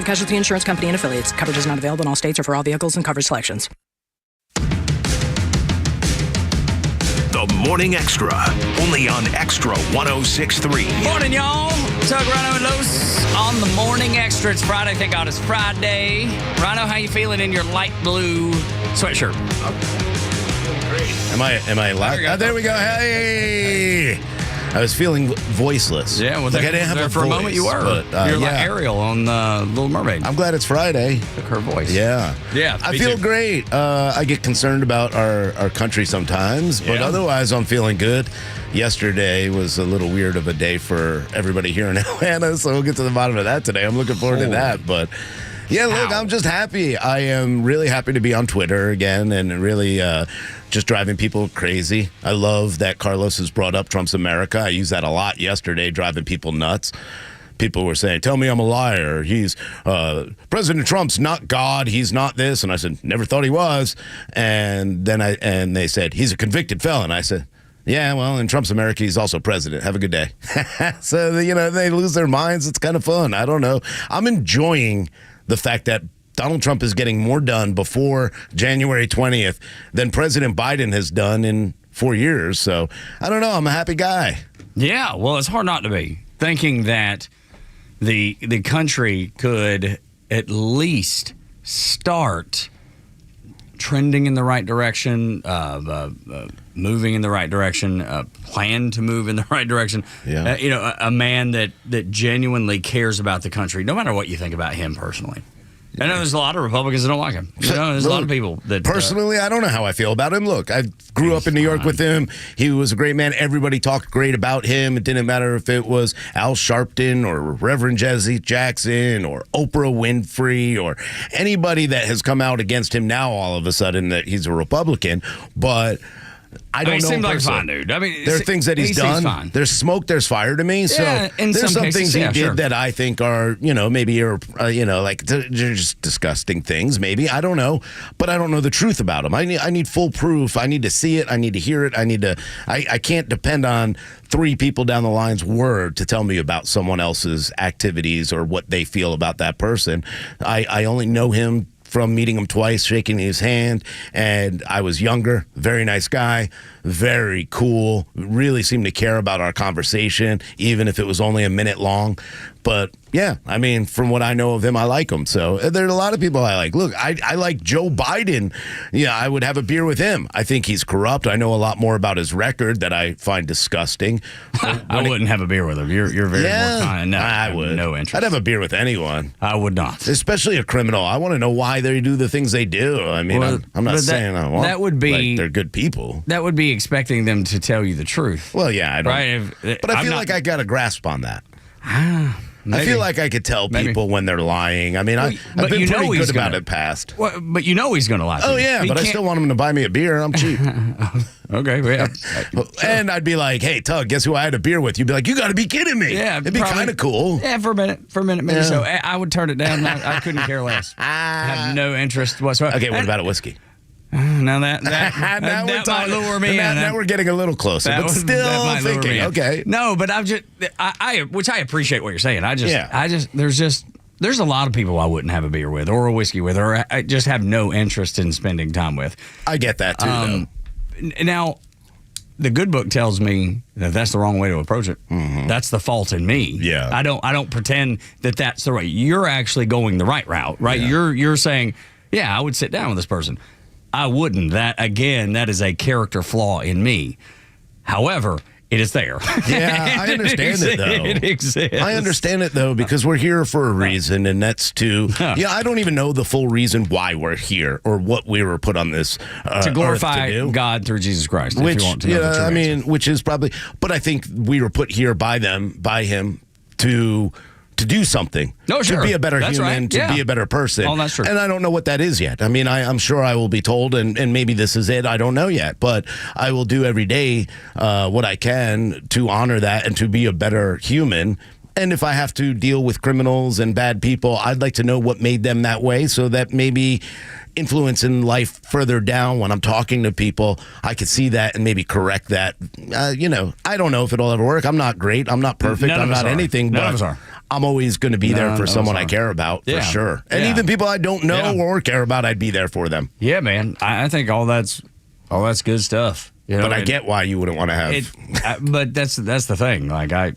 Casualty Insurance Company and Affiliates. Coverage is not available in all states or for all vehicles and coverage selections. The Morning Xtra, only on Extra 106.3. Morning, y'all. Tug, Rhino, and Los on the Morning Xtra. It's Friday. Thank God it's Friday. Rhino, how you feeling in your light blue sweatshirt? Great. Am I loud? There we go. Hey! I was feeling voiceless. Yeah, well, like I didn't have a for voice, a moment you were. But, You're like Ariel on Little Mermaid. I'm glad it's Friday. Took her voice. Yeah. Yeah. I feel great. I get concerned about our country sometimes, but otherwise I'm feeling good. Yesterday was a little weird of a day for everybody here in Atlanta, so we'll get to the bottom of that today. I'm looking forward to that, but... Yeah, look, I'm just happy. I am really happy to be on Twitter again and really just driving people crazy. I love that Carlos has brought up Trump's America. I used that a lot yesterday, driving people nuts. People were saying, tell me I'm a liar. He's President Trump's not God. He's not this. And I said, never thought he was. And then they said, he's a convicted felon. I said, yeah, well, in Trump's America, he's also president. Have a good day. So, they lose their minds. It's kind of fun. I don't know. I'm enjoying the fact that Donald Trump is getting more done before January 20th than President Biden has done in 4 years. So, I don't know. I'm a happy guy. Yeah, well, it's hard not to be. Thinking that the country could at least start trending in the right direction, moving in the right direction, plan to move in the right direction. Yeah. A man that genuinely cares about the country, no matter what you think about him personally. I know there's a lot of Republicans that don't like him. There's a lot of people that... Personally, I don't know how I feel about him. Look, I grew up in New York with him. He was a great man. Everybody talked great about him. It didn't matter if it was Al Sharpton or Reverend Jesse Jackson or Oprah Winfrey or anybody that has come out against him now all of a sudden that he's a Republican. But... I don't know. He seemed like a fine dude. I mean, there are things that he's done. Fine. There's smoke, there's fire to me. So there's some things he did that I think are, maybe like they're just disgusting things. Maybe I don't know, but I don't know the truth about him. I need full proof. I need to see it. I need to hear it. I can't depend on 3 people down the line's word to tell me about someone else's activities or what they feel about that person. I only know him from meeting him twice, shaking his hand, and I was younger. Very nice guy, very cool, really seemed to care about our conversation, even if it was only a minute long. But yeah, I mean, from what I know of him, I like him. So there are a lot of people I like. Look, I like Joe Biden. Yeah, I would have a beer with him. I think he's corrupt. I know a lot more about his record that I find disgusting. I wouldn't have a beer with him. You're very more kind. No, I would. No interest. I'd have a beer with anyone. I would not. Especially a criminal. I want to know why they do the things they do. I mean, I'm not saying I want. That would be like they're good people. That would be expecting them to tell you the truth. Well, yeah, I don't. Right? But I feel like I got a grasp on that. Maybe. I feel like I could tell people when they're lying. I mean, I've been pretty good about it past. Well, but he's going to lie to you. Oh, yeah, but I still want him to buy me a beer. I'm cheap. Okay, yeah. Sure. And I'd be like, hey, Tug, guess who I had a beer with? You'd be like, you got to be kidding me. Yeah, it'd be kind of cool. Yeah, for a minute, maybe so. I would turn it down. I couldn't care less. I have no interest whatsoever. Okay, what about a whiskey? Now that might lure me in. Now we're getting a little closer, but still thinking, okay. No, but which I appreciate what you're saying. There's a lot of people I wouldn't have a beer with or a whiskey with, or I just have no interest in spending time with. I get that too, though. Now, the good book tells me that that's the wrong way to approach it. Mm-hmm. That's the fault in me. Yeah. I don't pretend that that's the right. You're actually going the right route, right? Yeah. You're saying, yeah, I would sit down with this person. I wouldn't. That is a character flaw in me. However, it is there. Yeah, I understand it, though. It exists. I understand it, though, because we're here for a reason, and that's to... Yeah, I don't even know the full reason why we're here or what we were put on this to glorify earth to do. God through Jesus Christ, which, if you want to know the true answer. Which is probably... But I think we were put here by him, to do something. No, sure. To be a better human, to be a better person. Oh, that's true. And I don't know what that is yet. I mean, I'm sure I will be told, and maybe this is it. I don't know yet. But I will do every day what I can to honor that and to be a better human. And if I have to deal with criminals and bad people, I'd like to know what made them that way so that maybe influence in life further down when I'm talking to people, I could see that and maybe correct that. I don't know if it'll ever work. I'm not great. I'm not perfect. I'm not anything. None of us are. I'm always going to be there for someone I care about, for sure. And even people I don't know or care about, I'd be there for them. Yeah, man. I think all that's good stuff. You know, but I get why you wouldn't want to have. But that's the thing. Like, I'm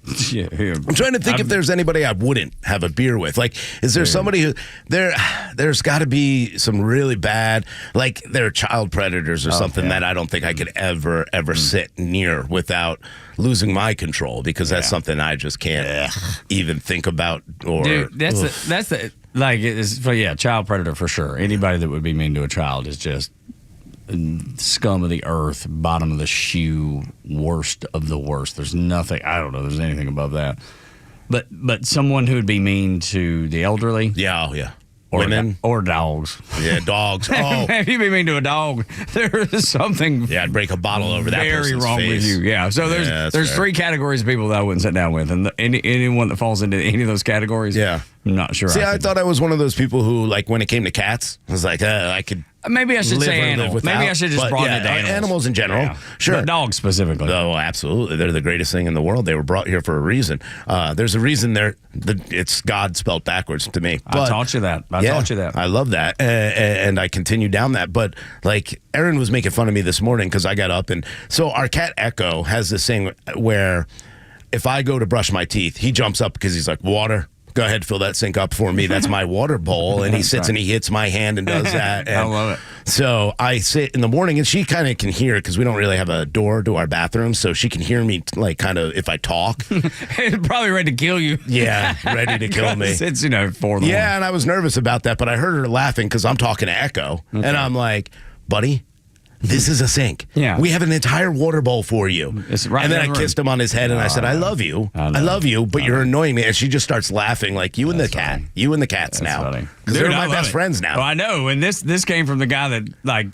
trying to think if there's anybody I wouldn't have a beer with. Like, is there somebody who there's got to be some really bad, like they're child predators or something that I don't think I could ever sit near without losing my control, because that's something I just can't even think about. Or dude, that's the like it's child predator for sure. Anybody that would be mean to a child is just scum of the earth, bottom of the shoe, worst of the worst. There's nothing, I don't know there's anything above that. But someone who would be mean to the elderly. Yeah. Or women. Or dogs. Yeah, dogs. Oh. If you be mean to a dog, there's something. Yeah, I'd break a bottle over that very person's wrong face. with you. Yeah. So there's three categories of people that I wouldn't sit down with. And anyone that falls into any of those categories, I'm not sure. See, I thought I was one of those people who, like, when it came to cats, I was like, I could. Maybe I should say animals. Maybe I should just broaden it to animals. Animals in general. Yeah. Sure. But dogs specifically. Oh, absolutely. They're the greatest thing in the world. They were brought here for a reason. There's a reason it's God spelled backwards to me. But, I taught you that. I love that. And I continue down that. But, like, Erin was making fun of me this morning because I got up. And so our cat Echo has this thing where if I go to brush my teeth, he jumps up because he's like, water. Go ahead, fill that sink up for me. That's my water bowl. And he sits and he hits my hand and does that. And I love it. So I sit in the morning, and she kind of can hear, because we don't really have a door to our bathroom, so she can hear me, like, kind of if I talk. Probably ready to kill you. Yeah, ready to kill me. It's, 4 in the morning. Yeah, and I was nervous about that, but I heard her laughing because I'm talking to Echo. Okay. And I'm like, buddy, this is a sink. Yeah. We have an entire water bowl for you. It's right. And then I kissed him on his head and I said, I love you. I love you, but you're annoying me. And she just starts laughing like, you and the cat. Funny. You and the cats now. Because they're my best friends now. Well, I know. And this came from the guy that, like,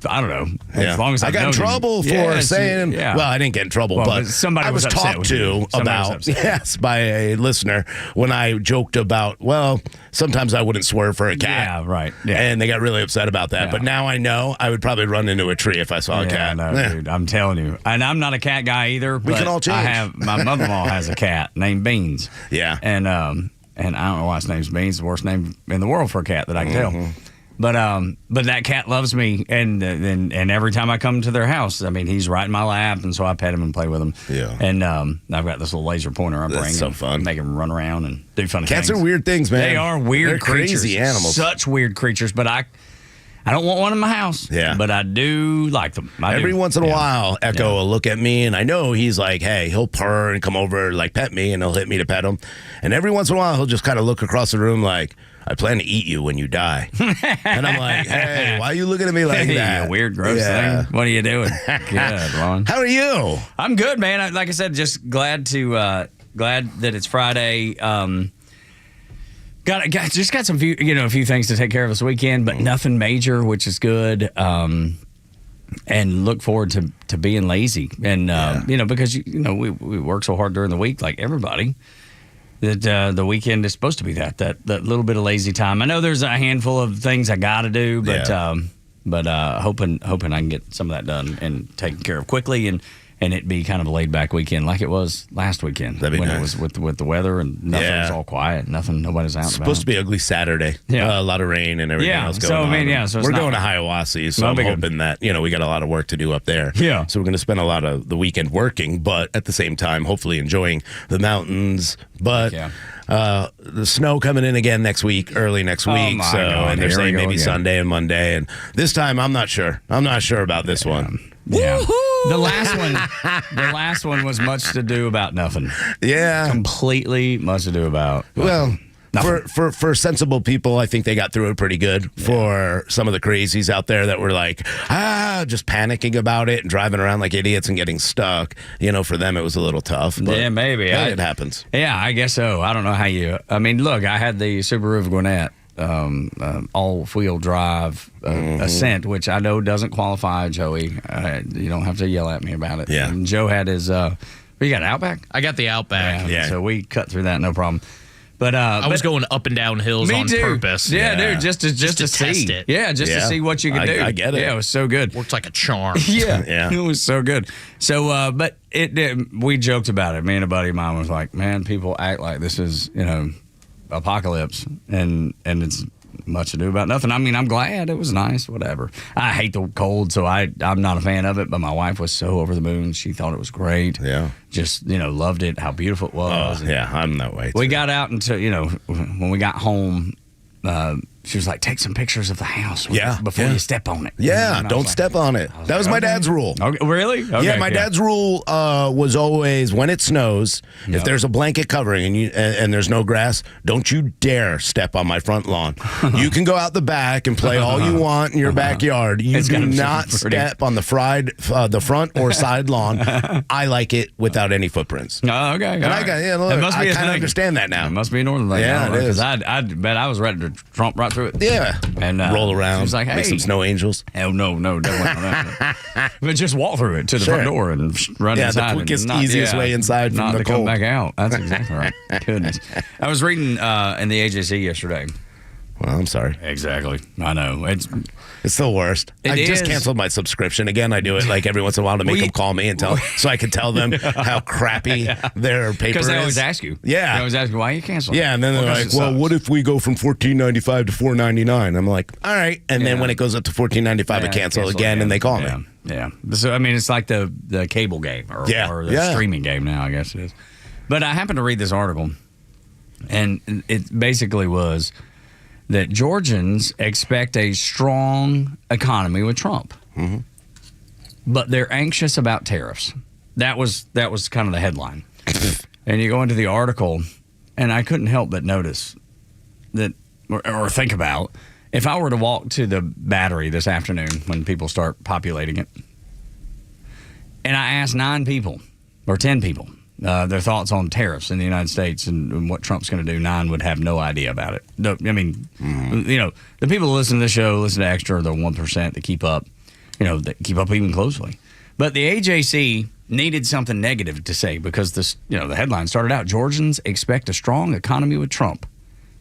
I don't know. As long as I got in trouble for saying, well, I didn't get in trouble, but somebody I was talked to about, by a listener when I joked about, well, sometimes I wouldn't swear for a cat. Yeah, right. Yeah. And they got really upset about that. Yeah. But now I know I would probably run into a tree if I saw a cat. No, dude, I'm telling you. And I'm not a cat guy either. We can all change. My mother-in-law has a cat named Beans. Yeah. And I don't know why his name's Beans. The worst name in the world for a cat that I can tell. But that cat loves me, and every time I come to their house, I mean, he's right in my lap, and so I pet him and play with him. Yeah. And I've got this little laser pointer I bring. That's so fun. Make him run around and do funny things. Cats are weird things, man. They are weird They're creatures. Crazy animals. Such weird creatures, but I don't want one in my house. Yeah. But I do like them. Every once in a while, Echo will look at me, and I know he's like, hey, he'll purr and come over, like, pet me, and he'll hit me to pet him. And every once in a while, he'll just kind of look across the room like, I plan to eat you when you die. And I'm like, hey, why are you looking at me like that? You weird, gross thing. What are you doing? Good, Ron. How are you? I'm good, man. Like I said, just glad that it's Friday. Got some a few things to take care of this weekend, but nothing major, which is good. And look forward to being lazy, and because we work so hard during the week, like everybody. That the weekend is supposed to be that little bit of lazy time. I know there's a handful of things I got to do, but hoping I can get some of that done and taken care of quickly, and it be kind of a laid back weekend like it was last weekend. That'd be when nice. It was with the weather and nothing was all quiet, nobody's out. It's supposed to be ugly Saturday. Yeah, a lot of rain and everything else going on. So we're going to Hiawassee, so I'm hoping that we got a lot of work to do up there. Yeah, so we're going to spend a lot of the weekend working, but at the same time, hopefully enjoying the mountains. But the snow coming in again early next week. And they're saying maybe Sunday and Monday, and this time I'm not sure. I'm not sure about this one. Yeah. The last one was much to do about nothing. Yeah. Completely much to do about nothing. Well, for sensible people, I think they got through it pretty good. Yeah. For some of the crazies out there that were like, just panicking about it and driving around like idiots and getting stuck, for them it was a little tough. But yeah, maybe. It happens. Yeah, I guess so. I don't know how look, I had the Subaru Gwinnett. All-wheel drive Ascent, which I know doesn't qualify, Joey. You don't have to yell at me about it. Yeah. And Joe had his, you got an Outback? I got the Outback. Yeah. So we cut through that, no problem. But I was going up and down hills me on too. purpose. Yeah, dude, just to test see it. Yeah, just to see what you could do. I get it. Yeah, it was so good. Worked like a charm. Yeah, it was so good. So, but we joked about it. Me and a buddy of mine was like, man, people act like this is, apocalypse, and it's much ado about nothing. I mean, I'm glad it was nice, whatever. I hate the cold, so I'm not a fan of it, but my wife was so over the moon. She thought it was great. Yeah. Just, loved it, how beautiful it was. Yeah, I'm that way, too. We got out until, when we got home, she was like, take some pictures of the house before you step on it. Yeah, don't step on it. That was my dad's rule. Okay, really? Okay, yeah, my dad's rule was always when it snows, if there's a blanket covering and there's no grass, don't you dare step on my front lawn. You can go out the back and play all you want in your backyard. You do not step on the front or side lawn. I like it without any footprints. Oh, okay. And I kind of understand that now. It must be a northern thing. Yeah, it is. I bet I was ready to tromp right through it. Yeah. And roll around. She was like, hey. Make some snow angels. Oh, no, definitely not. But just walk through it to the front door and run inside. Yeah, the quickest, easiest way inside from the cold. cold. Not to come back out. That's exactly right. Goodness. I was reading in the AJC yesterday. Well, I'm sorry. Exactly. I know. It's the worst. I just canceled my subscription. Again, I do it like every once in a while to make them call me and so I can tell them how crappy their paper is. Because they always ask you. Yeah. They always ask you, why you cancel? Yeah, and then they're like, well, what if we go from $14.95 to $4.99? I'm like, all right. And then when it goes up to $14.95, I cancel again, and they call me. Yeah. So, I mean, it's like the cable game or the streaming game now, I guess it is. But I happened to read this article, and it basically was that Georgians expect a strong economy with Trump, but they're anxious about tariffs. That was kind of the headline. And you go into the article, and I couldn't help but notice that, or think about, if I were to walk to the Battery this afternoon when people start populating it, and I asked 9 people or 10 people their thoughts on tariffs in the United States and what Trump's going to do, 9 would have no idea about it. I mean, the people who listen to this show, listen to Extra, are the 1% that keep up, that keep up even closely. But the AJC needed something negative to say because this, the headline started out, Georgians expect a strong economy with Trump.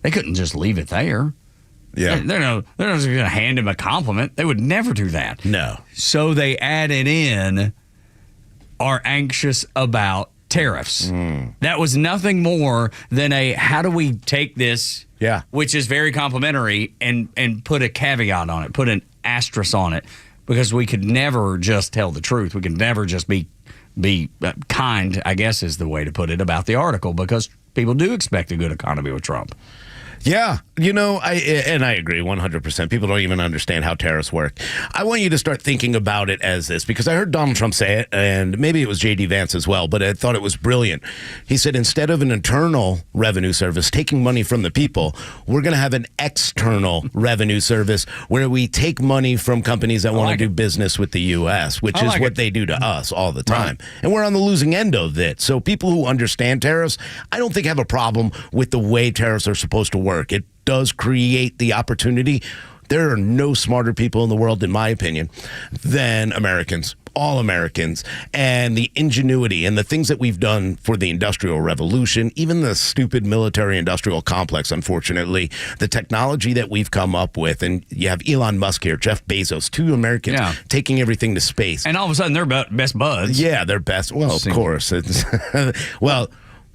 They couldn't just leave it there. Yeah. They're not just going to hand him a compliment. They would never do that. No. So they added in, are anxious about tariffs. That was nothing more than a how do we take this, which is very complimentary, and put a caveat on it, put an asterisk on it, because we could never just tell the truth. We could never just be kind, I guess is the way to put it, about the article, because people do expect a good economy with Trump. Yeah, I agree 100%. People don't even understand how tariffs work. I want you to start thinking about it as this, because I heard Donald Trump say it, and maybe it was J.D. Vance as well, but I thought it was brilliant. He said, instead of an internal revenue service taking money from the people, we're going to have an external revenue service where we take money from companies that want to do business with the U.S., which is what they do to us all the time. Right. And we're on the losing end of it. So people who understand tariffs, I don't think have a problem with the way tariffs are supposed to work. It does create the opportunity. There are no smarter people in the world, in my opinion, than Americans, all Americans, and the ingenuity and the things that we've done for the Industrial Revolution, even the stupid military-industrial complex, unfortunately, the technology that we've come up with. And you have Elon Musk here, Jeff Bezos, 2 Americans taking everything to space. And all of a sudden, they're best buds. Yeah, they're best. Well, of course.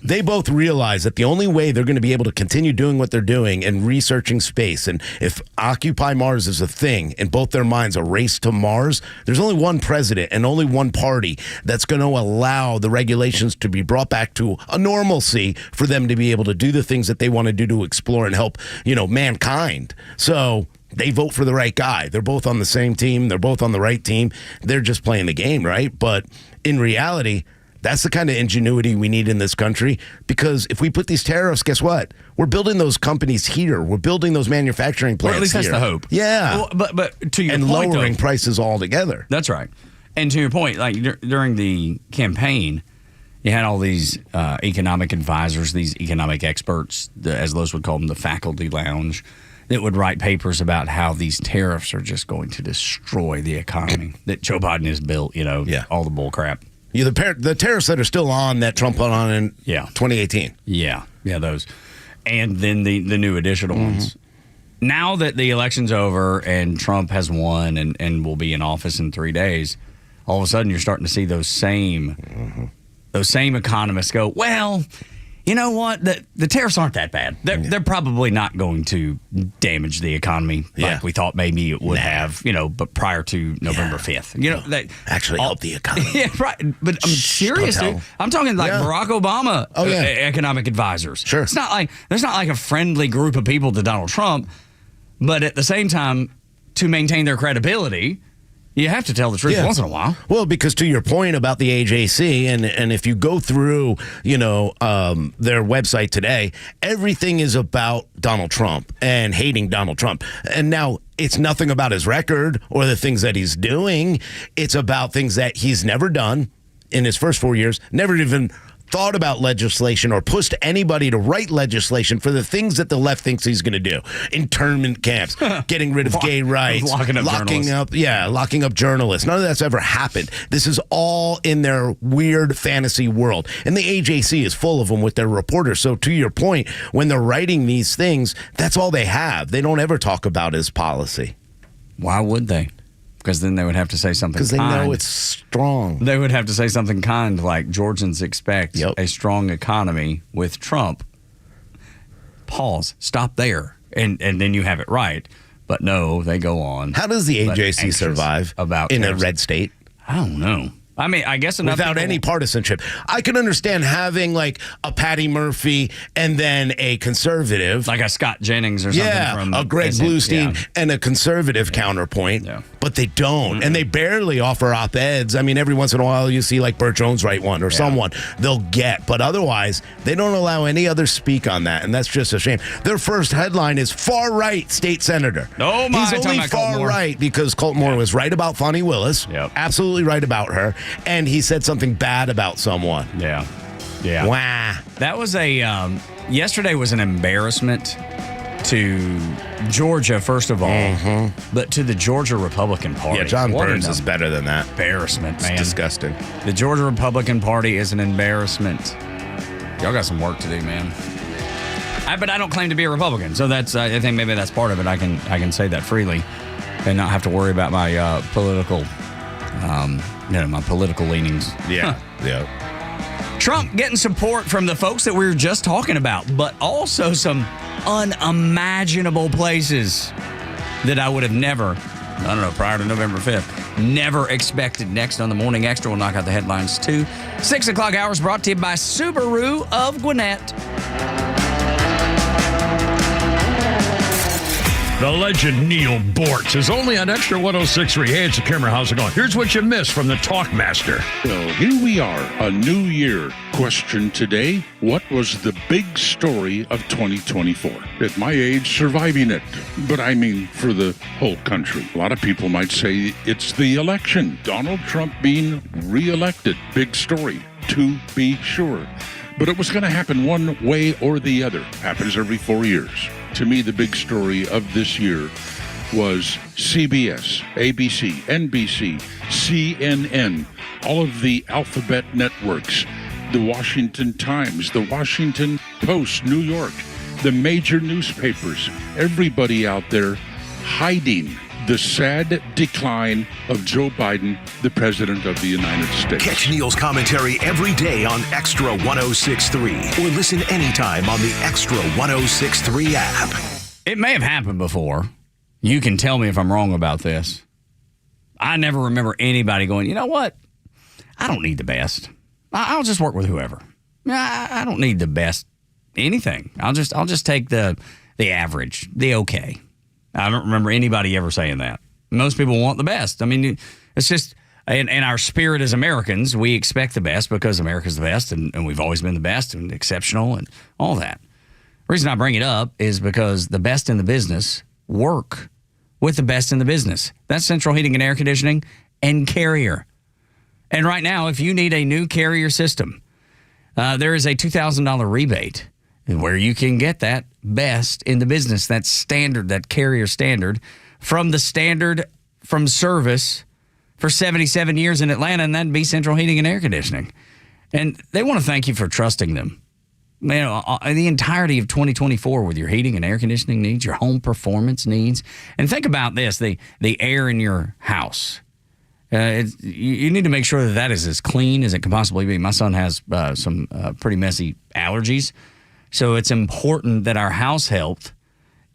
They both realize that the only way they're going to be able to continue doing what they're doing and researching space, and if Occupy Mars is a thing, in both their minds, a race to Mars, there's only one president and only one party that's going to allow the regulations to be brought back to a normalcy for them to be able to do the things that they want to do to explore and help, mankind. So they vote for the right guy. They're both on the same team. They're both on the right team. They're just playing the game, right? But in reality, that's the kind of ingenuity we need in this country, because if we put these tariffs, guess what? We're building those companies here. We're building those manufacturing plants here. Or at least that's the hope. Yeah. Well, but to your point, lowering prices altogether. That's right. And to your point, like during the campaign, you had all these economic advisors, these economic experts, as those would call them, the faculty lounge, that would write papers about how these tariffs are just going to destroy the economy that Joe Biden has built, all the bull crap. The tariffs that are still on that Trump put on in 2018. Yeah, those. and then the new additional ones. Now that the election's over and Trump has won and will be in office in 3 days, all of a sudden you're starting to see those same economists go, well, you know what? The tariffs aren't that bad. They're probably not going to damage the economy like we thought maybe it would have, but prior to November 5th. That actually help the economy. Yeah, right. But I'm serious, dude. I'm talking like Barack Obama economic advisors. Sure. It's not like there's not like a friendly group of people to Donald Trump, but at the same time, to maintain their credibility, you have to tell the truth once in a while. Well, because to your point about the AJC, and if you go through, their website today, everything is about Donald Trump and hating Donald Trump. And now it's nothing about his record or the things that he's doing. It's about things that he's never done in his first 4 years, never even thought about legislation or pushed anybody to write legislation for the things that the left thinks he's going to do. Internment camps, getting rid of gay rights, locking up journalists. None of that's ever happened. This is all in their weird fantasy world. And the AJC is full of them with their reporters. So to your point, when they're writing these things, that's all they have. They don't ever talk about his policy. Why would they? Because then they would have to say something kind. Because they know it's strong. They would have to say something kind like Georgians expect a strong economy with Trump. Pause. Stop there. And then you have it right. But no, they go on. How does the AJC survive in a red state? I don't know. I mean, I guess enough without any partisanship. I can understand having like a Patty Murphy and then a conservative. Like a Scott Jennings or something from a Greg Bluestein and a conservative counterpoint. Yeah. But they don't. And they barely offer op-eds. I mean, every once in a while you see like Burt Jones write one or someone they'll get. But otherwise, they don't allow any other speak on that. And that's just a shame. Their first headline is far-right state senator. Oh, my. He's only far-right because Colt Moore was right about Fonnie Willis. Yep. Absolutely right about her. And he said something bad about someone. Yeah. Wow. That was yesterday was an embarrassment to Georgia, first of all, but to the Georgia Republican Party. Yeah, John Burns is better than that. Embarrassment, man. It's disgusting. The Georgia Republican Party is an embarrassment. Y'all got some work to do, man. But I don't claim to be a Republican, so that's I think maybe that's part of it. I can say that freely and not have to worry about my political my political leanings. Yeah. Trump getting support from the folks that we were just talking about, but also some unimaginable places that I would have never, prior to November 5th, never expected. Next on the Morning Xtra, we'll knock out the headlines too. 6 o'clock hours brought to you by Subaru of Gwinnett. The legend Neil Bortz is only on Extra 106.3. Hey, it's the Kimmer. How's it going? Here's what you missed from the Talkmaster. Well, here we are, a new year. Question today, what was the big story of 2024? At my age, surviving it. But I mean for the whole country. A lot of people might say it's the election. Donald Trump being reelected. Big story, to be sure. But it was going to happen one way or the other. Happens every 4 years. To me, the big story of this year was CBS, ABC, NBC, CNN, all of the alphabet networks, the Washington Times, the Washington Post, New York, the major newspapers, everybody out there hiding the sad decline of Joe Biden, the President of the United States. Catch Neil's commentary every day on Extra 106.3 or listen anytime on the Extra 106.3 app. It may have happened before. You can tell me if I'm wrong about this. I never remember anybody going, you know what? I don't need the best. I'll just work with whoever. I don't need the best anything. I'll just take the average, the okay. I don't remember anybody ever saying that. Most people want the best. I mean, it's just, in our spirit as Americans, we expect the best because America's the best and we've always been the best and exceptional and all that. The reason I bring it up is because the best in the business work with the best in the business. That's Central Heating and Air Conditioning and Carrier. And right now, if you need a new Carrier system, there is a $2,000 rebate where you can get that best in the business, that standard, that Carrier standard, from service for 77 years in Atlanta, and that'd be Central Heating and Air Conditioning. And they want to thank you for trusting them. the entirety of 2024 with your heating and air conditioning needs, your home performance needs. And think about this, the air in your house. You need to make sure that is as clean as it can possibly be. My son has some pretty messy allergies, so it's important that our house health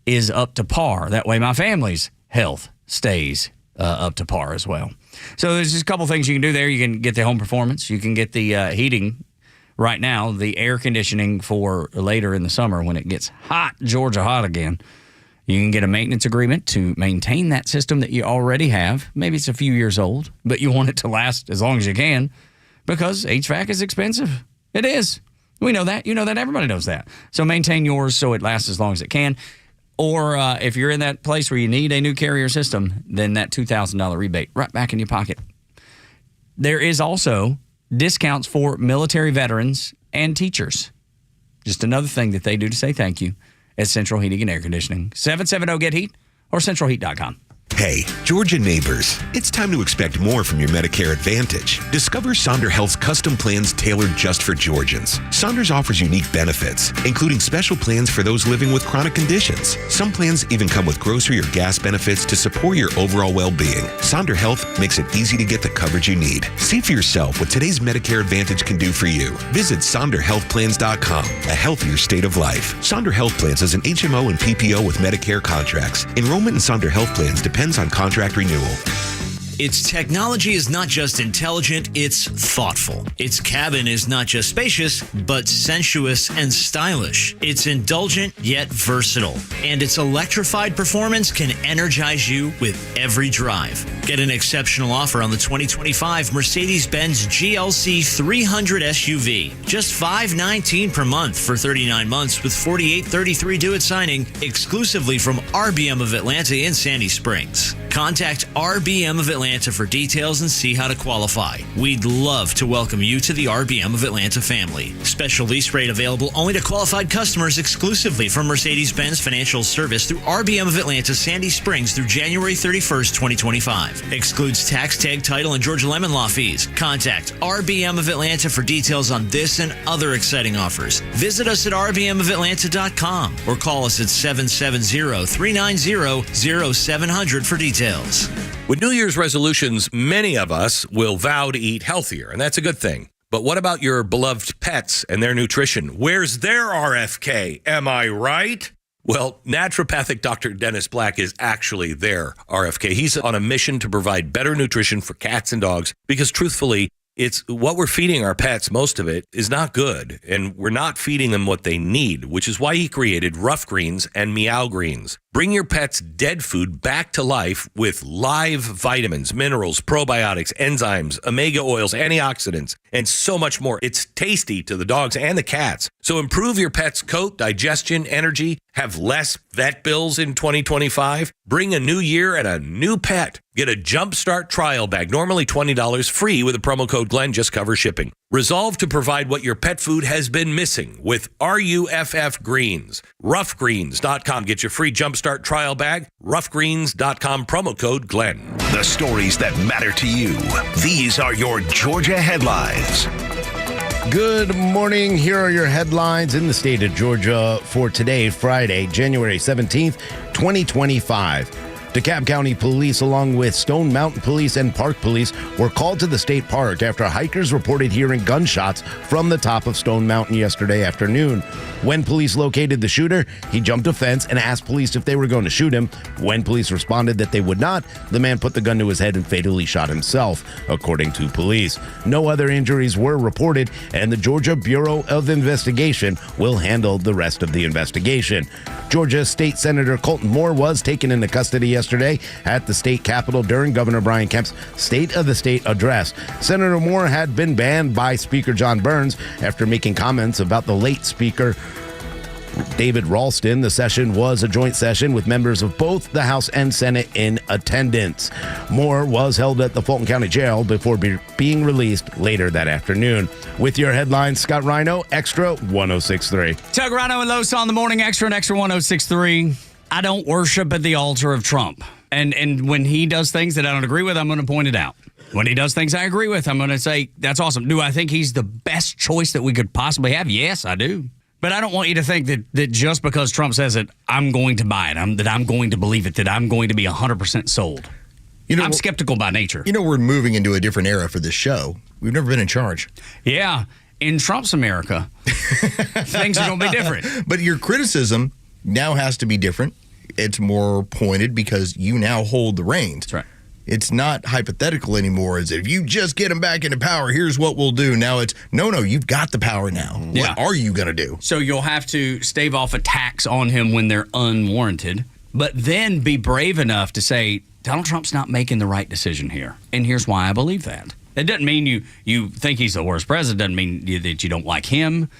is up to par. That way my family's health stays up to par as well. So there's just a couple things you can do there. You can get the home performance. You can get the heating right now, the air conditioning for later in the summer when it gets hot, Georgia hot again. You can get a maintenance agreement to maintain that system that you already have. Maybe it's a few years old, but you want it to last as long as you can because HVAC is expensive. It is. We know that. You know that. Everybody knows that. So maintain yours so it lasts as long as it can. Or if you're in that place where you need a new Carrier system, then that $2,000 rebate right back in your pocket. There is also discounts for military veterans and teachers. Just another thing that they do to say thank you at Central Heating and Air Conditioning. 770-GET-HEAT or centralheat.com. Hey, Georgia neighbors, it's time to expect more from your Medicare Advantage. Discover Sonder Health's custom plans tailored just for Georgians. Saunders offers unique benefits, including special plans for those living with chronic conditions. Some plans even come with grocery or gas benefits to support your overall well-being. Sonder Health makes it easy to get the coverage you need. See for yourself what today's Medicare Advantage can do for you. Visit SonderHealthPlans.com, a healthier state of life. Sonder Health Plans is an HMO and PPO with Medicare contracts. Enrollment in Sonder Health Plans depends on contract renewal. Its technology is not just intelligent, it's thoughtful. Its cabin is not just spacious, but sensuous and stylish. It's indulgent yet versatile. And its electrified performance can energize you with every drive. Get an exceptional offer on the 2025 Mercedes-Benz GLC 300 SUV. Just $519 per month for 39 months with $48.33 due at signing, exclusively from RBM of Atlanta in Sandy Springs. Contact RBM of Atlanta for details and see how to qualify. We'd love to welcome you to the RBM of Atlanta family. Special lease rate available only to qualified customers exclusively from Mercedes-Benz Financial Service through RBM of Atlanta, Sandy Springs through January 31st, 2025. Excludes tax, tag, title, and Georgia Lemon Law fees. Contact RBM of Atlanta for details on this and other exciting offers. Visit us at rbmofatlanta.com or call us at 770-390-0700 for details. With New Year's resolutions, many of us will vow to eat healthier, and that's a good thing. But what about your beloved pets and their nutrition? Where's their RFK? Am I right? Well, naturopathic Dr. Dennis Black is actually their RFK. He's on a mission to provide better nutrition for cats and dogs because, truthfully, it's what we're feeding our pets, most of it, is not good, and we're not feeding them what they need, which is why he created Rough Greens and Meow Greens. Bring your pet's dead food back to life with live vitamins, minerals, probiotics, enzymes, omega oils, antioxidants, and so much more. It's tasty to the dogs and the cats. So improve your pet's coat, digestion, energy, have less vet bills in 2025. Bring a new year and a new pet. Get a Jumpstart trial bag, normally $20, free with a promo code Glenn, just cover shipping. Resolve to provide what your pet food has been missing with RUFF Greens. Roughgreens.com. Get your free Jumpstart trial bag. Roughgreens.com, promo code Glenn. The stories that matter to you. These are your Georgia headlines. Good morning. Here are your headlines in the state of Georgia for today, Friday, January 17th, 2025. DeKalb County Police, along with Stone Mountain Police and Park Police, were called to the state park after hikers reported hearing gunshots from the top of Stone Mountain yesterday afternoon. When police located the shooter, he jumped a fence and asked police if they were going to shoot him. When police responded that they would not, the man put the gun to his head and fatally shot himself, according to police. No other injuries were reported, and the Georgia Bureau of Investigation will handle the rest of the investigation. Georgia State Senator Colton Moore was taken into custody yesterday at the state capitol during Governor Brian Kemp's State of the State address. Senator Moore had been banned by Speaker John Burns after making comments about the late Speaker David Ralston. The session was a joint session with members of both the House and Senate in attendance. Moore was held at the Fulton County Jail before being released later that afternoon. With your headlines, Scott Rhino, Extra 106.3. Tug Rhino and Los on the Morning Extra and Extra 106.3. I don't worship at the altar of Trump. And when he does things that I don't agree with, I'm going to point it out. When he does things I agree with, I'm going to say, that's awesome. Do I think he's the best choice that we could possibly have? Yes, I do. But I don't want you to think that just because Trump says it, I'm going to buy it, that I'm going to believe it, that I'm going to be 100% sold. I'm skeptical by nature. We're moving into a different era for this show. We've never been in charge. Yeah. In Trump's America, things are going to be different. But your criticism now has to be different. It's more pointed because you now hold the reins. That's right. It's not hypothetical anymore. It's if you just get him back into power, here's what we'll do. Now it's, no, you've got the power now. Yeah. What are you going to do? So you'll have to stave off attacks on him when they're unwarranted, but then be brave enough to say, Donald Trump's not making the right decision here. And here's why I believe that. It doesn't mean you think he's the worst president. It doesn't mean that you don't like him.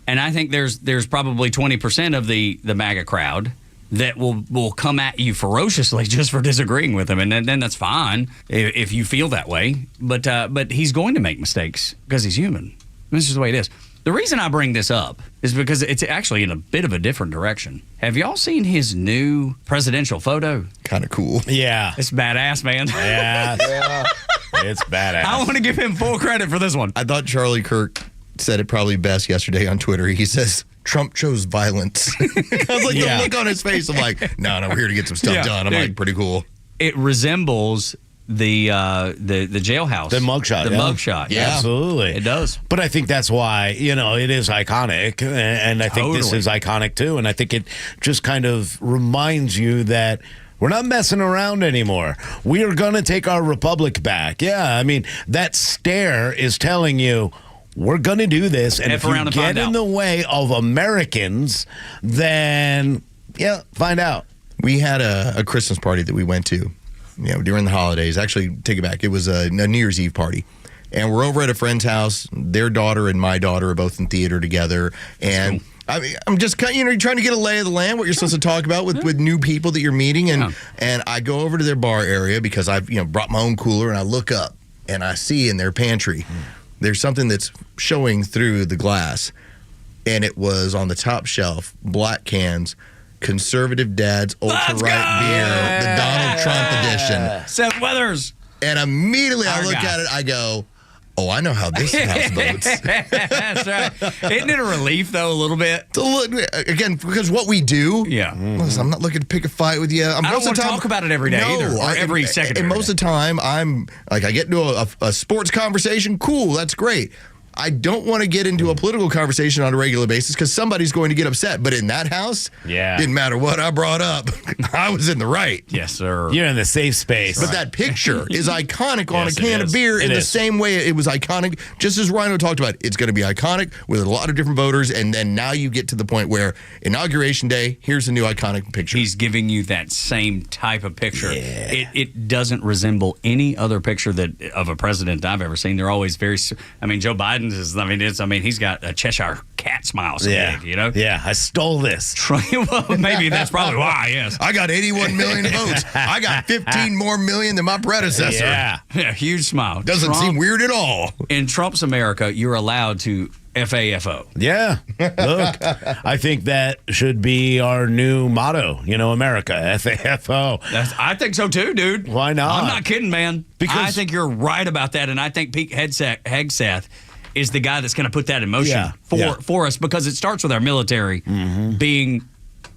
And I think there's probably 20% of the MAGA crowd that will come at you ferociously just for disagreeing with him. And then that's fine if you feel that way. But he's going to make mistakes because he's human. This is the way it is. The reason I bring this up is because it's actually in a bit of a different direction. Have y'all seen his new presidential photo? Kind of cool. Yeah. It's badass, man. Yeah. It's badass. I want to give him full credit for this one. I thought Charlie Kirk said it probably best yesterday on Twitter. He says, Trump chose violence. I was like, the look on his face. I'm like, no, we're here to get some stuff done. I'm like, pretty cool. It resembles the jailhouse. The mugshot. The mugshot. Yeah. Absolutely. It does. But I think that's why, it is iconic. And I think this is iconic too. And I think it just kind of reminds you that we're not messing around anymore. We are going to take our republic back. Yeah. I mean, that stare is telling you, we're going to do this. And if you get in the way of Americans, then, find out. We had a Christmas party that we went to, during the holidays. Actually, take it back. It was a New Year's Eve party. And we're over at a friend's house. Their daughter and my daughter are both in theater together. And I'm just kind of, trying to get a lay of the land, what you're supposed to talk about with new people that you're meeting. And I go over to their bar area because I've, brought my own cooler, and I look up and I see in their pantry, there's something that's showing through the glass. And it was on the top shelf, black cans, Conservative Dad's Ultra Right Beer, the Donald Trump edition. Seth Weathers. And immediately I look at it, I go, oh, I know how this house votes. That's right. Isn't it a relief, though, a little bit? Again, because what we do. Yeah. Listen, I'm not looking to pick a fight with you. I don't want to talk about it every day either, or every second. And most of the time, I'm like, I get into a sports conversation. Cool, that's great. I don't want to get into a political conversation on a regular basis because somebody's going to get upset. But in that house, didn't matter what I brought up. I was in the right. Yes, sir. You're in the safe space. But that picture is iconic on a can of beer in the same way it was iconic. Just as Rhino talked about, it's going to be iconic with a lot of different voters. And then now you get to the point where Inauguration Day, here's a new iconic picture. He's giving you that same type of picture. Yeah. It doesn't resemble any other picture of a president I've ever seen. They're always very, Joe Biden he's got a Cheshire cat smile. Yeah, I stole this. Well, maybe that's probably why, yes. I got 81 million votes. I got 15 more million than my predecessor. Yeah, huge smile. Doesn't seem weird at all. In Trump's America, you're allowed to FAFO. Yeah. Look, I think that should be our new motto, America, FAFO. I think so too, dude. Why not? I'm not kidding, man. Because I think you're right about that, and I think Pete Hegseth is the guy that's going to put that in motion for us, because it starts with our military being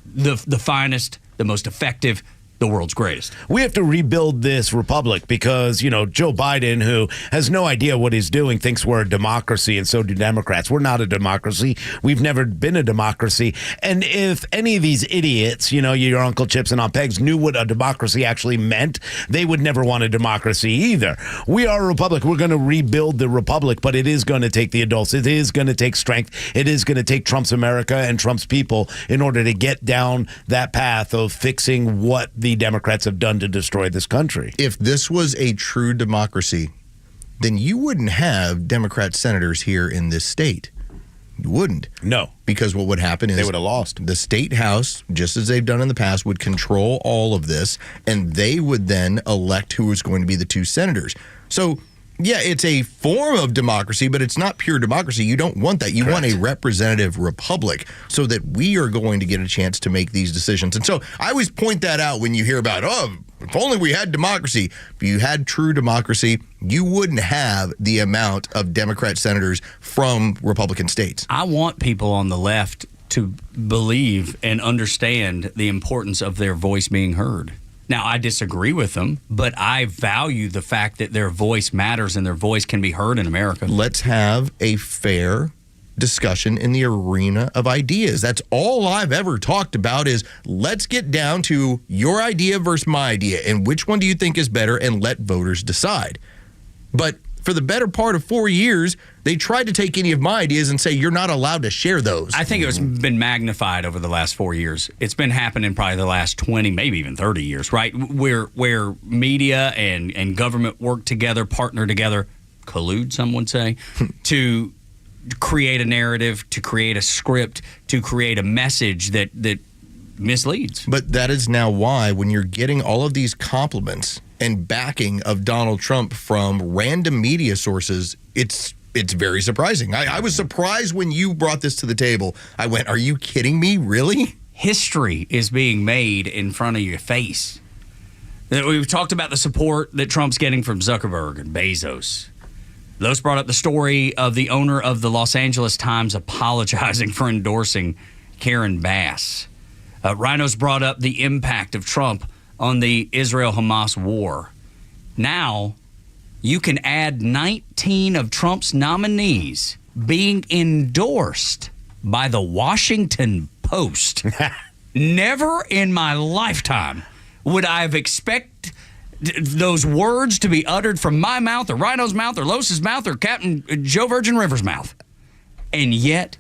the finest, the most effective, the world's greatest. We have to rebuild this republic because, Joe Biden, who has no idea what he's doing, thinks we're a democracy, and so do Democrats. We're not a democracy. We've never been a democracy. And if any of these idiots, your Uncle Chips and Aunt Pegs, knew what a democracy actually meant, they would never want a democracy either. We are a republic. We're going to rebuild the republic, but it is going to take the adults. It is going to take strength. It is going to take Trump's America and Trump's people in order to get down that path of fixing what the Democrats have done to destroy this country. If this was a true democracy, then you wouldn't have Democrat senators here in this state. You wouldn't. No. Because what would happen is they would have lost. The state house, just as they've done in the past, would control all of this, and they would then elect who is going to be the two senators. So, yeah, it's a form of democracy, but it's not pure democracy. You don't want that. You want a representative republic so that we are going to get a chance to make these decisions. And so I always point that out when you hear about, if only we had democracy. If you had true democracy, you wouldn't have the amount of Democrat senators from Republican states. I want people on the left to believe and understand the importance of their voice being heard. Now, I disagree with them, but I value the fact that their voice matters and their voice can be heard in America. Let's have a fair discussion in the arena of ideas. That's all I've ever talked about is let's get down to your idea versus my idea and which one do you think is better and let voters decide. But for the better part of 4 years, they tried to take any of my ideas and say you're not allowed to share those. I think it's been magnified over the last 4 years. It's been happening probably the last 20, maybe even 30 years, right? Where media and government work together, partner together, collude, some would say, to create a narrative, to create a script, to create a message that misleads. But that is now why when you're getting all of these compliments and backing of Donald Trump from random media sources, it's very surprising. I was surprised when you brought this to the table. I went, are you kidding me? Really? History is being made in front of your face. We've talked about the support that Trump's getting from Zuckerberg and Bezos. Those brought up the story of the owner of the Los Angeles Times apologizing for endorsing Karen Bass. Rhino's brought up the impact of Trump on the Israel-Hamas war. Now, you can add 19 of Trump's nominees being endorsed by the Washington Post. Never in my lifetime would I have expected those words to be uttered from my mouth or Rhino's mouth or Los's mouth or Captain Joe Virgin River's mouth. And yet,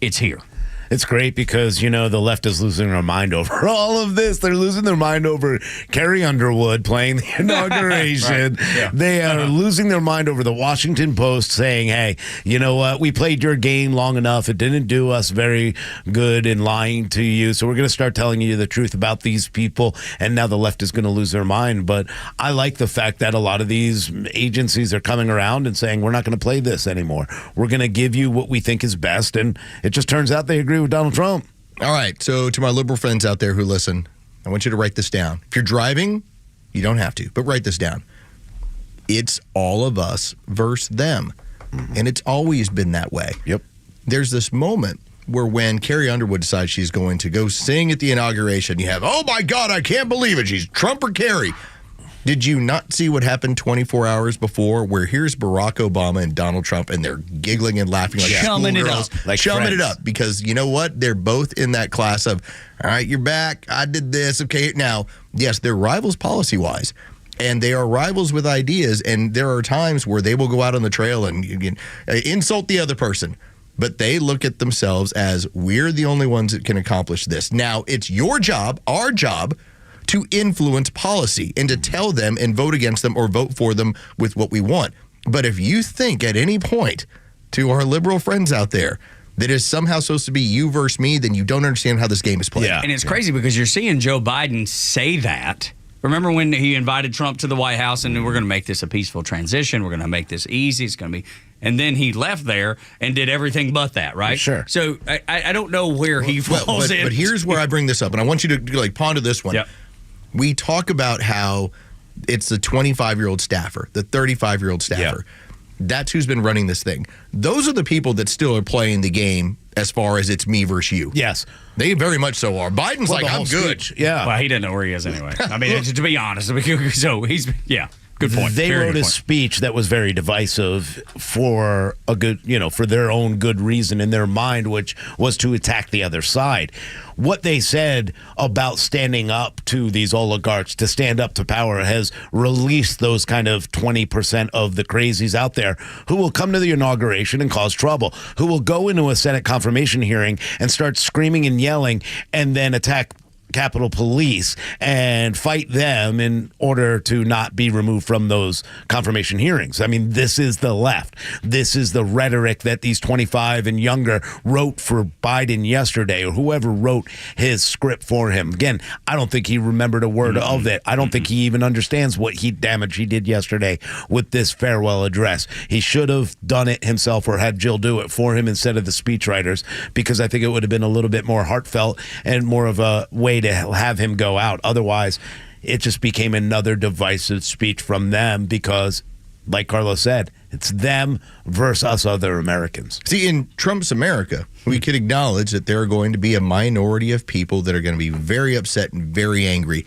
it's here. It's great because, the left is losing their mind over all of this. They're losing their mind over Carrie Underwood playing the inauguration. Right. Yeah. They are losing their mind over the Washington Post saying, hey, you know what? We played your game long enough. It didn't do us very good in lying to you. So we're going to start telling you the truth about these people. And now the left is going to lose their mind. But I like the fact that a lot of these agencies are coming around and saying, we're not going to play this anymore. We're going to give you what we think is best. And it just turns out they agree with Donald Trump. All right. So to my liberal friends out there who listen, I want you to write this down. If you're driving, you don't have to, but write this down. It's all of us versus them. And it's always been that way. Yep. There's this moment where when Carrie Underwood decides she's going to go sing at the inauguration, you have, oh my God, I can't believe it. She's Trump or Carrie. Did you not see what happened 24 hours before where here's Barack Obama and Donald Trump and they're giggling and laughing like chumming it schoolgirls, up. Like chumming friends. it up because you know what? They're both in that class of, all right, you're back. I did this. Okay. Now, yes, they're rivals policy-wise. And they are rivals with ideas. And there are times where they will go out on the trail and insult the other person. But they look at themselves as we're the only ones that can accomplish this. Now, it's your job, our job, to influence policy and to tell them and vote against them or vote for them with what we want. But if you think at any point to our liberal friends out there that is somehow supposed to be you versus me, then you don't understand how this game is played. Yeah. And it's crazy because you're seeing Joe Biden say that. Remember when he invited Trump to the White House and we're going to make this a peaceful transition. We're going to make this easy. It's going to be. And then he left there and did everything but that, right? Sure. So I don't know where he falls in. But here's where I bring this up, and I want you to ponder this one. Yep. We talk about how it's the 25-year-old staffer, the 35-year-old staffer. That's who's been running this thing. Those are the people that still are playing the game as far as it's me versus you. Yes. They very much so are. Biden's Well, like, the I'm whole good. speech. Yeah. Well, he didn't know where he is anyway. I mean, to be honest. So he's, good point. They Very wrote good a point. speech that was very divisive for a good, for their own good reason in their mind, which was to attack the other side. What they said about standing up to these oligarchs, to stand up to power, has released those kind of 20% of the crazies out there who will come to the inauguration and cause trouble, who will go into a Senate confirmation hearing and start screaming and yelling and then attack Capitol Police and fight them in order to not be removed from those confirmation hearings. I mean, this is the left. This is the rhetoric that these 25 and younger wrote for Biden yesterday, or whoever wrote his script for him. Again, I don't think he remembered a word of it. I don't think he even understands what damage he did yesterday with this farewell address. He should have done it himself or had Jill do it for him instead of the speechwriters, because I think it would have been a little bit more heartfelt and more of a way to have him go out. Otherwise, it just became another divisive speech from them because, like Carlos said, it's them versus us other Americans. See, in Trump's America, we could acknowledge that there are going to be a minority of people that are going to be very upset and very angry.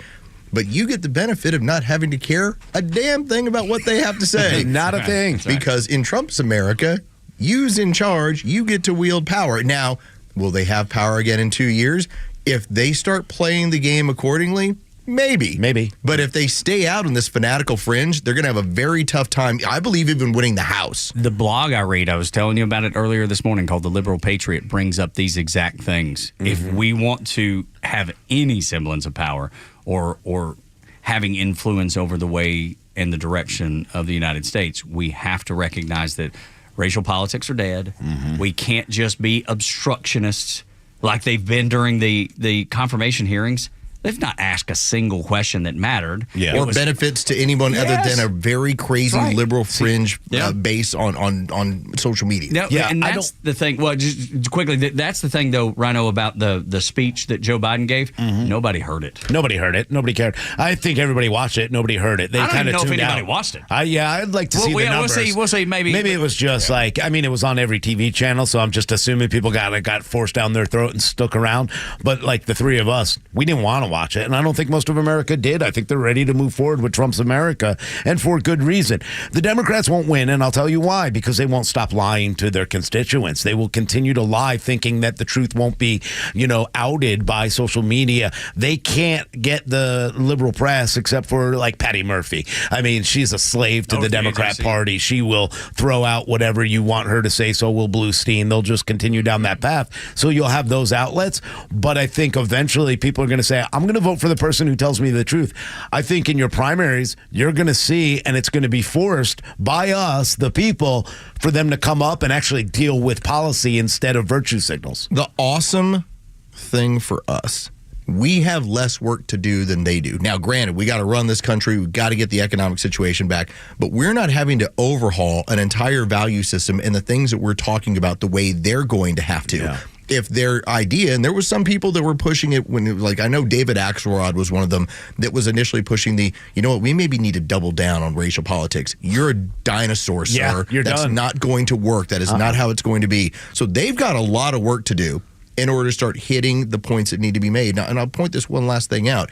But you get the benefit of not having to care a damn thing about what they have to say. Not a thing. Because in Trump's America, you's in charge, you get to wield power. Now, will they have power again in 2 years? If they start playing the game accordingly, maybe. But if they stay out on this fanatical fringe, they're going to have a very tough time, I believe, even winning the House. The blog I read, I was telling you about it earlier this morning, called The Liberal Patriot, brings up these exact things. Mm-hmm. If we want to have any semblance of power or having influence over the way and the direction of the United States, we have to recognize that racial politics are dead. Mm-hmm. We can't just be obstructionists like they've been during the confirmation hearings. They've not asked a single question that mattered. Yeah. Or benefits to anyone other than a very crazy liberal fringe base on social media. No, and that's the thing. Well, just quickly, that's the thing, though, Rhino, about the speech that Joe Biden gave. Mm-hmm. Nobody heard it. Nobody heard it. Nobody cared. I think everybody watched it. Nobody heard it. They kind of tuned out. I don't know if anybody watched it. I'd like to see the numbers. We'll see. Maybe it was just it was on every TV channel, so I'm just assuming people got forced down their throat and stuck around. But like the three of us, we didn't want to watch it, and I don't think most of America did. I think they're ready to move forward with Trump's America, and for good reason. The Democrats won't win, and I'll tell you why, because they won't stop lying to their constituents. They will continue to lie, thinking that the truth won't be, outed by social media. They can't get the liberal press except for like Patty Murphy. I mean, she's a slave to the Democrat Party. She will throw out whatever you want her to say, so will Bluestein. They'll just continue down that path. So you'll have those outlets, but I think eventually people are going to say, I'm going to vote for the person who tells me the truth. I think in your primaries, you're going to see, and it's going to be forced by us, the people, for them to come up and actually deal with policy instead of virtue signals. The awesome thing for us, we have less work to do than they do. Now, granted, we got to run this country. We got to get the economic situation back, but we're not having to overhaul an entire value system and the things that we're talking about the way they're going to have to. Yeah. If their idea, and there was some people that were pushing it when, I know David Axelrod was one of them that was initially pushing we maybe need to double down on racial politics. You're a dinosaur, sir. That's done. Not going to work. That is not how it's going to be. So they've got a lot of work to do in order to start hitting the points that need to be made. Now, and I'll point this one last thing out.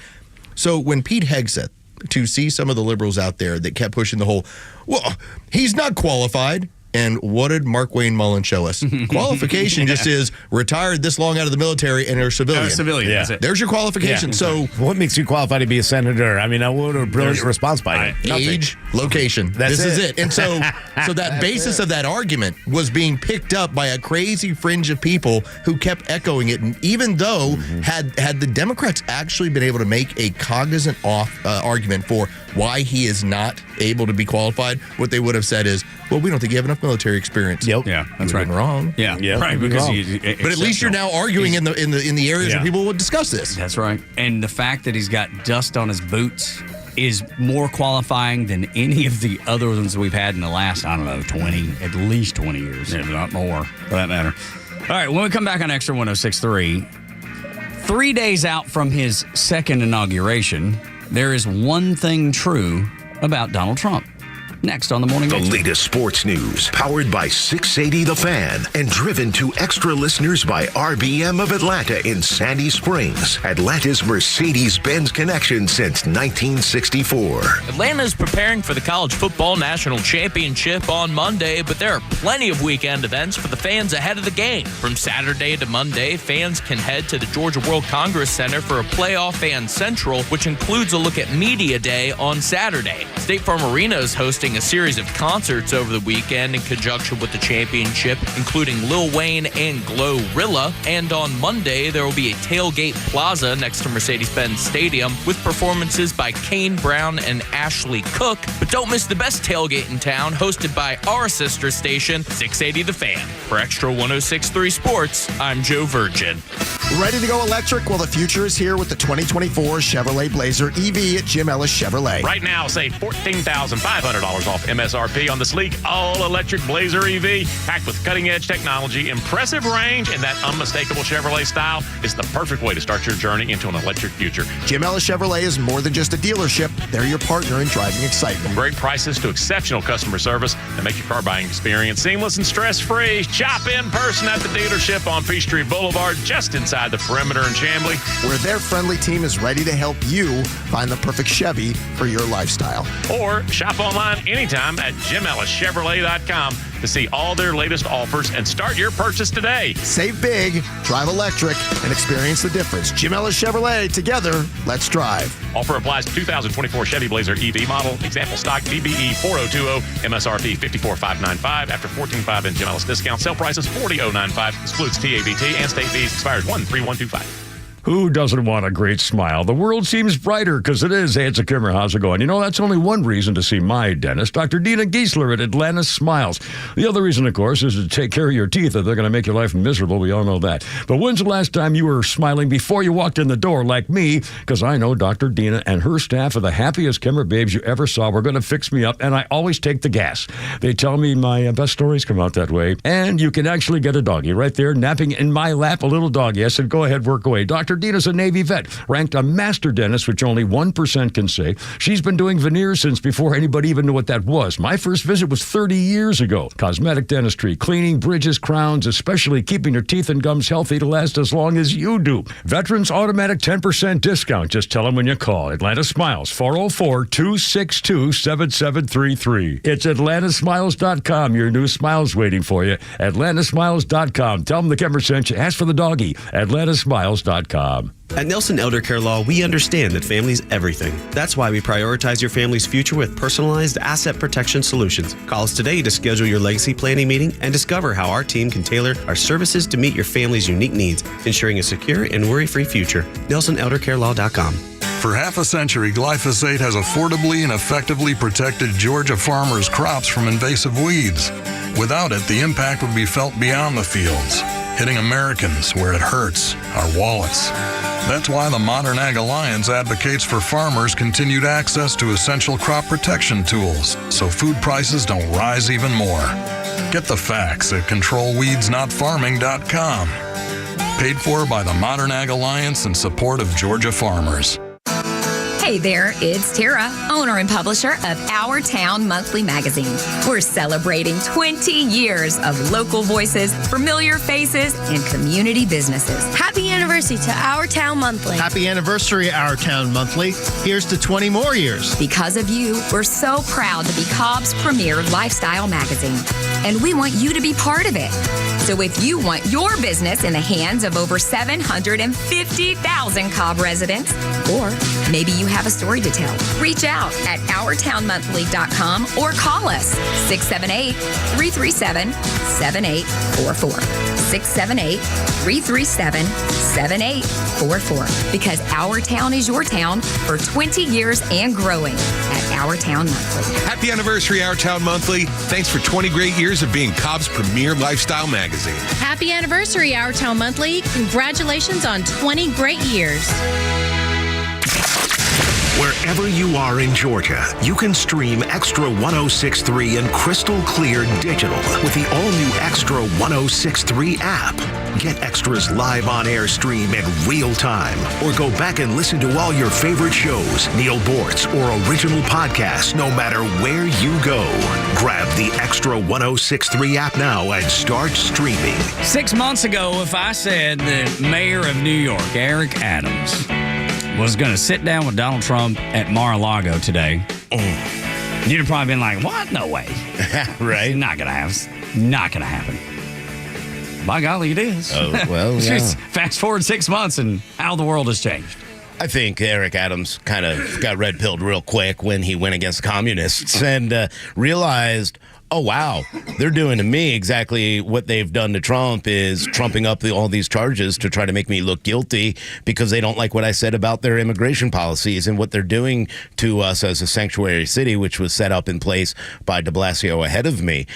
So when Pete Hegseth, to see some of the liberals out there that kept pushing the whole, well, he's not qualified. And what did Mark Wayne Mullen show us? Qualification just is retired this long out of the military and are civilian. Civilian, that's it. There's your qualification. So what makes you qualified to be a senator? I mean, what a brilliant response by him. Age, location. This is it. And so that basis of that argument was being picked up by a crazy fringe of people who kept echoing it. And even though had the Democrats actually been able to make a cognizant argument for why he is not able to be qualified, what they would have said is, well, we don't think you have enough military experience. Yep. Yeah, that's right. Wrong. Yeah, right. Because but at least you're now arguing in the areas where people would discuss this. That's right. And the fact that he's got dust on his boots is more qualifying than any of the other ones we've had in the last, at least 20 years, if not more, for that matter. All right, when we come back on Extra 106.3, 3 days out from his second inauguration, there is one thing true about Donald Trump. Next on the Morning Xtra. The latest sports news, powered by 680 The Fan, and driven to extra listeners by RBM of Atlanta in Sandy Springs, Atlanta's Mercedes-Benz connection since 1964. Atlanta's preparing for the College Football National Championship on Monday, but there are plenty of weekend events for the fans ahead of the game. From Saturday to Monday, fans can head to the Georgia World Congress Center for a Playoff Fan Central, which includes a look at Media Day on Saturday. State Farm Arena is hosting a series of concerts over the weekend in conjunction with the championship, including Lil Wayne and Glorilla. And on Monday, there will be a tailgate plaza next to Mercedes-Benz Stadium with performances by Kane Brown and Ashley Cook. But don't miss the best tailgate in town, hosted by our sister station, 680 The Fan. For Extra 106.3 Sports, I'm Joe Virgin. Ready to go electric? Well, the future is here with the 2024 Chevrolet Blazer EV at Jim Ellis Chevrolet. Right now, save $14,500 off MSRP on the sleek, all-electric Blazer EV. Packed with cutting-edge technology, impressive range, and that unmistakable Chevrolet style is the perfect way to start your journey into an electric future. Jim Ellis Chevrolet is more than just a dealership. They're your partner in driving excitement. From great prices to exceptional customer service that make your car buying experience seamless and stress-free. Shop in person at the dealership on Peachtree Boulevard, just inside the perimeter in Chamblee, where their friendly team is ready to help you find the perfect Chevy for your lifestyle. Or shop online anytime at JimEllisChevrolet.com to see all their latest offers and start your purchase today. Save big, drive electric, and experience the difference. Jim Ellis Chevrolet, together, let's drive. Offer applies to 2024 Chevy Blazer EV model. Example stock DBE 4020, MSRP $54,595. After $14,500 in Jim Ellis discount, sale price is $40,095. Excludes TABT and state fees. Expires 1/3125. Who doesn't want a great smile? The world seems brighter because it is. Hey, it's a Kimmer. How's it going? You know, that's only one reason to see my dentist, Dr. Dina Giesler at Atlanta Smiles. The other reason, of course, is to take care of your teeth if they're going to make your life miserable. We all know that. But when's the last time you were smiling before you walked in the door like me? Because I know Dr. Dina and her staff are the happiest Kimmer babes you ever saw. We're going to fix me up, and I always take the gas. They tell me my best stories come out that way. And you can actually get a doggy right there napping in my lap, a little doggy. I said, go ahead, work away. Dr. Dina's a Navy vet, ranked a master dentist, which only 1% can say. She's been doing veneers since before anybody even knew what that was. My first visit was 30 years ago. Cosmetic dentistry, cleaning, bridges, crowns, especially keeping your teeth and gums healthy to last as long as you do. Veterans automatic 10% discount. Just tell them when you call. Atlanta Smiles, 404-262-7733. It's atlantasmiles.com. Your new smile's waiting for you. atlantasmiles.com. Tell them the Kimmer sent you. Ask for the doggy. atlantasmiles.com. At Nelson Elder Care Law, we understand that family's everything. That's why we prioritize your family's future with personalized asset protection solutions. Call us today to schedule your legacy planning meeting and discover how our team can tailor our services to meet your family's unique needs, ensuring a secure and worry-free future. NelsonElderCareLaw.com. For half a century, glyphosate has affordably and effectively protected Georgia farmers' crops from invasive weeds. Without it, the impact would be felt beyond the fields, hitting Americans where it hurts, our wallets. That's why the Modern Ag Alliance advocates for farmers' continued access to essential crop protection tools so food prices don't rise even more. Get the facts at controlweedsnotfarming.com. Paid for by the Modern Ag Alliance in support of Georgia farmers. Hey there, it's Tara, owner and publisher of Our Town Monthly Magazine. We're celebrating 20 years of local voices, familiar faces, and community businesses. Happy anniversary to Our Town Monthly. Happy anniversary, Our Town Monthly. Here's to 20 more years. Because of you, we're so proud to be Cobb's premier lifestyle magazine, and we want you to be part of it. So if you want your business in the hands of over 750,000 Cobb residents, or maybe you have a story to tell, reach out at OurTownMonthly.com or call us 678-337-7844. 678-337-7844. Because Our Town is your town for 20 years and growing at Our Town Monthly. Happy anniversary, Our Town Monthly. Thanks for 20 great years of being Cobb's premier lifestyle magazine. Happy anniversary, Our Town Monthly. Congratulations on 20 great years. Wherever you are in Georgia, you can stream Extra 106.3 and crystal clear digital with the all-new Extra 106.3 app. Get Extra's live on-air stream in real time, or go back and listen to all your favorite shows, Neil Bortz, or original podcasts, no matter where you go. Grab the Extra 106.3 app now and start streaming. 6 months ago, if I said the mayor of New York, Eric Adams, was going to sit down with Donald Trump at Mar-a-Lago today, you'd have probably been like, what? No way. Right? Not going to happen. Not going to happen. By golly, it is. Oh, well, yeah. Just fast forward 6 months and how the world has changed. I think Eric Adams kind of got red-pilled real quick when he went against communists and realized, oh, wow, they're doing to me exactly what they've done to Trump, is trumping up all these charges to try to make me look guilty because they don't like what I said about their immigration policies and what they're doing to us as a sanctuary city, which was set up in place by de Blasio ahead of me.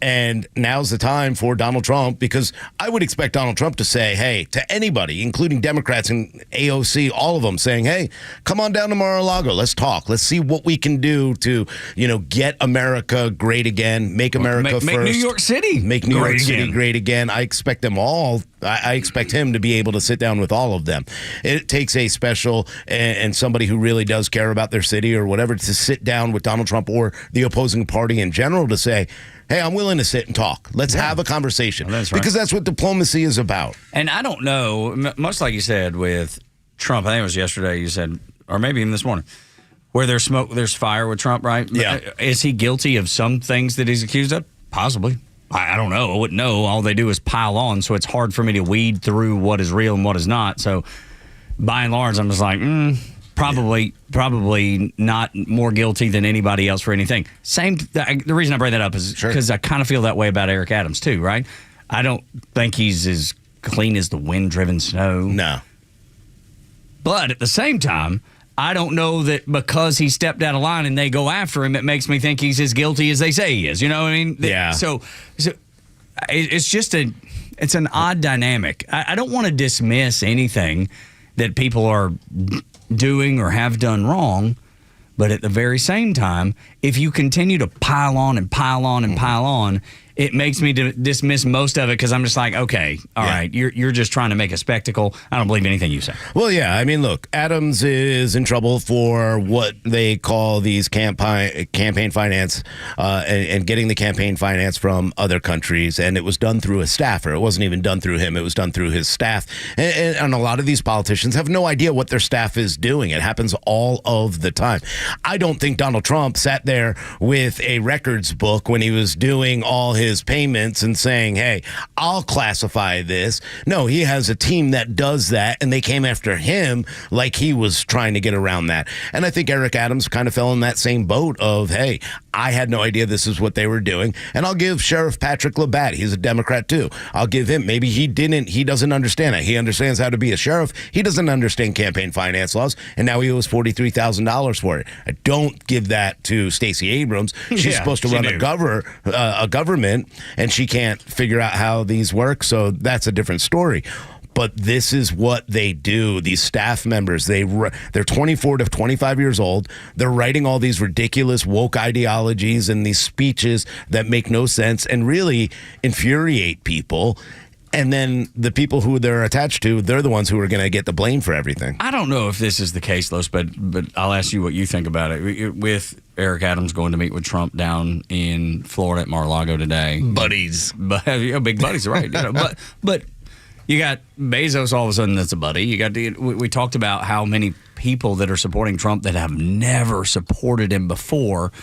And now's the time for Donald Trump, because I would expect Donald Trump to say, hey, to anybody, including Democrats and AOC, all of them saying, hey, come on down to Mar-a-Lago. Let's talk. Let's see what we can do to, get America great again, make America first. Make New York City Make New York City great again. I expect them all. I expect him to be able to sit down with all of them. It takes a special and somebody who really does care about their city or whatever to sit down with Donald Trump or the opposing party in general to say, hey, I'm willing to sit and talk. Let's have a conversation. Well, that's right. Because that's what diplomacy is about. And I don't know, much like you said with Trump, I think it was yesterday you said, or maybe even this morning, where there's smoke, there's fire with Trump, right? Yeah. Is he guilty of some things that he's accused of? Possibly. I don't know. I wouldn't know. All they do is pile on, so it's hard for me to weed through what is real and what is not. So by and large, I'm just like, probably not more guilty than anybody else for anything. The reason I bring that up is because I kind of feel that way about Eric Adams too, right? I don't think he's as clean as the wind-driven snow. No. But at the same time, I don't know that because he stepped out of line and they go after him, it makes me think he's as guilty as they say he is. You know what I mean? Yeah. So it's just it's an odd dynamic. I don't want to dismiss anything that people are doing or have done wrong, but at the very same time, if you continue to pile on and pile on and pile on, it makes me dismiss most of it because I'm just like, okay, all right, you're just trying to make a spectacle. I don't believe anything you say. Well, yeah, I mean, look, Adams is in trouble for what they call these campaign finance and getting the campaign finance from other countries, and it was done through a staffer. It wasn't even done through him. It was done through his staff. And a lot of these politicians have no idea what their staff is doing. It happens all of the time. I don't think Donald Trump sat there with a records book when he was doing all his payments and saying, hey, I'll classify this. No, he has a team that does that, and they came after him like he was trying to get around that. And I think Eric Adams kind of fell in that same boat of, hey, I had no idea this is what they were doing. And I'll give Sheriff Patrick Labatt, he's a Democrat too. I'll give him, maybe he doesn't understand it. He understands how to be a sheriff. He doesn't understand campaign finance laws, and now he owes $43,000 for it. I don't give that to Stacey Abrams. She's supposed to run a government, and she can't figure out how these work, so that's a different story. But this is what they do. These staff members, they're 24 to 25 years old. They're writing all these ridiculous woke ideologies and these speeches that make no sense and really infuriate people. And then the people who they're attached to, they're the ones who are going to get the blame for everything. I don't know if this is the case, Los, but I'll ask you what you think about it. With Eric Adams going to meet with Trump down in Florida at Mar-a-Lago today. Buddies. Big buddies, right. But you got Bezos all of a sudden that's a buddy. We talked about how many people that are supporting Trump that have never supported him before,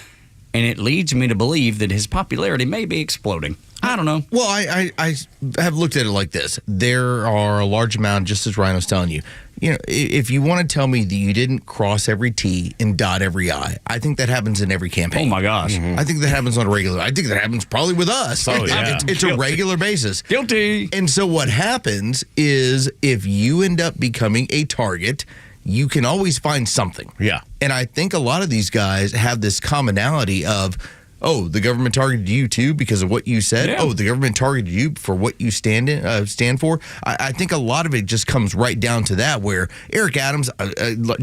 and it leads me to believe that his popularity may be exploding. I don't know. Well, I have looked at it like this. There are a large amount, just as Rhino's telling you, if you want to tell me that you didn't cross every T and dot every I, I think that happens in every campaign. Oh, my gosh. I think that happens on a regular. I think that happens probably with us. Oh, yeah. It's a regular basis. Guilty. And so what happens is if you end up becoming a target, you can always find something. Yeah. And I think a lot of these guys have this commonality of, oh, the government targeted you too because of what you said. Yeah. Oh, the government targeted you for what you stand for. I think a lot of it just comes right down to that, where Eric Adams,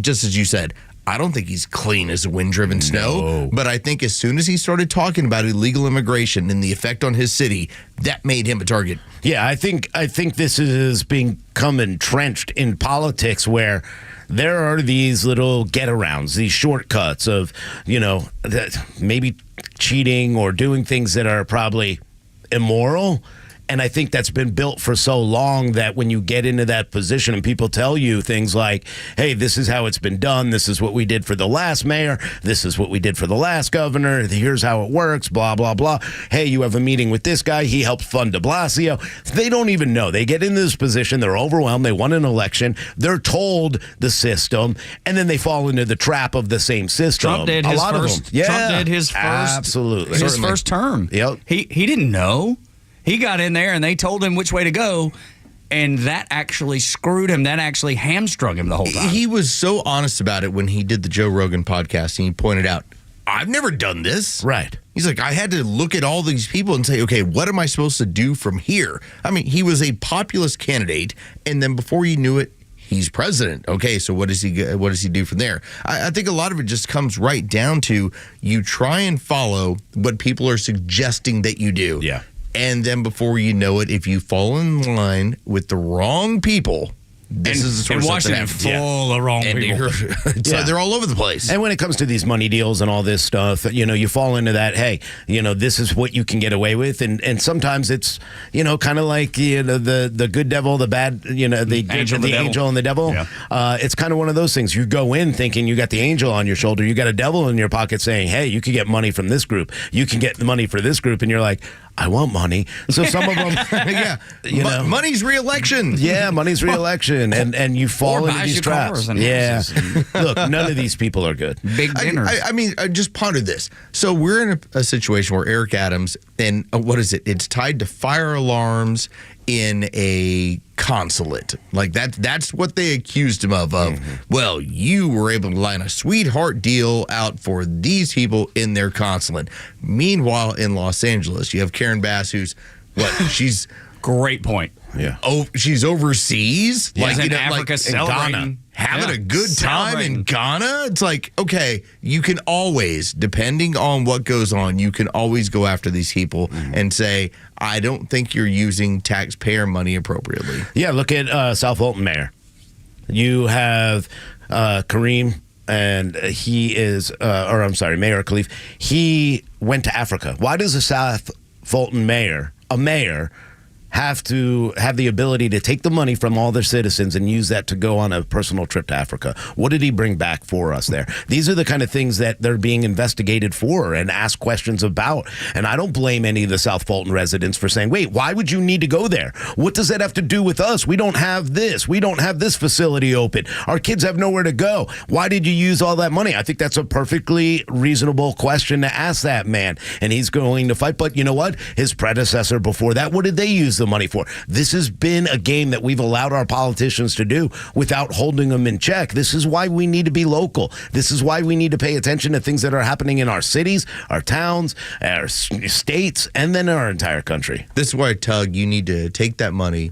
just as you said, I don't think he's clean as a wind-driven snow, but I think as soon as he started talking about illegal immigration and the effect on his city, that made him a target. Yeah, I think this is become entrenched in politics where there are these little get-arounds, these shortcuts of, maybe cheating or doing things that are probably immoral. And I think that's been built for so long that when you get into that position and people tell you things like, hey, this is how it's been done. This is what we did for the last mayor. This is what we did for the last governor. Here's how it works, blah, blah, blah. Hey, you have a meeting with this guy. He helped fund de Blasio. They don't even know. They get into this position. They're overwhelmed. They won an election. They're told the system, and then they fall into the trap of the same system. Trump did his first absolutely. His first term. Yep. He didn't know. He got in there and they told him which way to go, and that actually screwed him. That actually hamstrung him the whole time. He was so honest about it when he did the Joe Rogan podcast, and he pointed out, I've never done this. Right. He's like, I had to look at all these people and say, okay, what am I supposed to do from here? I mean, he was a populist candidate, and then before you knew it, he's president. Okay, so what does he do from there? I think a lot of it just comes right down to you try and follow what people are suggesting that you do. Yeah. And then before you know it, if you fall in line with the wrong people, this is the sort of stuff that happens. Full of wrong people. So they're all over the place. And when it comes to these money deals and all this stuff, you fall into that, hey, this is what you can get away with. And sometimes it's, kind of like, the good devil, the bad, the angel and the devil. Yeah. It's kind of one of those things. You go in thinking you got the angel on your shoulder. You got a devil in your pocket saying, hey, you can get money from this group. You can get the money for this group. And you're like, I want money. So some of them, money's re-election. Yeah, money's re-election. And you fall into these traps. Yeah. Look, none of these people are good. Big dinners. I mean, I just pondered this. So we're in a situation where Eric Adams, and what is it? It's tied to fire alarms in a consulate. Like that's what they accused him of. Well, you were able to line a sweetheart deal out for these people in their consulate. Meanwhile, in Los Angeles, you have Karen Bass, who's she's great point. Yeah. Oh, she's overseas, like in Africa, in Ghana, having a good time in Ghana. It's like, okay, you can always, depending on what goes on, you can always go after these people and say, I don't think you're using taxpayer money appropriately. Yeah, look at South Fulton Mayor. You have Kareem, and he is, Mayor Khalif. He went to Africa. Why does a South Fulton mayor, have to have the ability to take the money from all their citizens and use that to go on a personal trip to Africa? What did he bring back for us there? These are the kind of things that they're being investigated for and asked questions about. And I don't blame any of the South Fulton residents for saying, wait, why would you need to go there? What does that have to do with us? We don't have this. We don't have this facility open. Our kids have nowhere to go. Why did you use all that money? I think that's a perfectly reasonable question to ask that man. And he's going to fight. But you know what? His predecessor before that, what did they use the money for? This has been a game that we've allowed our politicians to do without holding them in check. This is why we need to be local. This is why we need to pay attention to things that are happening in our cities, our towns, our states, and then our entire country. This is why, Tug, you need to take that money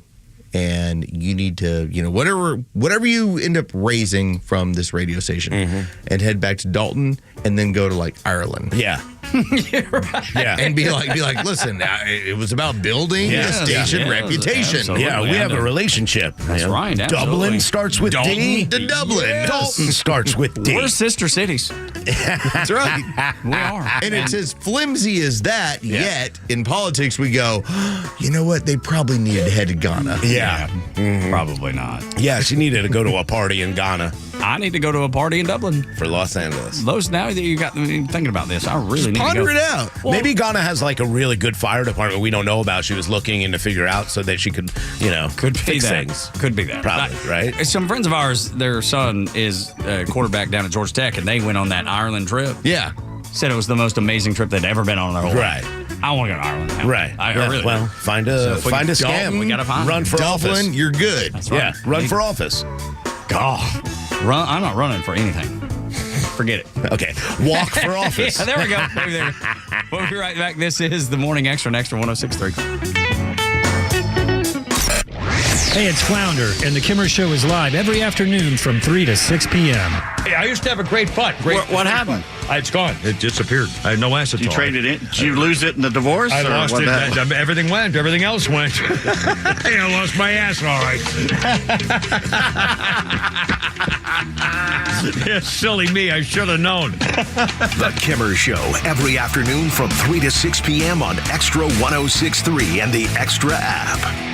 and you need to, whatever you end up raising from this radio station and head back to Dalton and then go to like Ireland. Yeah. Yeah, and be like, listen, it was about building a station reputation. Absolutely. Yeah, we have a relationship. That's right. Dublin starts with D. To Dublin. Yes. Dalton starts with D. We're sister cities. That's right. We are. And it's as flimsy as that, yet in politics we go, you know what? They probably needed to head to Ghana. Yeah. Probably not. Yeah, she needed to go to a party in Ghana. I need to go to a party in Dublin. For Los Angeles. Those, now that you got me thinking about this, I really need to go. Ponder it out. Well, maybe Ghana has like a really good fire department we don't know about. She was looking in to figure out so that she could, could fix that. things. Could be that. Probably, right? Some friends of ours, their son is a quarterback down at Georgia Tech, and they went on that Ireland trip. Yeah. Said it was the most amazing trip they'd ever been on in their whole life. Right. I want to go to Ireland now. Right. I really well, find a scam. We got to find Run for Dublin, office. you're good. That's right. Yeah, run for office. God. I'm not running for anything. Forget it. Okay. Walk for office. Yeah, there we go. Maybe there. We'll be right back. This is the Morning Extra on Extra 106.3. Hey, it's Flounder, and the Kimmer Show is live every afternoon from 3 to 6 p.m. Hey, I used to have a great butt. What happened? It's gone. It disappeared. I had no acetone. You traded it? Did you lose it in the divorce? I lost it. Everything went. Everything else went. Hey, I lost my ass, all right. Yeah, silly me. I should have known. The Kimmer Show, every afternoon from 3 to 6 p.m. on Extra 106.3 and the Extra app.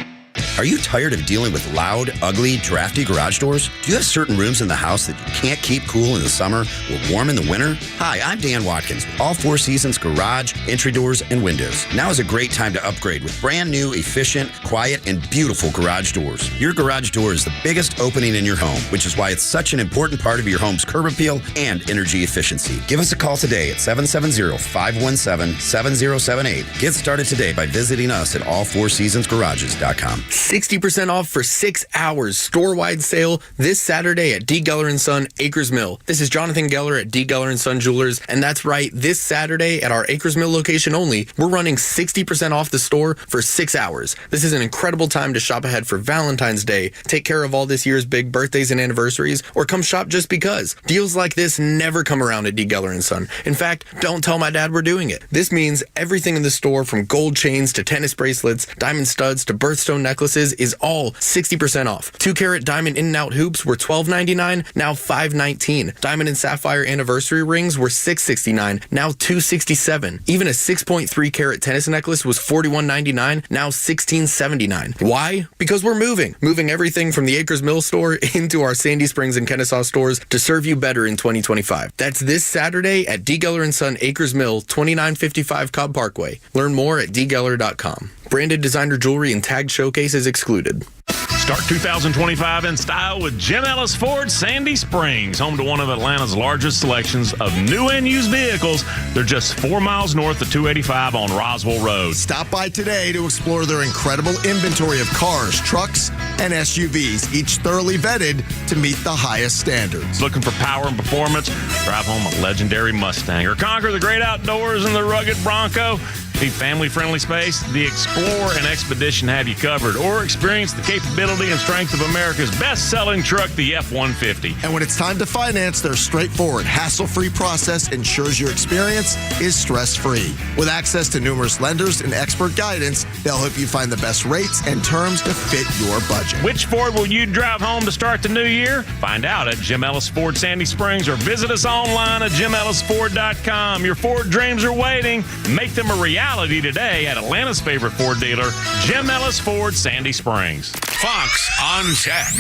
Are you tired of dealing with loud, ugly, drafty garage doors? Do you have certain rooms in the house that you can't keep cool in the summer or warm in the winter? Hi, I'm Dan Watkins with All Four Seasons Garage, Entry Doors, and Windows. Now is a great time to upgrade with brand new, efficient, quiet, and beautiful garage doors. Your garage door is the biggest opening in your home, which is why it's such an important part of your home's curb appeal and energy efficiency. Give us a call today at 770-517-7078. Get started today by visiting us at allfourseasonsgarages.com. 60% off for 6 hours. Store-wide sale this Saturday at D. Geller & Son, Acres Mill. This is Jonathan Geller at D. Geller & Son Jewelers, and that's right, this Saturday at our Acres Mill location only, we're running 60% off the store for 6 hours. This is an incredible time to shop ahead for Valentine's Day, take care of all this year's big birthdays and anniversaries, or come shop just because. Deals like this never come around at D. Geller & Son. In fact, don't tell my dad we're doing it. This means everything in the store, from gold chains to tennis bracelets, diamond studs to birthstone necklaces, is all 60% off. 2-carat diamond in-and-out hoops were $12.99, now $5.19. Diamond and sapphire anniversary rings were $6.69, now $2.67. Even a 6.3-carat tennis necklace was $41.99, now $16.79. Why? Because we're moving everything from the Acres Mill store into our Sandy Springs and Kennesaw stores to serve you better in 2025. That's this Saturday at D. Geller & Son Acres Mill, 2955 Cobb Parkway. Learn more at dgeller.com. Branded designer jewelry and tagged showcases excluded. Start 2025 in style with Jim Ellis Ford Sandy Springs, home to one of Atlanta's largest selections of new and used vehicles. They're just 4 miles north of 285 on Roswell Road. Stop by today to explore their incredible inventory of cars, trucks, and SUVs, each thoroughly vetted to meet the highest standards. Looking for power and performance? Drive home a legendary Mustang or conquer the great outdoors in the rugged Bronco. Need family-friendly space? The Explorer and Expedition have you covered. Or experience the capability and strength of America's best-selling truck, the F-150. And when it's time to finance, their straightforward, hassle-free process ensures your experience is stress-free. With access to numerous lenders and expert guidance, they'll help you find the best rates and terms to fit your budget. Which Ford will you drive home to start the new year? Find out at Jim Ellis Ford Sandy Springs or visit us online at jimellisford.com. Your Ford dreams are waiting. Make them a reality today at Atlanta's favorite Ford dealer, Jim Ellis Ford Sandy Springs. Fox on Tech.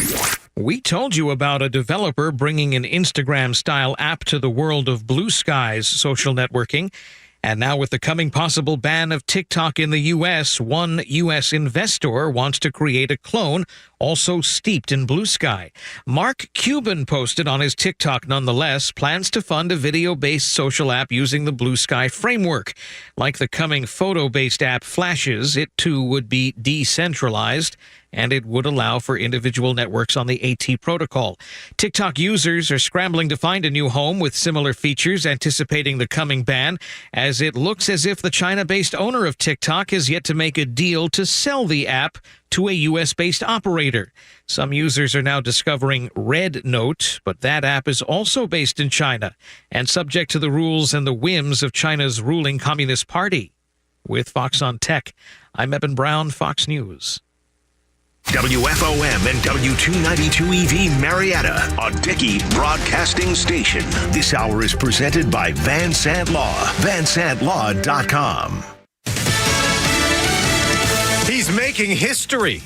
We told you about a developer bringing an Instagram-style app to the world of Blue Sky's social networking. And now with the coming possible ban of TikTok in the U.S., one U.S. investor wants to create a clone also steeped in Blue Sky. Mark Cuban posted on his TikTok nonetheless, plans to fund a video-based social app using the Blue Sky framework. Like the coming photo-based app Flashes, it too would be decentralized, and it would allow for individual networks on the AT protocol. TikTok users are scrambling to find a new home with similar features, anticipating the coming ban, as it looks as if the China-based owner of TikTok has yet to make a deal to sell the app to a U.S.-based operator. Some users are now discovering Red Note, but that app is also based in China and subject to the rules and the whims of China's ruling Communist Party. With Fox on Tech, I'm Eben Brown, Fox News. WFOM and W292 EV Marietta, a Dickey broadcasting station. This hour is presented by Van Sant Law, vansantlaw.com. He's making history.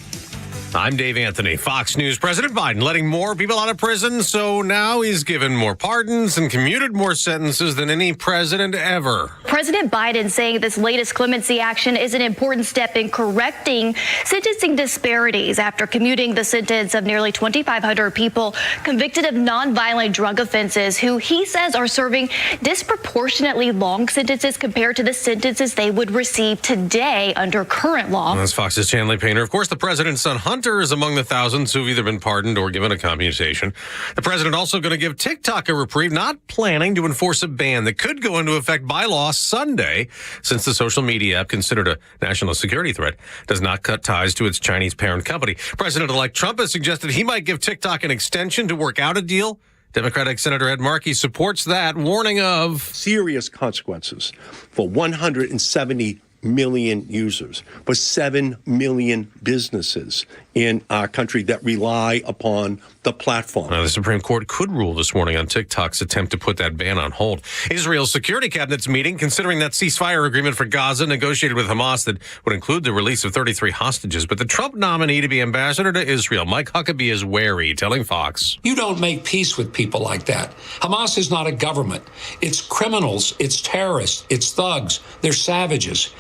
I'm Dave Anthony. Fox News. President Biden letting more people out of prison, so now he's given more pardons and commuted more sentences than any president ever. President Biden saying this latest clemency action is an important step in correcting sentencing disparities after commuting the sentence of nearly 2,500 people convicted of nonviolent drug offenses who he says are serving disproportionately long sentences compared to the sentences they would receive today under current law. That's Fox's Chanley Painter. Of course, the president's son, Hunter, is among the thousands who've either been pardoned or given a commutation. The president also going to give TikTok a reprieve, not planning to enforce a ban that could go into effect by law Sunday, since the social media app, considered a national security threat, does not cut ties to its Chinese parent company. President-elect Trump has suggested he might give TikTok an extension to work out a deal. Democratic Senator Ed Markey supports that, warning of serious consequences for 170 million users, for 7 million businesses in our country that rely upon the platform. Now, the Supreme Court could rule this morning on TikTok's attempt to put that ban on hold. Israel's security cabinet's meeting, considering that ceasefire agreement for Gaza negotiated with Hamas that would include the release of 33 hostages. But the Trump nominee to be ambassador to Israel, Mike Huckabee, is wary, telling Fox, "You don't make peace with people like that. Hamas is not a government. It's criminals. It's terrorists. It's thugs. They're savages.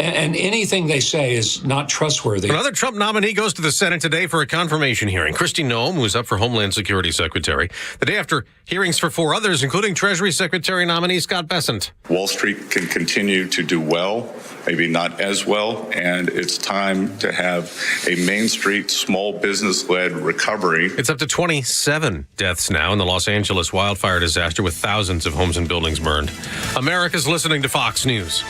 And anything they say is not trustworthy. Another Trump nominee goes to the Senate today for a confirmation hearing. Kristi Noem, who's up for Homeland Security Secretary, the day after hearings for 4 others, including Treasury Secretary nominee Scott Bessent. Wall Street can continue to do well, maybe not as well, and it's time to have a Main Street small business-led recovery. It's up to 27 deaths now in the Los Angeles wildfire disaster, with thousands of homes and buildings burned. America's listening to Fox News.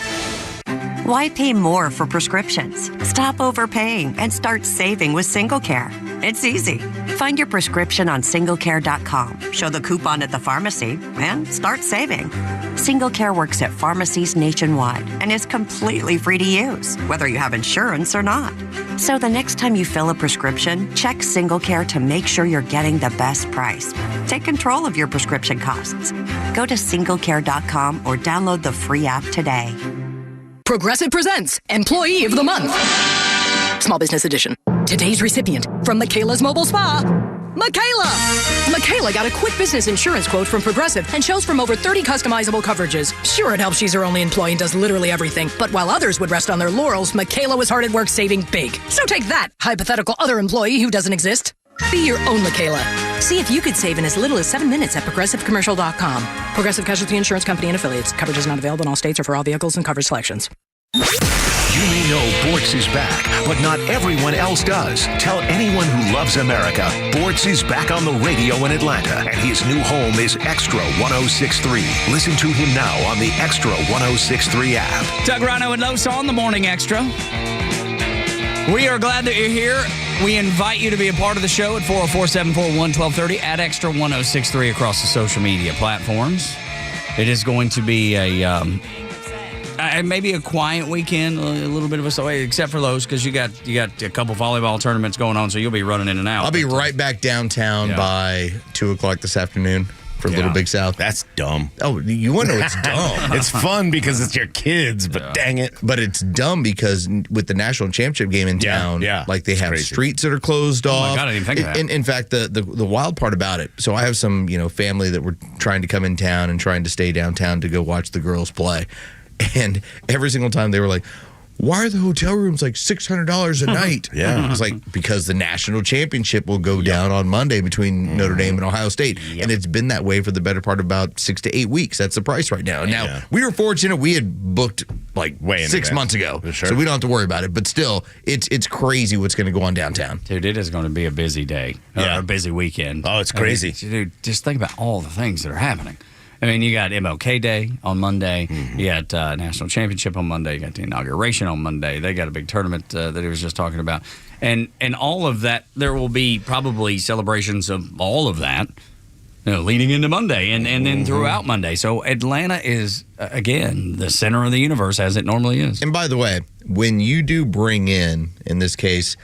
Why pay more for prescriptions? Stop overpaying and start saving with SingleCare. It's easy. Find your prescription on singlecare.com, show the coupon at the pharmacy, and start saving. SingleCare works at pharmacies nationwide and is completely free to use, whether you have insurance or not. So the next time you fill a prescription, check SingleCare to make sure you're getting the best price. Take control of your prescription costs. Go to singlecare.com or download the free app today. Progressive presents Employee of the Month. Small Business Edition. Today's recipient from Michaela's Mobile Spa, Michaela. Michaela got a quick business insurance quote from Progressive and chose from over 30 customizable coverages. Sure, it helps she's her only employee and does literally everything. But while others would rest on their laurels, Michaela was hard at work saving big. So take that, hypothetical other employee who doesn't exist. Be your own Michaela. See if you could save in as little as 7 minutes at ProgressiveCommercial.com. Progressive Casualty Insurance Company and Affiliates. Coverage is not available in all states or for all vehicles and coverage selections. You may know Bortz is back, but not everyone else does. Tell anyone who loves America, Bortz is back on the radio in Atlanta, and his new home is Extra 106.3. Listen to him now on the Extra 106.3 app. Doug, Rhino, and Los on the Morning Extra. We are glad that you're here. We invite you to be a part of the show at 404-741-1230 at Extra 106.3 across the social media platforms. It is going to be maybe a quiet weekend, a little bit of a except for those, because you got a couple volleyball tournaments going on, so you'll be running in and out. I'll be right back downtown by 2 o'clock this afternoon for Little Big South. That's dumb. Oh, you want to know it's dumb. It's fun because it's your kids, but dang it. But it's dumb because with the national championship game in town, like they have streets that are closed off. Oh my God, I didn't even think of that. In fact, the wild part about it, so I have some family that were trying to come in town and trying to stay downtown to go watch the girls play. And every single time they were like, why are the hotel rooms like $600 a night? Yeah. It's like, because the national championship will go down on Monday between Notre Dame and Ohio State. And it's been that way for the better part of about 6 to 8 weeks. That's the price right now. Now, we were fortunate. We had booked like way 6 months ago. Sure. So we don't have to worry about it. But still, it's crazy what's going to go on downtown. Dude, it is going to be a busy day. A busy weekend. Oh, it's crazy. Dude, just think about all the things that are happening. I mean, you got MLK Day on Monday. You got National Championship on Monday. You got the inauguration on Monday. They got a big tournament that he was just talking about. And all of that, there will be probably celebrations of all of that leading into Monday and then throughout Monday. So Atlanta is, again, the center of the universe, as it normally is. And by the way, when you do bring in this case,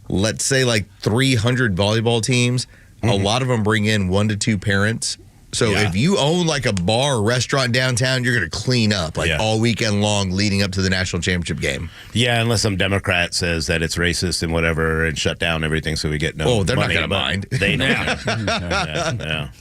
let's say like 300 volleyball teams, a lot of them bring in 1 to 2 parents. So if you own like a bar or restaurant downtown, you're going to clean up all weekend long leading up to the national championship game. Yeah, unless some Democrat says that it's racist and whatever and shut down everything so we get no Oh, they're money, not going to mind. They know.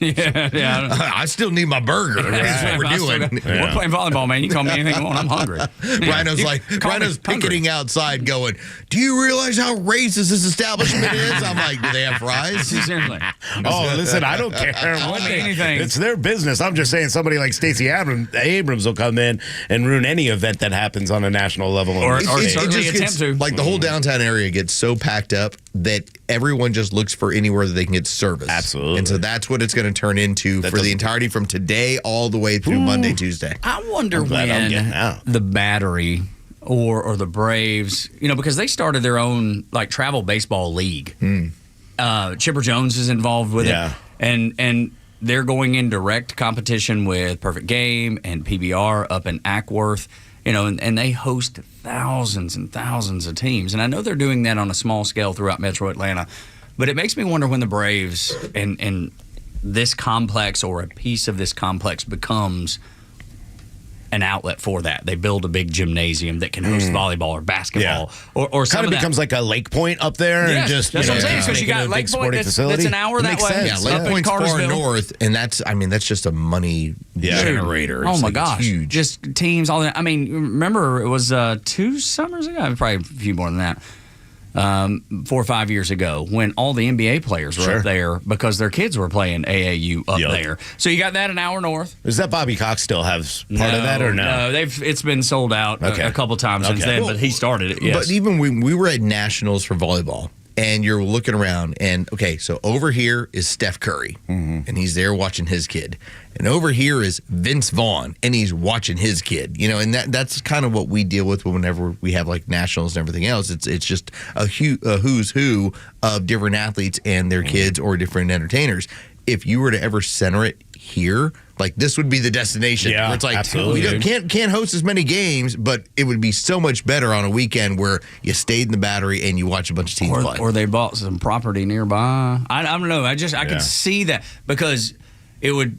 I still need my burger. That's what we're doing. We're playing volleyball, man. You call me anything you want. I'm hungry. Rhino's picketing outside going, do you realize how racist this establishment is? I'm like, do they have fries? Seriously. Oh, listen, I don't care. Anything. It's their business. I'm just saying somebody like Stacey Abrams will come in and ruin any event that happens on a national level. Or certainly attempt to. Like the whole downtown area gets so packed up that everyone just looks for anywhere that they can get service. Absolutely. And so that's what it's going to turn into for the entirety from today all the way through Monday, Tuesday. I wonder when the Battery or the Braves, because they started their own like travel baseball league. Chipper Jones is involved with it. And they're going in direct competition with Perfect Game and PBR up in Ackworth, and they host thousands and thousands of teams. And I know they're doing that on a small scale throughout Metro Atlanta. But it makes me wonder when the Braves and this complex or a piece of this complex becomes an outlet for that. They build a big gymnasium that can host volleyball or basketball or some kind of that becomes like a Lake Point up there. Yes, And just that's what I'm saying. Because you got Lake Point that's an hour that way. Yeah, Lake Point's far north, and that's just a money generator. Oh It's my like, it's gosh, huge. just teams, all that. I mean, remember it was 2 summers ago, probably a few more than that. 4 or 5 years ago, when all the NBA players were up there because their kids were playing AAU up there. So you got that an hour north. Does that Bobby Cox still have part of that or no? No, it's been sold out a couple times since then, but he started it. Yes. But even when we were at nationals for volleyball, and you're looking around, and so over here is Steph Curry, and he's there watching his kid, and over here is Vince Vaughn, and he's watching his kid. And that's kind of what we deal with whenever we have like nationals and everything else. It's just a who's who of different athletes and their kids or different entertainers. If you were to ever center it here, like this would be the destination. Yeah, where it's like absolutely. we can't host as many games, but it would be so much better on a weekend where you stayed in the Battery and you watch a bunch of teams play. Or they bought some property nearby. I don't know. I could see that because it would.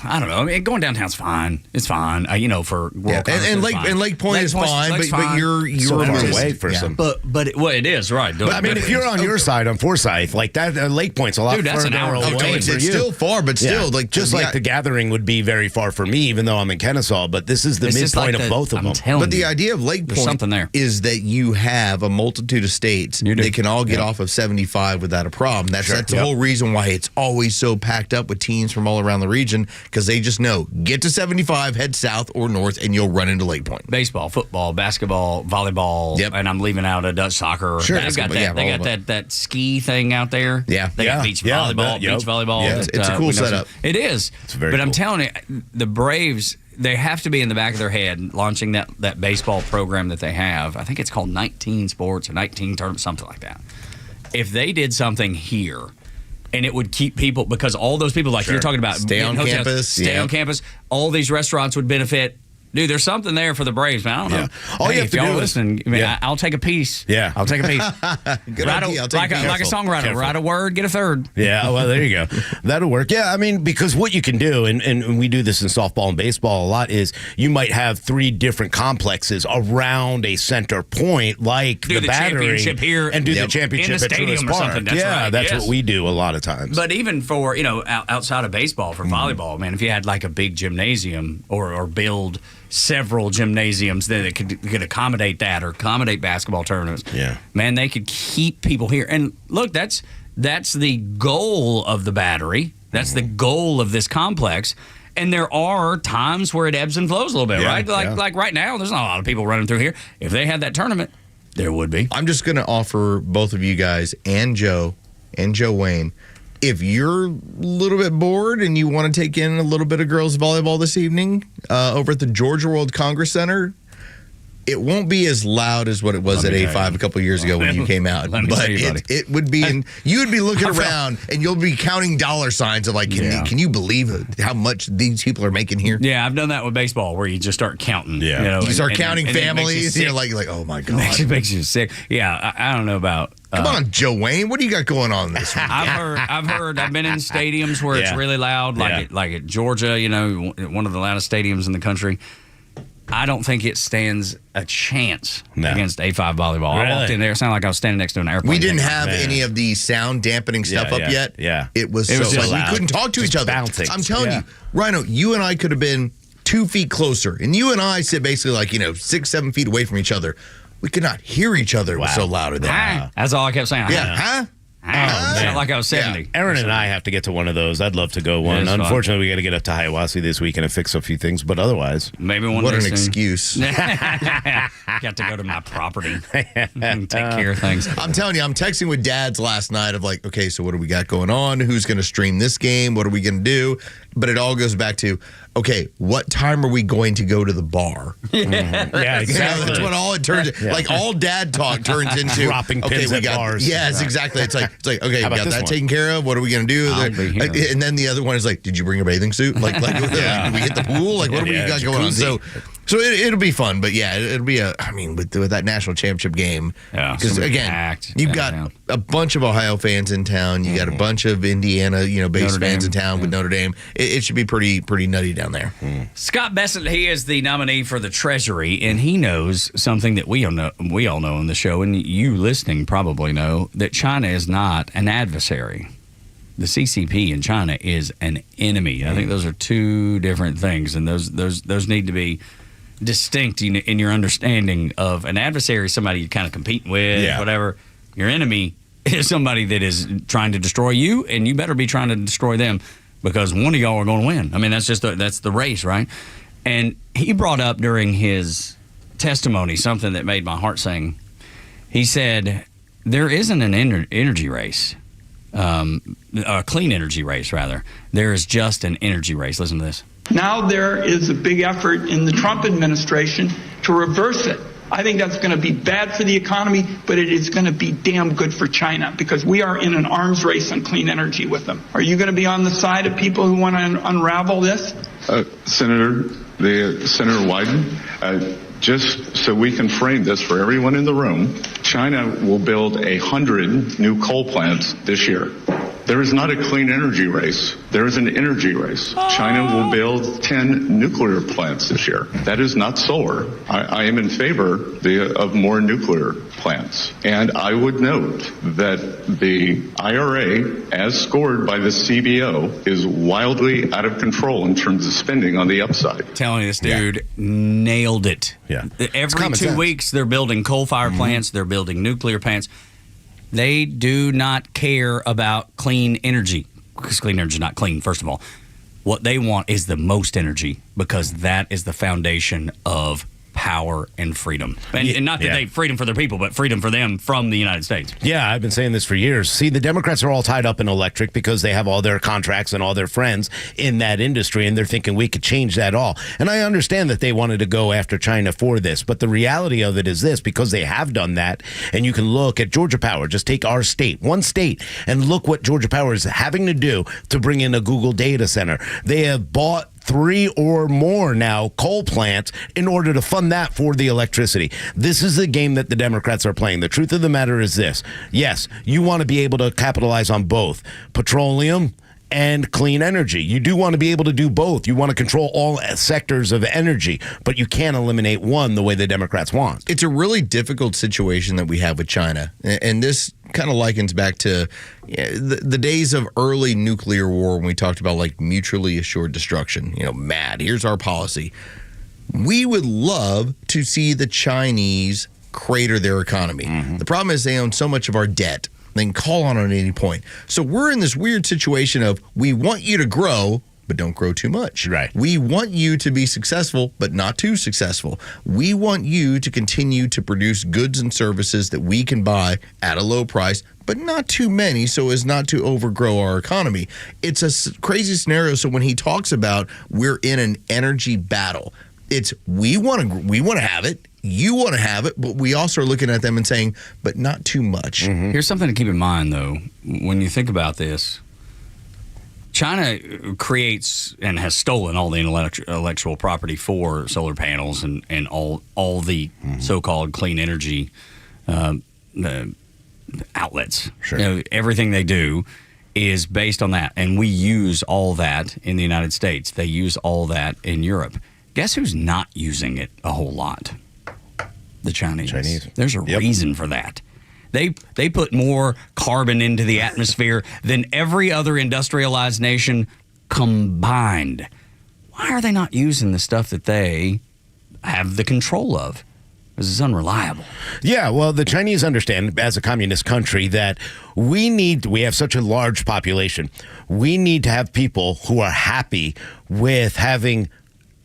I don't know. I mean, going downtown's fine. It's fine. For World Congress, and fine. Lake Point is fine, but you're so far just, away for some. But it is right. But I mean, if you're on your side on Forsyth, like that, Lake Point's a lot Dude, that's further an hour away. It's still far, but still, like just like the Gathering would be very far for me, even though I'm in Kennesaw. But this is the midpoint of both of them. But the idea of Lake Point something there. is that you have a multitude of states that can all get off of 75 without a problem. That's the whole reason why it's always so packed up with teams from all around the region, because they just know, get to 75, head south or north, and you'll run into Lake Point. Baseball, football, basketball, volleyball, and I'm leaving out Dutch soccer. Sure, they've got that. They got that ski thing out there. Yeah, they got beach volleyball. Yeah, it's a cool setup. It is. It's very but cool. I'm telling you, the Braves, they have to be in the back of their head launching that baseball program that they have. I think it's called 19 Sports or 19 Tournament, something like that. If they did something here. And it would keep people, because all those people, like you're talking about, stay on campus. Stay on campus. All these restaurants would benefit. Dude, there's something there for the Braves, man. I don't know. All you have to do is listen. I'll take a piece. Yeah, I'll take a piece. Good idea. I'll take like a songwriter. Write a word, get a third. Yeah, well, there you go. That'll work. Yeah, I mean, because what you can do, and we do this in softball and baseball a lot, is you might have 3 different complexes around a center point, like do the Battery, championship here, and do the championship in the at stadium Truist or Park. something. That's that's what we do a lot of times. But even for outside of baseball, for volleyball, man, if you had like a big gymnasium or build several gymnasiums that could accommodate that or accommodate basketball tournaments. Yeah, man, they could keep people here. And look, that's the goal of the Battery. That's the goal of this complex. And there are times where it ebbs and flows a little bit, right? Like right now, there's not a lot of people running through here. If they had that tournament, there would be. I'm just going to offer both of you guys and Joe Wayne, if you're a little bit bored and you want to take in a little bit of girls volleyball this evening over at the Georgia World Congress Center, it won't be as loud as what it was at A5 a couple of years ago when you came out. But it would be, and you would be looking around and you'll be counting dollar signs of like, can you believe how much these people are making here? Yeah, I've done that with baseball where you just start counting. Yeah. You start counting families. You're like, oh my God. It makes you sick. Yeah, I don't know about. Come on, Joe Wayne. What do you got going on this week? I've been in stadiums where it's really loud, like at Georgia, one of the loudest stadiums in the country. I don't think it stands a chance against A5 volleyball. Really? I walked in there, it sounded like I was standing next to an airplane. We didn't have any of the sound dampening stuff up yet. Yeah. It was so just loud. We couldn't talk to each other. Bouncing. I'm telling you, Rhino, you and I could have been 2 feet closer. And you and I sit basically like, 6-7 feet away from each other. We could not hear each other. It was so loud. That's all I kept saying. Yeah. It sounded like I was 70. Aaron and I have to get to one of those. I'd love to go one. Unfortunately, we got to get up to Hiawassee this weekend and fix a few things, but otherwise. Maybe one What day an soon. excuse. Got to go to my property and take care of things. I'm telling you, I'm texting with dads last night of like, okay, so what do we got going on? Who's going to stream this game? What are we going to do? But it all goes back to, okay, what time are we going to go to the bar? Yeah, exactly. That's what all it turns into. Like all dad talk turns into dropping pins at bars. Yes, exactly. It's like okay, we got that one? taken care of. What are we going to do? And then the other one is like, did you bring a bathing suit? Like did we hit the pool? Like what do we got going on? So So it'll be fun, but yeah, it'll be with that national championship game. Yeah, because again, you've got a bunch of Ohio fans in town. You got a bunch of Indiana, based fans in town with Notre Dame. It should be pretty nutty down there. Scott Bessent, he is the nominee for the Treasury, and he knows something that we all know on the show, and you listening probably know, that China is not an adversary. The CCP in China is an enemy. I think those are two different things, and those need to be distinct in your understanding of an adversary, somebody you're kind of competing with, whatever. Your enemy is somebody that is trying to destroy you, and you better be trying to destroy them, because one of y'all are going to win. I mean, that's the race, right? And he brought up during his testimony something that made my heart sing. He said, there isn't an energy race, a clean energy race, rather. There is just an energy race. Listen to this. Now there is a big effort in the Trump administration to reverse it. I think that's going to be bad for the economy, but it is going to be damn good for China, because we are in an arms race on clean energy with them. Are you going to be on the side of people who want to unravel this? Senator Wyden, just so we can frame this for everyone in the room, China will build 100 new coal plants this year. There is not a clean energy race. There is an energy race. China will build 10 nuclear plants this year. That is not solar. I am in favor of more nuclear plants. And I would note that the IRA, as scored by the CBO, is wildly out of control in terms of spending on the upside. Telling you, this dude nailed it. Yeah. Every 2 weeks, they're building coal-fired plants. They're building nuclear plants. They do not care about clean energy, because clean energy is not clean, first of all. What they want is the most energy, because that is the foundation of power and freedom. And not that they freedom for their people, but freedom for them from the United States. Yeah, I've been saying this for years. See, the Democrats are all tied up in electric because they have all their contracts and all their friends in that industry, and they're thinking we could change that all. And I understand that they wanted to go after China for this, but the reality of it is this, because they have done that, and you can look at Georgia Power, just take our state, one state, and look what Georgia Power is having to do to bring in a Google data center. They have bought 3 or more now coal plants in order to fund that for the electricity. This is the game that the Democrats are playing. The truth of the matter is this. Yes, you want to be able to capitalize on both petroleum and clean energy. You do want to be able to do both. You want to control all sectors of energy, but you can't eliminate one the way the Democrats want. It's a really difficult situation that we have with China. And this kind of likens back to the days of early nuclear war, when we talked about like mutually assured destruction. MAD, here's our policy. We would love to see the Chinese crater their economy. The problem is they own so much of our debt. They can call on it at any point. So we're in this weird situation of, we want you to grow, but don't grow too much. Right. We want you to be successful, but not too successful. We want you to continue to produce goods and services that we can buy at a low price, but not too many, so as not to overgrow our economy. It's a crazy scenario. So when he talks about we're in an energy battle, it's we want to have it. You want to have it, but we also are looking at them and saying, but not too much. Here's something to keep in mind, though, when you think about this. China creates and has stolen all the intellectual property for solar panels and all the so-called clean energy outlets. Sure. Everything they do is based on that, and we use all that in the United States. They use all that in Europe. Guess who's not using it a whole lot? The Chinese. There's a reason for that. They put more carbon into the atmosphere than every other industrialized nation combined. Why are they not using the stuff that they have the control of? Because it's unreliable. Yeah, well, the Chinese understand, as a communist country, that we have such a large population. We need to have people who are happy with having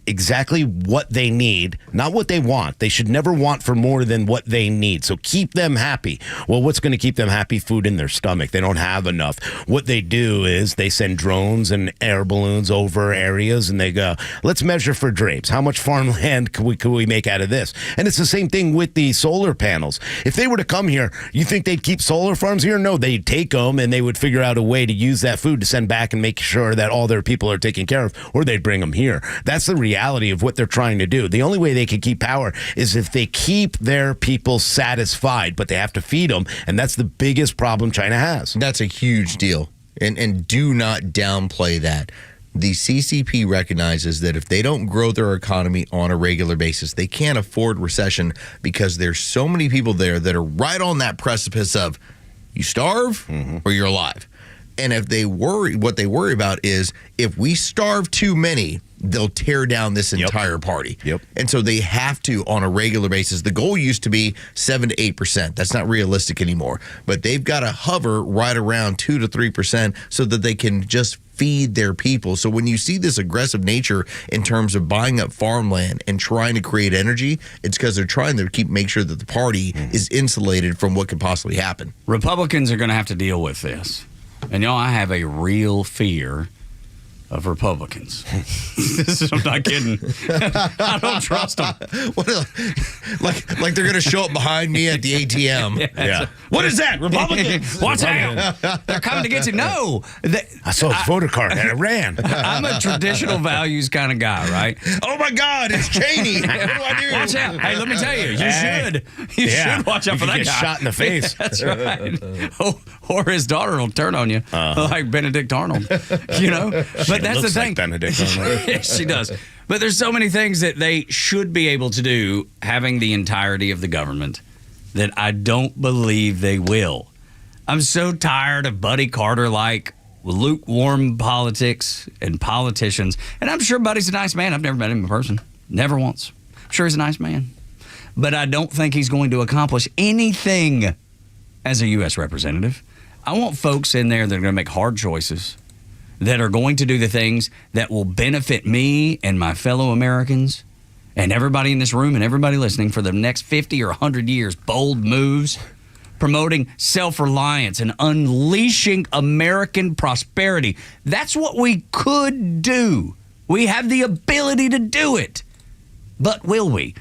exactly what they need, not what they want. They should never want for more than what they need. So keep them happy. Well, what's going to keep them happy? Food in their stomach. They don't have enough. What they do is they send drones and air balloons over areas, and they go, let's measure for drapes. How much farmland could we make out of this? And it's the same thing with the solar panels. If they were to come here, you think they'd keep solar farms here? No, they'd take them, and they would figure out a way to use that food to send back and make sure that all their people are taken care of, or they'd bring them here. That's the reality reality of what they're trying to do. The only way they can keep power is if they keep their people satisfied, but they have to feed them, and that's the biggest problem China has. That's a huge deal, and do not downplay that. The CCP recognizes that if they don't grow their economy on a regular basis, they can't afford recession because there's so many people there that are right on that precipice of you starve or you're alive. And if they worry, what they worry about is if we starve too many, they'll tear down this entire party. And so they have to, on a regular basis. The goal used to be 7 to 8%. That's not realistic anymore. But they've got to hover right around 2 to 3% so that they can just feed their people. So when you see this aggressive nature in terms of buying up farmland and trying to create energy, it's because they're trying to make sure that the party is insulated from what could possibly happen. Republicans are going to have to deal with this. And y'all, I have a real fear of Republicans. I'm not kidding. I don't trust them. Like they're going to show up behind me at the ATM. Yeah. What is that? Republicans? Watch out. They're coming to get you. No. I saw his voter card and I ran. I'm a traditional values kind of guy, right? Oh, my God. It's Cheney. What do I do? Watch out. Hey, let me tell you. You should watch out for that get guy. Shot in the face. That's right. Or his daughter will turn on you like Benedict Arnold. You know? But that's the thing. Like Benedict Arnold. Yes, she does. But there's so many things that they should be able to do, having the entirety of the government, that I don't believe they will. I'm so tired of Buddy Carter-like lukewarm politics and politicians. And I'm sure Buddy's a nice man. I've never met him in person. Never once. I'm sure he's a nice man. But I don't think he's going to accomplish anything as a U.S. representative. I want folks in there that are going to make hard choices, that are going to do the things that will benefit me and my fellow Americans and everybody in this room and everybody listening for the next 50 or 100 years. Bold moves, promoting self-reliance and unleashing American prosperity. That's what we could do. We have the ability to do it. But will we?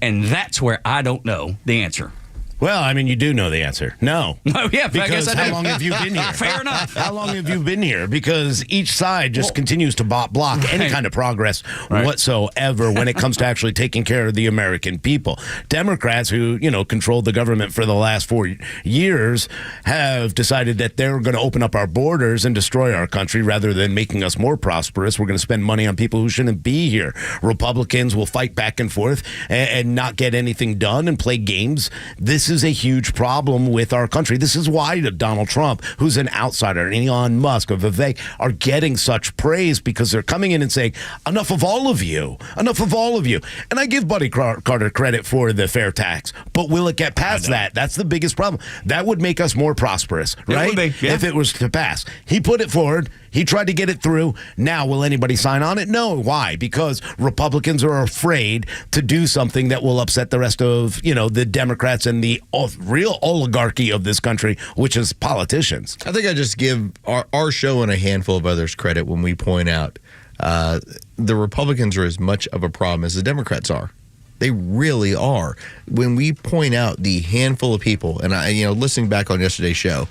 And that's where I don't know the answer. Well, I mean, you do know the answer. No. Oh, yeah, because I guess I do. how long have you been here? Fair enough. How long have you been here? Because each side just continues to block any kind of progress whatsoever when it comes to actually taking care of the American people. Democrats, who, controlled the government for the last 4 years, have decided that they're going to open up our borders and destroy our country rather than making us more prosperous. We're going to spend money on people who shouldn't be here. Republicans will fight back and forth and not get anything done and play games. This is a huge problem with our country. This is why Donald Trump, who's an outsider, and Elon Musk or Vivek are getting such praise, because they're coming in and saying, enough of all of you. Enough of all of you. And I give Buddy Carter credit for the fair tax, but will it get past that? That's the biggest problem. That would make us more prosperous, right? It would be, yeah. If it was to pass. He put it forward. He tried to get it through. Now, will anybody sign on it? No. Why? Because Republicans are afraid to do something that will upset the rest of, the Democrats and the real oligarchy of this country, which is politicians. I think I just give our show and a handful of others credit when we point out the Republicans are as much of a problem as the Democrats are. They really are. When we point out the handful of people, and listening back on yesterday's show,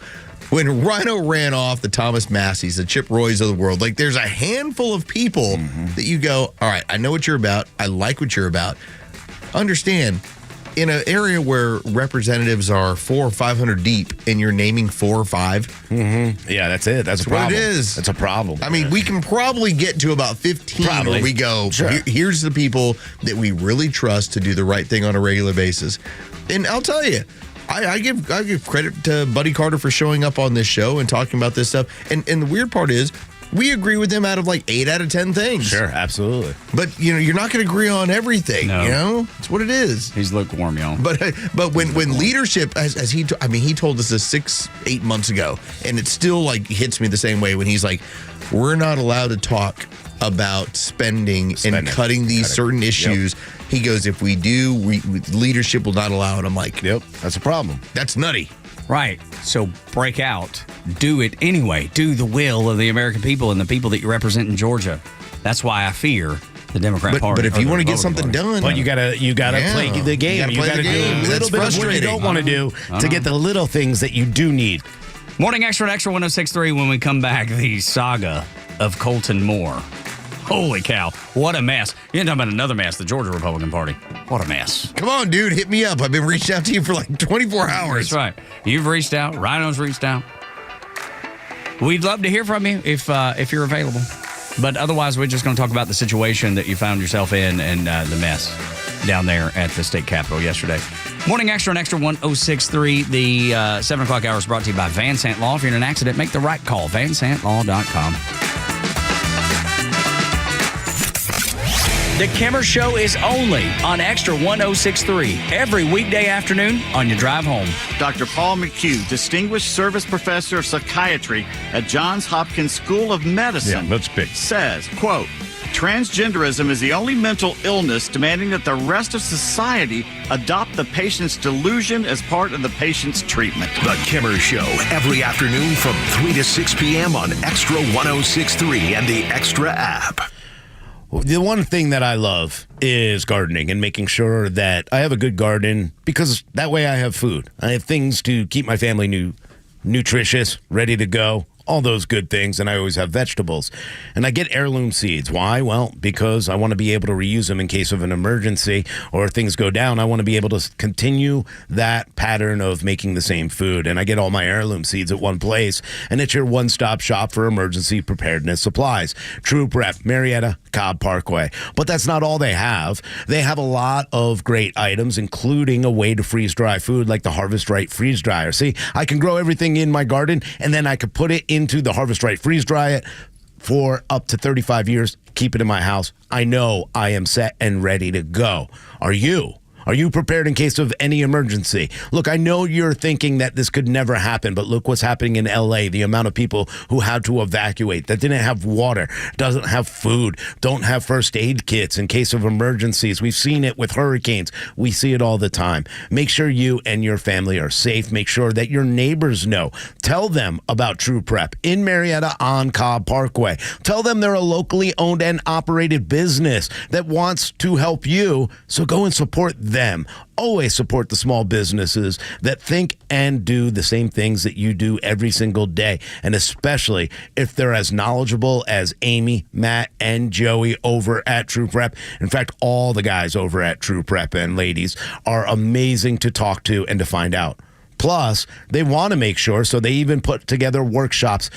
when Rhino ran off the Thomas Masseys, the Chip Roys of the world, there's a handful of people that you go, all right, I know what you're about. I like what you're about. Understand, in an area where representatives are 400 or 500 deep and you're naming 4 or 5. Yeah, that's it. That's a problem. What it is. That's a problem. I mean, we can probably get to about 15 where we go, here's the people that we really trust to do the right thing on a regular basis. And I'll tell you, I give credit to Buddy Carter for showing up on this show and talking about this stuff. And the weird part is, we agree with him out of 8 out of 10 things. Sure, absolutely. But you're not going to agree on everything. No. It's what it is. He's lukewarm, y'all. But when leadership, as he told us this 6-8 months ago, and it still hits me the same way when he's like, we're not allowed to talk about spending and cutting these certain issues. Yep. He goes, if we do, leadership will not allow it. I'm like, yep, that's a problem. That's nutty. Right. So break out. Do it anyway. Do the will of the American people and the people that you represent in Georgia. That's why I fear the Democrat Party. But if you want to get something done, but you gotta play the game. You gotta do a little bit of what you don't want to do to get the little things that you do need. Morning Extra at Extra 106.3. When we come back, the saga of Colton Moore. Holy cow. What a mess. You're talking about another mess, the Georgia Republican Party. What a mess. Come on, dude. Hit me up. I've been reaching out to you for like 24 hours. That's right. You've reached out. Rhino's reached out. We'd love to hear from you if you're available. But otherwise, we're just going to talk about the situation that you found yourself in and the mess down there at the state capitol yesterday. Morning Extra on Extra 106.3. The 7 o'clock hour is brought to you by Van Sant Law. If you're in an accident, make the right call. VanSantLaw.com. The Kimmer Show is only on Extra 106.3 every weekday afternoon on your drive home. Dr. Paul McHugh, Distinguished Service Professor of Psychiatry at Johns Hopkins School of Medicine, says, quote, transgenderism is the only mental illness demanding that the rest of society adopt the patient's delusion as part of the patient's treatment. The Kimmer Show, every afternoon from 3 to 6 p.m. on Extra 106.3 and the Extra app. The one thing that I love is gardening and making sure that I have a good garden because that way I have food. I have things to keep my family nutritious, ready to go. All those good things, and I always have vegetables. And I get heirloom seeds. Why? Well, because I want to be able to reuse them in case of an emergency or things go down. I want to be able to continue that pattern of making the same food. And I get all my heirloom seeds at one place, and it's your one-stop shop for emergency preparedness supplies. True Prep, Marietta, Cobb Parkway. But that's not all they have. They have a lot of great items, including a way to freeze-dry food like the Harvest Right freeze dryer. See, I can grow everything in my garden, and then I could put it into the Harvest Right freeze dry it for up to 35 years, keep it in my house. I know I am set and ready to go. Are you? Are you prepared in case of any emergency? Look, I know you're thinking that this could never happen, but look what's happening in LA. The amount of people who had to evacuate, that didn't have water, doesn't have food, don't have first aid kits in case of emergencies. We've seen it with hurricanes. We see it all the time. Make sure you and your family are safe. Make sure that your neighbors know. Tell them about True Prep in Marietta on Cobb Parkway. Tell them they're a locally owned and operated business that wants to help you, so go and support them. Always support the small businesses that think and do the same things that you do every single day, and especially if they're as knowledgeable as Amy, Matt, and Joey over at True Prep. In fact, all the guys over at True Prep and ladies are amazing to talk to and to find out. Plus, they want to make sure, so they even put together workshops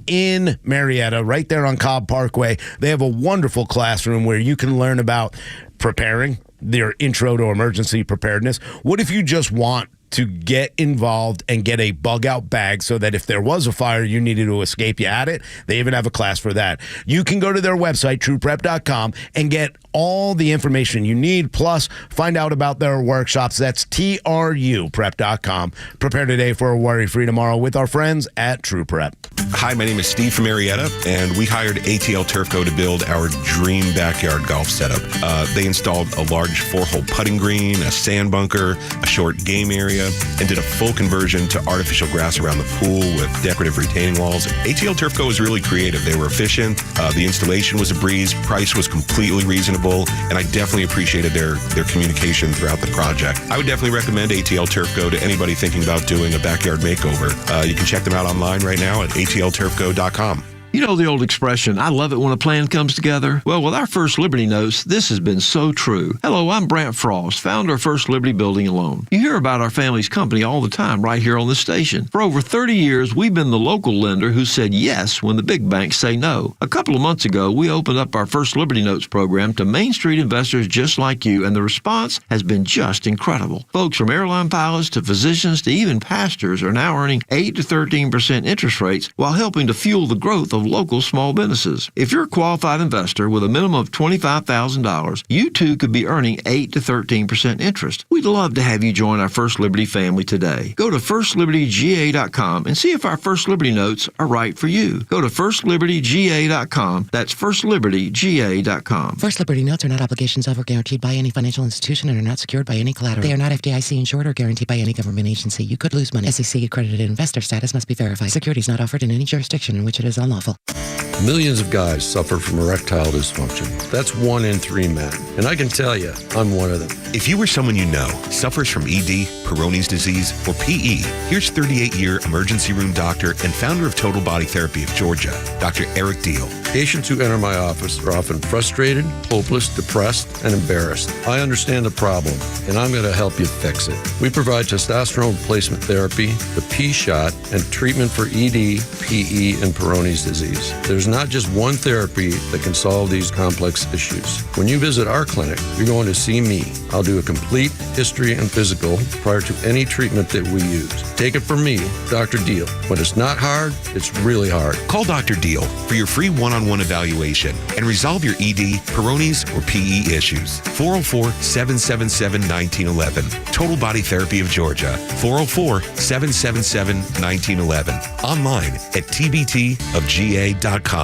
in Marietta, right there on Cobb Parkway. They have a wonderful classroom where you can learn about preparing, their intro to emergency preparedness. What if you just want to get involved and get a bug out bag so that if there was a fire you needed to escape, you had it? They even have a class for that. You can go to their website, trueprep.com, and get all the information you need, plus find out about their workshops. That's TRUprep.com. Prepare today for a worry-free tomorrow with our friends at True Prep. Hi, my name is Steve from Marietta, and we hired ATL Turfco to build our dream backyard golf setup. They installed a large 4-hole putting green, a sand bunker, a short game area, and did a full conversion to artificial grass around the pool with decorative retaining walls. ATL Turfco was really creative. They were efficient. The installation was a breeze. Price was completely reasonable, and I definitely appreciated their communication throughout the project. I would definitely recommend ATL Turfco to anybody thinking about doing a backyard makeover. You can check them out online right now at atlturfco.com. You know the old expression, I love it when a plan comes together? Well, with our First Liberty Notes, this has been so true. Hello, I'm Brant Frost, founder of First Liberty Building and Loan. You hear about our family's company all the time right here on the station. For over 30 years, we've been the local lender who said yes when the big banks say no. A couple of months ago, we opened up our First Liberty Notes program to Main Street investors just like you, and the response has been just incredible. Folks from airline pilots to physicians to even pastors are now earning 8 to 13% interest rates while helping to fuel the growth of local small businesses. If you're a qualified investor with a minimum of $25,000, you too could be earning 8 to 13% interest. We'd love to have you join our First Liberty family today. Go to firstlibertyga.com and see if our First Liberty Notes are right for you. Go to firstlibertyga.com. That's firstlibertyga.com. First Liberty Notes are not obligations of or guaranteed by any financial institution and are not secured by any collateral. They are not FDIC insured or guaranteed by any government agency. You could lose money. SEC accredited investor status must be verified. Securities not offered in any jurisdiction in which it is unlawful. Millions of guys suffer from erectile dysfunction. That's 1 in 3 men. And I can tell you, I'm one of them. If you or someone you know suffers from ED, Peyronie's disease, or PE, here's 38-year emergency room doctor and founder of Total Body Therapy of Georgia, Dr. Eric Deal. Patients who enter my office are often frustrated, hopeless, depressed, and embarrassed. I understand the problem, and I'm going to help you fix it. We provide testosterone replacement therapy, the P-shot, and treatment for ED, PE, and Peyronie's disease. There's not just one therapy that can solve these complex issues. When you visit our clinic, you're going to see me. I'll do a complete history and physical prior to any treatment that we use. Take it from me, Dr. Deal. When it's not hard, it's really hard. Call Dr. Deal for your free one-on-one evaluation and resolve your ED, Peyronie's, or PE issues. 404-777-1911. Total Body Therapy of Georgia. 404-777-1911. Online at tbtofga.com.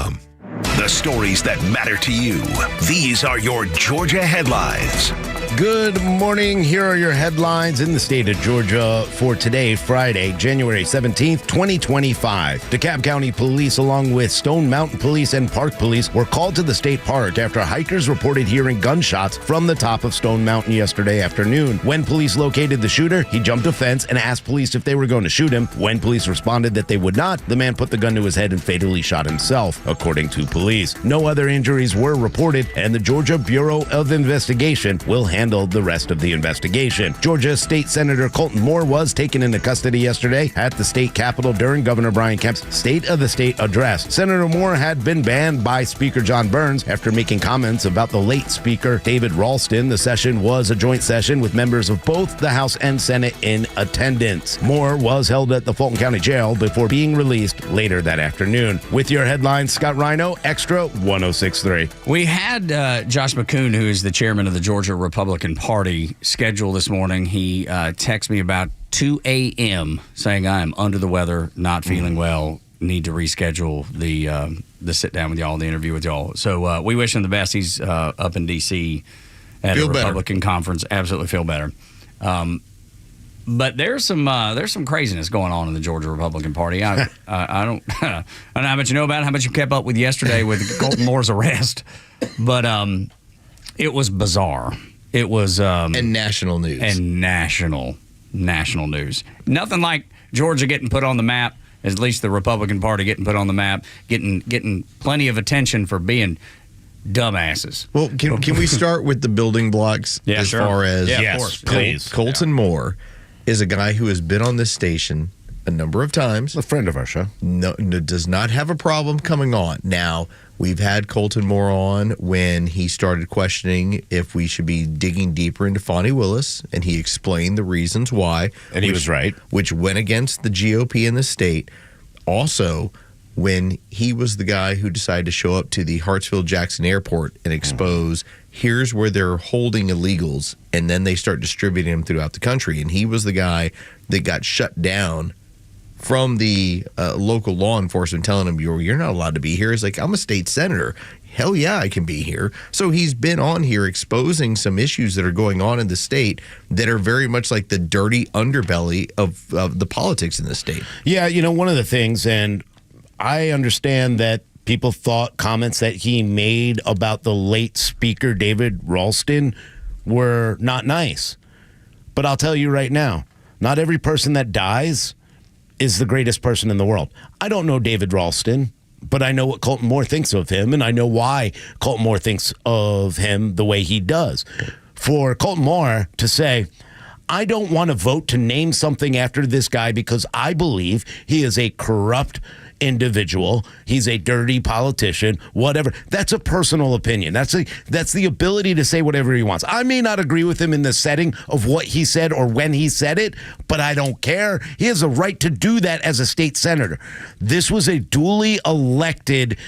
The stories that matter to you. These are your Georgia headlines. Good morning. Here are your headlines in the state of Georgia for today, Friday, January 17th, 2025. DeKalb County Police, along with Stone Mountain Police and Park Police, were called to the state park after hikers reported hearing gunshots from the top of Stone Mountain yesterday afternoon. When police located the shooter, he jumped a fence and asked police if they were going to shoot him. When police responded that they would not, the man put the gun to his head and fatally shot himself, according to police. No other injuries were reported, and the Georgia Bureau of Investigation will handle the rest of the investigation. Georgia State Senator Colton Moore was taken into custody yesterday at the state capitol during Governor Brian Kemp's State of the State address. Senator Moore had been banned by Speaker John Burns after making comments about the late Speaker David Ralston. The session was a joint session with members of both the House and Senate in attendance. Moore was held at the Fulton County Jail before being released later that afternoon. With your headlines, Scott Rhino, Extra 106.3. We had Josh McCoon, who is the chairman of the Georgia Republican Party, scheduled this morning. He texted me about 2 a.m. saying, I am under the weather, not feeling well, need to reschedule the sit down with y'all, the interview with y'all. So we wish him the best. He's up in D.C. at a Republican conference. Absolutely feel better. But there's some craziness going on in the Georgia Republican Party. I don't know how much you know about it, how much you kept up with yesterday with Colton Moore's arrest, but it was bizarre. It was and national news. And national news. Nothing like Georgia getting put on the map, at least the Republican Party getting put on the map, getting plenty of attention for being dumbasses. Well, can we start with the building blocks far as of course. Please. Colton Moore is a guy who has been on this station a number of times. A friend of our show. No, does not have a problem coming on. Now, we've had Colton Moore on when he started questioning if we should be digging deeper into Fonnie Willis, and he explained the reasons why. And he was right. Which went against the GOP in the state. Also, when he was the guy who decided to show up to the Hartsfield-Jackson Airport and expose, here's where they're holding illegals, and then they start distributing them throughout the country. And he was the guy that got shut down from the local law enforcement telling him, you're not allowed to be here. He's like, I'm a state senator. Hell yeah, I can be here. So he's been on here exposing some issues that are going on in the state that are very much like the dirty underbelly of the politics in the state. Yeah, one of the things, and I understand that people thought comments that he made about the late Speaker David Ralston were not nice. But I'll tell you right now, not every person that dies is the greatest person in the world. I don't know David Ralston, but I know what Colton Moore thinks of him, and I know why Colton Moore thinks of him the way he does. For Colton Moore to say, I don't want to vote to name something after this guy because I believe he is a corrupt individual, he's a dirty politician, whatever. That's a personal opinion. That's the ability to say whatever he wants. I may not agree with him in the setting of what he said or when he said it, but I don't care. He has a right to do that as a state senator. This was a duly elected,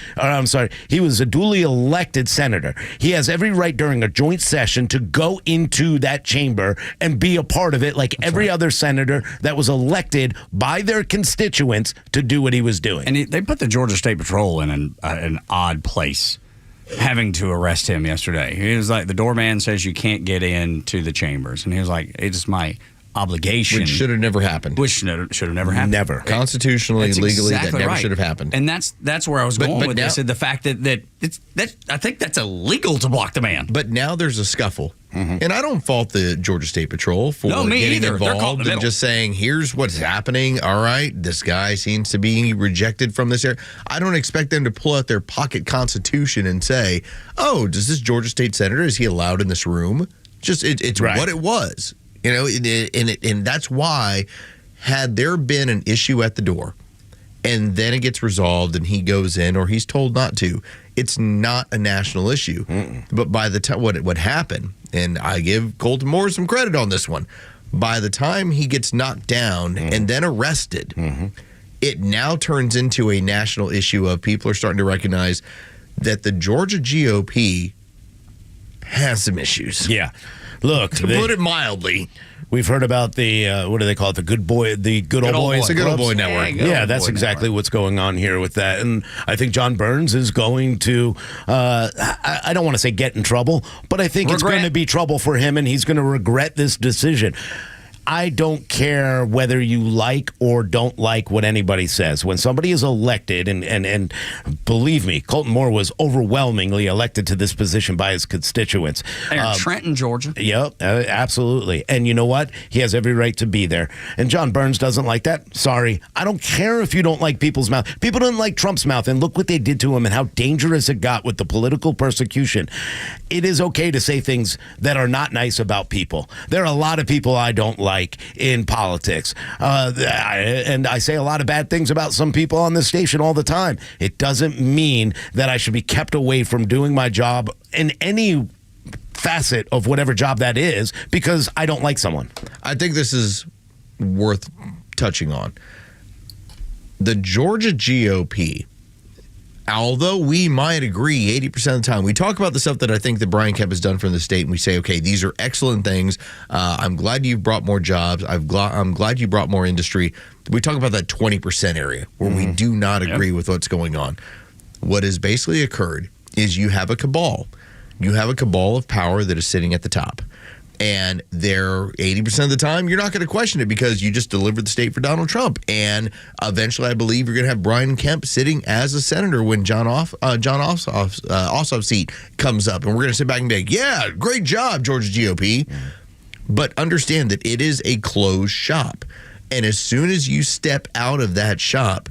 he was a duly elected senator. He has every right during a joint session to go into that chamber and be a part of it like every other senator that was elected by their constituents to do what he was doing. And they put the Georgia State Patrol in an odd place, having to arrest him yesterday. He was like, the doorman says you can't get into the chambers. And he was like, it's my obligation. Which should have never happened. Which should have never happened. Never. Constitutionally, That's legally, exactly that never right. should have happened. And that's where I was going with now, this. And the fact that I think that's illegal to block the man. But now there's a scuffle. And I don't fault the Georgia State Patrol for getting involved and just saying, here's what's happening. All right, this guy seems to be rejected from this area. I don't expect them to pull out their pocket constitution and say, oh, does this Georgia State senator, is he allowed in this room? Just it's right. What it was. And that's why, had there been an issue at the door and then it gets resolved and he goes in or he's told not to, it's not a national issue. But by the time what happened, and I give Colton Moore some credit on this one, by the time he gets knocked down and then arrested, it now turns into a national issue of people are starting to recognize that the Georgia GOP has some issues. Yeah. Look, to put it mildly, we've heard about the what do they call it? The good boys. The Good Old Boy Network. Yeah, that's exactly what's going on here with that. And I think John Burns is going to, I don't want to say get in trouble, but I think it's going to be trouble for him, and he's going to regret this decision. I don't care whether you like or don't like what anybody says. When somebody is elected, and believe me, Colton Moore was overwhelmingly elected to this position by his constituents. Trenton, Georgia. Yep, absolutely. And you know what? He has every right to be there. And John Burns doesn't like that. Sorry. I don't care if you don't like people's mouth. People didn't like Trump's mouth, and look what they did to him and how dangerous it got with the political persecution. It is okay to say things that are not nice about people. There are a lot of people I don't like in politics. And I say a lot of bad things about some people on this station all the time. It doesn't mean that I should be kept away from doing my job in any facet of whatever job that is because I don't like someone. I think this is worth touching on. The Georgia GOP, although we might agree 80% of the time, we talk about the stuff that I think that Brian Kemp has done for the state, and we say, okay, these are excellent things. I'm glad you've brought more jobs. I'm glad you brought more industry. We talk about that 20% area where we do not agree with what's going on. What has basically occurred is you have a cabal. You have a cabal of power that is sitting at the top. And they're 80% of the time, you're not going to question it because you just delivered the state for Donald Trump. And eventually, I believe you're going to have Brian Kemp sitting as a senator when John Ossoff's seat comes up. And we're going to sit back and be like, yeah, great job, Georgia GOP. But understand that it is a closed shop. And as soon as you step out of that shop,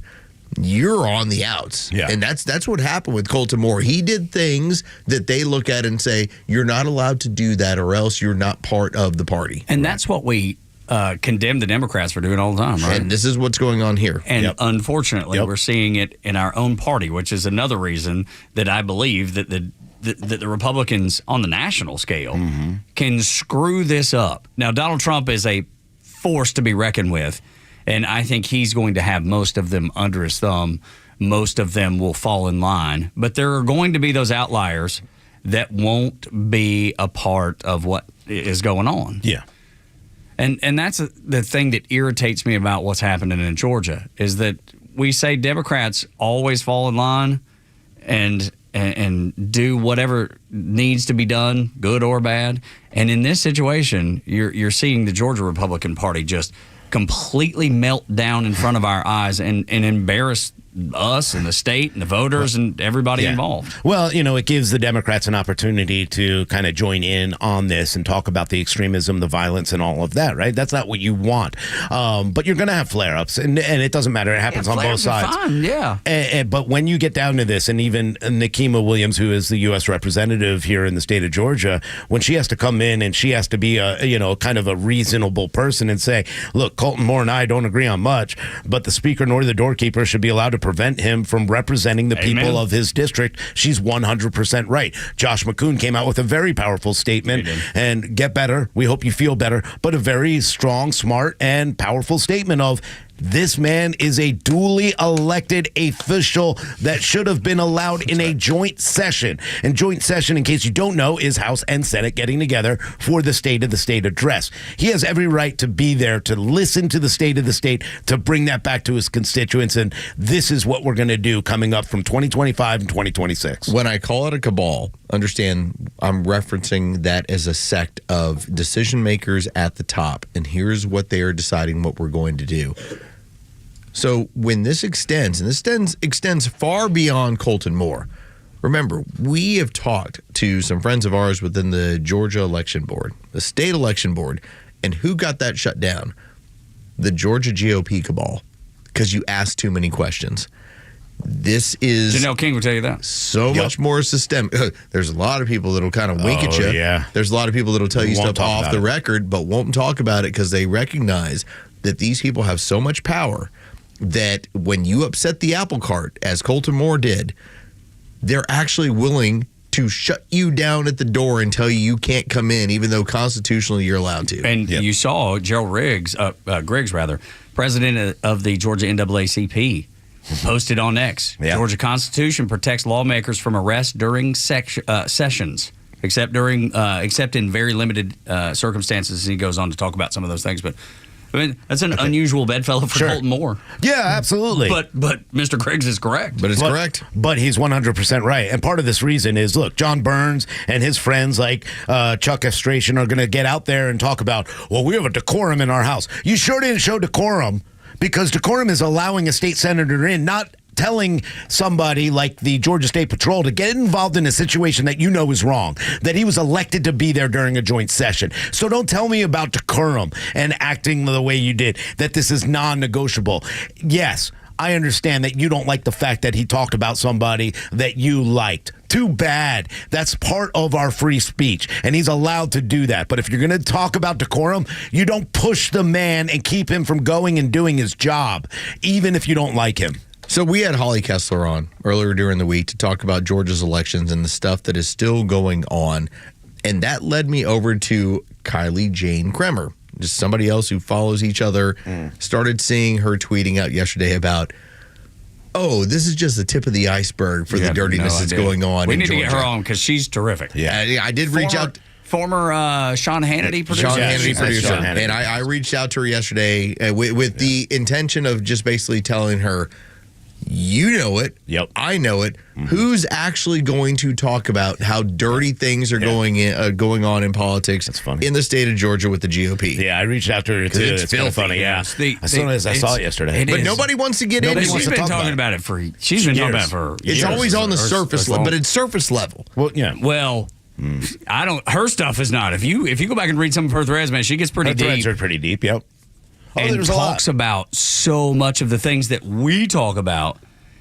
you're on the outs. Yeah. And that's what happened with Colton Moore. He did things that they look at and say, you're not allowed to do that or else you're not part of the party. And that's what we condemn the Democrats for doing all the time, right? And this is what's going on here. And unfortunately, we're seeing it in our own party, which is another reason that I believe that the Republicans on the national scale can screw this up. Now, Donald Trump is a force to be reckoned with. And I think he's going to have most of them under his thumb. Most of them will fall in line. But there are going to be those outliers that won't be a part of what is going on. Yeah. And that's the thing that irritates me about what's happening in Georgia is that we say Democrats always fall in line and do whatever needs to be done, good or bad. And in this situation, you're seeing the Georgia Republican Party just completely melt down in front of our eyes and embarrass us and the state and the voters and everybody involved. Well, it gives the Democrats an opportunity to kind of join in on this and talk about the extremism, the violence, and all of that, right? That's not what you want. But you're going to have flare-ups, and it doesn't matter. It happens on both sides. Fine, yeah. But when you get down to this, and even Nikema Williams, who is the U.S. representative here in the state of Georgia, when she has to come in and she has to be kind of a reasonable person and say, look, Colton Moore and I don't agree on much, but the speaker nor the doorkeeper should be allowed to prevent him from representing the people of his district. She's 100% right. Josh McCoon came out with a very powerful statement, and get better. We hope you feel better, but a very strong, smart, and powerful statement of this man is a duly elected official that should have been allowed in a joint session. And joint session, in case you don't know, is House and Senate getting together for the State of the State address. He has every right to be there, to listen to the State of the State, to bring that back to his constituents. And this is what we're going to do coming up from 2025 and 2026. When I call it a cabal, understand I'm referencing that as a sect of decision makers at the top, and here's what they are deciding what we're going to do. So when this extends, and this extends far beyond Colton Moore. Remember, we have talked to some friends of ours within the Georgia election board, the state election board, and who got that shut down? The Georgia GOP cabal, because you asked too many questions. This is Janelle King will tell you that. So much more systemic. There's a lot of people that'll kind of wink at you. Yeah. There's a lot of people that'll tell you Won't stuff talk off about the it. record, but won't talk about it because they recognize that these people have so much power that when you upset the apple cart, as Colton Moore did, they're actually willing to shut you down at the door and tell you can't come in, even though constitutionally you're allowed to. And you saw Gerald Griggs, president of the Georgia NAACP, posted on X. Georgia Constitution protects lawmakers from arrest during sessions, except in very limited circumstances. And he goes on to talk about some of those things, but. I mean, that's an unusual bedfellow for Colton Moore. Yeah, absolutely. But Mr. Griggs is correct. But it's correct. But he's 100% right. And part of this reason is, look, John Burns and his friends like Chuck Estration are going to get out there and talk about, well, we have a decorum in our house. You sure didn't show decorum, because decorum is allowing a state senator in, not telling somebody like the Georgia State Patrol to get involved in a situation that you know is wrong, that he was elected to be there during a joint session. So don't tell me about decorum and acting the way you did, that this is non-negotiable. Yes, I understand that you don't like the fact that he talked about somebody that you liked. Too bad. That's part of our free speech, and he's allowed to do that. But if you're going to talk about decorum, you don't push the man and keep him from going and doing his job, even if you don't like him. So we had Holly Kessler on earlier during the week to talk about Georgia's elections and the stuff that is still going on. And that led me over to Kylie Jane Kremer, just somebody else who follows each other. Started seeing her tweeting out yesterday about, oh, this is just the tip of the iceberg for the dirtiness that's going on We in need Georgia. to get her on because she's terrific. Yeah, I did reach out. Former Sean Hannity producer. Sean Hannity producer. Sean Hannity. And I reached out to her yesterday with the intention of just basically telling her, you know it. Yep. I know it. Who's actually going to talk about how dirty things are going on in politics in the state of Georgia with the GOP? Yeah, I reached out to her too. It's kind of funny. Yeah, as soon as I saw it yesterday. But nobody wants to get into it. She's been talking about it for years. She's been talking about it for years. It's always on the surface level, but it's surface level. Well, yeah. Well, I don't. Her stuff is not. If you go back and read some of her threads, man, she gets pretty Her deep. threads are pretty deep. Yep. And talks about so much of the things that we talk about.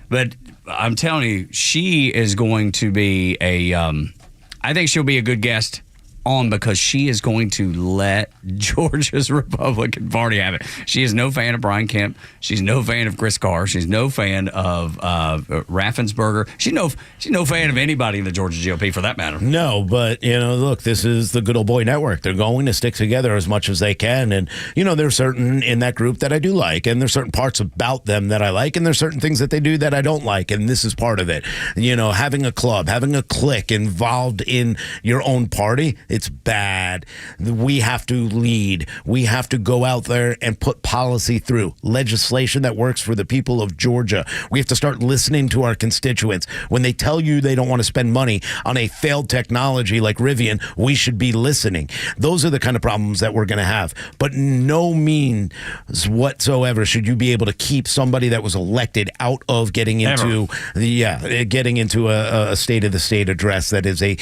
But I'm telling you, she is going to be I think she'll be a good guest on, because she is going to let Georgia's Republican Party have it. She is no fan of Brian Kemp. She's no fan of Chris Carr. She's no fan of Raffensperger. She's no fan of anybody in the Georgia GOP for that matter. No, but, look, this is the good old boy network. They're going to stick together as much as they can. And, there's certain in that group that I do like, and there's certain parts about them that I like, and there's certain things that they do that I don't like. And this is part of it. Having a club, having a clique involved in your own party, it's bad. We have to lead. We have to go out there and put policy through, legislation that works for the people of Georgia. We have to start listening to our constituents. When they tell you they don't want to spend money on a failed technology like Rivian, we should be listening. Those are the kind of problems that we're going to have. But no means whatsoever should you be able to keep somebody that was elected out of getting into a State of the State address that is a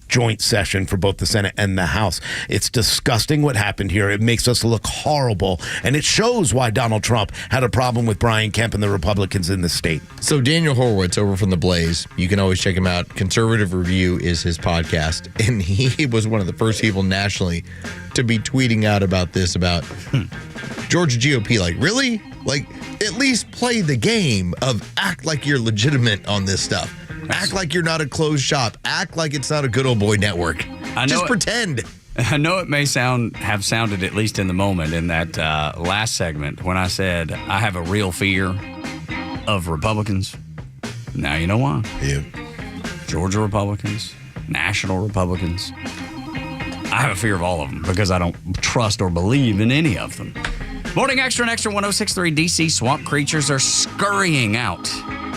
joint session for both the Senate and the House. It's disgusting what happened here. It makes us look horrible, and it shows why Donald Trump had a problem with Brian Kemp and the Republicans in the state. So Daniel Horowitz over from The Blaze, you can always check him out. Conservative Review is his podcast, and he was one of the first people nationally to be tweeting out about this, about Georgia GOP. Like, really? Like, at least play the game of act like you're legitimate on this stuff. Act like you're not a closed shop. Act like it's not a good old boy network. Just pretend. I know it may have sounded, at least in the moment, in that last segment when I said I have a real fear of Republicans. Now you know why. Yeah. Georgia Republicans, national Republicans. I have a fear of all of them because I don't trust or believe in any of them. Morning Xtra and Extra 106.3 DC. Swamp creatures are scurrying out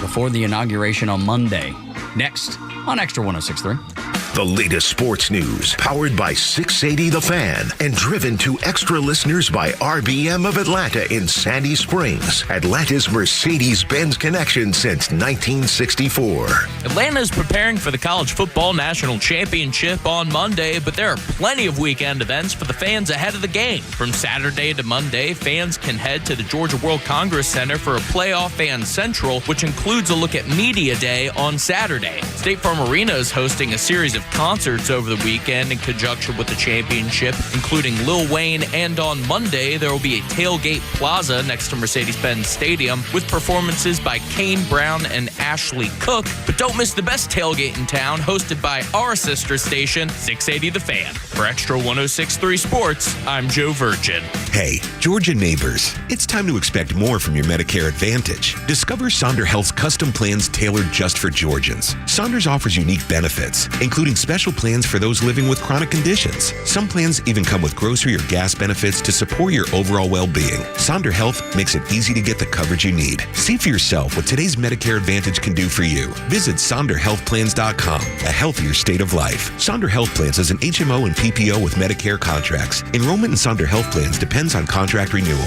before the inauguration on Monday. Next on Extra 106.3. The latest sports news, powered by 680 The Fan, and driven to extra listeners by RBM of Atlanta in Sandy Springs, Atlanta's Mercedes-Benz connection since 1964. Atlanta is preparing for the College Football National Championship on Monday, but there are plenty of weekend events for the fans ahead of the game. From Saturday to Monday, fans can head to the Georgia World Congress Center for a Playoff Fan Central, which includes a look at Media Day on Saturday. State Farm Arena is hosting a series of concerts over the weekend in conjunction with the championship, including Lil Wayne, and on Monday there will be a tailgate plaza next to Mercedes-Benz Stadium with performances by Kane Brown and Ashley Cook. But don't miss the best tailgate in town, hosted by our sister station, 680 The Fan. For Extra 106.3 Sports, I'm Joe Virgin. Hey, Georgia neighbors, it's time to expect more from your Medicare Advantage. Discover Sonder Health's custom plans tailored just for Georgians. Saunders offers unique benefits, including special plans for those living with chronic conditions. Some plans even come with grocery or gas benefits to support your overall well-being. Sonder Health makes it easy to get the coverage you need. See for yourself what today's Medicare Advantage can do for you. Visit SonderHealthPlans.com, a healthier state of life. Sonder Health Plans is an HMO and PPO with Medicare contracts. Enrollment in Sonder Health Plans depends on contract renewal.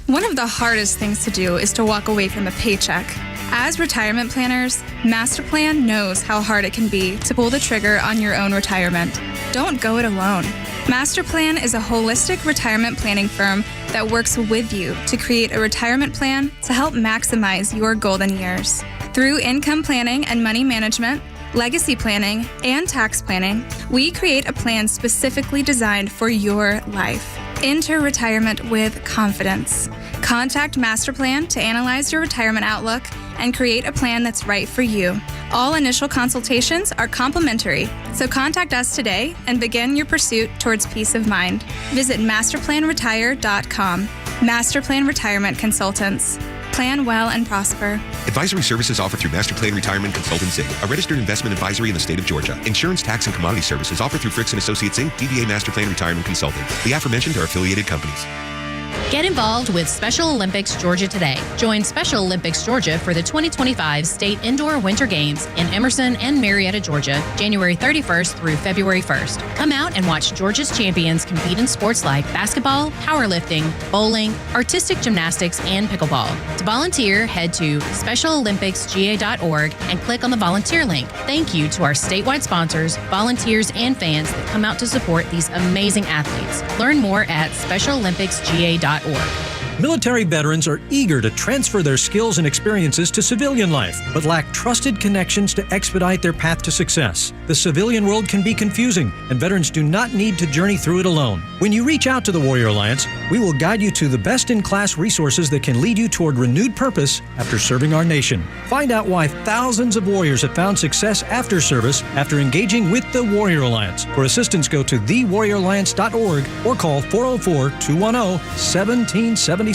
One of the hardest things to do is to walk away from a paycheck. As retirement planners, Masterplan knows how hard it can be to pull the trigger on your own retirement. Don't go it alone. Masterplan is a holistic retirement planning firm that works with you to create a retirement plan to help maximize your golden years. Through income planning and money management, legacy planning, and tax planning, we create a plan specifically designed for your life. Enter retirement with confidence. Contact Masterplan to analyze your retirement outlook and create a plan that's right for you. All initial consultations are complimentary, so contact us today and begin your pursuit towards peace of mind. Visit masterplanretire.com. Masterplan Retirement Consultants. Plan well and prosper. Advisory services offered through Masterplan Retirement Consultants, Inc., a registered investment advisory in the state of Georgia. Insurance, tax, and commodity services offered through Fricks & Associates, Inc., DBA Masterplan Retirement Consultant. The aforementioned are affiliated companies. Get involved with Special Olympics Georgia today. Join Special Olympics Georgia for the 2025 State Indoor Winter Games in Emerson and Marietta, Georgia, January 31st through February 1st. Come out and watch Georgia's champions compete in sports like basketball, powerlifting, bowling, artistic gymnastics, and pickleball. To volunteer, head to specialolympicsga.org and click on the volunteer link. Thank you to our statewide sponsors, volunteers, and fans that come out to support these amazing athletes. Learn more at specialolympicsga.org. Military veterans are eager to transfer their skills and experiences to civilian life, but lack trusted connections to expedite their path to success. The civilian world can be confusing, and veterans do not need to journey through it alone. When you reach out to the Warrior Alliance, we will guide you to the best-in-class resources that can lead you toward renewed purpose after serving our nation. Find out why thousands of warriors have found success after service after engaging with the Warrior Alliance. For assistance, go to thewarrioralliance.org or call 404-210-1776.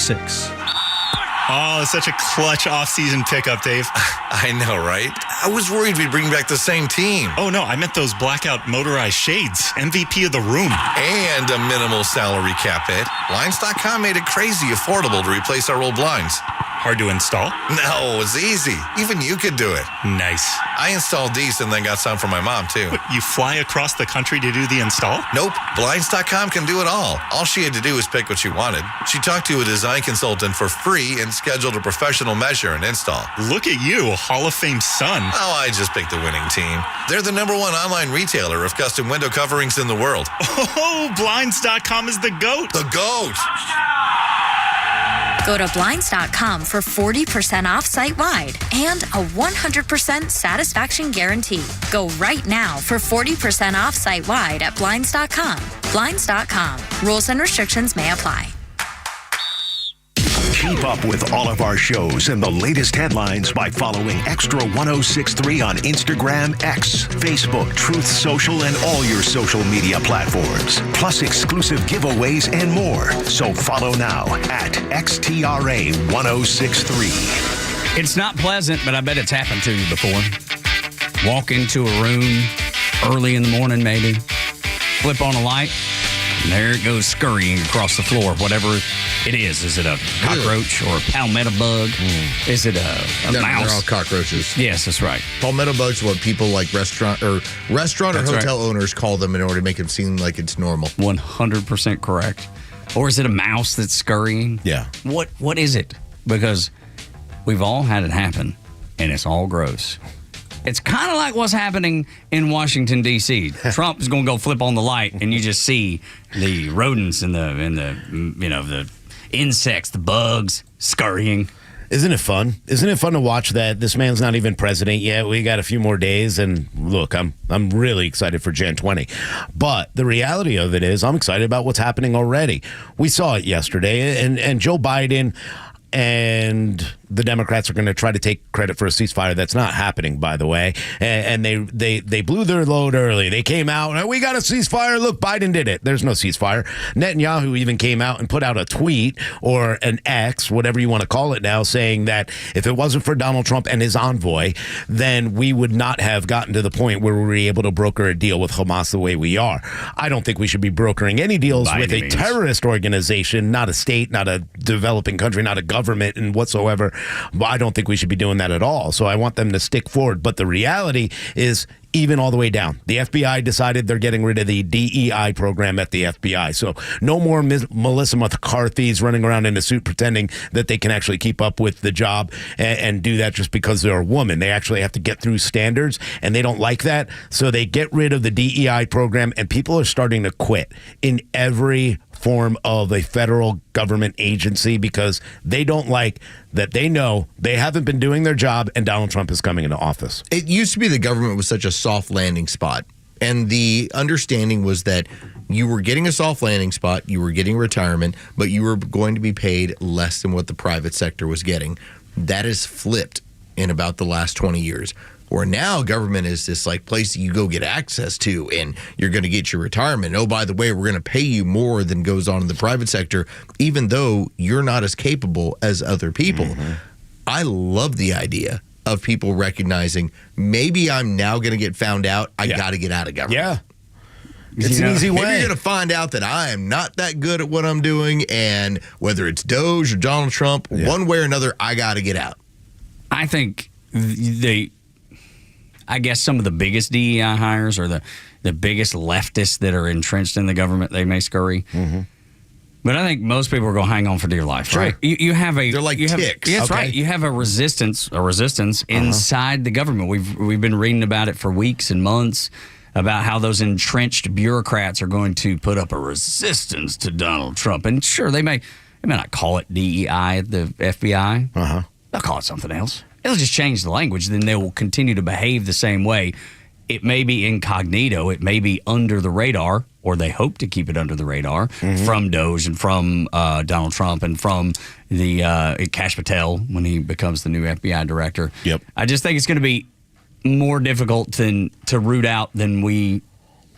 Oh, it's such a clutch off-season pickup, Dave. I know, right? I was worried we'd bring back the same team. Oh, no, I meant those blackout motorized shades. MVP of the room. And a minimal salary cap hit. Blinds.com made it crazy affordable to replace our old blinds. Hard to install? No, it's easy. Even you could do it. Nice. I installed these and then got some for my mom, too. What, you fly across the country to do the install? Nope. Blinds.com can do it all. All she had to do was pick what she wanted. She talked to a design consultant for free and scheduled a professional measure and install. Look at you, a Hall of Fame son. Oh, I just picked the winning team. They're the #1 online retailer of custom window coverings in the world. Oh, Blinds.com is the GOAT. The GOAT. Go to Blinds.com for 40% off site-wide and a 100% satisfaction guarantee. Go right now for 40% off site-wide at Blinds.com. Blinds.com. Rules and restrictions may apply. Keep up with all of our shows and the latest headlines by following Extra 106.3 on Instagram, X, Facebook, Truth Social, and all your social media platforms. Plus exclusive giveaways and more. So follow now at XTRA 106.3. It's not pleasant, but I bet it's happened to you before. Walk into a room early in the morning, maybe, flip on a light, and there it goes scurrying across the floor. Whatever It is. Is it a cockroach or a palmetto bug? Is it a No, mouse? they're all cockroaches. Yes, that's right. Palmetto bugs are what people like restaurant or That's hotel owners call them in order to make it seem like it's normal. 100% correct. Or is it a mouse that's scurrying? Yeah. What is it? Because we've all had it happen, and it's all gross. It's kind of like what's happening in Washington, D.C. Trump is going to go flip on the light, and you just see the rodents and the insects, the bugs scurrying. Isn't it fun? Isn't it fun to watch that this man's not even president yet? We got a few more days, and look, I'm really excited for Jan 20. But the reality of it is I'm excited about what's happening already. We saw it yesterday, and Joe Biden and the Democrats are going to try to take credit for a ceasefire that's not happening, by the way. And they blew their load early. They came out, we got a ceasefire. Look, Biden did it. There's no ceasefire. Netanyahu even came out and put out a tweet or an X, whatever you want to call it now, saying that if it wasn't for Donald Trump and his envoy, then we would not have gotten to the point where we were able to broker a deal with Hamas the way we are. I don't think we should be brokering any deals with a terrorist organization, not a state, not a developing country, not a government and whatsoever. But I don't think we should be doing that at all. So I want them to stick forward. But the reality is even all the way down. The FBI decided they're getting rid of the DEI program at the FBI. So no more Melissa McCarthy's running around in a suit pretending that they can actually keep up with the job and do that just because they're a woman. They actually have to get through standards, and they don't like that. So they get rid of the DEI program, and people are starting to quit in every form of a federal government agency because they don't like that. They know they haven't been doing their job, and Donald Trump is coming into office. It used to be the government was such a soft landing spot, and the understanding was that you were getting a soft landing spot, you were getting retirement, but you were going to be paid less than what the private sector was getting. That has flipped in about the last 20 years. Where now government is this like place that you go get access to, and you're going to get your retirement. Oh, by the way, we're going to pay you more than goes on in the private sector, even though you're not as capable as other people. Mm-hmm. I love the idea of people recognizing maybe I'm now going to get found out. I got to get out of government. Yeah. It's an easy way. Maybe you're going to find out that I am not that good at what I'm doing, and whether it's Doge or Donald Trump, one way or another, I got to get out. I think I guess some of the biggest DEI hires are the biggest leftists that are entrenched in the government. They may scurry. Mm-hmm. But I think most people are going to hang on for dear life, right? You have They're like ticks. That's right. You have a resistance inside the government. We've been reading about it for weeks and months, about how those entrenched bureaucrats are going to put up a resistance to Donald Trump. And sure, they may not call it DEI at the FBI. They'll call it something else. It'll just change the language. Then they will continue to behave the same way. It may be incognito. It may be under the radar, or they hope to keep it under the radar from Doge and from Donald Trump and from the Kash Patel when he becomes the new FBI director. Yep. I just think it's going to be more difficult to root out than we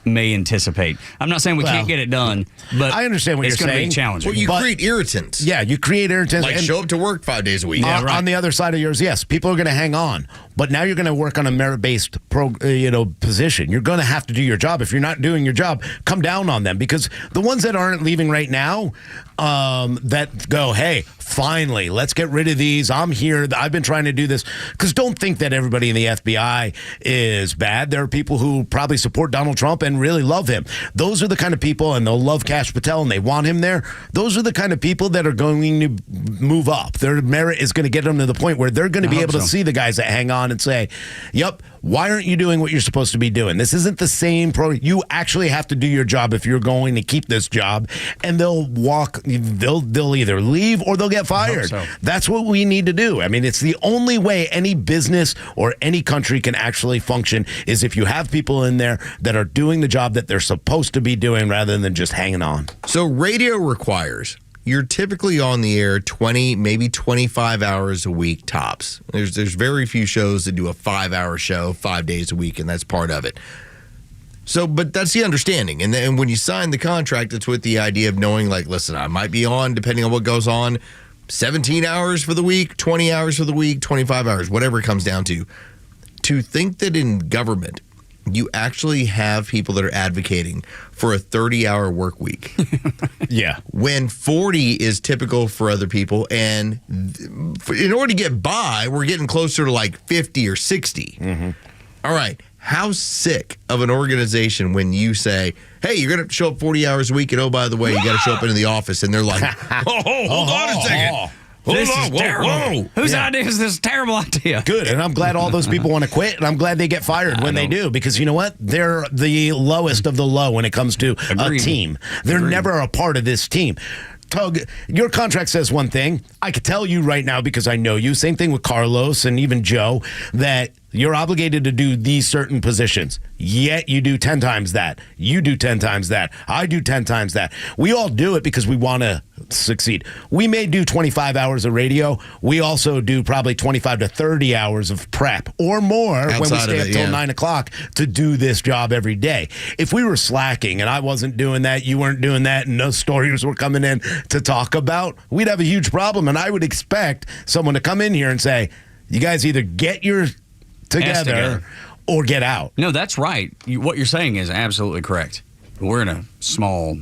may anticipate. I'm not saying we can't get it done, but I understand what you're saying. It's going to be challenging. Well, you create irritants. Yeah, you create irritants. Like show up to work 5 days a week. On the other side of yours, yes, people are going to hang on. But now you're going to work on a merit-based position. You're going to have to do your job. If you're not doing your job, come down on them. Because the ones that aren't leaving right now, that go, hey, finally, let's get rid of these. I'm here. I've been trying to do this. Because don't think that everybody in the FBI is bad. There are people who probably support Donald Trump and really love him. Those are the kind of people, and they'll love Kash Patel, and they want him there. Those are the kind of people that are going to move up. Their merit is going to get them to the point where they're going to be able to see the guys that hang on and say, yep, why aren't you doing what you're supposed to be doing? This isn't the same program. You actually have to do your job if you're going to keep this job. And they'll either leave or they'll get fired. So. That's what we need to do. I mean, it's the only way any business or any country can actually function is if you have people in there that are doing the job that they're supposed to be doing rather than just hanging on. So radio requires you're typically on the air 20, maybe 25 hours a week tops. There's very few shows that do a 5-hour show 5 days a week, and that's part of it. So, but that's the understanding. And then when you sign the contract, it's with the idea of knowing, like, listen, I might be on, depending on what goes on, 17 hours for the week, 20 hours for the week, 25 hours, whatever it comes down to. To think that in government, you actually have people that are advocating for a 30-hour work week. Yeah. When 40 is typical for other people, and in order to get by, we're getting closer to like 50 or 60. Mm-hmm. All right. How sick of an organization when you say, hey, you're going to show up 40 hours a week, and oh, by the way, you got to show up into the office, and they're like, hold on a second. This is terrible. Whose idea is this terrible idea? Good, and I'm glad all those people want to quit, and I'm glad they get fired when they do, because you know what? They're the lowest of the low when it comes to a team. They're never a part of this team. Tug, your contract says one thing. I could tell you right now because I know you. Same thing with Carlos and even Joe, that you're obligated to do these certain positions. Yet you do 10 times that. You do 10 times that. I do 10 times that. We all do it because we want to succeed. We may do 25 hours of radio. We also do probably 25 to 30 hours of prep or more when we stay up till 9 o'clock to do this job every day. If we were slacking and I wasn't doing that, you weren't doing that, and no stories were coming in to talk about, we'd have a huge problem. And I would expect someone to come in here and say, you guys either get your together or get out. No, that's right. What you're saying is absolutely correct. We're in a small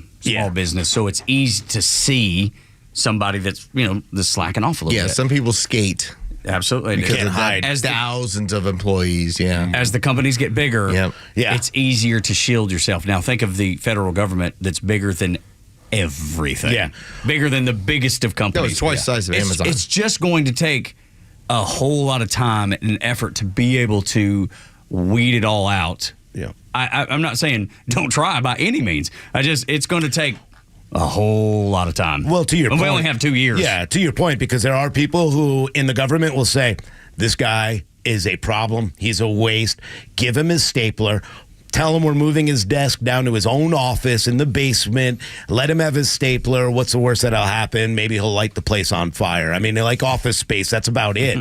business, so it's easy to see somebody that's that's slacking off a little bit. Yeah, some people skate. Absolutely. Because of that, as thousands of employees, As the companies get bigger, it's easier to shield yourself. Now, think of the federal government that's bigger than everything. Yeah. Bigger than the biggest of companies. No, it's twice the size of Amazon. It's just going to take a whole lot of time and effort to be able to weed it all out. Yeah. I'm not saying don't try by any means. It's going to take a whole lot of time. Well, to your point. We only have 2 years. Yeah, to your point, because there are people who in the government will say, this guy is a problem. He's a waste. Give him his stapler. Tell him we're moving his desk down to his own office in the basement. Let him have his stapler. What's the worst that'll happen? Maybe he'll light the place on fire. I mean, they like Office Space. That's about it.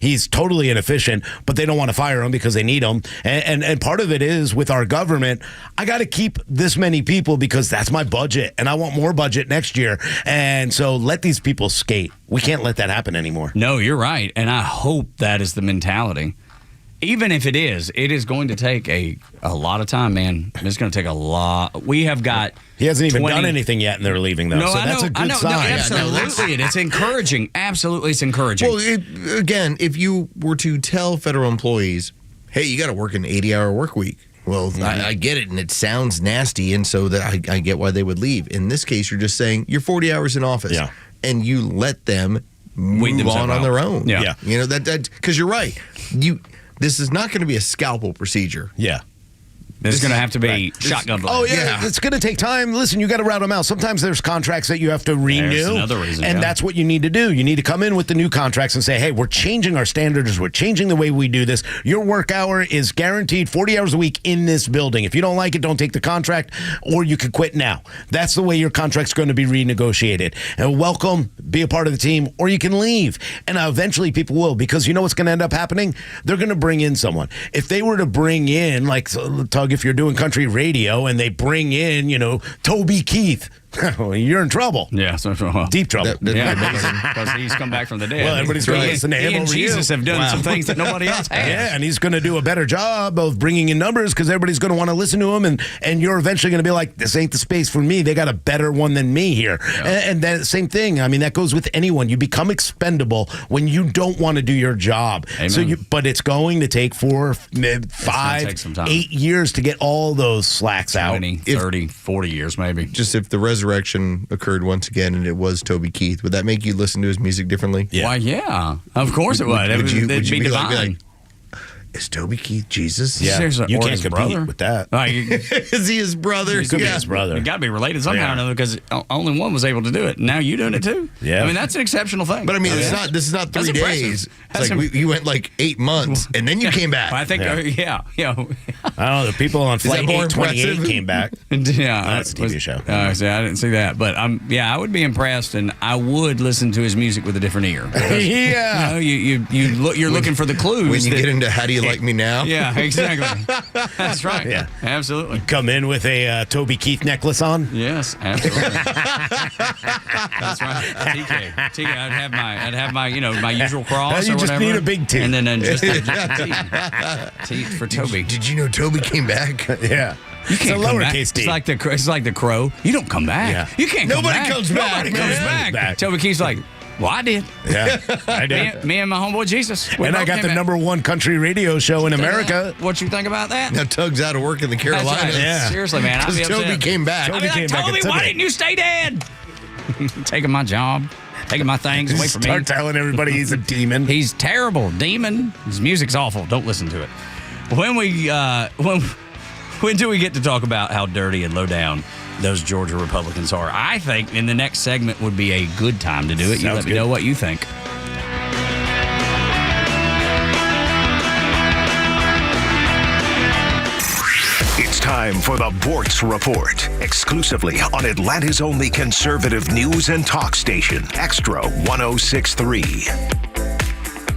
He's totally inefficient, but they don't want to fire him because they need him. And part of it is with our government, I got to keep this many people because that's my budget, and I want more budget next year. And so let these people skate. We can't let that happen anymore. No, you're right. And I hope that is the mentality. Even if it is going to take a lot of time, man. It's going to take a lot. We have got. He hasn't even done anything yet, and they're leaving, though. No, so that's a good sign. No, absolutely. It's encouraging. Absolutely, it's encouraging. Well, again, if you were to tell federal employees, hey, you got to work an 80-hour work week. Well, I get it, and it sounds nasty, and so that I get why they would leave. In this case, you're just saying you're 40 hours in office, and you let them move on their own. Yeah. That because you're right. This is not going to be a scalpel procedure. Yeah. There's going to have to be shotgun blast. Oh, yeah. It's going to take time. Listen, you got to route them out. Sometimes there's contracts that you have to renew. There's another reason, and that's what you need to do. You need to come in with the new contracts and say, hey, we're changing our standards. We're changing the way we do this. Your work hour is guaranteed 40 hours a week in this building. If you don't like it, don't take the contract, or you can quit now. That's the way your contract's going to be renegotiated. And welcome, be a part of the team, or you can leave. And eventually people will, because you know what's going to end up happening? They're going to bring in someone. If they were to bring in, like Tug, if you're doing country radio and they bring in, Toby Keith, you're in trouble. Yeah, deep trouble. Because he's come back from the dead. Well, everybody's going to listen to him. He and Jesus have done some things that nobody else has. Yeah, and he's going to do a better job of bringing in numbers because everybody's going to want to listen to him, and you're eventually going to be like, this ain't the space for me. They got a better one than me here. Yeah. And that same thing. I mean, that goes with anyone. You become expendable when you don't want to do your job. Amen. But it's going to take 4, 5, 8 years to get all those slacks 20, out. 30, 40 years maybe. Just if the resurrection occurred once again and it was Toby Keith, would that make you listen to his music differently? Yeah. Why, yeah. Of course it would. Would you be be divine. like, is Toby Keith Jesus? Yeah, you can't compete brother. with that. Is he his brother? He could be his brother. You got to be related somehow or another because only one was able to do it. Now you doing it too. Yeah, I mean that's an exceptional thing. But I mean, this is not 3 days. It's like you went like 8 months and then you came back. I think, yeah. I don't know. The people on Flight 828 came back. Yeah, that's a TV show. See, I didn't see that, but I would be impressed, and I would listen to his music with a different ear. Because, yeah, you're looking for the clues. When you get into how do you You like me now? Yeah, exactly. That's right. Yeah. Absolutely. Come in with a Toby Keith necklace on. Yes, absolutely. That's right. TK, I'd have my my usual cross You or just whatever. need a big T. And then just a T for Toby. Did you know Toby came back? Yeah. You can't it's a come back. lowercase T. It's like the crow. You don't come back. Yeah. You can't come Nobody back. comes back. Nobody comes back. Toby Keith's like, well, I did. Yeah, I did. Me and my homeboy Jesus. And I got the #1 country radio show in America. What you think about that? Now Tug's out of work in the Carolinas. That's right. Yeah. Seriously, man. I'd be Because Toby upset. came back. I'd be like, Toby, why didn't you stay dead? Taking my job. Taking my things away from me. Start telling everybody he's a demon. He's terrible. Demon. His music's awful. Don't listen to it. When do we get to talk about how dirty and low down those Georgia Republicans are? I think in the next segment would be a good time to do it. You Sounds let me good. know what you think. It's time for the Bortz Report, exclusively on Atlanta's only conservative news and talk station, Xtra 106.3.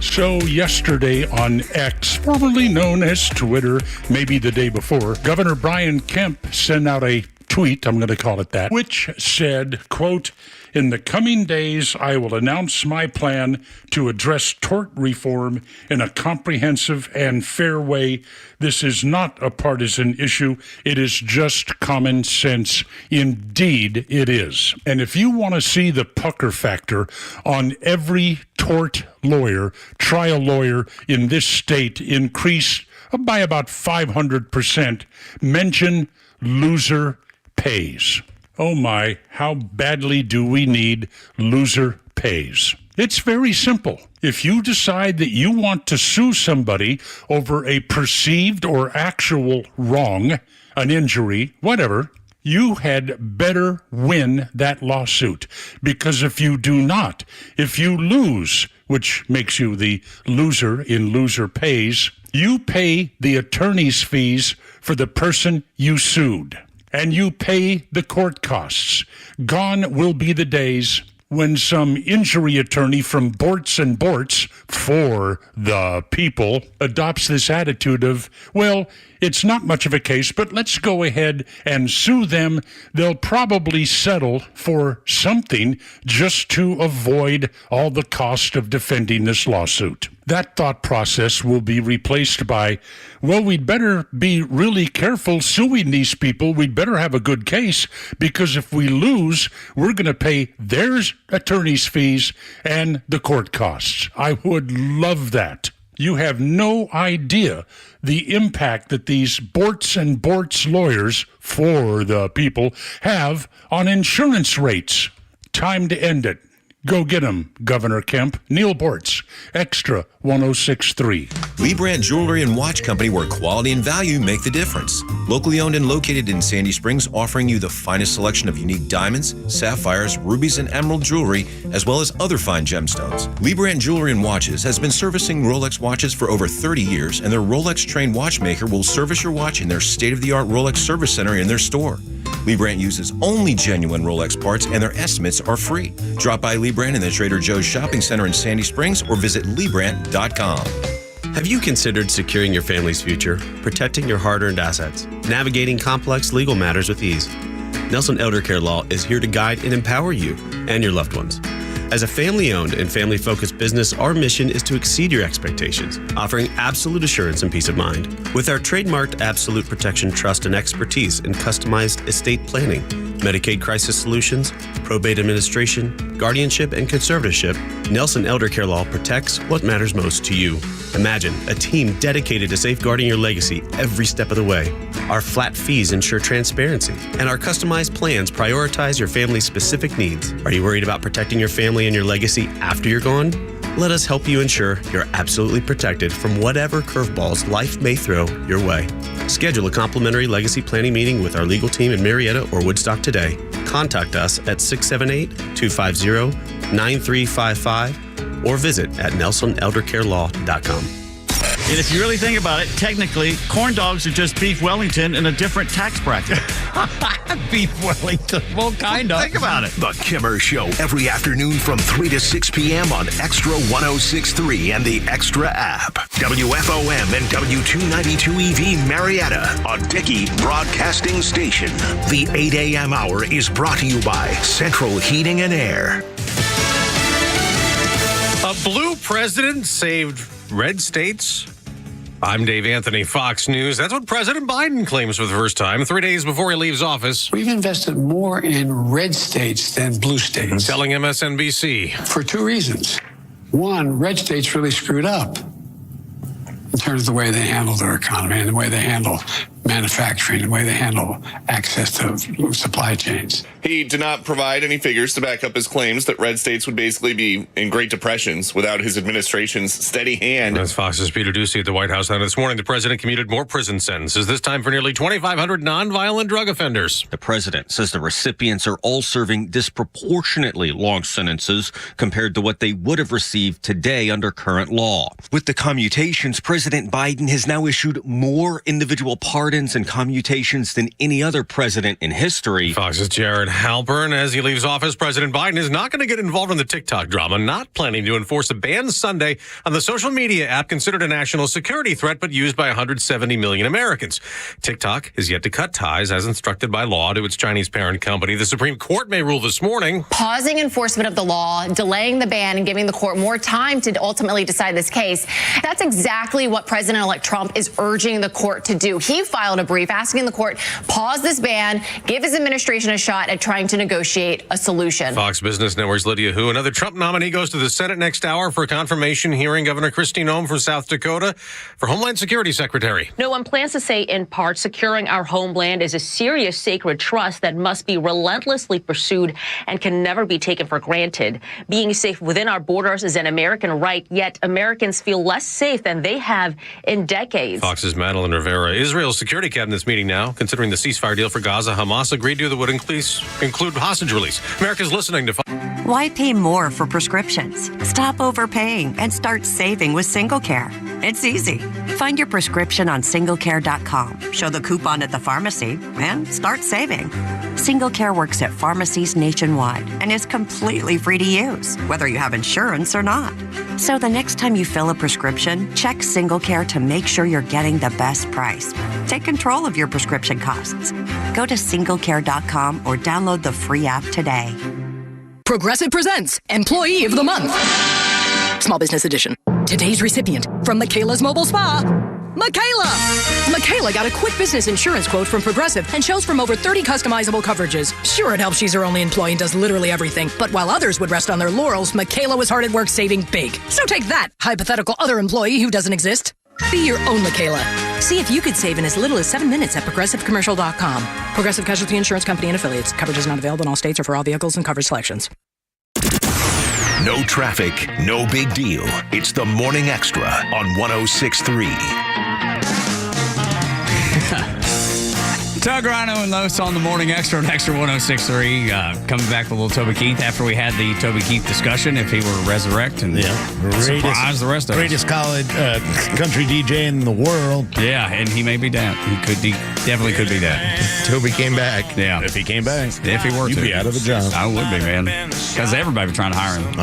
So yesterday on X, formerly known as Twitter, maybe the day before, Governor Brian Kemp sent out a tweet, I'm going to call it that, which said, quote, "In the coming days, I will announce my plan to address tort reform in a comprehensive and fair way. This is not a partisan issue. It is just common sense. Indeed, it is." And if you want to see the pucker factor on every tort lawyer, trial lawyer in this state increase by about 500%, mention loser pays. Oh my, how badly do we need loser pays? It's very simple. If you decide that you want to sue somebody over a perceived or actual wrong, an injury, whatever, you had better win that lawsuit. Because if you do not, if you lose, which makes you the loser in loser pays, you pay the attorney's fees for the person you sued. And you pay the court costs. Gone will be the days when some injury attorney from Bortz and Bortz, for the people, adopts this attitude of, well, it's not much of a case, but let's go ahead and sue them. They'll probably settle for something just to avoid all the cost of defending this lawsuit. That thought process will be replaced by, well, we'd better be really careful suing these people. We'd better have a good case, because if we lose, we're going to pay their attorney's fees and the court costs. I would love that. You have no idea the impact that these Bortz and Bortz lawyers, for the people, have on insurance rates. Time to end it. Go get him, Governor Kemp. Neil Bortz, Xtra 106.3. Lee Brandt Jewelry and Watch Company, where quality and value make the difference. Locally owned and located in Sandy Springs, offering you the finest selection of unique diamonds, sapphires, rubies, and emerald jewelry, as well as other fine gemstones. Lee Brandt Jewelry and Watches has been servicing Rolex watches for over 30 years, and their Rolex-trained watchmaker will service your watch in their state-of-the-art Rolex service center in their store. Lee Brandt uses only genuine Rolex parts, and their estimates are free. Drop by Lee Brandt in the Trader Joe's Shopping Center in Sandy Springs or visit LeeBrandt.com. Have you considered securing your family's future, protecting your hard-earned assets, navigating complex legal matters with ease? Nelson Elder Care Law is here to guide and empower you and your loved ones. As a family-owned and family-focused business, our mission is to exceed your expectations, offering absolute assurance and peace of mind. With our trademarked Absolute Protection Trust and expertise in customized estate planning, Medicaid crisis solutions, probate administration, guardianship, and conservatorship, Nelson Elder Care Law protects what matters most to you. Imagine a team dedicated to safeguarding your legacy every step of the way. Our flat fees ensure transparency, and our customized plans prioritize your family's specific needs. Are you worried about protecting your family and your legacy after you're gone? Let us help you ensure you're absolutely protected from whatever curveballs life may throw your way. Schedule a complimentary legacy planning meeting with our legal team in Marietta or Woodstock today. Contact us at 678-250-9355 or visit at nelsoneldercarelaw.com. And if you really think about it, technically, corn dogs are just beef Wellington in a different tax bracket. Beef Wellington. Well, kind of. Think about it. The Kimmer Show every afternoon from 3 to 6 p.m. on Extra 106.3 and the Extra app. WFOM and W292 EV Marietta, a Dickey Broadcasting Station. The 8 a.m. hour is brought to you by Central Heating and Air. A blue president saved red states. I'm Dave Anthony, Fox News. That's what President Biden claims for the first time 3 days before he leaves office. We've invested more in red states than blue states. Telling MSNBC. For two reasons. One, red states really screwed up in terms of the way they handle their economy and the way they handle manufacturing, the way they handle access to supply chains. He did not provide any figures to back up his claims that red states would basically be in great depressions without his administration's steady hand. That's Fox's Peter Ducey at the White House. Now, this morning, the president commuted more prison sentences, this time for nearly 2,500 nonviolent drug offenders. The president says the recipients are all serving disproportionately long sentences compared to what they would have received today under current law. With the commutations, President Biden has now issued more individual pardons and commutations than any other president in history. Fox's Jared Halpern. As he leaves office, President Biden is not going to get involved in the TikTok drama, not planning to enforce a ban Sunday on the social media app considered a national security threat, but used by 170 million Americans. TikTok is yet to cut ties, as instructed by law, to its Chinese parent company. The Supreme Court may rule this morning. Pausing enforcement of the law, delaying the ban, and giving the court more time to ultimately decide this case. That's exactly what President-elect Trump is urging the court to do. He filed a brief asking the court, pause this ban, give his administration a shot at trying to negotiate a solution. Fox Business Network's Lydia Hu. Another Trump nominee goes to the Senate next hour for a confirmation hearing. Governor Kristi Noem from South Dakota for Homeland Security Secretary. No one plans to say, in part, securing our homeland is a serious sacred trust that must be relentlessly pursued and can never be taken for granted. Being safe within our borders is an American right, yet Americans feel less safe than they have in decades. Fox's Madeline Rivera. Israel's security cabinet's meeting now, considering the ceasefire deal for Gaza. Hamas agreed to that would include hostage release. America's listening to Why pay more for prescriptions? Stop overpaying and start saving with SingleCare. It's easy. Find your prescription on singlecare.com, show the coupon at the pharmacy, and start saving. SingleCare works at pharmacies nationwide and is completely free to use, whether you have insurance or not. So the next time you fill a prescription, check SingleCare to make sure you're getting the best price. Take control of your prescription costs. Go to singlecare.com or download the free app today. Progressive presents Employee of the Month. Small Business Edition. Today's recipient from Michaela's Mobile Spa, Michaela. Michaela got a quick business insurance quote from Progressive and chose from over 30 customizable coverages. Sure, it helps she's her only employee and does literally everything. But while others would rest on their laurels, Michaela was hard at work saving big. So take that, hypothetical other employee who doesn't exist. Be your own Michaela. See if you could save in as little as 7 minutes at ProgressiveCommercial.com. Progressive Casualty Insurance Company and Affiliates. Coverage is not available in all states or for all vehicles and coverage selections. No traffic, no big deal. It's the Morning Extra on 106.3. Tug, Rhino, and Los on the Morning Extra on Extra 106.3. Coming back with a little Toby Keith after we had the Toby Keith discussion, if he were to resurrect and surprise the rest of us. Greatest college country DJ in the world. Yeah, and he may be down. He definitely could be down. Toby came back. Yeah. If he came back. If he were You'd to. be out of a job. I would be, man. Because everybody was trying to hire him.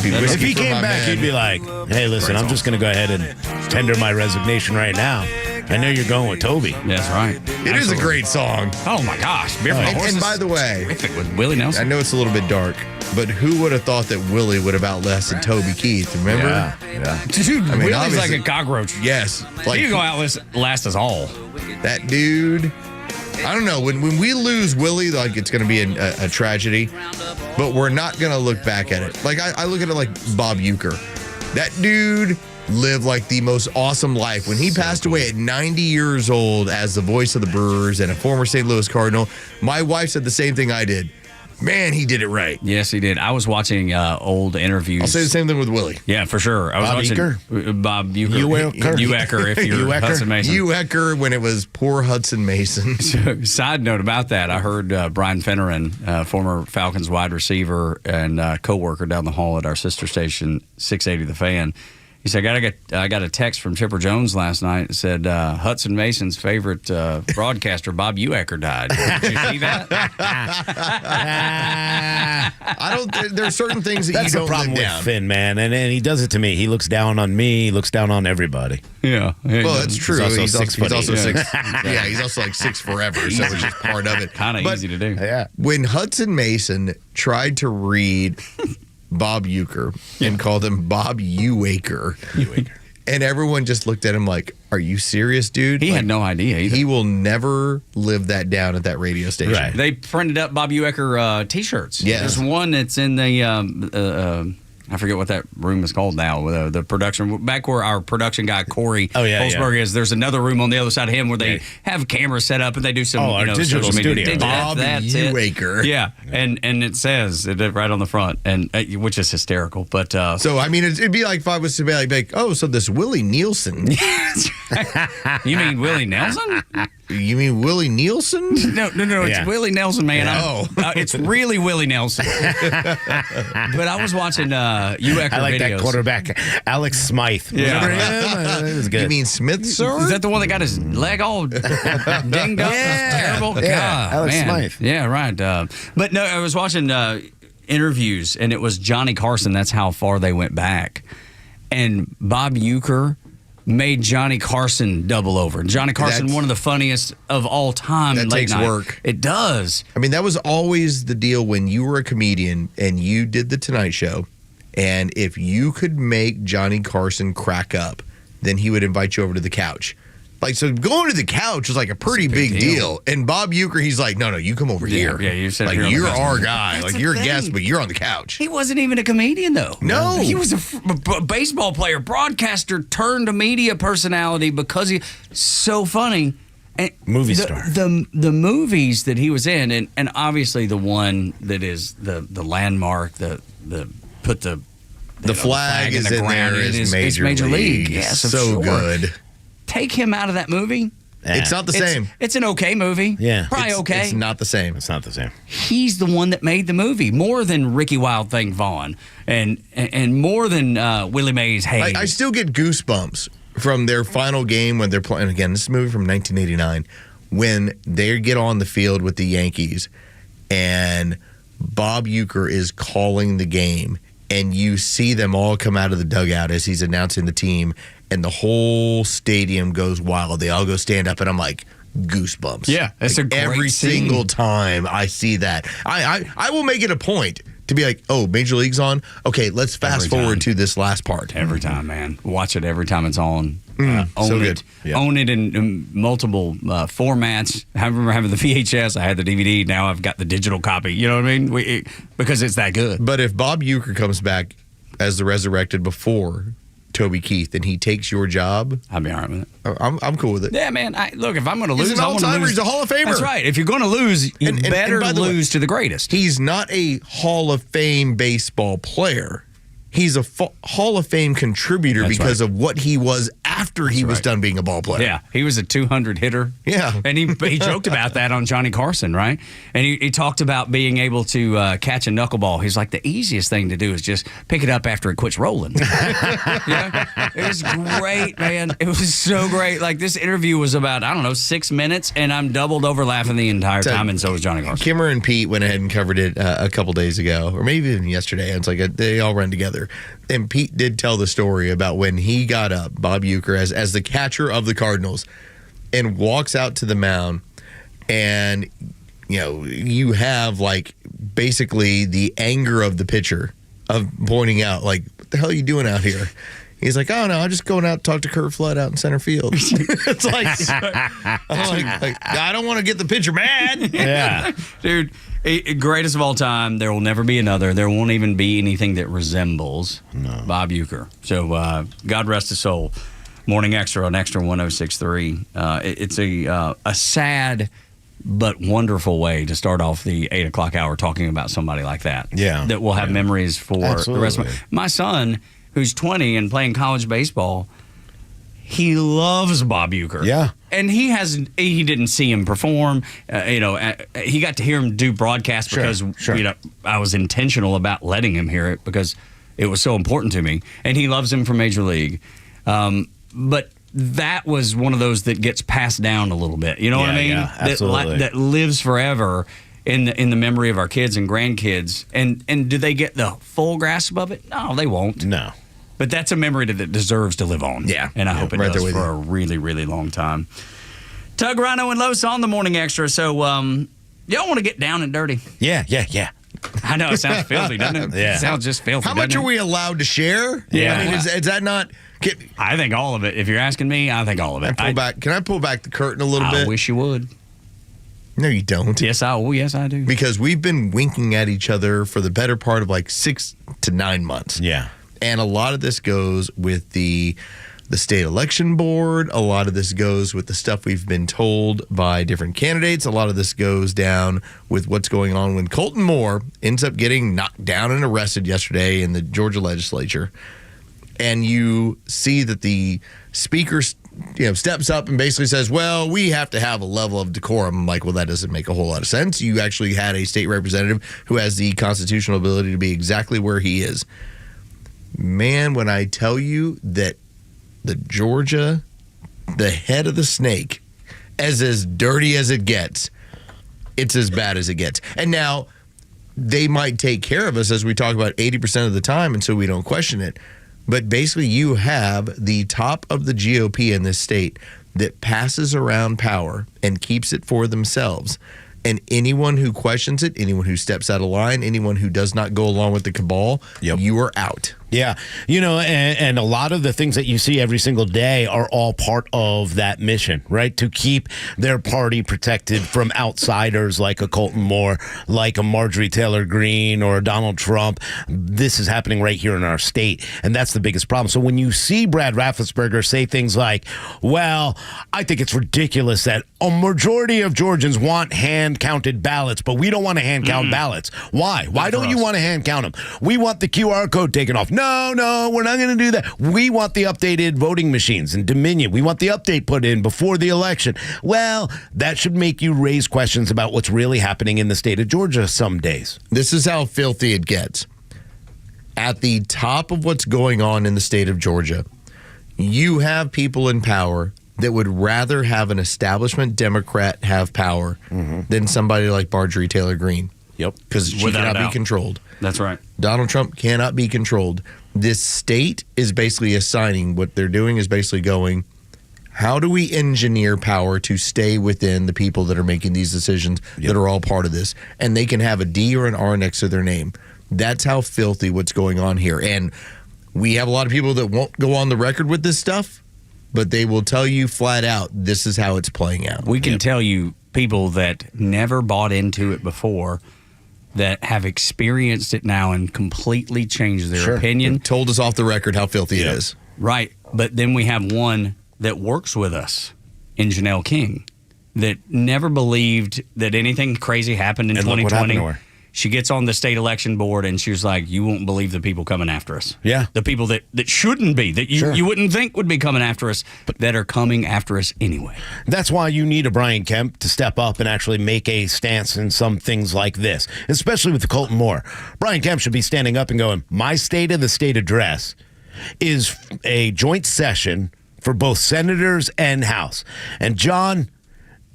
If he came back, he'd be like, hey, listen, I'm just going to go ahead and tender my resignation right now. I know you're going with Toby. That's right. It is a great song. Oh, my gosh. Beer for the Horses. And by the way, with Willie Nelson. I know it's a little bit dark, but who would have thought that Willie would have outlasted Toby Keith? Remember? Yeah. Dude, I mean, Willie's like a cockroach. Yes. Like, he can go outlast us all. That dude. I don't know. When we lose Willie, like, it's going to be a tragedy, but we're not going to look back at it. Like, I look at it like Bob Uecker. That dude lived like the most awesome life. When he passed away at 90 years old as the voice of the Brewers and a former St. Louis Cardinal, my wife said the same thing I did. Man, he did it right. Yes, he did. I was watching old interviews. I'll say the same thing with Willie. Yeah, for sure. I was watching Bob Uecker. Uecker, if you're Hudson Mason. Uecker when it was poor Hudson Mason. So, side note about that, I heard Brian Finneran, former Falcons wide receiver and co-worker down the hall at our sister station, 680 The Fan. He said, I got a text from Chipper Jones last night that said Hudson Mason's favorite broadcaster, Bob Uecker, died. Did you see that? There's certain things that That's you don't the problem live with down. Finn, man. And he does it to me. He looks down on me. He looks down on everybody. Yeah. Well, that's true. He's also 6 foot. He's also eight. 6. Yeah, he's also like 6 forever, so it's just part of it. Kind of But easy to do. Yeah. when Hudson Mason tried to read Bob Uecker and called him Bob Uecker, and everyone just looked at him like, "Are you serious, dude?" He had no idea either. He will never live that down at that radio station. Right. They printed up Bob Uecker T-shirts. Yes. There's one that's in the I forget what that room is called now. The production back where our production guy Corey Holzberg is. There's another room on the other side of him where they have cameras set up and they do some our digital social media. studio. Bob Uecker. Yeah, and it says it right on the front, and which is hysterical. But So I mean, it'd be like if I was to be like, "Oh, so this Willie Nielsen." You mean Willie Nelson? You mean Willie Nielsen? No, it's Willie Nelson, man. Yeah. It's really Willie Nelson. But I was watching Uecker I like videos. that quarterback, Alex Smythe. Yeah. Remember him? It was good. You mean Smith, sir? Is that the one that got his leg all dinged up? That's terrible. Yeah, God, Alex man. Smythe. Yeah, right. But no, I was watching interviews, and it was Johnny Carson. That's how far they went back. And Bob Uecker made Johnny Carson double over. Johnny Carson, one of the funniest of all time. That in late takes night. work. It does. I mean, that was always the deal when you were a comedian and you did the Tonight Show. And if you could make Johnny Carson crack up, then he would invite you over to the couch. Like, so going to the couch was like a pretty big deal. And Bob Uecker, he's like, no, you come over here. Yeah, you sit like, here on the you're couch. our guy. That's like, the you're a thing. guest, but you're on the couch. He wasn't even a comedian, though. No. He was a baseball player, broadcaster, turned a media personality because he's so funny. And Movie star. The movies that he was in, and obviously the one that is the landmark, the put the flag is the in ground. there It is it's Major League. Yes, So good. Take him out of that movie. It's not the same. It's an okay movie. Yeah. Probably okay. It's not the same. It's not the same. He's the one that made the movie more than Ricky Wild Thing Vaughn and more than Willie Mays Hayes. I still get goosebumps from their final game when they're playing. Again, this is a movie from 1989 when they get on the field with the Yankees and Bob Uecker is calling the game and you see them all come out of the dugout as he's announcing the team and the whole stadium goes wild. They all go stand up and I'm like, goosebumps. Yeah, it's a great every scene. single time I see that. I will make it a point to be like, oh, Major League's on? Okay, let's fast forward to this last part. Every time, man. Watch it every time it's on. Own so it. good. Yeah. Own it in multiple formats. I remember having the VHS. I had the DVD. Now I've got the digital copy. You know what I mean? Because it's that good. But if Bob Uecker comes back as the resurrected before Toby Keith and he takes your job, I'll be all right with it. I'm cool with it. Yeah, man. Look, if I'm going to He's lose, an I want to all-timer. lose. He's a Hall of Famer. That's right. If you're going to lose, you better by the way, lose to the greatest. He's not a Hall of Fame baseball player. He's a Hall of Fame contributor That's because right. of what he was after he was done being a ball player. Yeah, he was a 200 hitter. Yeah. And he joked about that on Johnny Carson, right? And he talked about being able to catch a knuckleball. He's like, the easiest thing to do is just pick it up after it quits rolling. Yeah? It was great, man. It was so great. Like, this interview was about, 6 minutes, and I'm doubled over laughing the entire time, and so was Johnny Carson. Kimmer and Pete went ahead and covered it a couple days ago, or maybe even yesterday. It's like they all run together. And Pete did tell the story about when he got up, Bob Uecker, as the catcher of the Cardinals, and walks out to the mound, and you have like basically the anger of the pitcher of pointing out, like, what the hell are you doing out here? He's like, oh no, I'm just going out to talk to Kurt Flood out in center field. It's like, I don't want to get the pitcher mad. Yeah. Dude, greatest of all time. There will never be another. There won't even be anything that resembles Bob Uecker. So God rest his soul. Morning Xtra on Xtra 106.3. It's a sad but wonderful way to start off the 8 o'clock hour talking about somebody like that. Yeah. That will have memories for the rest of my son, who's 20 and playing college baseball. He loves Bob Uecker. Yeah. And he didn't see him perform. He got to hear him do broadcast because I was intentional about letting him hear it because it was so important to me. And he loves him from Major League. But that was one of those that gets passed down a little bit. You know what I mean? Yeah, absolutely. That lives forever in the memory of our kids and grandkids. And do they get the full grasp of it? No, they won't. No. But that's a memory that deserves to live on. Yeah. And I hope it right does there with for you. a really, really long time. Tug, Rhino, and Los on the Morning Extra. So, y'all want to get down and dirty? Yeah. I know, it sounds filthy, doesn't it? Yeah. It sounds just filthy. How much doesn't are we allowed to share? Yeah. I mean, is that not... I think all of it. If you're asking me, I think all of it. Can I pull back the curtain a little I bit? wish you would. No, you don't. Yes, I do. Because we've been winking at each other for the better part of like 6 to 9 months. Yeah. And a lot of this goes with the state election board. A lot of this goes with the stuff we've been told by different candidates. A lot of this goes down with what's going on when Colton Moore ends up getting knocked down and arrested yesterday in the Georgia legislature. And you see that the speaker steps up and basically says, well, we have to have a level of decorum. I'm like, well, that doesn't make a whole lot of sense. You actually had a state representative who has the constitutional ability to be exactly where he is. Man, when I tell you that the Georgia, the head of the snake, as dirty as it gets, it's as bad as it gets. And now they might take care of us, as we talk about 80% of the time, and so we don't question it. But basically, you have the top of the GOP in this state that passes around power and keeps it for themselves. And anyone who questions it, anyone who steps out of line, anyone who does not go along with the cabal, you are out. Yeah. And a lot of the things that you see every single day are all part of that mission, right? To keep their party protected from outsiders like a Colton Moore, like a Marjorie Taylor Greene or a Donald Trump. This is happening right here in our state, and that's the biggest problem. So when you see Brad Raffensperger say things like, well, I think it's ridiculous that a majority of Georgians want hand-counted ballots, but we don't want to hand-count ballots. Why? Why don't you want to hand-count them? We want the QR code taken off. No, we're not going to do that. We want the updated voting machines in Dominion. We want the update put in before the election. Well, that should make you raise questions about what's really happening in the state of Georgia some days. This is how filthy it gets. At the top of what's going on in the state of Georgia, you have people in power that would rather have an establishment Democrat have power than somebody like Marjorie Taylor Greene. Yep. Because she cannot be controlled. That's right. Donald Trump cannot be controlled. This state is basically assigning, what they're doing is basically going, how do we engineer power to stay within the people that are making these decisions that are all part of this? And they can have a D or an R next to their name. That's how filthy what's going on here. And we have a lot of people that won't go on the record with this stuff, but they will tell you flat out, this is how it's playing out. We can tell you people that never bought into it before that have experienced it now and completely changed their opinion. They've told us off the record how filthy it is. Right. But then we have one that works with us in Janelle King that never believed that anything crazy happened in 2020. Look what happened to her. She gets on the state election board and she was like, you won't believe the people coming after us. Yeah. The people that shouldn't be, that you wouldn't think would be coming after us, but that are coming after us anyway. That's why you need a Brian Kemp to step up and actually make a stance in some things like this, especially with the Colton Moore. Brian Kemp should be standing up and going, my State of the State address is a joint session for both senators and House. And John,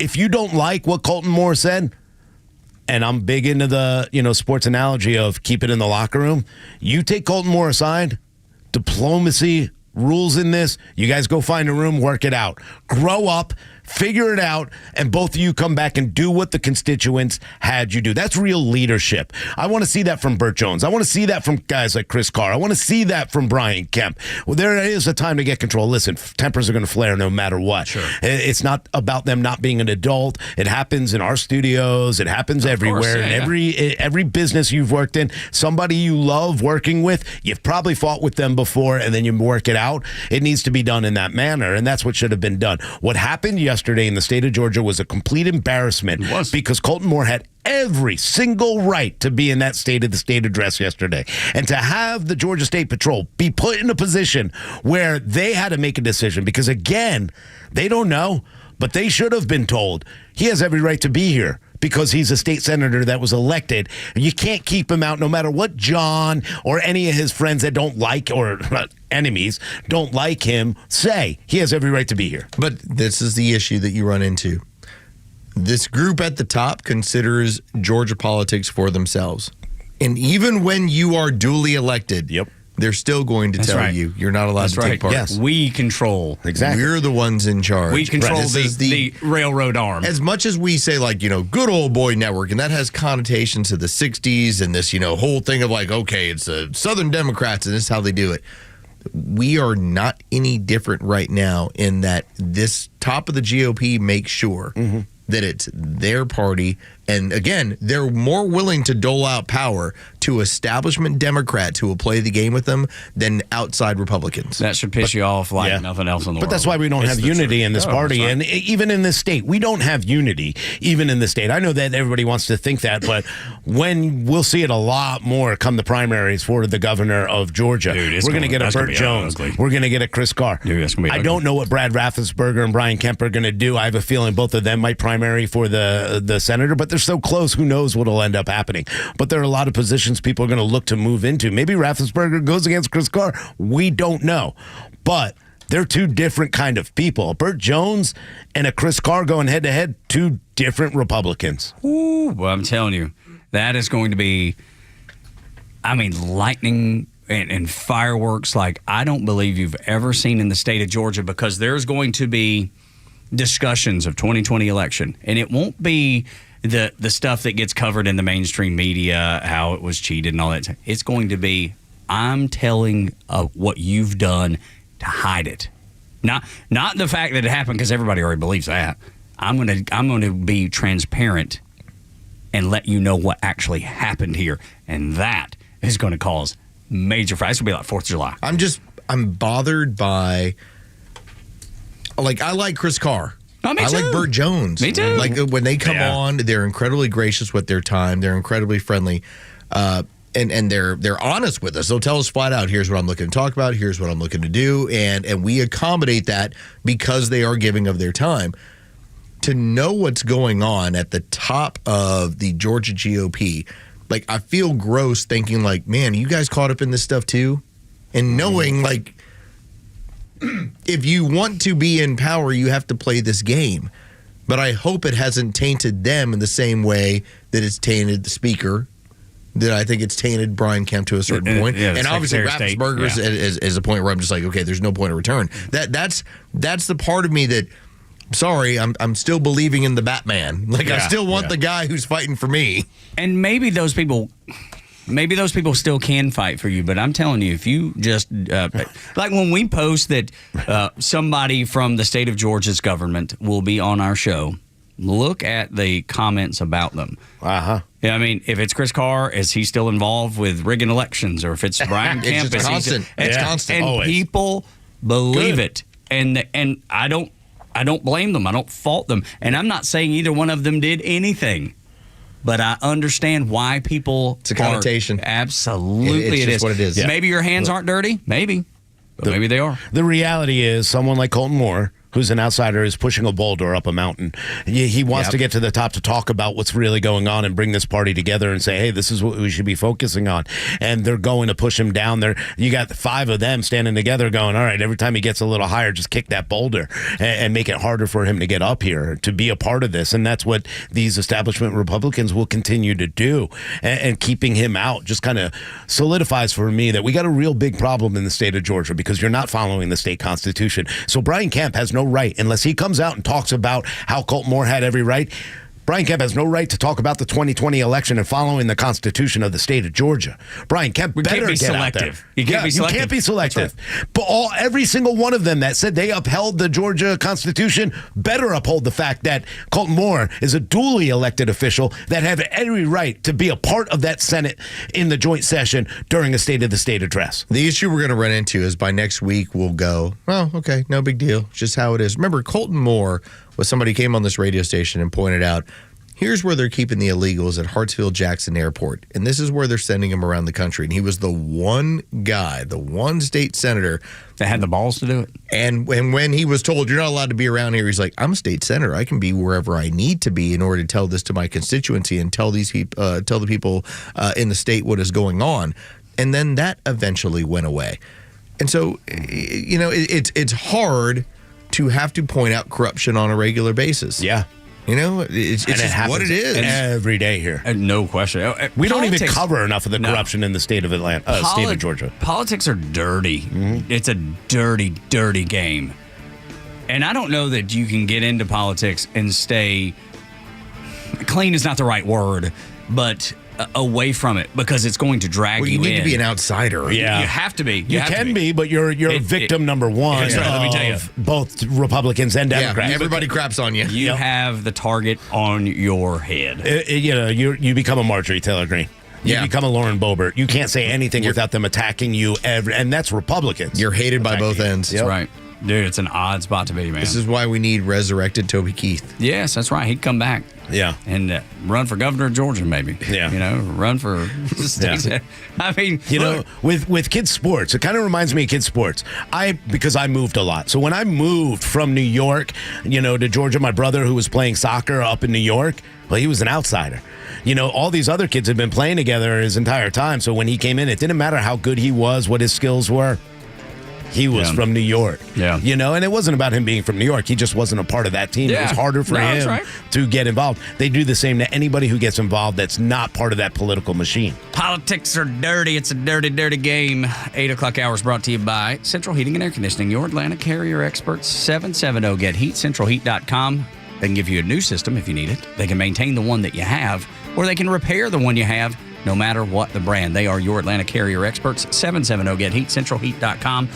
if you don't like what Colton Moore said, and I'm big into the, sports analogy of keep it in the locker room. You take Colton Moore aside, diplomacy rules in this. You guys go find a room, work it out. Grow up, figure it out, and both of you come back and do what the constituents had you do. That's real leadership. I want to see that from Burt Jones. I want to see that from guys like Chris Carr. I want to see that from Brian Kemp. Well, there is a time to get control. Listen, tempers are going to flare no matter what. Sure. It's not about them not being an adult. It happens in our studios. It happens everywhere. In every business you've worked in, somebody you love working with, you've probably fought with them before, and then you work it out. It needs to be done in that manner, and that's what should have been done. What happened yesterday in the state of Georgia was a complete embarrassment because Colton Moore had every single right to be in that State of the State address yesterday. And to have the Georgia State Patrol be put in a position where they had to make a decision because, again, they don't know, but they should have been told he has every right to be here. because he's a state senator that was elected. You can't keep him out no matter what John or any of his friends that don't like or enemies don't like him say. He has every right to be here. But this is the issue that you run into. This group at the top considers Georgia politics for themselves. And even when you are duly elected, they're still going to tell you you're not allowed to take part. Yes. We control. Exactly. We're the ones in charge. We control the railroad arm. As much as we say, like, good old boy network, and that has connotations to the 60s and this, whole thing of like, okay, it's the Southern Democrats and this is how they do it. We are not any different right now in that this top of the GOP makes sure that it's their party. And again, they're more willing to dole out power to establishment Democrats who will play the game with them than outside Republicans. That should piss you off like nothing else in the world. But that's why we don't have unity in this party. And even in this state, we don't have unity, even in the state. I know that everybody wants to think that, but when we'll see it a lot more come the primaries for the governor of Georgia. Dude, we're going to get a Burt Jones. We're going to get a Chris Carr. Dude, that's gonna be I don't know what Brad Raffensperger and Brian Kemp are going to do. I have a feeling both of them might primary for the senator, but they're so close. Who knows what will end up happening? But there are a lot of positions people are going to look to move into. Maybe Raffensperger goes against Chris Carr. We don't know. But they're two different kind of people. A Burt Jones and a Chris Carr going head-to-head, two different Republicans. Ooh, well, I'm telling you, that is going to be, lightning and fireworks like I don't believe you've ever seen in the state of Georgia, because there's going to be discussions of 2020 election, and it won't be the stuff that gets covered in the mainstream media, how it was cheated and all that. It's going to be, I'm telling what you've done to hide it. Not the fact that it happened, because everybody already believes that. I'm going to be transparent and let you know what actually happened here, and that is going to cause major fights. It's going to be like 4th of July. I'm bothered by, like, I like Chris Carr. Oh, me I too. like Burt Jones. Me too. Like, when they come on, they're incredibly gracious with their time. They're incredibly friendly. And they're honest with us. They'll tell us flat out, here's what I'm looking to talk about, here's what I'm looking to do, and we accommodate that because they are giving of their time. To know what's going on at the top of the Georgia GOP, like, I feel gross thinking, like, man, you guys caught up in this stuff too? And knowing, like, if you want to be in power, you have to play this game. But I hope it hasn't tainted them in the same way that it's tainted the speaker, that I think it's tainted Brian Kemp to a certain point. Yeah, and obviously Raffensperger is a point where I'm just like, okay, there's no point of return. That's the part of me that, sorry, I'm still believing in the Batman. Like, I still want the guy who's fighting for me. And maybe those people still can fight for you, but I'm telling you, if you just like when we post that somebody from the state of Georgia's government will be on our show, look at the comments about them. Yeah, if it's Chris Carr, is he still involved with rigging elections? Or if it's Brian Kemp, it's constant. It's constant. And always. People believe it, and I don't blame them. I don't fault them, and I'm not saying either one of them did anything. But I understand why people. It's a connotation. Absolutely, it's what it is. Yeah. Maybe your hands aren't dirty. Maybe. But maybe they are. The reality is, someone like Colton Moore, who's an outsider, is pushing a boulder up a mountain. He wants to get to the top to talk about what's really going on and bring this party together and say, hey, this is what we should be focusing on. And they're going to push him down there. You got 5 of them standing together going, all right, every time he gets a little higher, just kick that boulder and make it harder for him to get up here, to be a part of this. And that's what these establishment Republicans will continue to do. And keeping him out just kind of solidifies for me that we got a real big problem in the state of Georgia, because you're not following the state constitution. So Brian Kemp has no right, unless he comes out and talks about how Colton Moore had every right. Brian Kemp has no right to talk about the 2020 election and following the Constitution of the state of Georgia. Brian Kemp better get selective. out there. You can't be selective. Right. But every single one of them that said they upheld the Georgia Constitution better uphold the fact that Colton Moore is a duly elected official that had every right to be a part of that Senate in the joint session during a State of the State address. The issue we're going to run into is by next week we'll go, oh, okay, no big deal. It's just how it is. Remember, Colton Moore was somebody who came on this radio station and pointed out Here's where they're keeping the illegals at Hartsfield-Jackson Airport, and this is where they're sending them around the country. And he was the one guy, the one state senator that had the balls to do it. And when he was told, you're not allowed to be around here, he's like, I'm a state senator. I can be wherever I need to be in order to tell this to my constituency and tell these people, tell the people in the state what is going on. And then that eventually went away. And so, you know, it's hard to have to point out corruption on a regular basis. Yeah. You know, it's just what it is. Every day here. No question. We don't even cover enough of the corruption in the state of state of Georgia. Politics are dirty. It's a dirty, dirty game. And I don't know that you can get into politics and stay clean is not the right word, but away from it because it's going to drag you in. You need to be an outsider. Yeah. You have to be. You can be, but you're victim number one. Right, let me tell you. Both Republicans and Democrats. Everybody craps on you. You have the target on your head. You become a Marjorie Taylor Greene. You become a Lauren Boebert. You can't say anything without them attacking you. And that's Republicans. You're hated by both ends. That's right. Dude, it's an odd spot to be, man. This is why we need resurrected Toby Keith. Yes, that's right. He'd come back. Yeah. And run for governor of Georgia, maybe. Yeah. You know, run for state. Yeah. I mean, you know, with kids' sports, it kind of reminds me of kids' sports. Because I moved a lot. So when I moved from New York, to Georgia, my brother who was playing soccer up in New York, well, he was an outsider. All these other kids had been playing together his entire time. So when he came in, it didn't matter how good he was, what his skills were. He was from New York. Yeah. And it wasn't about him being from New York. He just wasn't a part of that team. Yeah. It was harder for him to get involved. They do the same to anybody who gets involved that's not part of that political machine. Politics are dirty. It's a dirty, dirty game. 8 o'clock hours brought to you by Central Heating and Air Conditioning, your Atlanta carrier experts. 770-GET-HEAT, centralheat.com. They can give you a new system if you need it. They can maintain the one that you have, or they can repair the one you have, no matter what the brand. They are your Atlanta carrier experts. 770-GET-HEAT, centralheat.com.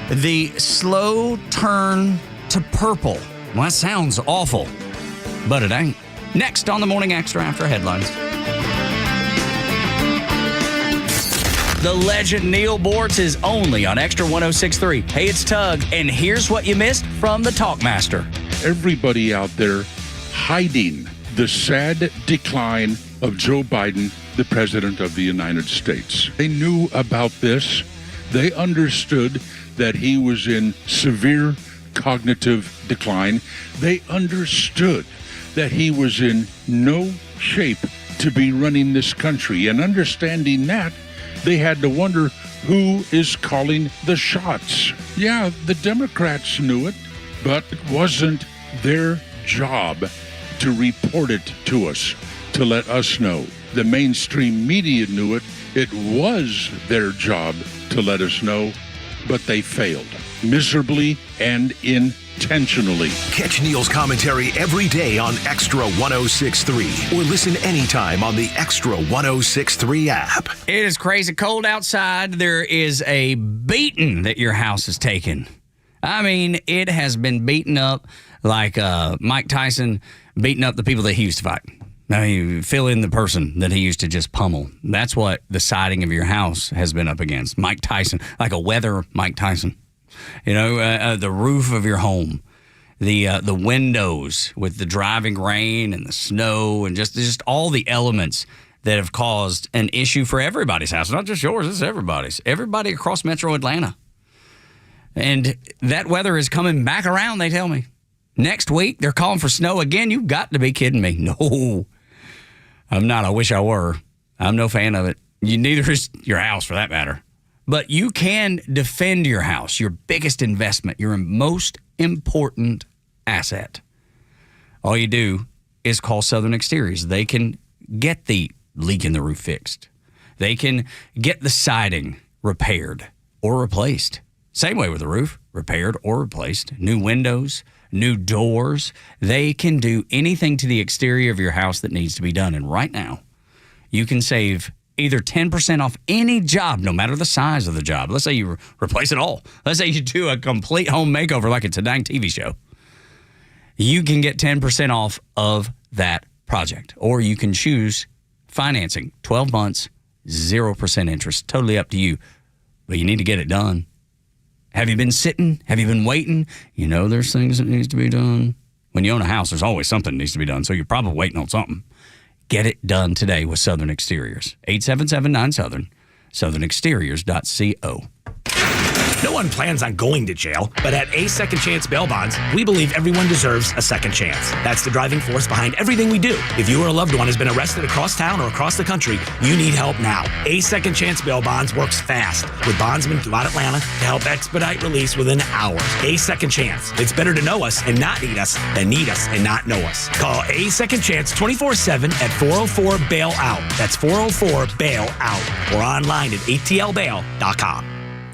The slow turn to purple. Well, that sounds awful, but it ain't. Next on the Morning Xtra after headlines. The legend Neil Bortz is only on Extra 106.3. Hey, it's Tug, and here's what you missed from the Talkmaster. Everybody out there hiding the sad decline of Joe Biden, the President of the United States. They knew about this. They understood that he was in severe cognitive decline. They understood that he was in no shape to be running this country. And understanding that, they had to wonder who is calling the shots. Yeah, the Democrats knew it, but it wasn't their job to report it to us, to let us know. The mainstream media knew it. It was their job to let us know, but they failed miserably and intentionally. Catch Neil's commentary every day on Extra 106.3 or listen anytime on the Extra 106.3 app. It is crazy cold outside. There is a beating that your house has taken. I mean, it has been beaten up like Mike Tyson beating up the people that he used to fight. Now, you fill in the person that he used to just pummel. That's what the siding of your house has been up against. Mike Tyson, like a weather Mike Tyson. The roof of your home, the windows with the driving rain and the snow and just all the elements that have caused an issue for everybody's house. Not just yours, it's everybody's. Everybody across Metro Atlanta. And that weather is coming back around, they tell me. Next week, they're calling for snow again. You've got to be kidding me. No, I'm not. I wish I were. I'm no fan of it. Neither is your house, for that matter. But you can defend your house, your biggest investment, your most important asset. All you do is call Southern Exteriors. They can get the leak in the roof fixed. They can get the siding repaired or replaced. Same way with the roof, repaired or replaced. New windows, new doors. They can do anything to the exterior of your house that needs to be done. And right now, you can save either 10% off any job, no matter the size of the job. Let's say you replace it all. Let's say you do a complete home makeover like it's a dang TV show. You can get 10% off of that project. Or you can choose financing, 12 months, 0% interest. Totally up to you. But you need to get it done. Have you been sitting? Have you been waiting? There's things that needs to be done. When you own a house, there's always something that needs to be done, so you're probably waiting on something. Get it done today with Southern Exteriors. 877-9-SOUTHERN, southernexteriors.co. No one plans on going to jail, but at A Second Chance Bail Bonds, we believe everyone deserves a second chance. That's the driving force behind everything we do. If you or a loved one has been arrested across town or across the country, you need help now. A Second Chance Bail Bonds works fast with bondsmen throughout Atlanta to help expedite release within hours. A Second Chance. It's better to know us and not need us than need us and not know us. Call A Second Chance 24/7 at 404-BAIL-OUT. That's 404-BAIL-OUT. Or online at atlbail.com.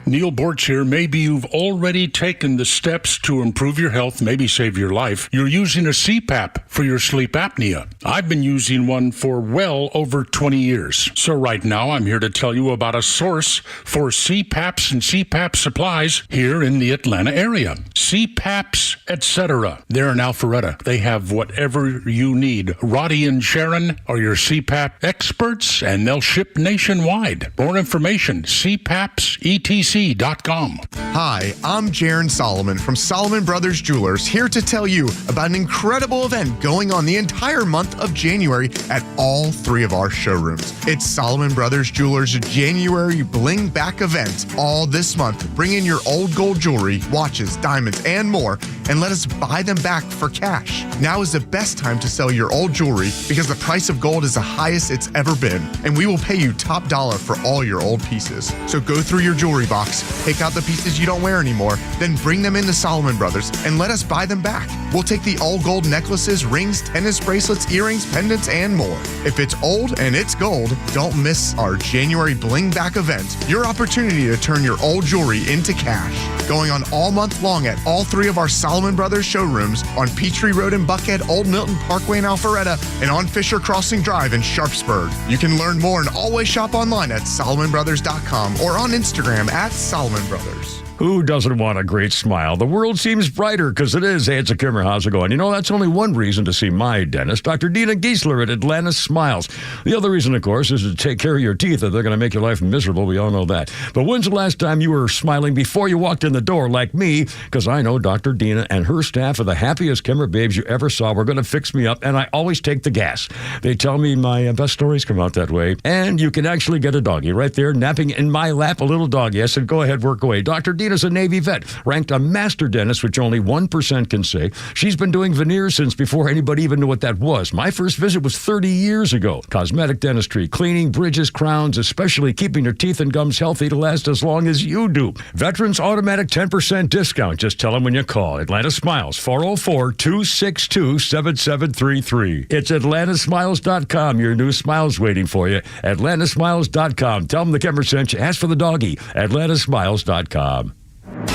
Neil Borch here. Maybe you've already taken the steps to improve your health, maybe save your life. You're using a CPAP for your sleep apnea. I've been using one for well over 20 years. So right now I'm here to tell you about a source for CPAPs and CPAP supplies here in the Atlanta area. CPAPs, etc. They're in Alpharetta. They have whatever you need. Roddy and Sharon are your CPAP experts, and they'll ship nationwide. More information, CPAPsETC.com. Hi, I'm Jaron Solomon from Solomon Brothers Jewelers, here to tell you about an incredible event going on the entire month of January at all 3 of our showrooms. It's Solomon Brothers Jewelers' January Bling Back event. All this month, bring in your old gold jewelry, watches, diamonds, and more, and let us buy them back for cash. Now is the best time to sell your old jewelry because the price of gold is the highest it's ever been, and we will pay you top dollar for all your old pieces. So go through your jewelry box, pick out the pieces you don't wear anymore, then bring them into Solomon Brothers and let us buy them back. We'll take the all gold necklaces, rings, tennis bracelets, earrings, pendants, and more. If it's old and it's gold, don't miss our January Bling Back event. Your opportunity to turn your old jewelry into cash. Going on all month long at all 3 of our Solomon Brothers showrooms on Peachtree Road in Buckhead, Old Milton Parkway in Alpharetta, and on Fisher Crossing Drive in Sharpsburg. You can learn more and always shop online at SolomonBrothers.com or on Instagram at Solomon Brothers. Who doesn't want a great smile? The world seems brighter because it is. Hey, it's a Kimmer. How's it going? You know, that's only one reason to see my dentist, Dr. Dina Giesler at Atlanta Smiles. The other reason, of course, is to take care of your teeth if they're going to make your life miserable. We all know that. But when's the last time you were smiling before you walked in the door like me? Because I know Dr. Dina and her staff are the happiest Kimmer babes you ever saw. We're going to fix me up, and I always take the gas. They tell me my best stories come out that way. And you can actually get a doggy right there, napping in my lap, a little doggy. I said, go ahead, work away. Dr. Dina's a Navy vet, ranked a master dentist, which only 1% can say. She's been doing veneers since before anybody even knew what that was. My first visit was 30 years ago. Cosmetic dentistry, cleaning, bridges, crowns, especially keeping your teeth and gums healthy to last as long as you do. Veterans automatic 10% discount. Just tell them when you call. Atlanta Smiles, 404-262-7733. It's atlantasmiles.com. Your new smile's waiting for you. atlantasmiles.com. Tell them the Kimmer sent you. Ask for the doggy. atlantasmiles.com.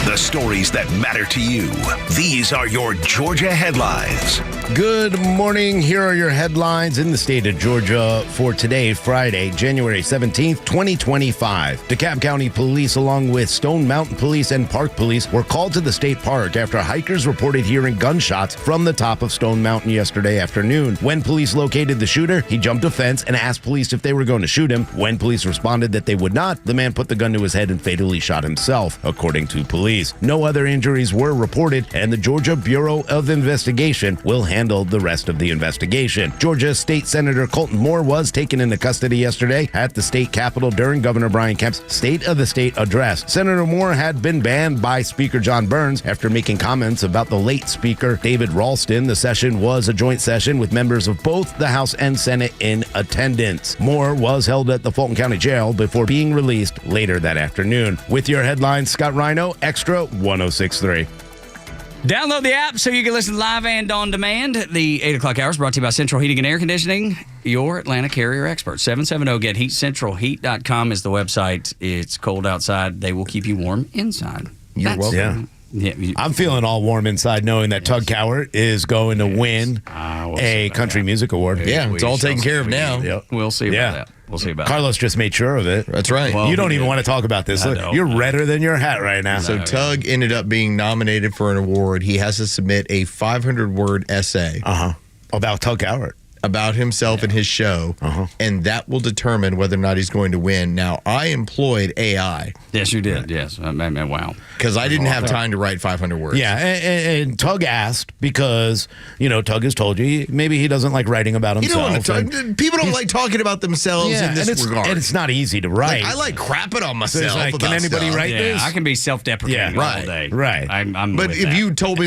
The stories that matter to you. These are your Georgia headlines. Good morning. Here are your headlines in the state of Georgia for today, Friday, January 17th, 2025. DeKalb County Police, along with Stone Mountain Police and Park Police, were called to the state park after hikers reported hearing gunshots from the top of Stone Mountain yesterday afternoon. When police located the shooter, he jumped a fence and asked police if they were going to shoot him. When police responded that they would not, the man put the gun to his head and fatally shot himself, according to police. No other injuries were reported, and the Georgia Bureau of Investigation will handle the rest of the investigation. Georgia State Senator Colton Moore was taken into custody yesterday at the state capitol during Governor Brian Kemp's State of the State address. Senator Moore had been banned by Speaker John Burns after making comments about the late Speaker David Ralston. The session was a joint session with members of both the House and Senate in attendance. Moore was held at the Fulton County Jail before being released later that afternoon. With your headlines, Scott Rhino, Extra 106.3. Download the app so you can listen live and on demand. The 8 o'clock hour is brought to you by Central Heating and Air Conditioning, your Atlanta carrier expert. 770-GET-HEAT. CentralHeat.com is the website. It's cold outside. They will keep you warm inside. You're welcome. Yeah. I'm feeling all warm inside knowing that Tug Cowart is going to win a country music award. Yeah, it's all taken care of now. Yep. We'll see about that. We'll see about Carlos just made sure of it. That's right. Well, you don't even want to talk about this. Look, you're redder than your hat right now. So Tug ended up being nominated for an award. He has to submit a 500-word essay. About Tug Cowart. about himself and his show, and that will determine whether or not he's going to win. Now, I employed AI. Yes, you did. Yes. Wow. Because I didn't have time to write 500 words. Yeah, and Tug asked because, Tug has told you maybe he doesn't like writing about You himself. don't want to talk. People don't like talking about themselves in this regard. And it's not easy to write. Like, I like crapping on So myself. it's like, about can anybody stuff. write this? I can be self-deprecating all day. Right. I'm But with if that. you told me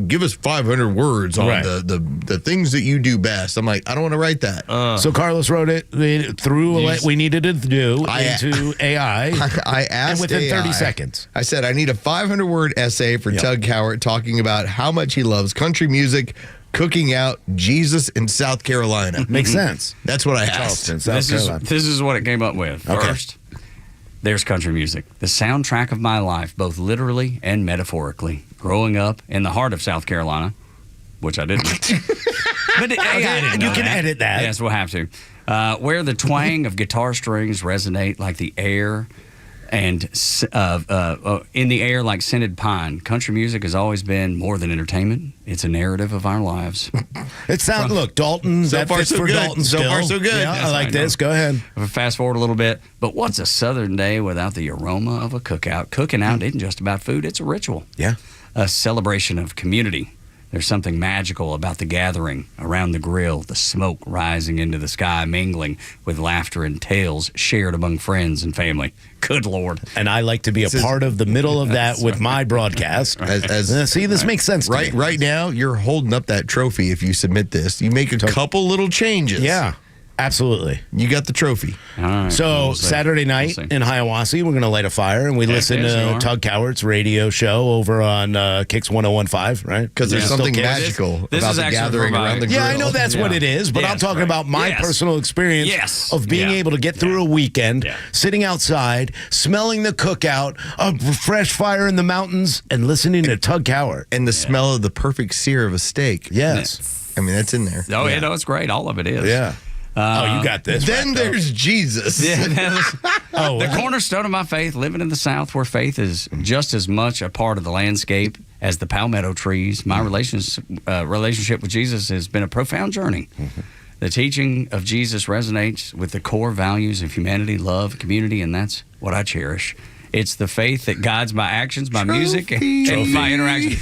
give us 500 words on the things that you do best, I'm like, I don't want to write that. So Carlos wrote it through what we needed to do into AI. I asked and within 30 AI, seconds. I said, I need a 500-word essay for Tug Cowart talking about how much he loves country music, cooking out, Jesus in South Carolina. Makes sense. That's what I asked. Charleston, South Carolina. This is what it came up with. Okay. First, there's country music, the soundtrack of my life, both literally and metaphorically. Growing up in the heart of South Carolina, which I didn't. But I didn't know you can edit that. Yes, we'll have to. Where the twang of guitar strings resonate like the air, and in the air like scented pine. Country music has always been more than entertainment. It's a narrative of our lives. It sounds, look, Dalton, So that far, fits so for good. Dalton So still. far, so good. Yeah, Yes, I like I this. know. Go ahead. Fast forward a little bit, but what's a southern day without the aroma of a cookout? Cooking out isn't just about food, it's a ritual. Yeah. A celebration of community. There's something magical about the gathering around the grill, the smoke rising into the sky, mingling with laughter and tales shared among friends and family. Good Lord. And I like to be a part of the middle of that with my broadcast. See, this makes sense to me. Right now, you're holding up that trophy if you submit this. You make a couple little changes. Yeah. Absolutely. You got the trophy. All right, So we'll see. Saturday night We'll see. in Hiawassee, we're going to light a fire and we listen yes, you to are. Tug Cowart's radio show over on Kicks 1015, right? Because there's something This magical is about the actually gathering for my- around the grill. Yeah, I know that's what it is, but I'm Yes, talking right. about my Yes. personal experience Yes. of being Yeah. able to get through a weekend, Yeah. sitting outside, smelling the cookout, a fresh fire in the mountains, and listening to Tug Cowart. And the smell of the perfect sear of a steak. Yes. I mean, that's in there. Oh, yeah, no, it's great. All of it is. Yeah. Oh, you got this. Then wrapped up. there's Jesus. Yeah, Oh, the cornerstone of my faith, living in the South where faith is just as much a part of the landscape as the palmetto trees. My relationship with Jesus has been a profound journey. The teaching of Jesus resonates with the core values of humanity, love, community, and that's what I cherish. It's the faith that guides my actions, my music, and my interaction.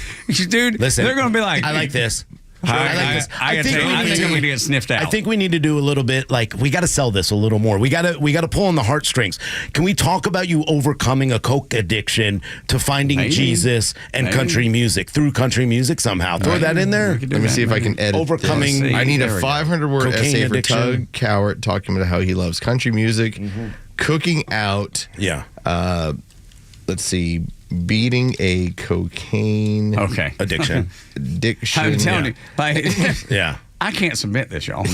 Dude, Listen, they're going to be like, I like this. I like this. I think I'm going to get sniffed out. I think we need to do a little bit we got to sell this a little more. We got to pull on the heartstrings. Can we talk about you overcoming a coke addiction to finding Jesus and country music through country music somehow? Throw that in there. Let me see if I can edit Overcoming. this. I need a There we go. 500-word Cocaine essay for addiction. Tug Cowart talking about how he loves country music, cooking out. Yeah. Let's see, beating a cocaine addiction. addiction. I'm telling you, Yeah. I can't submit this, y'all.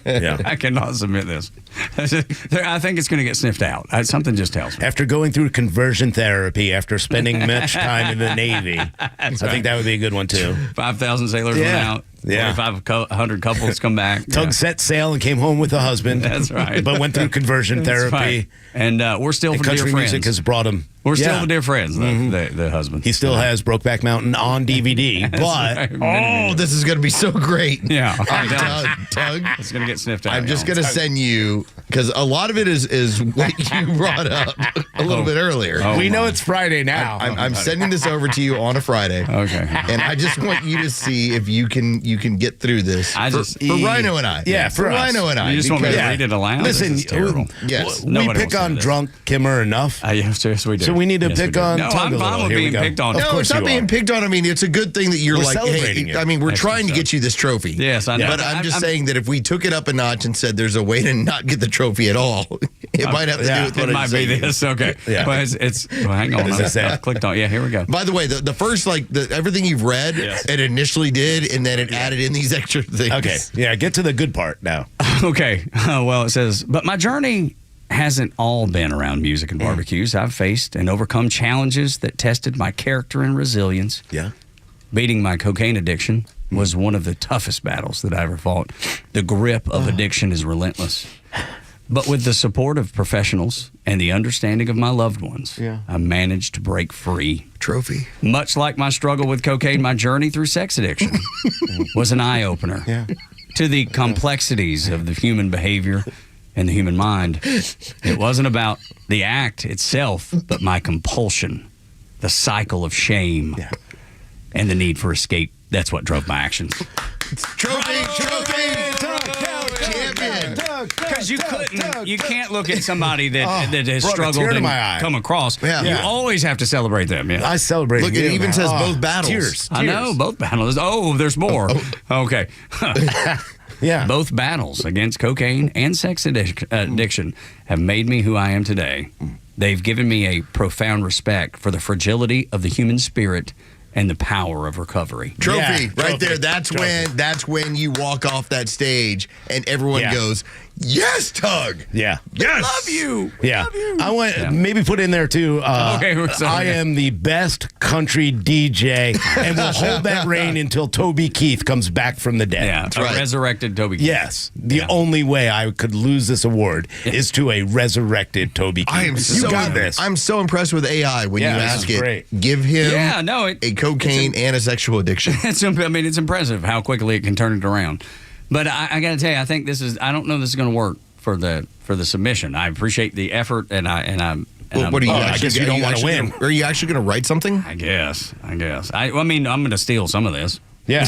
Yeah. I cannot submit this. I think it's going to get sniffed out. Something just tells me. After going through conversion therapy, after spending much time in the Navy, I think that would be a good one too. 5,000 sailors went out. Yeah. 4,500 couples come back. Tug set sail and came home with a husband. That's right. But went through conversion That's therapy. right. And we're still And for dear country friends. music has brought him. We're still Yeah. the dear friends, the husband. He still has Brokeback Mountain on DVD, but Oh, this is going to be so great. Yeah. All right, Tug. It's going to get sniffed out. I'm just y'all. going to send you, because a lot of it is what you brought up a little bit earlier. we know it's Friday now. I'm sending this over to you on a Friday. Okay. And I just want you to see if you can get through this. I for just- Rhino and I. Yeah, for for us. Rhino and I. You just want me to because- read it aloud? Listen, This is terrible. Yes. we Nobody pick wants to on do this. drunk Kimmer enough. Yes, we do. So we need to Yes, we pick do. on No, Tug I'm a fine little. with Here we being go. picked on. Of No, course it's not you being are. picked on. I mean, it's a good thing that you're We're like, celebrating hey, it. I mean, we're Excellent trying to stuff. get you this trophy. Yes, I know. But I'm just saying that if we took it up a notch and said there's a way to not get the trophy at all, it might have to do with what It I'm might be saying. this. Okay. Yeah. Well, well, hang on. Is this I it? clicked on. Yeah, here we go. By the way, the first, everything you've read, it initially did, and then it added in these extra things. Okay, yeah, get to the good part now. Okay. Well, it says, but my journey hasn't all been around music and barbecues. I've faced and overcome challenges that tested my character and resilience. Yeah. Beating my cocaine addiction was one of the toughest battles that I ever fought. The grip of addiction is relentless. But with the support of professionals and the understanding of my loved ones, I managed to break free. Trophy. Much like my struggle with cocaine, my journey through sex addiction was an eye-opener. Yeah. to the complexities of the human behavior and the human mind. It wasn't about the act itself, but my compulsion, the cycle of shame, and the need for escape. That's what drove my actions. Champion. Because you can't look at somebody that has struggled and come across. You always have to celebrate them. Yeah. I celebrate. Look, it even says both battles. Tears. I know, both battles. Oh, there's more. Okay. Yeah. Both battles against cocaine and sex addiction have made me who I am today. They've given me a profound respect for the fragility of the human spirit and the power of recovery. Trophy, right there. That's when you walk off that stage and everyone goes, "Yes, Tug." Yeah. Yes. Love you. Yeah. I want maybe put in there too. I am the best country DJ, and will hold that reign until Toby Keith comes back from the dead. Yeah, a resurrected Toby Keith. Yes. The only way I could lose this award is to a resurrected Toby Keith. I am I'm so impressed with AI when you ask it. Great. Give him a cocaine and a sexual addiction. It's impressive how quickly it can turn it around. But I got to tell you, I think I don't know this is going to work for the submission. I appreciate the effort, what do you? I guess you don't want to win. Are you actually going to write something? I guess. I'm going to steal some of this. Yeah.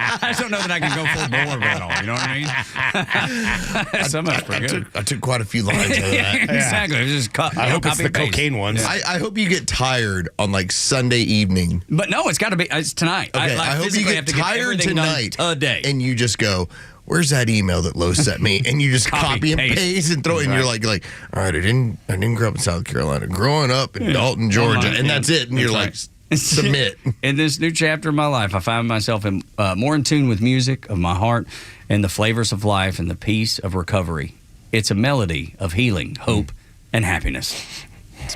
I just don't know that I can go full bore with it all. You know what I mean? Some of it's pretty good. I took quite a few lines out of that. Exactly. It was just I hope it's the cocaine ones. Yeah. I hope you get tired on like Sunday evening. But no, it's got to be. It's tonight. Okay, I hope you get tired tonight today, and you just go, "Where's that email that Lowe sent me?" And you just copy and paste and throw it. And you're like, all right, I didn't grow up in South Carolina. Growing up in Dalton, Georgia, and that's it. And you're like, submit. In this new chapter of my life, I find myself more in tune with music of my heart and the flavors of life and the peace of recovery. It's a melody of healing, hope, and happiness.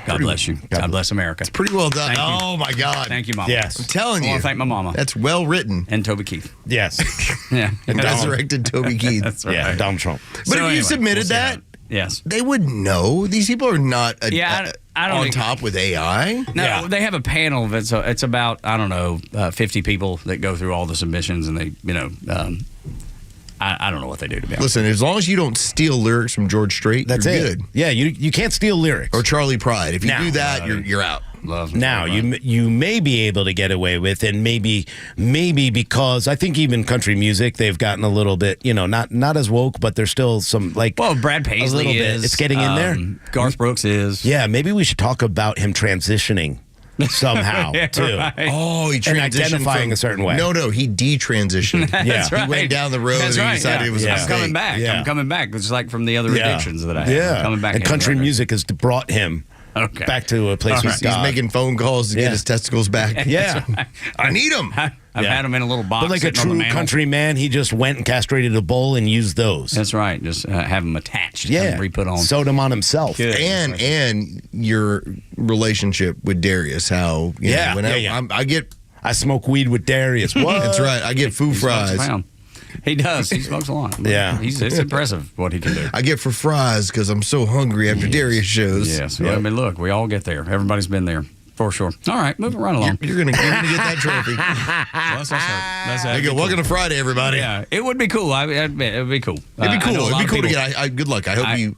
God bless you. God bless America. It's pretty well done. Oh, my God. Thank you, Mama. Yes. I'm telling you. I want to thank my mama. That's well written. And Toby Keith. Yes. Yeah. And resurrected Toby Keith. That's right. Yeah, Donald Trump. But if you submitted that, yes, they would know. These people are not I don't on think, top with AI. No, they have a panel that's it's about 50 people that go through all the submissions, and they I don't know what they do, to be honest. Listen, as long as you don't steal lyrics from George Strait, that's you're it. good. Yeah, you can't steal lyrics. Or Charlie Pride. If you do that, you're out. Now you may be able to get away with, and maybe because I think even country music, they've gotten a little bit, not as woke, but there's still some Brad Paisley is. It's getting in there. Garth Brooks is. Yeah, maybe we should talk about him transitioning somehow too. Right. Oh, he transitioned and identifying a certain way. No, he detransitioned. That's right. He went down the road and he decided it was a I'm mistake. coming back. Yeah. I'm coming back. It's like from the other addictions that I have. Yeah. I'm coming back. And country music has brought him back to a place with God. He's making phone calls to get his testicles back. Yeah. I need them. I've had them in a little box. But like a true country man, he just went and castrated a bull and used those. That's right. Just have them attached. Yeah. Re-put on. Sewed them on himself. Good. And your relationship with Darius, how I smoke weed with Darius. What? That's right. I get foo fries. He does. He smokes a lot. Yeah. It's impressive what he can do. I get for fries because I'm so hungry after Darius shows. Yes. Well, I mean, look, we all get there. Everybody's been there. For sure. All right, moving right along. You're gonna get that trophy. Let's go. Welcome to Friday, everybody. Yeah, it would be cool. I admit, it would be cool. It'd be cool. It'd be cool to get. Good luck. I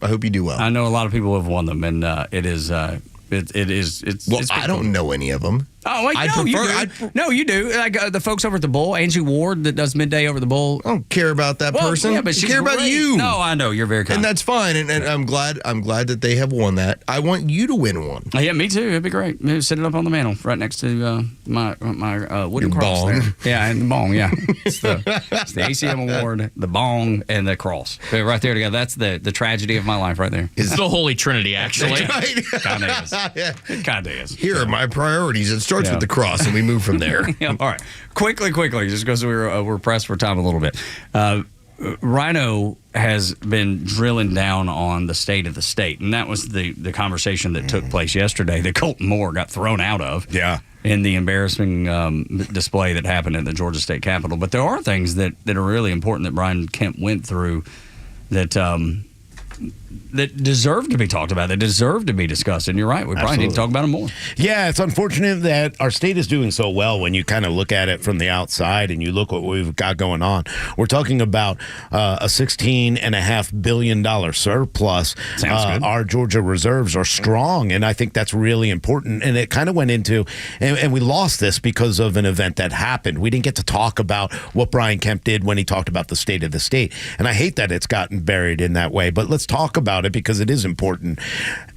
hope you do well. I know a lot of people have won them, and it is. It's I don't know any of them. Oh, wait, you do. Like the folks over at the Bull, Angie Ward, that does midday over the Bull. I don't care about that person. Yeah, but I care about you. No, I know you're very kind, and that's fine. And I'm glad that they have won that. I want you to win one. Yeah, me too. It'd be great. Maybe set it up on the mantle right next to my wooden cross bong. there. Yeah, and the bong. Yeah, it's the ACM award, the bong, and the cross. They're right there together. That's the tragedy of my life right there. It's the Holy Trinity, actually. Right. Kind of is. It kind of is. Here are my priorities. It starts with the cross, and we move from there. Yeah, all right. Quickly, just because we're pressed for time a little bit. Rhino has been drilling down on the state of the state, and that was the conversation that took place yesterday that Colton Moore got thrown out of. Yeah. In the embarrassing display that happened at the Georgia State Capitol. But there are things that are really important that Brian Kemp went through that that deserve to be talked about, that deserve to be discussed. And you're right, we probably need to talk about them more. Yeah, it's unfortunate that our state is doing so well when you kind of look at it from the outside and you look what we've got going on. We're talking about a $16.5 billion surplus. Sounds good. Our Georgia reserves are strong, and I think that's really important. And it kind of went into, and we lost this because of an event that happened. We didn't get to talk about what Brian Kemp did when he talked about the state of the state. And I hate that it's gotten buried in that way, but let's talk about it because it is important.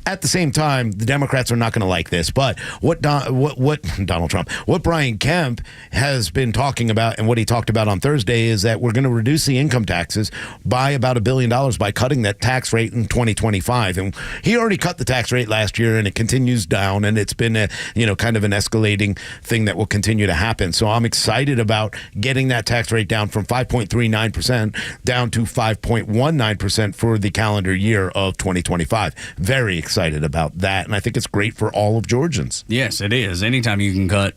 At the same time, the Democrats are not going to like this, but what Donald Trump, what Brian Kemp has been talking about and what he talked about on Thursday is that we're going to reduce the income taxes by about $1 billion by cutting that tax rate in 2025. And he already cut the tax rate last year, and it continues down, and it's been a, kind of an escalating thing that will continue to happen. So I'm excited about getting that tax rate down from 5.39% down to 5.19% for the calendar year of 2025. Very excited about that, and I think it's great for all of Georgians. Yes, it is. Anytime you can cut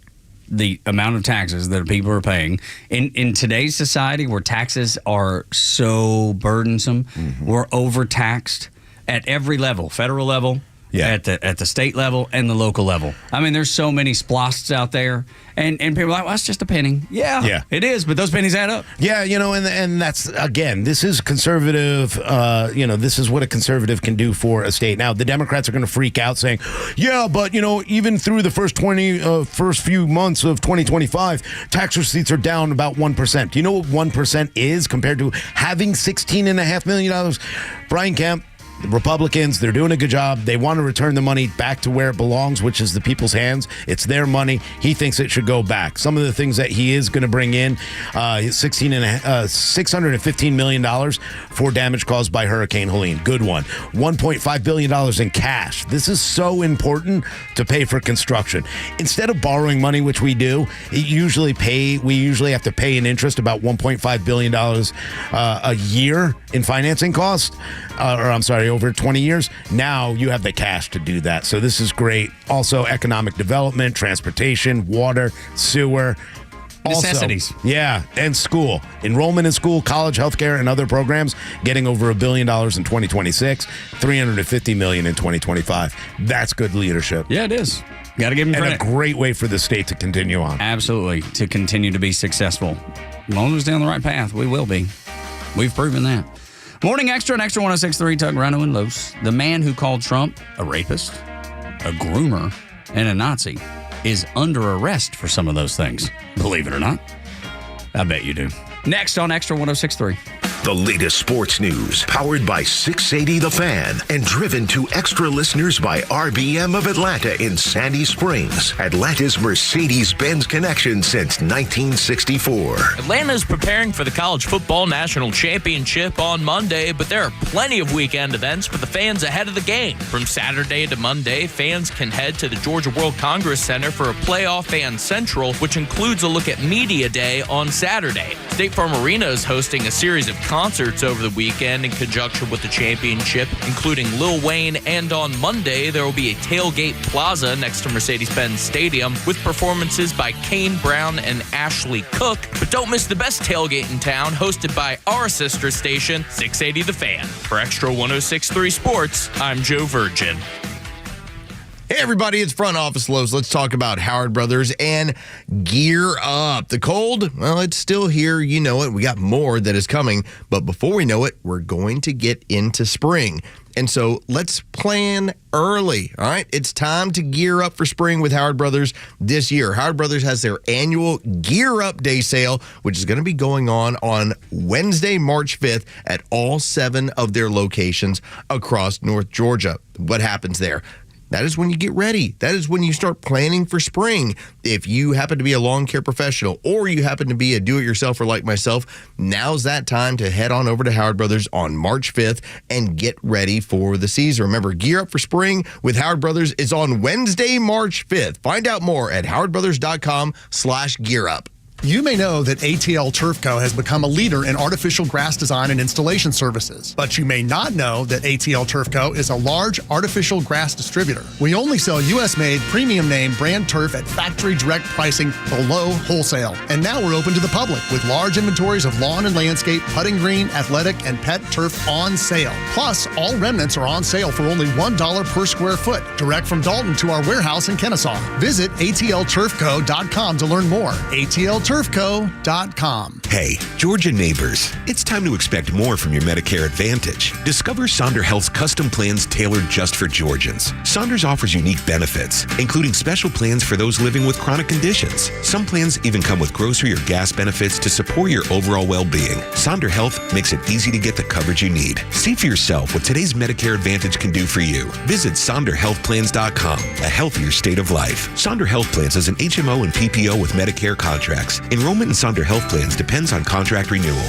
the amount of taxes that people are paying in today's society where taxes are so burdensome, we're overtaxed at every level, federal level, at the state level and the local level. I mean, there's so many splosts out there, and people are like, well, it's just a penny. Yeah, it is, but those pennies add up. Yeah, and that's, again, this is conservative, this is what a conservative can do for a state. Now, the Democrats are going to freak out saying, yeah, but, even through the first few months of 2025, tax receipts are down about 1%. Do you know what 1% is compared to having $16.5 million? Brian Kemp, the Republicans, they're doing a good job. They want to return the money back to where it belongs, which is the people's hands. It's their money. He thinks it should go back. Some of the things that he is going to bring in, $615 million for damage caused by Hurricane Helene. Good one. $1.5 billion in cash. This is so important to pay for construction. Instead of borrowing money, which we do, we usually have to pay in interest about $1.5 billion a year in financing costs. Over 20 years. Now you have the cash to do that. So this is great. Also, economic development, transportation, water, sewer. Necessities. And school. Enrollment in school, college, healthcare, and other programs getting over $1 billion in 2026, $350 million in 2025. That's good leadership. Yeah, it is. Got to give him credit. And a great way for the state to continue on. Absolutely. To continue to be successful. As long as we're down the right path, we will be. We've proven that. Morning Extra and Extra 106.3, Tug, Rhino, and Los. The man who called Trump a rapist, a groomer, and a Nazi is under arrest for some of those things. Believe it or not. I bet you do. Next on Extra 106.3. The latest sports news, powered by 680 The Fan and driven to extra listeners by RBM of Atlanta in Sandy Springs, Atlanta's Mercedes-Benz connection since 1964. Atlanta is preparing for the College Football National Championship on Monday, but there are plenty of weekend events for the fans ahead of the game. From Saturday to Monday, fans can head to the Georgia World Congress Center for a Playoff Fan Central, which includes a look at Media Day on Saturday. State Farm Arena is hosting a series of concerts over the weekend in conjunction with the championship, including Lil Wayne, and on Monday there will be a tailgate plaza next to Mercedes-Benz Stadium with performances by Kane Brown and Ashley Cook. But don't miss the best tailgate in town, hosted by our sister station, 680 The Fan. For Extra 106.3 Sports, I'm Joe Virgin. Hey, everybody, it's Front Office Lows. Let's talk about Howard Brothers and Gear Up. The cold, well, it's still here. You know it. We got more that is coming. But before we know it, we're going to get into spring. And so let's plan early, all right? It's time to gear up for spring with Howard Brothers this year. Howard Brothers has their annual Gear Up Day sale, which is going to be going on Wednesday, March 5th at all 7 of their locations across North Georgia. What happens there? That is when you get ready. That is when you start planning for spring. If you happen to be a lawn care professional or you happen to be a do-it-yourselfer like myself, now's that time to head on over to Howard Brothers on March 5th and get ready for the season. Remember, Gear Up for Spring with Howard Brothers is on Wednesday, March 5th. Find out more at howardbrothers.com/gearup. You may know that ATL Turf Co. has become a leader in artificial grass design and installation services, but you may not know that ATL Turf Co. is a large artificial grass distributor. We only sell U.S.-made, premium name brand turf at factory direct pricing below wholesale. And now we're open to the public with large inventories of lawn and landscape, putting green, athletic, and pet turf on sale. Plus, all remnants are on sale for only $1 per square foot, direct from Dalton to our warehouse in Kennesaw. Visit atlturfco.com to learn more. atlturfco.com. Hey, Georgia neighbors, it's time to expect more from your Medicare Advantage. Discover Sonder Health's custom plans tailored just for Georgians. Saunders offers unique benefits, including special plans for those living with chronic conditions. Some plans even come with grocery or gas benefits to support your overall well-being. Sonder Health makes it easy to get the coverage you need. See for yourself what today's Medicare Advantage can do for you. Visit SonderHealthPlans.com, a healthier state of life. Sonder Health Plans is an HMO and PPO with Medicare contracts. Enrollment in Sonder Health Plans depends on contract renewal.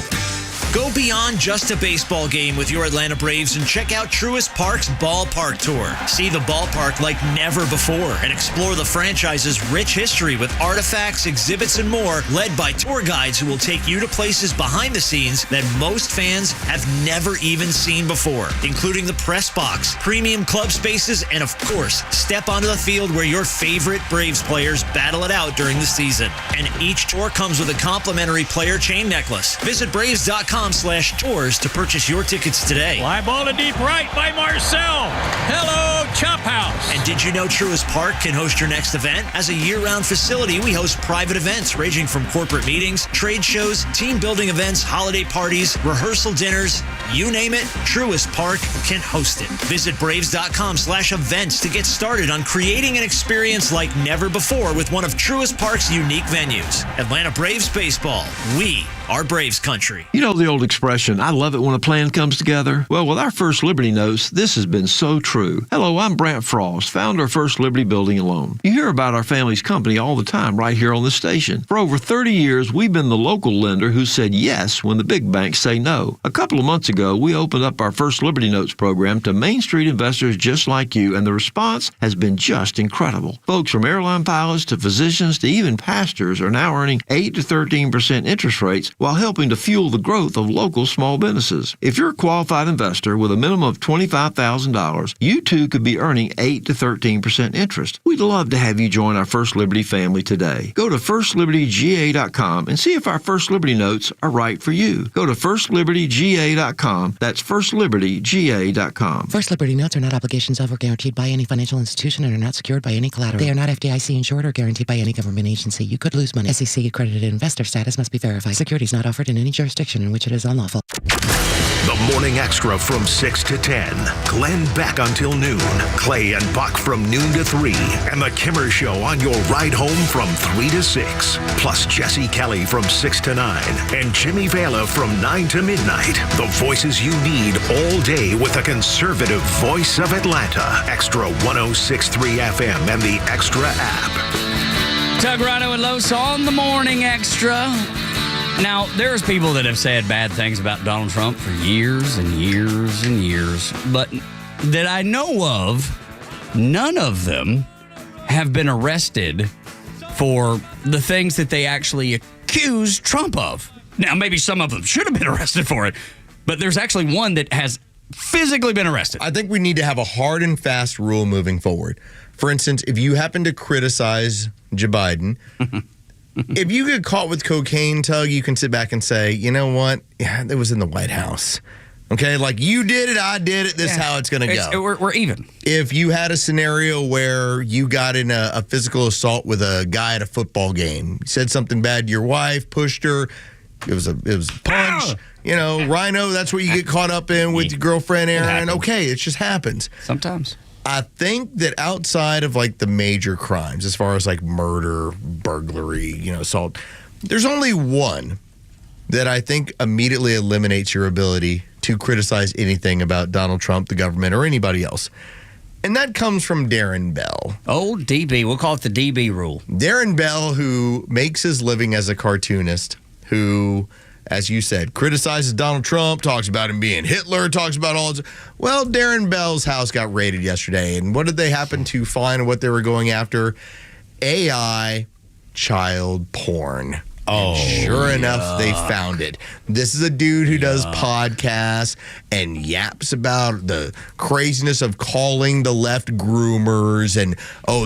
Go beyond just a baseball game with your Atlanta Braves and check out Truist Park's Ballpark Tour. See the ballpark like never before and explore the franchise's rich history with artifacts, exhibits, and more, led by tour guides who will take you to places behind the scenes that most fans have never even seen before, including the press box, premium club spaces, and of course, step onto the field where your favorite Braves players battle it out during the season. And each tour comes with a complimentary player chain necklace. Visit Braves.com/tours to purchase your tickets today. Fly ball to deep right by Marcel. Hello, Chop House. And did you know Truist Park can host your next event? As a year-round facility, we host private events ranging from corporate meetings, trade shows, team building events, holiday parties, rehearsal dinners, you name it, Truist Park can host it. Visit Braves.com/events to get started on creating an experience like never before with one of Truist Park's unique venues. Atlanta Braves Baseball. We are Braves country. You know the old expression, I love it when a plan comes together? Well, with our First Liberty Notes, this has been so true. Hello, I'm Brant Frost, founder of First Liberty Building and Loan. You hear about our family's company all the time right here on the station. For over 30 years, we've been the local lender who said yes when the big banks say no. A couple of months ago, we opened up our First Liberty Notes program to Main Street investors just like you, and the response has been just incredible. Folks from airline pilots to physicians to even pastors are now earning 8 to 13% interest rates while helping to fuel the growth of local small businesses. If you're a qualified investor with a minimum of $25,000, you too could be earning 8 to 13% interest. We'd love to have you join our First Liberty family today. Go to FirstLibertyGA.com and see if our First Liberty Notes are right for you. Go to FirstLibertyGA.com. That's FirstLibertyGA.com. First Liberty Notes are not obligations of or guaranteed by any financial institution and are not secured by any collateral. They are not FDIC insured or guaranteed by any government agency. You could lose money. SEC accredited investor status must be verified. Securities not offered in any jurisdiction in which it is unlawful. The Morning Extra from 6 to 10. Glenn back until noon. Clay and Buck from noon to 3. And the Kimmer Show on your ride home from 3 to 6. Plus Jesse Kelly from 6 to 9. And Jimmy Vela from 9 to midnight. The voices you need all day with a conservative voice of Atlanta. Extra 106.3 FM and the Extra app. Tug, Rhino, and Los on the Morning Extra. Now, there's people that have said bad things about Donald Trump for years and years and years, but that I know of, none of them have been arrested for the things that they actually accuse Trump of. Now, maybe some of them should have been arrested for it, but there's actually one that has physically been arrested. I think we need to have a hard and fast rule moving forward. For instance, if you happen to criticize Joe Biden, if you get caught with cocaine, Tug, you can sit back and say, you know what? Yeah, it was in the White House. Okay, like you did it, I did it, this is how it's going to go. We're even. If you had a scenario where you got in a physical assault with a guy at a football game, said something bad to your wife, pushed her, it was a punch, you know, Rhino, that's what you get caught up in with your girlfriend, Aaron. Okay, it just happens. Sometimes. I think that outside of like the major crimes, as far as like murder, burglary, you know, assault, there's only one that I think immediately eliminates your ability to criticize anything about Donald Trump, the government, or anybody else. And that comes from Darren Bell. Oh, DB. We'll call it the DB rule. Darren Bell, who makes his living as a cartoonist, who, as you said, criticizes Donald Trump, talks about him being Hitler, talks about all this. Well, Darren Bell's house got raided yesterday, and what did they happen to find? What they were going after? AI child porn. Oh, sure enough, they found it. This is a dude who does podcasts and yaps about the craziness of calling the left groomers and,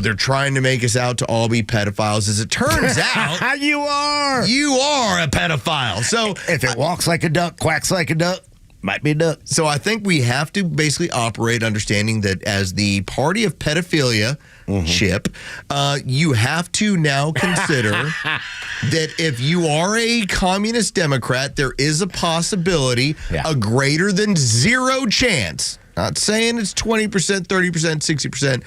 they're trying to make us out to all be pedophiles. As it turns out, you are a pedophile. So if it walks like a duck, quacks like a duck, might be a duck. So I think we have to basically operate understanding that as the party of pedophilia ship, you have to now consider that if you are a communist Democrat, there is a possibility, a greater than zero chance, not saying it's 20%, 30%, 60%,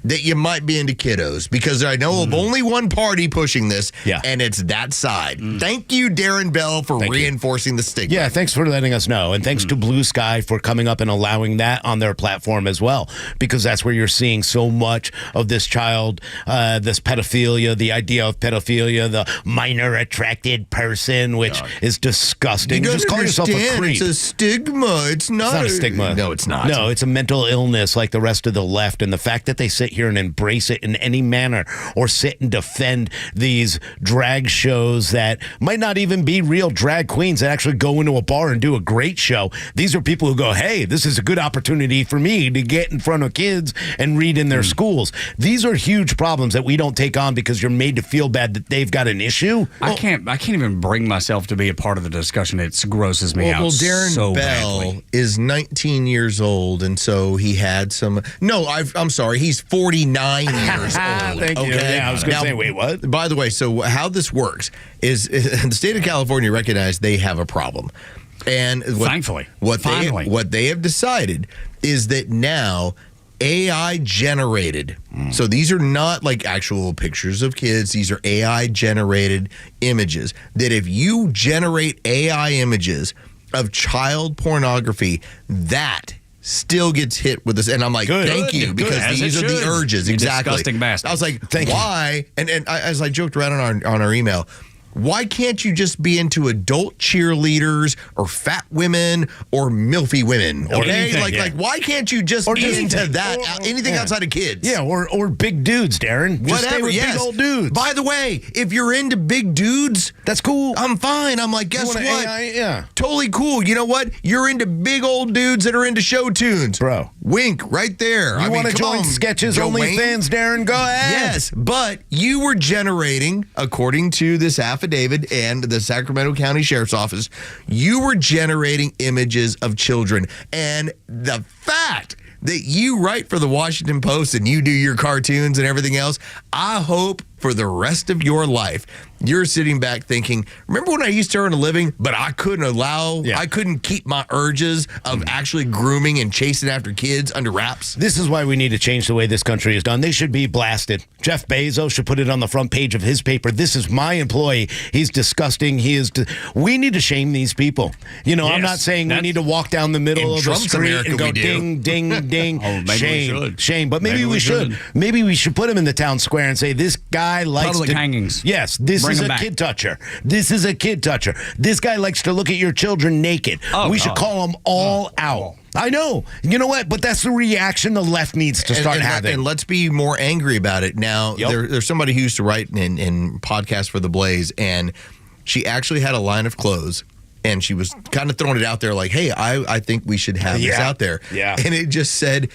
that you might be into kiddos, because I know of only one party pushing this, and it's that side. Thank you, Darren Bell, for reinforcing the stigma. Yeah, thanks for letting us know. And thanks to Blue Sky for coming up and allowing that on their platform as well, because that's where you're seeing so much of this child, this pedophilia, the idea of pedophilia, the minor attracted person, which is disgusting. You just call yourself a creep. It's a stigma. It's not a stigma. No, it's not. No, it's a mental illness like the rest of the left. And the fact that they sit here and embrace it in any manner, or sit and defend these drag shows that might not even be real drag queens that actually go into a bar and do a great show. These are people who go, hey, this is a good opportunity for me to get in front of kids and read in their schools. These are huge problems that we don't take on because you're made to feel bad that they've got an issue. I can't even bring myself to be a part of the discussion. It grosses me out. Well, Darren so Bell badly. is 19 years old, and so he had some. No, I'm sorry. He's 49 years old. Thank you. Okay? Yeah, I was going to say, wait, what? By the way, so how this works is the state of California recognized they have a problem. And thankfully, what they have decided is that now AI generated. So these are not like actual pictures of kids. These are AI generated images. That if you generate AI images of child pornography, that still gets hit with this. And I'm like, thank you, because these are the urges. You Exactly. disgusting bastard. I was like, why? And as I joked around on our email, why can't you just be into adult cheerleaders or fat women or milfy women? Okay, like why can't you just be into that? Anything outside of kids? Yeah, or big dudes, Darren. Just stay Whatever. with Yes. big old dudes. By the way, if you're into big dudes, that's cool. I'm fine. I'm like, guess You what? want an AI? Yeah. Totally cool. You know what? You're into big old dudes that are into show tunes, bro. Wink right there. You want to join Sketches Joe Only Wayne? Fans, Darren? Go ahead. Yes, but you were generating, according to this affidavit and the Sacramento County Sheriff's Office, you were generating images of children. And the fact that you write for the Washington Post and you do your cartoons and everything else, I hope for the rest of your life, you're sitting back thinking, remember when I used to earn a living, but I couldn't keep my urges of actually grooming and chasing after kids under wraps? This is why we need to change the way this country is done. They should be blasted. Jeff Bezos should put it on the front page of his paper. This is my employee. He's disgusting. We need to shame these people. You know, I'm not saying we need to walk down the middle of the street America, and go we do. ding, ding, ding. Maybe shame, we should. shame. But maybe we should. Maybe we should put him in the town square and say, this guy likes Public to... hangings. Yes, this Bring is him a back. kid toucher. This is a kid toucher. This guy likes to look at your children naked. We should call them all out. I know. You know what? But that's the reaction the left needs to start having. And let's be more angry about it. Now, there's somebody who used to write in podcasts for The Blaze, and she actually had a line of clothes, and she was kind of throwing it out there like, hey, I think we should have this out there. Yeah. And it just said,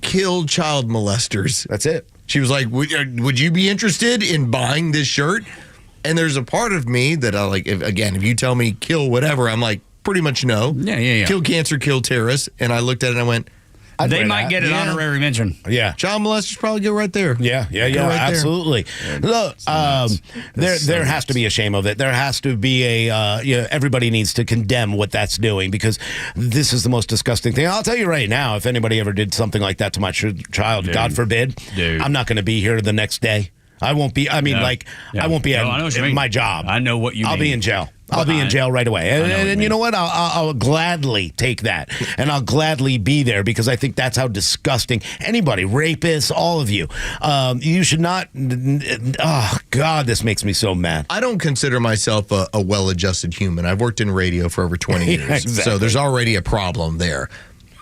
kill child molesters. That's it. She was like, would you be interested in buying this shirt? And there's a part of me that I like, if you tell me kill whatever, I'm like, pretty much no. Yeah. Kill cancer, kill terrorists. And I looked at it and I went, They might get an honorary mention. Yeah. Child molesters probably go right there. Yeah, right absolutely. Look, there has to be a shame of it. There has to be everybody needs to condemn what that's doing, because this is the most disgusting thing. I'll tell you right now, if anybody ever did something like that to my child, God forbid, I'm not going to be here the next day. I won't be. I mean, I won't be at my job. I know what you mean. I'll be in jail. I'll be in jail right away. And you know what? I'll gladly take that. And I'll gladly be there, because I think that's how disgusting anybody, rapists, all of you, you should not. Oh, God, this makes me so mad. I don't consider myself a well-adjusted human. I've worked in radio for over 20 years. Exactly. So there's already a problem there.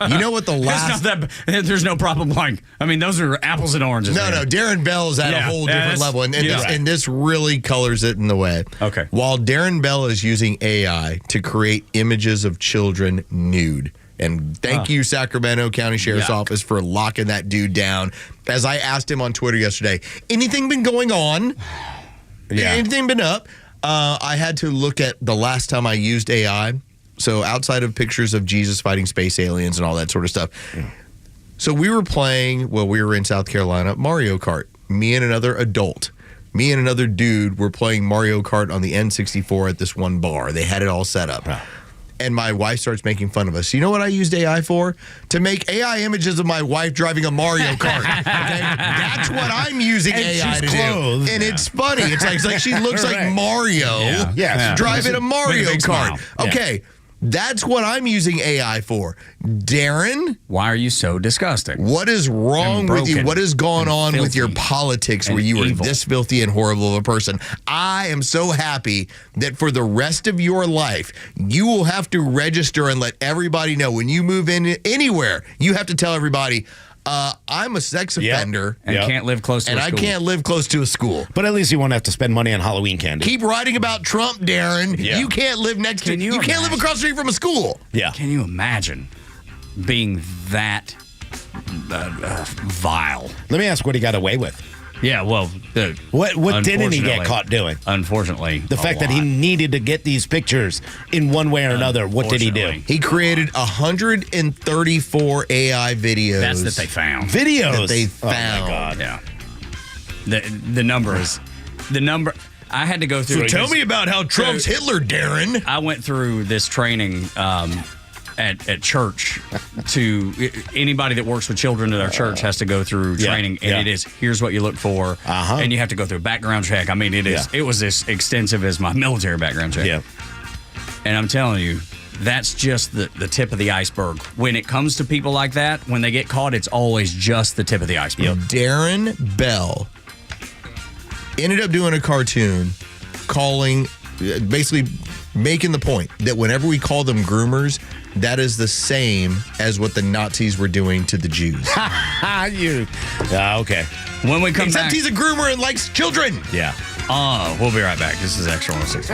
You know what the last? There's no problem. Those are apples and oranges. No, Darren Bell is at a whole different level, and this really colors it in the way. Okay. While Darren Bell is using AI to create images of children nude. And thank you, Sacramento County Sheriff's Office, for locking that dude down. As I asked him on Twitter yesterday, anything been going on? Anything been up? I had to look at the last time I used AI. So outside of pictures of Jesus fighting space aliens and all that sort of stuff. So we were playing, we were in South Carolina, Mario Kart. Me and another adult. Me and another dude were playing Mario Kart on the N64 at this one bar. They had it all set up. And my wife starts making fun of us. You know what I used AI for? To make AI images of my wife driving a Mario Kart. Okay? That's what I'm using AI to do. And it's funny. It's like she looks like Mario driving a Mario Kart. Okay. That's what I'm using AI for. Darren? Why are you so disgusting? What is wrong with you? What has gone on with your politics where you are this filthy and horrible of a person? I am so happy that for the rest of your life, you will have to register and let everybody know when you move in anywhere. You have to tell everybody, I'm a sex offender. And can't live close to a school. And I can't live close to a school. But at least you won't have to spend money on Halloween candy. Keep writing about Trump, Darren. You can't live next to... You can't live across the street from a school. Yeah. Can you imagine being that vile? Let me ask what he got away with. Yeah, well... What didn't he get caught doing? Unfortunately, the fact that he needed to get these pictures in one way or another, what did he do? He created 134 AI videos. That's that they found. Videos? That they found. Oh, my God. Yeah. The number is... The number... I had to go through... So tell me about how Trump's Hitler, Darren. I went through this training... At church, to anybody that works with children at our church has to go through training, and it is, here's what you look for, and you have to go through a background check. I mean, it was as extensive as my military background check. Yeah. And I'm telling you, that's just the tip of the iceberg. When it comes to people like that, when they get caught, it's always just the tip of the iceberg. Darren Bell ended up doing a cartoon calling, basically making the point that whenever we call them groomers, that is the same as what the Nazis were doing to the Jews. Okay. When we come Except back, he's a groomer and likes children. Yeah. We'll be right back. This is Extra 106.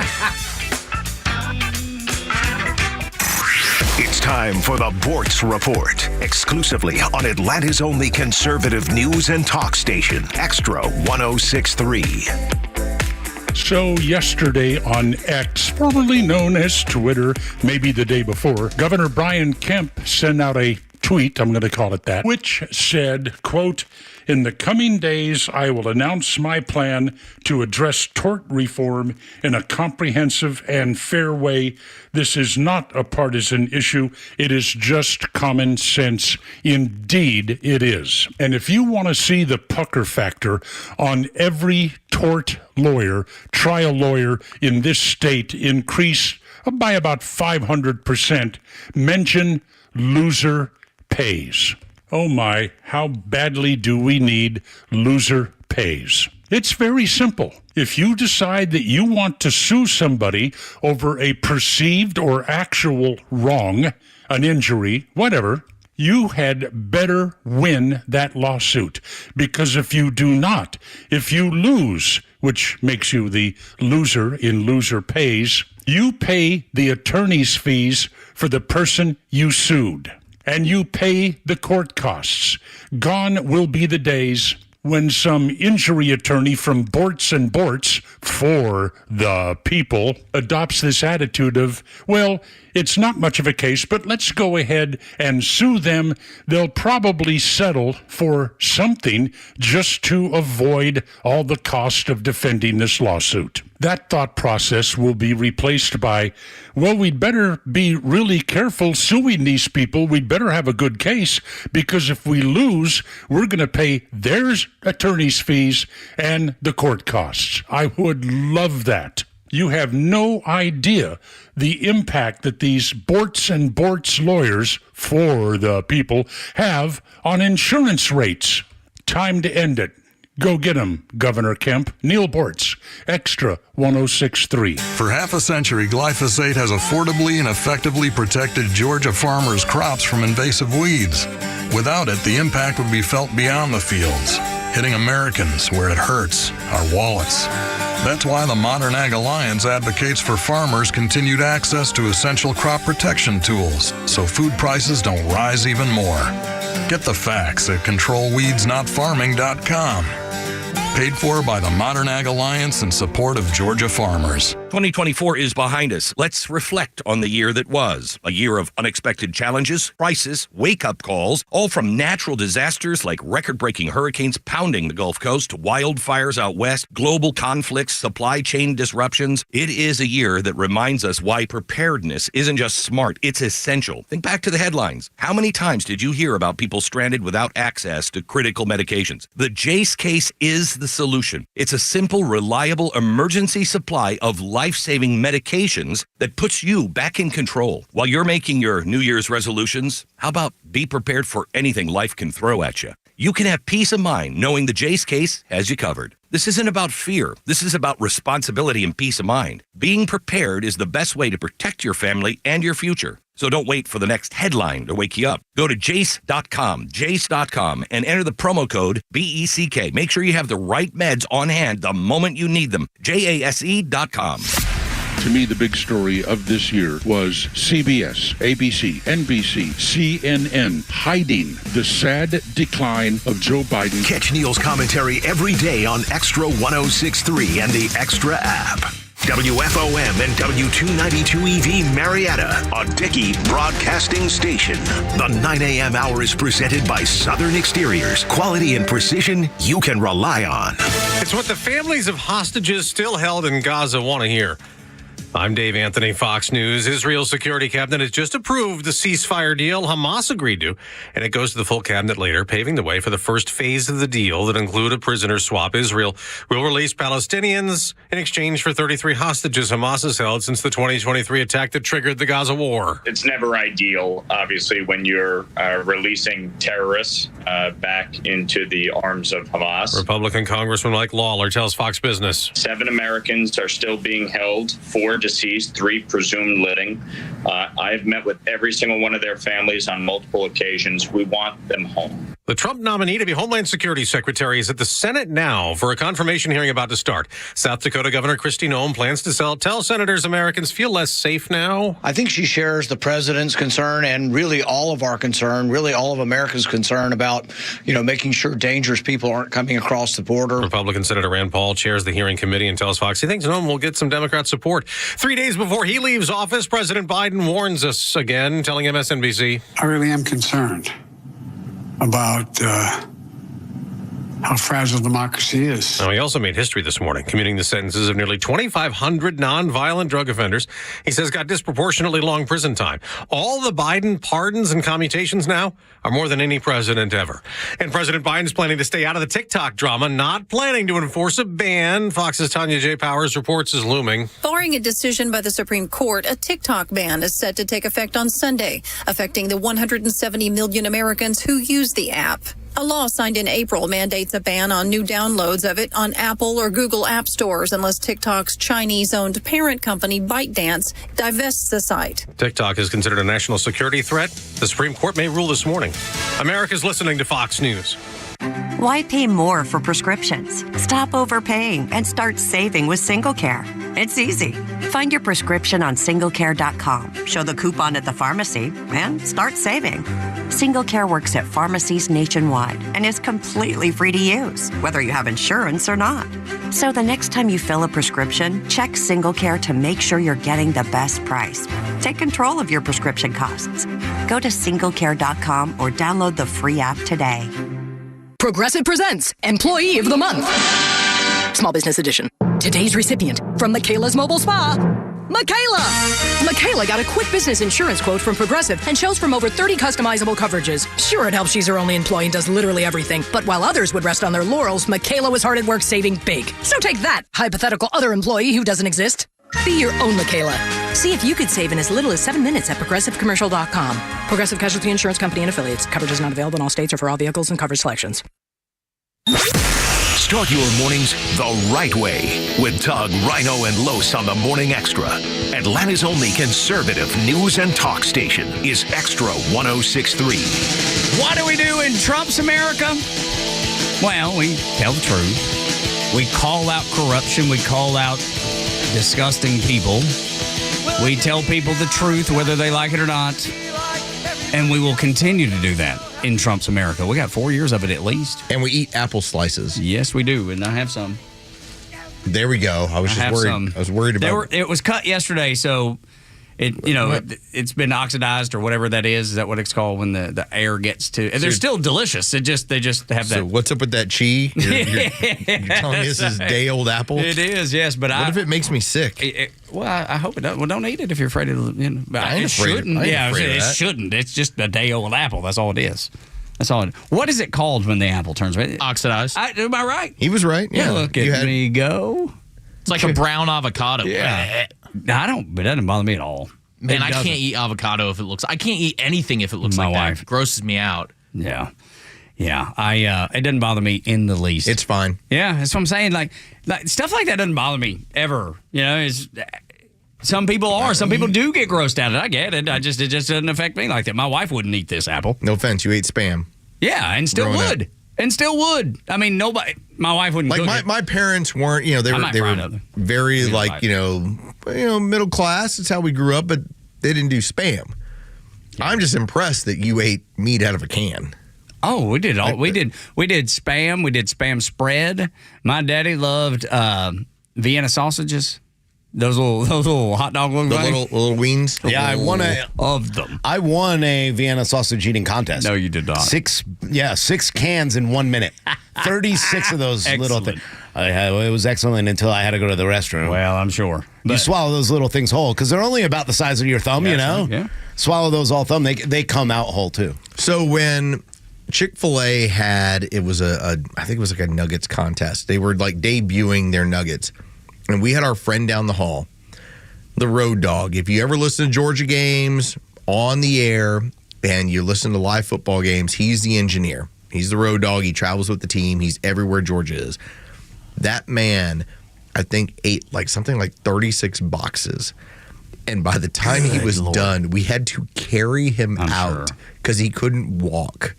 It's time for the Bortz Report, exclusively on Atlanta's only conservative news and talk station, Extra 106.3. So yesterday on X, formerly known as Twitter, maybe the day before, Governor Brian Kemp sent out a tweet, I'm going to call it that, which said, quote, "In the coming days, I will announce my plan to address tort reform in a comprehensive and fair way. This is not a partisan issue. It is just common sense. Indeed, it is." And if you want to see the pucker factor on every tort lawyer, trial lawyer in this state increase by about 500%, mention loser pays. Oh my, how badly do we need loser pays? It's very simple. If you decide that you want to sue somebody over a perceived or actual wrong, an injury, whatever, you had better win that lawsuit. Because if you do not, if you lose, which makes you the loser in loser pays, you pay the attorney's fees for the person you sued. And you pay the court costs. Gone will be the days when some injury attorney from Bortz and Bortz, for the people, adopts this attitude of, well, it's not much of a case, but let's go ahead and sue them. They'll probably settle for something just to avoid all the cost of defending this lawsuit. That thought process will be replaced by, well, we'd better be really careful suing these people. We'd better have a good case, because if we lose, we're going to pay their attorney's fees and the court costs. I would love that. You have no idea the impact that these Bortz and Bortz lawyers, for the people, have on insurance rates. Time to end it. Go get 'em, Governor Kemp. Neil Bortz, Extra 106.3. For half a century, glyphosate has affordably and effectively protected Georgia farmers' crops from invasive weeds. Without it, the impact would be felt beyond the fields, hitting Americans where it hurts, our wallets. That's why the Modern Ag Alliance advocates for farmers' continued access to essential crop protection tools so food prices don't rise even more. Get the facts at controlweedsnotfarming.com. Paid for by the Modern Ag Alliance in support of Georgia farmers. 2024 is behind us. Let's reflect on the year that was. A year of unexpected challenges, crises, wake-up calls, all from natural disasters like record-breaking hurricanes pounding the Gulf Coast to wildfires out west, global conflicts, supply chain disruptions. It is a year that reminds us why preparedness isn't just smart, it's essential. Think back to the headlines. How many times did you hear about people stranded without access to critical medications? The Jace case is the solution. It's a simple, reliable emergency supply of life-saving medications that puts you back in control. While you're making your New Year's resolutions, how about be prepared for anything life can throw at you? You can have peace of mind knowing the Jace case has you covered. This isn't about fear. This is about responsibility and peace of mind. Being prepared is the best way to protect your family and your future. So don't wait for the next headline to wake you up. Go to jace.com, and enter the promo code BECK. Make sure you have the right meds on hand the moment you need them. JASE.com. To me, the big story of this year was CBS, ABC, NBC, CNN hiding the sad decline of Joe Biden. Catch Neil's commentary every day on Extra 106.3 and the Extra app. WFOM and W292EV Marietta, a Dickey Broadcasting Station. The 9 a.m. hour is presented by Southern Exteriors. Quality and precision you can rely on. It's what the families of hostages still held in Gaza want to hear. I'm Dave Anthony, Fox News. Israel's security cabinet has just approved the ceasefire deal Hamas agreed to, and it goes to the full cabinet later, paving the way for the first phase of the deal that include a prisoner swap. Israel will release Palestinians in exchange for 33 hostages Hamas has held since the 2023 attack that triggered the Gaza war. It's never ideal, obviously, when you're releasing terrorists back into the arms of Hamas. Republican Congressman Mike Lawler tells Fox Business. 7 Americans are still being held, 4 deceased, 3 presumed living. I've met with every single one of their families on multiple occasions. We want them home. The Trump nominee to be Homeland Security Secretary is at the Senate now for a confirmation hearing about to start. South Dakota Governor Kristi Noem plans to tell senators Americans feel less safe now. I think she shares the president's concern and really all of our concern, really all of America's concern about, making sure dangerous people aren't coming across the border. Republican Senator Rand Paul chairs the hearing committee and tells Fox he thinks Noem will get some Democrat support. 3 days before he leaves office, President Biden warns us again, telling MSNBC. I really am concerned about how fragile democracy is. Now, he also made history this morning, commuting the sentences of nearly 2,500 nonviolent drug offenders he says got disproportionately long prison time. All the Biden pardons and commutations now are more than any president ever. And President Biden's planning to stay out of the TikTok drama, not planning to enforce a ban. Fox's Tanya J. Powers reports is looming. Barring a decision by the Supreme Court, a TikTok ban is set to take effect on Sunday, affecting the 170 million Americans who use the app. A law signed in April mandates a ban on new downloads of it on Apple or Google app stores unless TikTok's Chinese-owned parent company ByteDance divests the site. TikTok is considered a national security threat. The Supreme Court may rule this morning. America's listening to Fox News. Why pay more for prescriptions? Stop overpaying and start saving with SingleCare. It's easy. Find your prescription on singlecare.com, show the coupon at the pharmacy, and start saving. SingleCare works at pharmacies nationwide and is completely free to use, whether you have insurance or not. So the next time you fill a prescription, check SingleCare to make sure you're getting the best price. Take control of your prescription costs. Go to singlecare.com or download the free app today. Progressive presents Employee of the Month. Small Business Edition. Today's recipient from Michaela's Mobile Spa, Michaela. Michaela got a quick business insurance quote from Progressive and chose from over 30 customizable coverages. Sure, it helps she's her only employee and does literally everything. But while others would rest on their laurels, Michaela was hard at work saving big. So take that, hypothetical other employee who doesn't exist. Be your own Michaela. See if you could save in as little as 7 minutes at ProgressiveCommercial.com. Progressive Casualty Insurance Company and Affiliates. Coverage is not available in all states or for all vehicles and coverage selections. Start your mornings the right way with Doug, Rhino, and Los on the Morning Extra. Atlanta's only conservative news and talk station is Extra 106.3. What do we do in Trump's America? Well, we tell the truth. We call out corruption. We call out disgusting people. We tell people the truth, whether they like it or not. And we will continue to do that in Trump's America. We got 4 years of it at least. And we eat apple slices. Yes, we do. And I have some. There we go. I was just worried. Some. I was worried about it was cut yesterday, so it's been oxidized or whatever that is. Is that what it's called when the air gets to? And they're still delicious. They just have that. So what's up with that cheese? You're telling me this is day-old apple? It is, yes. But what if it makes me sick? I hope it doesn't. Well, don't eat it if you're afraid of it. But I ain't afraid. It shouldn't. It's just a day-old apple. That's all it is. That's all. What is it called when the apple turns red? Oxidized. Am I right? He was right. Yeah. Look at me go. It's like a brown avocado. Yeah. I don't. It doesn't bother me at all. Man, I can't eat avocado if it looks. I can't eat anything if it looks like that. It grosses me out. Yeah. It doesn't bother me in the least. It's fine. Yeah, that's what I'm saying. Like stuff like that doesn't bother me ever. Some people are. Some people do get grossed out. I get it. It just doesn't affect me like that. My wife wouldn't eat this apple. No offense, you ate Spam. Yeah, and still would. And still would. I mean, nobody. My wife wouldn't. Like my parents weren't. They were very middle class. It's how we grew up, but they didn't do Spam. Yeah. I'm just impressed that you ate meat out of a can. Oh, we did all. We did Spam. We did Spam spread. My daddy loved Vienna sausages. Those little hot dog looking little wings. Yeah, I won I won a Vienna sausage eating contest. No, you did not. 6 cans in 1 minute. 36 of those little things. It was excellent until I had to go to the restroom. Well, I'm sure. You swallow those little things whole because they're only about the size of your thumb. Yeah. Swallow those all thumb. They come out whole too. So when Chick-fil-A had I think it was like a nuggets contest. They were like debuting their nuggets. And we had our friend down the hall, the road dog. If you ever listen to Georgia games on the air and you listen to live football games, he's the engineer. He's the road dog. He travels with the team. He's everywhere Georgia is. That man, I think, ate something like 36 boxes. And by the time he was done, we had to carry him out because he couldn't walk.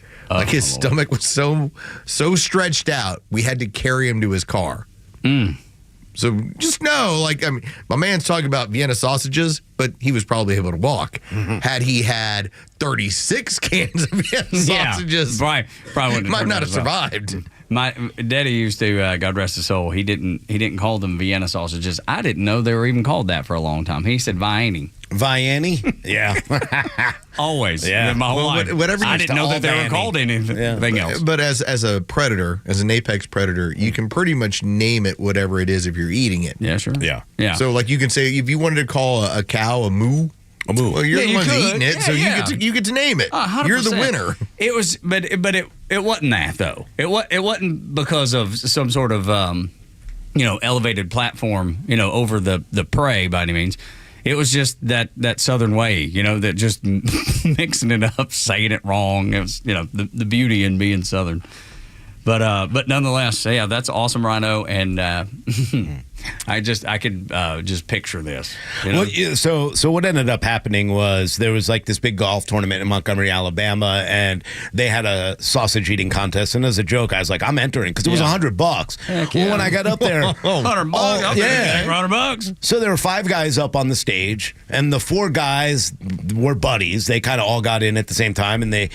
His stomach was so stretched out, we had to carry him to his car. So just know, my man's talking about Vienna sausages, but he was probably able to walk. Mm-hmm. Had he had 36 cans of Vienna sausages, probably might not have survived. My daddy used to, God rest his soul, he didn't call them Vienna sausages. I didn't know they were even called that for a long time. He said Vianney. Vianney? Yeah. Always. Yeah. My whole life. Whatever I didn't know that they were called anything else. But as a predator, as an apex predator, you can pretty much name it whatever it is if you're eating it. Yeah, sure. Yeah. So you can say, if you wanted to call a cow a moo. Well, you're the one eating it, so you get to name it. 100%. You're the winner. It was, but it wasn't that though. It wasn't because of some sort of elevated platform over the prey by any means. It was just that Southern way, that just mixing it up, saying it wrong. It was the beauty in being Southern. But nonetheless, yeah, that's awesome, Rhino, and I could just picture this. Well, so what ended up happening was there was this big golf tournament in Montgomery, Alabama, and they had a sausage eating contest. And as a joke, I was like, I'm entering because it was $100. Heck yeah. Well, when I got up there, $100. $100. So there were 5 guys up on the stage, and the 4 guys were buddies. They kind of all got in at the same time, and they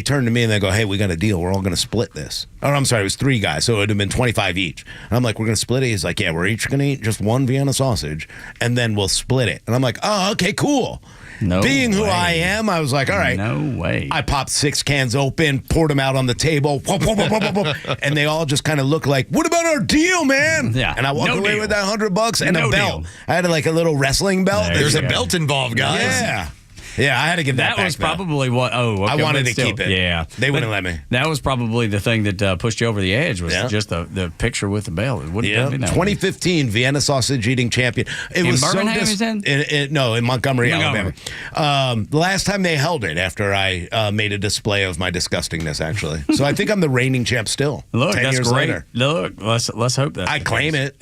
turned to me and they go, "Hey, we got a deal. We're all going to split this." Or I'm sorry, it was 3 guys, so it would have been 25 each. And I'm like, "We're going to split it." He's like, "Yeah, we're each going to eat just 1 Vienna sausage, and then we'll split it." And I'm like, "Oh, okay, cool." No Being way. who I am, I was like, all right. No way. I popped 6 cans open, poured them out on the table, and they all just kind of looked like, "What about our deal, man?" Yeah. And I walked away with that $100 and a belt. Deal. I had a little wrestling belt. There's a belt involved, guys. Yeah. Yeah, I had to give that back. Was probably what. Oh, okay, I wanted to keep it. Yeah, they wouldn't let me. That was probably the thing that pushed you over the edge. Was just the picture with the bell. It wouldn't have been that 2015 Vienna sausage eating champion. It was Birmingham, in Montgomery, Alabama. The last time they held it after I made a display of my disgustingness, actually. So I think I'm the reigning champ still. Look, 10 that's years great. later. Look, let's hope that I claim it.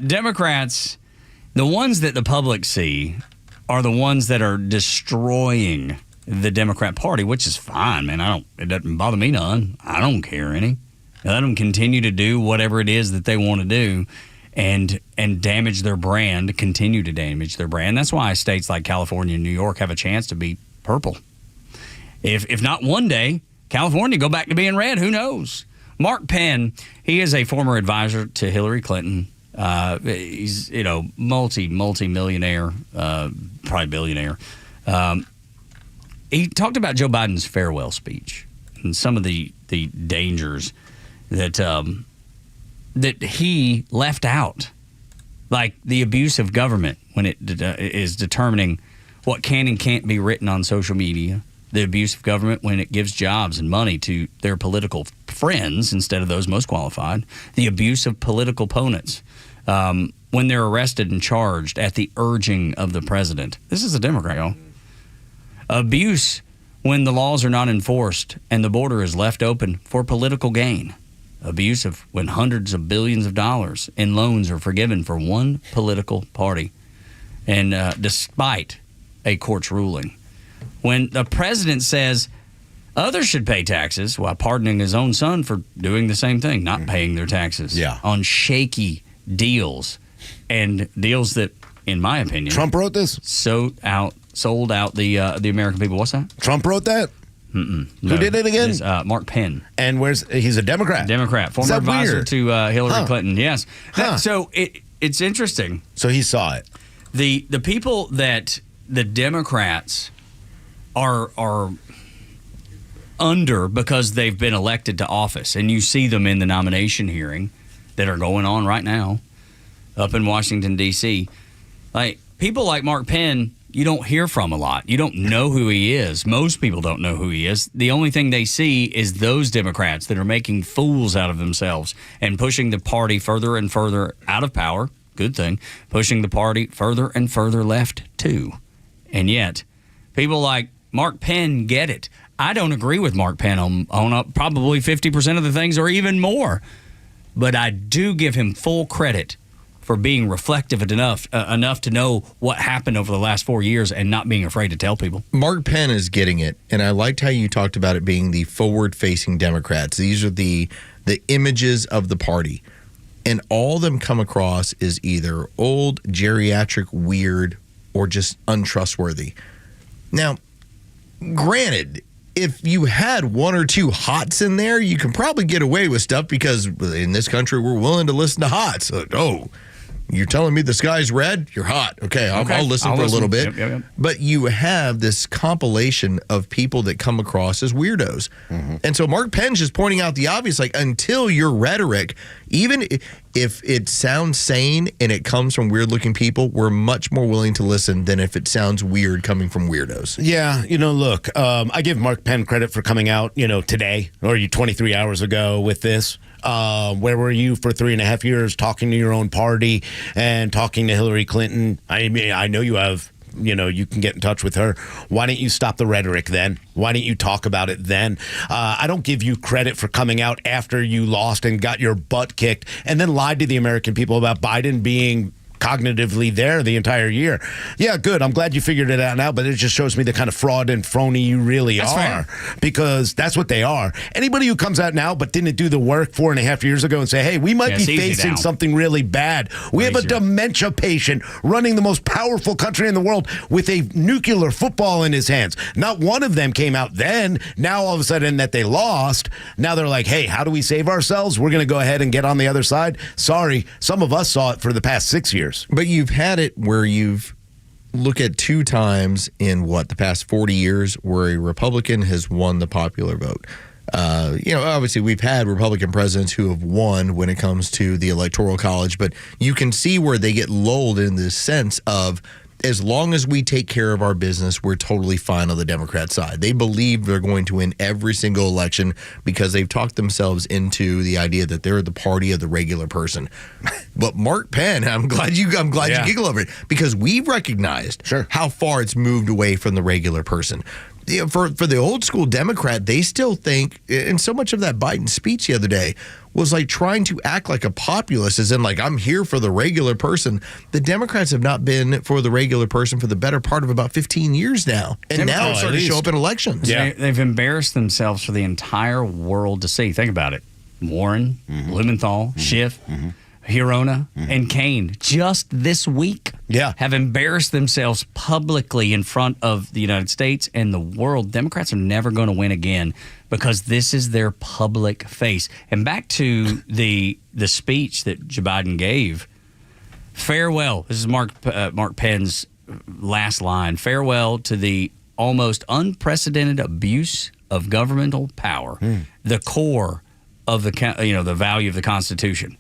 Democrats, the ones that the public see, are the ones that are destroying the Democrat Party, which is fine, man. It doesn't bother me none. I don't care any. Let them continue to do whatever it is that they want to do, and damage their brand, continue to damage their brand. That's why states like California and New York have a chance to be purple. If not one day, California go back to being red. Who knows? Mark Penn, he is a former advisor to Hillary Clinton. He's multi-millionaire, probably billionaire. He talked about Joe Biden's farewell speech and some of the dangers that he left out, like the abuse of government when it is determining what can and can't be written on social media. The abuse of government when it gives jobs and money to their political friends instead of those most qualified. The abuse of political opponents when they're arrested and charged at the urging of the president. This is a Democrat, y'all. Abuse when the laws are not enforced and the border is left open for political gain. Abuse of when hundreds of billions of dollars in loans are forgiven for one political party, and despite a court's ruling. When the president says others should pay taxes while pardoning his own son for doing the same thing, not paying their taxes on shaky deals, and deals that, in my opinion, Trump wrote this? Sold out the American people. What's that? Trump wrote that? No. Who did it again? It's, Mark Penn. And he's a Democrat? Democrat. Former advisor to Hillary Clinton. Yes. So it's interesting. So he saw it. The people that the Democrats are under because they've been elected to office, and you see them in the nomination hearing that are going on right now up in Washington, D.C. Like people like Mark Penn, you don't hear from a lot. You don't know who he is. Most people don't know who he is. The only thing they see is those Democrats that are making fools out of themselves and pushing the party further and further out of power. Good thing. Pushing the party further and further left, too. And yet, people like Mark Penn get it. I don't agree with Mark Penn on probably 50% of the things or even more. But I do give him full credit for being reflective enough to know what happened over the last 4 years and not being afraid to tell people. Mark Penn is getting it, and I liked how you talked about it being the forward-facing Democrats. These are the images of the party, and all of them come across as either old, geriatric, weird, or just untrustworthy. Now, granted, if you had one or two hots in there, you can probably get away with stuff because in this country, we're willing to listen to hots. You're telling me the sky's red? You're hot. Okay, I'll listen for a little bit. Yep. But you have this compilation of people that come across as weirdos. Mm-hmm. And so Mark Penn's just pointing out the obvious, like, until your rhetoric, even if it sounds sane and it comes from weird-looking people, we're much more willing to listen than if it sounds weird coming from weirdos. Yeah, look, I give Mark Penn credit for coming out, today or 23 hours ago with this. Where were you for 3.5 years talking to your own party and talking to Hillary Clinton? I mean, I know you have, you can get in touch with her. Why didn't you stop the rhetoric then? Why didn't you talk about it then? I don't give you credit for coming out after you lost and got your butt kicked and then lied to the American people about Biden being cognitively there the entire year. Yeah, good. I'm glad you figured it out now, but it just shows me the kind of fraud and phony you really are. Fair. Because that's what they are. Anybody who comes out now but didn't do the work 4.5 years ago and say, hey, we might be facing something really bad. We have a dementia patient running the most powerful country in the world with a nuclear football in his hands. Not one of them came out then. Now all of a sudden that they lost, now they're like, hey, how do we save ourselves? We're going to go ahead and get on the other side. Sorry, some of us saw it for the past 6 years. But you've had it where you've look at 2 times in the past 40 years where a Republican has won the popular vote. Obviously we've had Republican presidents who have won when it comes to the Electoral College, but you can see where they get lulled in this sense of as long as we take care of our business, we're totally fine on the Democrat side. They believe they're going to win every single election because they've talked themselves into the idea that they're the party of the regular person. But Mark Penn, I'm glad you giggle over it, because we've recognized how far it's moved away from the regular person. You know, for the old school Democrat, they still think, and so much of that Biden speech the other day was like trying to act like a populist, as in like, I'm here for the regular person. The Democrats have not been for the regular person for the better part of about 15 years now. And now it's starting to show up in elections. Yeah. They've embarrassed themselves for the entire world to see. Think about it. Warren, Blumenthal, Schiff, Hirona, and Kane just this week have embarrassed themselves publicly in front of the United States and the world. Democrats are never going to win again because this is their public face. And back to the speech that Joe Biden gave, farewell. This is Mark Penn's last line. Farewell to the almost unprecedented abuse of governmental power, the core of the value of the Constitution.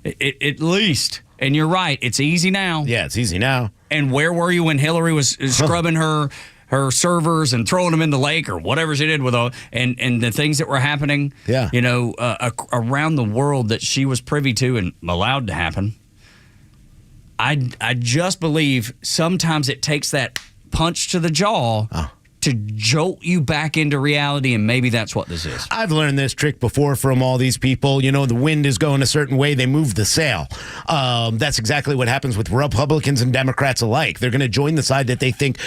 At least, and you're right, it's easy now. Yeah, it's easy now. And where were you when Hillary was scrubbing her servers and throwing them in the lake or whatever she did with and the things that were happening, around the world that she was privy to and allowed to happen? I just believe sometimes it takes that punch to the jaw to jolt you back into reality, and maybe that's what this is. I've learned this trick before from all these people. You know, the wind is going a certain way, they move the sail. That's exactly what happens with Republicans and Democrats alike. They're going to join the side that they think,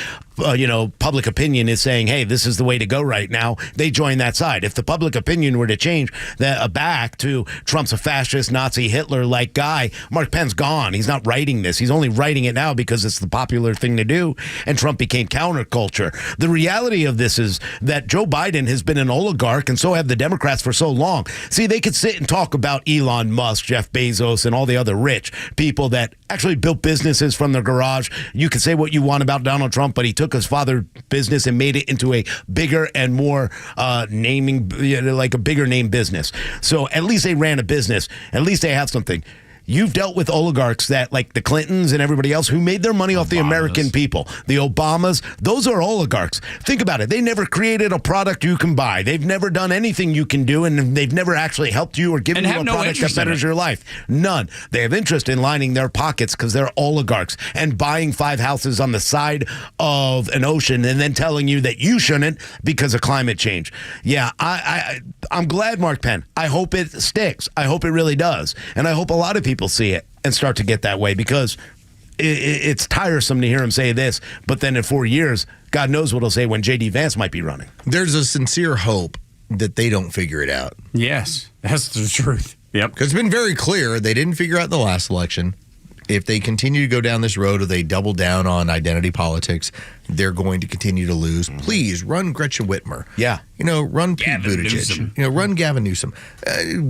public opinion is saying, hey, this is the way to go right now. They join that side. If the public opinion were to change back to Trump's a fascist, Nazi, Hitler-like guy, Mark Penn's gone. He's not writing this. He's only writing it now because it's the popular thing to do, and Trump became counterculture. The reality of this is that Joe Biden has been an oligarch, and so have the Democrats for so long. See, they could sit and talk about Elon Musk, Jeff Bezos, and all the other rich people that actually built businesses from their garage. You could say what you want about Donald Trump, but he took his father's business and made it into a bigger and more like a bigger name business. So at least they ran a business. At least they have something. You've dealt with oligarchs that, like the Clintons and everybody else, who made their money off the American people. The Obamas, those are oligarchs. Think about it. They never created a product you can buy. They've never done anything you can do, and they've never actually helped you or given you a product that betters your life. None. They have interest in lining their pockets because they're oligarchs and buying 5 houses on the side of an ocean and then telling you that you shouldn't because of climate change. Yeah, I'm glad, Mark Penn. I hope it sticks. I hope it really does. And I hope a lot of people see it and start to get that way, because it's tiresome to hear him say this, but then in 4 years, God knows what he'll say when J.D. Vance might be running. There's a sincere hope that they don't figure it out. Yes, that's the truth. Yep. Because it's been very clear they didn't figure out the last election. If they continue to go down this road or they double down on identity politics, they're going to continue to lose. Please run Gretchen Whitmer. Yeah. Run Pete Buttigieg. Run Gavin Newsom.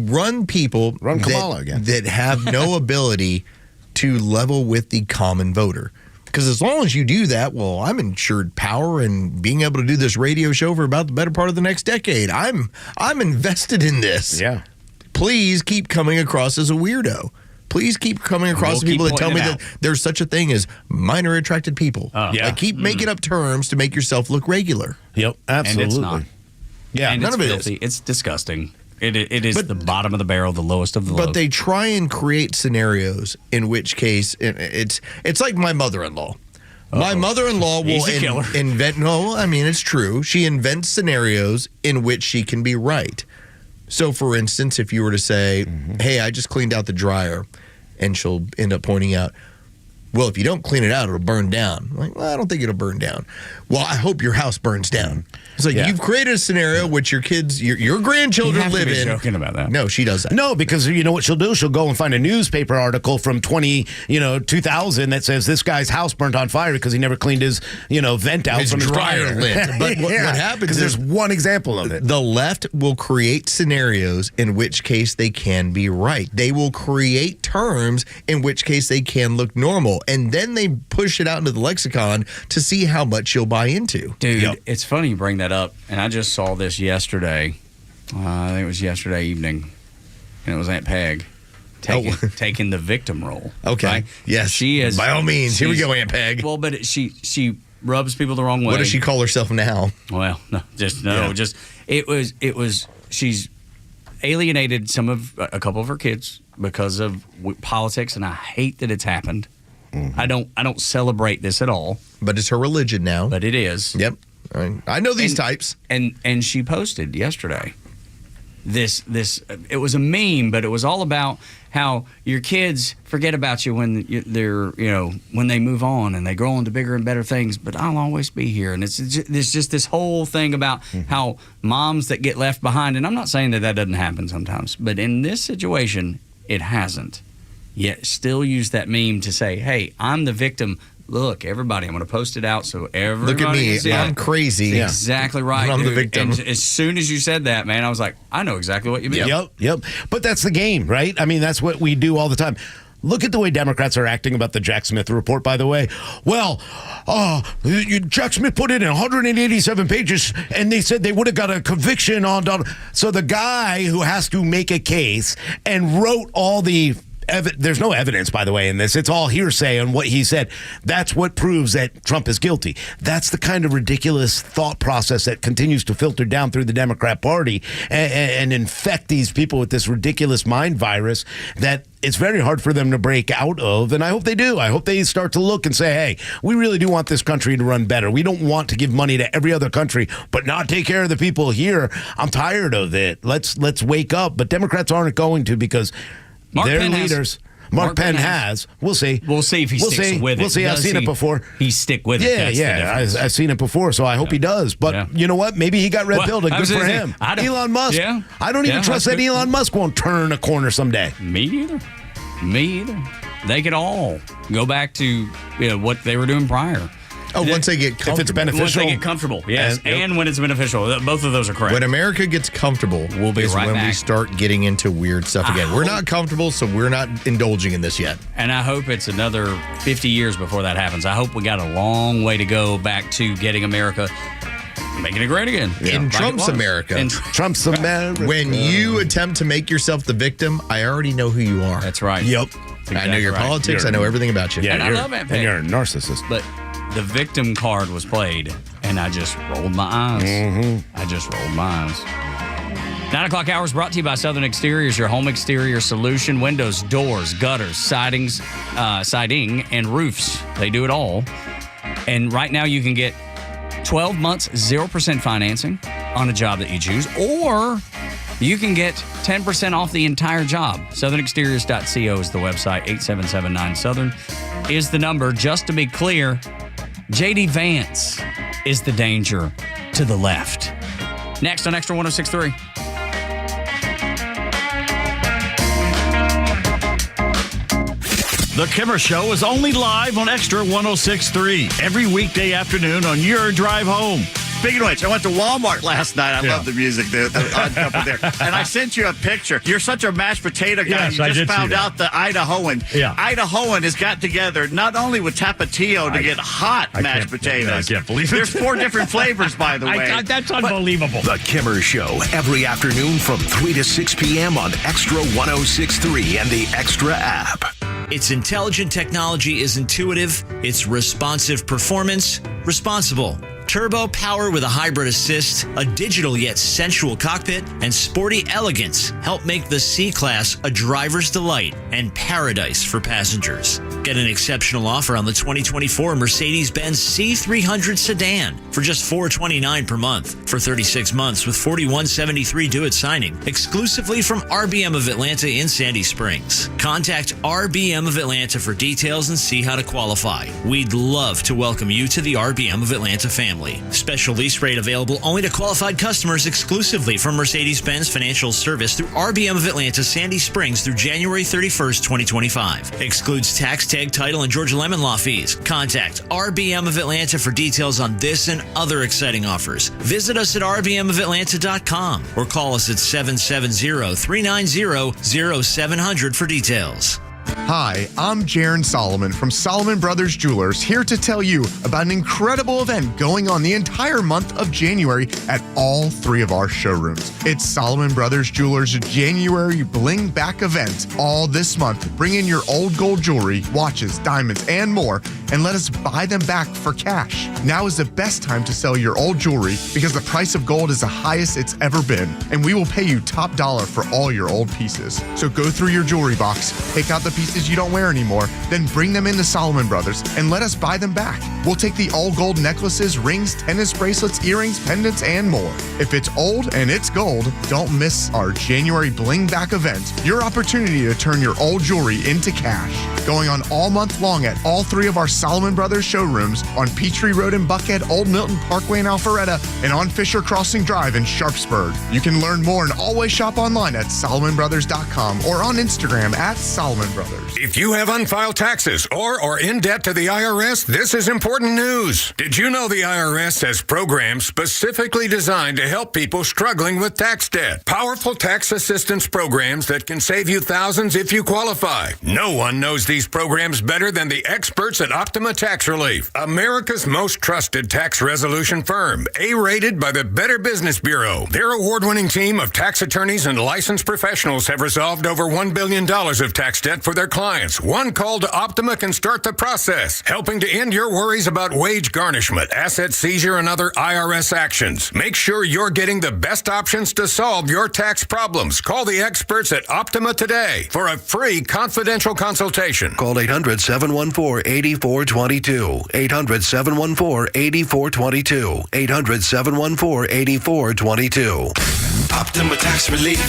Run people Kamala again. That have no ability to level with the common voter. Because as long as you do that, well, I'm insured power and being able to do this radio show for about the better part of the next decade. I'm invested in this. Yeah. Please keep coming across as a weirdo. Please keep coming across the people that tell me that there's such a thing as minor attracted people. Keep making up terms to make yourself look regular. Yep, absolutely. And it's not. Yeah, and none it's of it filthy. is. It's disgusting. It is the bottom of the barrel, the lowest of the low. But they try and create scenarios in which case it's like my mother-in-law. My mother-in-law will invent. No, I mean, it's true. She invents scenarios in which she can be right. So, for instance, if you were to say, hey, I just cleaned out the dryer, and she'll end up pointing out, well, if you don't clean it out, it'll burn down. I'm like, well, I don't think it'll burn down. Well, I hope your house burns down. It's like you've created a scenario which your kids, your grandchildren live in. Joking about that. No, she does that. No, because you know what she'll do? She'll go and find a newspaper article from 2000 that says this guy's house burnt on fire because he never cleaned his, vent out from his dryer lid. But what happens is there's one example of it. The left will create scenarios in which case they can be right. They will create terms in which case they can look normal. And then they push it out into the lexicon to see how much you'll buy into. Dude, It's funny you bring that up. And I just saw this yesterday. I think it was yesterday evening. And it was Aunt Peg. taking the victim role. Okay. Right? Yes. She is. By all means. Here we go, Aunt Peg. Well, but she rubs people the wrong way. What does she call herself now? Well, it was she's alienated a couple of her kids because of politics, and I hate that it's happened. Mm-hmm. I don't celebrate this at all. But it's her religion now. But it is. Yep. I know these types. And she posted yesterday this it was a meme, but it was all about how your kids forget about you when they're when they move on and they grow into bigger and better things, but I'll always be here. And it's just this whole thing about how moms that get left behind, and I'm not saying that doesn't happen sometimes, but in this situation it hasn't. Yet still use that meme to say, hey, I'm the victim. Look, everybody, I'm going to post it out so everybody look at me. can see I'm it. crazy. Exactly right. I'm dude. the victim. And as soon as you said that, man, I was like, I know exactly what you mean. Yep. But that's the game, right? I mean, that's what we do all the time. Look at the way Democrats are acting about the Jack Smith report, by the way. Well, Jack Smith put it in 187 pages, and they said they would have got a conviction on Donald. So the guy who has to make a case and wrote all the there's no evidence, by the way, in this. It's all hearsay on what he said. That's what proves that Trump is guilty. That's the kind of ridiculous thought process that continues to filter down through the Democrat Party and infect these people with this ridiculous mind virus that it's very hard for them to break out of, and I hope they do. I hope they start to look and say, hey, we really do want this country to run better. We don't want to give money to every other country, but not take care of the people here. I'm tired of it. Let's wake up. But Democrats aren't going to because their leaders. Mark Penn has. We'll see. We'll see if he sticks with it. We'll see. I've seen it before. He stick with it. I've seen it before, so I hope he does. But you know what? Maybe he got red pilled, and good for him. Elon Musk. Yeah. I don't even trust that Elon Musk won't turn a corner someday. Me either. They could all go back to what they were doing prior. Once they get comfortable. If it's beneficial. Once they get comfortable, yes. And when it's beneficial. Both of those are correct. When America gets comfortable, we'll be right when back. We start getting into weird stuff again. We're not comfortable, so we're not indulging in this yet. And I hope it's another 50 years before that happens. I hope we got a long way to go back to getting America, making it great again. In Trump's America. Trump's America. When you attempt to make yourself the victim, I already know who you are. That's right. Yep. Exactly I know your politics. I know everything about you. Yeah, and I love it. And you're a narcissist. But the victim card was played, and I just rolled my eyes. Mm-hmm. I just rolled my eyes. 9 o'clock hour is brought to you by Southern Exteriors, your home exterior solution. Windows, doors, gutters, siding, and roofs. They do it all. And right now you can get 12 months, 0% financing on a job that you choose, or you can get 10% off the entire job. SouthernExteriors.co is the website. 8779-SOUTHERN is the number. Just to be clear, J.D. Vance is the danger to the left. Next on Extra 106.3. The Kimmer Show is only live on Extra 106.3 every weekday afternoon on your drive home. Speaking of which, I went to Walmart last night. I love the music, the odd couple there. And I sent you a picture. You're such a mashed potato guy. Yes, you I just did found see that. out the Idahoan. Yeah. Idahoan has got together not only with Tapatio to get hot mashed potatoes. I can't believe it. There's 4 different flavors, by the way. That's unbelievable. The Kimmer Show, every afternoon from 3 to 6 p.m. on Extra 106.3 and the Extra app. Its intelligent technology is intuitive. Its responsive performance, responsible. Turbo power with a hybrid assist, a digital yet sensual cockpit, and sporty elegance help make the C-Class a driver's delight and paradise for passengers. Get an exceptional offer on the 2024 Mercedes-Benz C300 sedan for just $429 per month for 36 months with $41.73 due at signing, exclusively from RBM of Atlanta in Sandy Springs. Contact RBM of Atlanta for details and see how to qualify. We'd love to welcome you to the RBM of Atlanta family. Special lease rate available only to qualified customers exclusively from Mercedes-Benz Financial Service through RBM of Atlanta, Sandy Springs through January 31st, 2025. Excludes tax, tag, title, and Georgia Lemon Law fees. Contact RBM of Atlanta for details on this and other exciting offers. Visit us at rbmofatlanta.com or call us at 770-390-0700 for details. Hi, I'm Jaron Solomon from Solomon Brothers Jewelers, here to tell you about an incredible event going on the entire month of January at all 3 of our showrooms. It's Solomon Brothers Jewelers' January Bling Back event. All this month, bring in your old gold jewelry, watches, diamonds, and more, and let us buy them back for cash. Now is the best time to sell your old jewelry because the price of gold is the highest it's ever been, and we will pay you top dollar for all your old pieces. So go through your jewelry box, pick out the pieces you don't wear anymore, then bring them into Solomon Brothers and let us buy them back. We'll take the all gold necklaces, rings, tennis bracelets, earrings, pendants, and more. If it's old and it's gold, don't miss our January Bling Back event. Your opportunity to turn your old jewelry into cash. Going on all month long at all 3 of our Solomon Brothers showrooms on Peachtree Road in Buckhead, Old Milton Parkway in Alpharetta, and on Fisher Crossing Drive in Sharpsburg. You can learn more and always shop online at SolomonBrothers.com or on Instagram at Solomon Brothers. If you have unfiled taxes or are in debt to the IRS, this is important news. Did you know the IRS has programs specifically designed to help people struggling with tax debt? Powerful tax assistance programs that can save you thousands if you qualify. No one knows these programs better than the experts at Optima Tax Relief, America's most trusted tax resolution firm, A-rated by the Better Business Bureau. Their award-winning team of tax attorneys and licensed professionals have resolved over $1 billion of tax debt for their clients. One call to Optima can start the process, helping to end your worries about wage garnishment, asset seizure, and other IRS actions. Make sure you're getting the best options to solve your tax problems. Call the experts at Optima today for a free confidential consultation. Call 800-714-8422. 800-714-8422. 800-714-8422. Optima Tax Relief.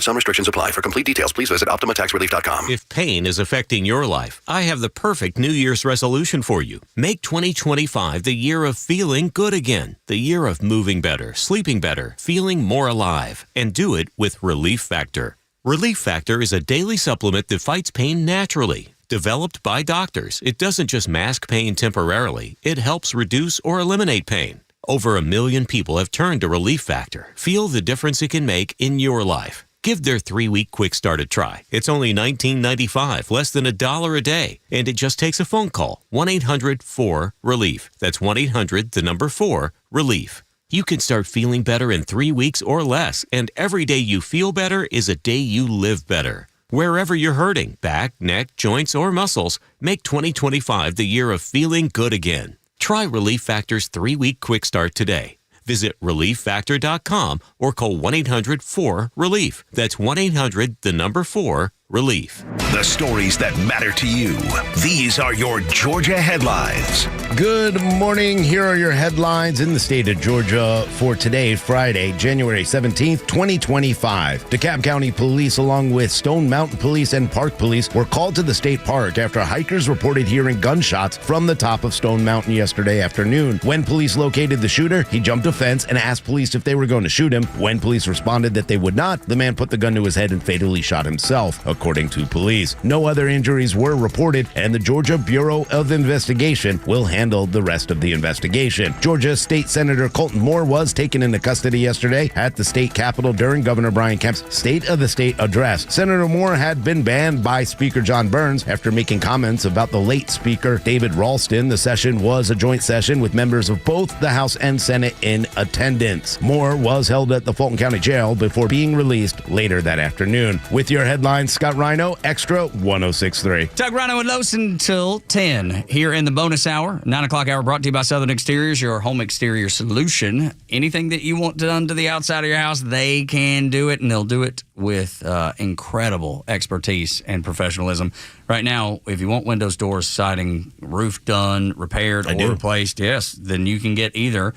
Some restrictions apply. For complete details, please visit OptimaTaxRelief.com. If pain is affecting your life, I have the perfect New Year's resolution for you. Make 2025 the year of feeling good again. The year of moving better, sleeping better, feeling more alive. And do it with Relief Factor. Relief Factor is a daily supplement that fights pain naturally. Developed by doctors, it doesn't just mask pain temporarily. It helps reduce or eliminate pain. Over 1 million people have turned to Relief Factor. Feel the difference it can make in your life. Give their 3-week quick start a try. It's only $19.95, less than $1 a day. And it just takes a phone call. 1-800-4-RELIEF. That's 1-800-4-RELIEF. You can start feeling better in 3 weeks or less. And every day you feel better is a day you live better. Wherever you're hurting, back, neck, joints, or muscles, make 2025 the year of feeling good again. Try Relief Factor's 3-week quick start today. Visit ReliefFactor.com or call 1-800-4-RELIEF. That's 1-800-4-RELIEF. The stories that matter to you. These are your Georgia headlines. Good morning. Here are your headlines in the state of Georgia for today, Friday, January 17th, 2025. DeKalb County Police, along with Stone Mountain Police and Park Police, were called to the state park after hikers reported hearing gunshots from the top of Stone Mountain yesterday afternoon. When police located the shooter, he jumped a fence and asked police if they were going to shoot him. When police responded that they would not, the man put the gun to his head and fatally shot himself, according to police. No other injuries were reported, and the Georgia Bureau of Investigation will handle the rest of the investigation. Georgia State Senator Colton Moore was taken into custody yesterday at the state capitol during Governor Brian Kemp's State of the State address. Senator Moore had been banned by Speaker John Burns after making comments about the late Speaker David Ralston. The session was a joint session with members of both the House and Senate in attendance. Moore was held at the Fulton County Jail before being released later that afternoon. With your headlines, Scott Rhino, Xtra 106.3. Doug Rhino and Los until 10 here in the bonus hour. 9 o'clock hour brought to you by Southern Exteriors, your home exterior solution. Anything that you want done to the outside of your house, they can do it, and they'll do it with incredible expertise and professionalism. Right now, if you want windows, doors, siding, roof done, repaired, or replaced, yes, then you can get either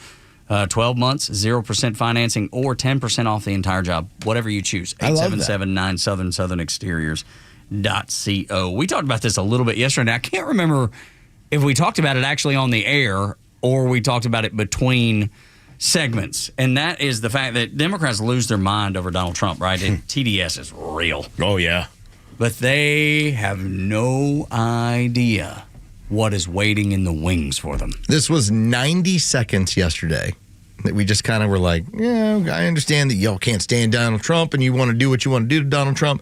12 months, 0% financing, or 10% off the entire job, whatever you choose. 877-9 Southern Exteriors. .co. We talked about this a little bit yesterday. I can't remember if we talked about it actually on the air or we talked about it between segments, and that is the fact that Democrats lose their mind over Donald Trump, right? And TDS is real. Oh, yeah. But they have no idea what is waiting in the wings for them. This was 90 seconds yesterday that we just kind of were like, yeah, I understand that y'all can't stand Donald Trump and you want to do what you want to do to Donald Trump.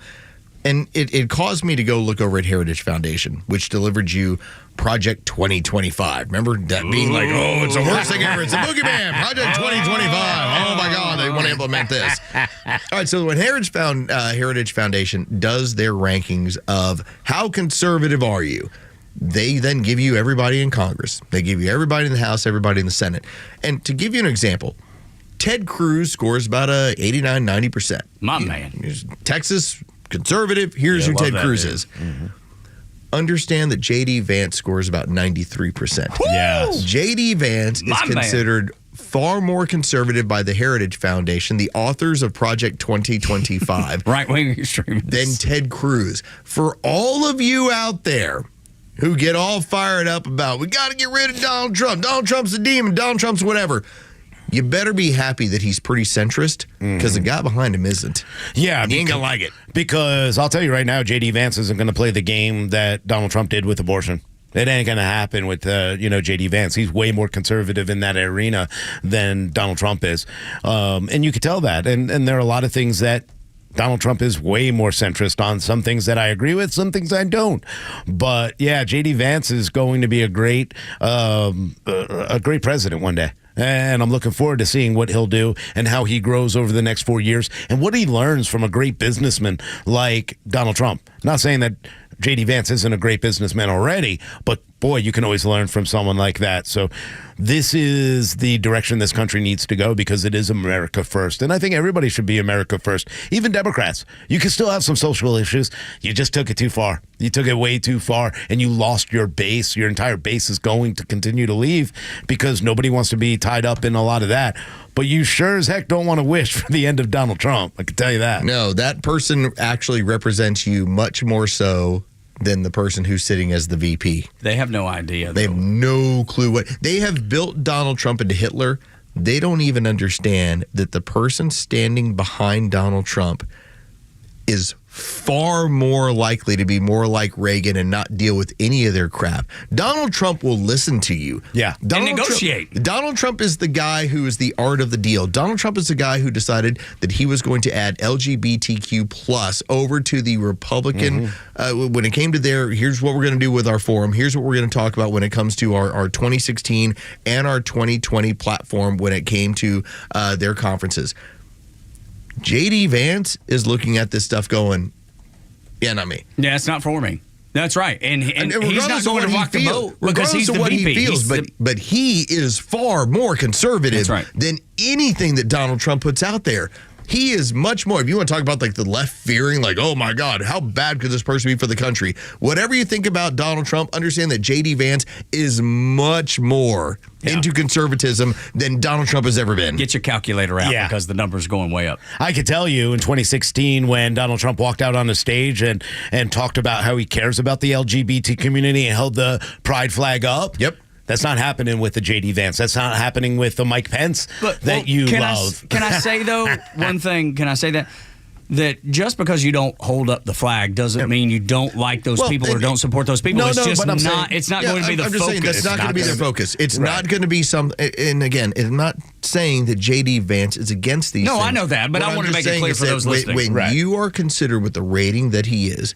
And it caused me to go look over at Heritage Foundation, which delivered you Project 2025. Remember that being like, oh, it's the worst thing ever. It's a boogeyman. Project 2025. Oh, my God. They want to implement this. All right. So when Heritage Foundation does their rankings of how conservative are you, they then give you everybody in Congress. They give you everybody in the House, everybody in the Senate. And to give you an example, Ted Cruz scores about 89, 90%. My man. Texas conservative. Here's who Ted Cruz is. Mm-hmm. Understand that J.D. Vance scores about 93%. Yes. J.D. Vance is considered far more conservative by the Heritage Foundation, the authors of Project 2025, right-wing extremists, than Ted Cruz. For all of you out there who get all fired up about, we got to get rid of Donald Trump. Donald Trump's a demon. Donald Trump's whatever. You better be happy that he's pretty centrist, because the guy behind him isn't. Yeah. He ain't going to like it. Because I'll tell you right now, J.D. Vance isn't going to play the game that Donald Trump did with abortion. It ain't going to happen with, J.D. Vance. He's way more conservative in that arena than Donald Trump is. And you could tell that. And there are a lot of things that Donald Trump is way more centrist on. Some things that I agree with, some things I don't. But, yeah, J.D. Vance is going to be a great president one day. And I'm looking forward to seeing what he'll do and how he grows over the next 4 years and what he learns from a great businessman like Donald Trump. Not saying that J.D. Vance isn't a great businessman already, but boy, you can always learn from someone like that. So this is the direction this country needs to go, because it is America first. And I think everybody should be America first, even Democrats. You can still have some social issues. You just took it too far. You took it way too far, and you lost your base. Your entire base is going to continue to leave because nobody wants to be tied up in a lot of that. But you sure as heck don't want to wish for the end of Donald Trump. I can tell you that. No, that person actually represents you much more so than the person who's sitting as the VP. They have no idea. They have no clue what they have built Donald Trump into Hitler. They don't even understand that the person standing behind Donald Trump is far more likely to be more like Reagan and not deal with any of their crap. Donald Trump will listen to you. Yeah. And negotiate. Donald Trump is the guy who is the art of the deal. Donald Trump is the guy who decided that he was going to add LGBTQ plus over to the Republican. When it came to here's what we're going to do with our forum. Here's what we're going to talk about when it comes to our 2016 and our 2020 platform when it came to their conferences. J.D. Vance is looking at this stuff going, yeah, not me. Yeah, it's not for me. That's right. And he's not going to rock the boat because he's the what VP. He feels, but he is far more conservative than anything that Donald Trump puts out there. He is much more, if you want to talk about like the left fearing, like, oh my God, how bad could this person be for the country? Whatever you think about Donald Trump, understand that J.D. Vance is much more into conservatism than Donald Trump has ever been. Get your calculator out because the number's going way up. I could tell you in 2016 when Donald Trump walked out on the stage and talked about how he cares about the LGBT community and held the pride flag up. Yep. That's not happening with the J.D. Vance. That's not happening with the Mike Pence you love. Can I say, though, one thing? Can I say that just because you don't hold up the flag doesn't mean you don't like those people or don't support those people. It's just not. It's not going to be the focus. Saying that's not going to be their focus. It's not going to be some. And again, I'm not saying that J.D. Vance is against these. No, things. I know that, but I want to make it clear for those listening. When you are considered with the rating that he is,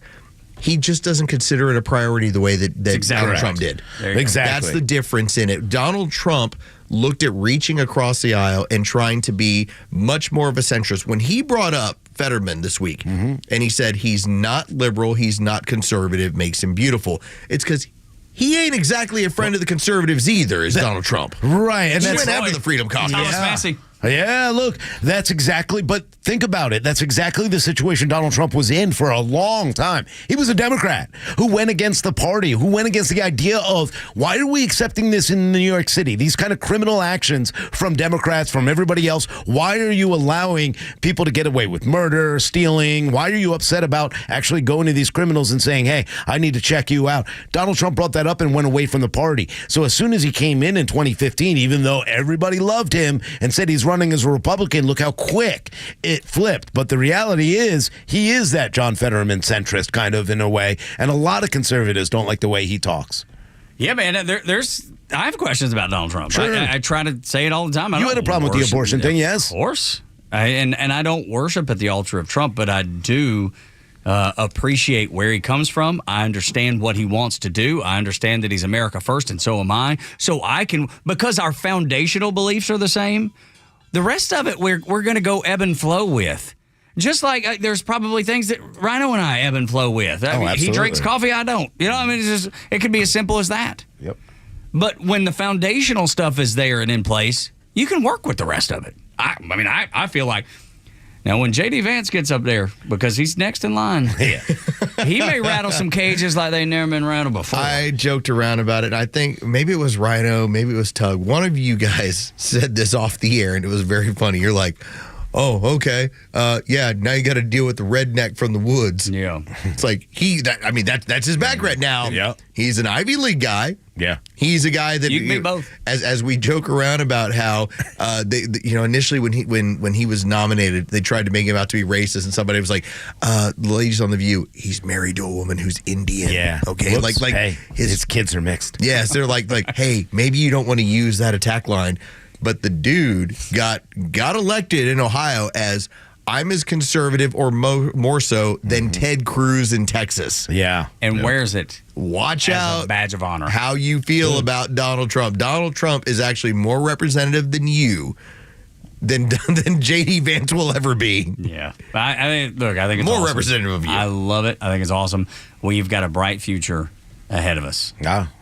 he just doesn't consider it a priority the way that Donald Trump did. Exactly. That's the difference in it. Donald Trump looked at reaching across the aisle and trying to be much more of a centrist. When he brought up Fetterman this week, and he said he's not liberal, he's not conservative, makes him beautiful, it's because he ain't exactly a friend of the conservatives either, is Donald Trump. Right. And he went after the Freedom Caucus. Thomas Massey. Yeah, look, that's exactly, but think about it. That's exactly the situation Donald Trump was in for a long time. He was a Democrat who went against the party, who went against the idea of why are we accepting this in New York City? These kind of criminal actions from Democrats, from everybody else. Why are you allowing people to get away with murder, stealing? Why are you upset about actually going to these criminals and saying, hey, I need to check you out? Donald Trump brought that up and went away from the party. So as soon as he came in 2015, even though everybody loved him and said he's running as a Republican, look how quick it flipped. But the reality is, he is that John Fetterman centrist kind of in a way, and a lot of conservatives don't like the way he talks. Yeah, man, I have questions about Donald Trump. Sure. I try to say it all the time. You had a problem with the abortion thing, yes? Of course. And I don't worship at the altar of Trump, but I do appreciate where he comes from. I understand what he wants to do. I understand that he's America first, and so am I. So I can, because our foundational beliefs are the same, the rest of it we're going to go ebb and flow with. Just like there's probably things that Rhino and I ebb and flow with. I mean, he drinks coffee, I don't. You know, I mean, it could be as simple as that. Yep. But when the foundational stuff is there and in place, you can work with the rest of it. I feel like, now when J.D. Vance gets up there, because he's next in line, he may rattle some cages like they've never been rattled before. I joked around about it. I think maybe it was Rhino, maybe it was Tug. One of you guys said this off the air, and it was very funny. You're like, oh, okay. Yeah, now you got to deal with the redneck from the woods. Yeah. It's like, that's his background now. Yeah. He's an Ivy League guy. Yeah. He's a guy that you can be both. As we joke around about how initially when he was nominated, they tried to make him out to be racist, and somebody was like, ladies on The View, he's married to a woman who's Indian. Yeah. Okay. Whoops. Hey, his kids are mixed. Yes, they're like, hey, maybe you don't want to use that attack line. But the dude got elected in Ohio as I'm as conservative or more so than Ted Cruz in Texas. Yeah. And wears it. Watch as out. a badge of honor. How you feel about Donald Trump. Donald Trump is actually more representative than you than J.D. Vance will ever be. Yeah. I think it's more awesome. representative of you. I love it. I think it's awesome. We've got a bright future ahead of us.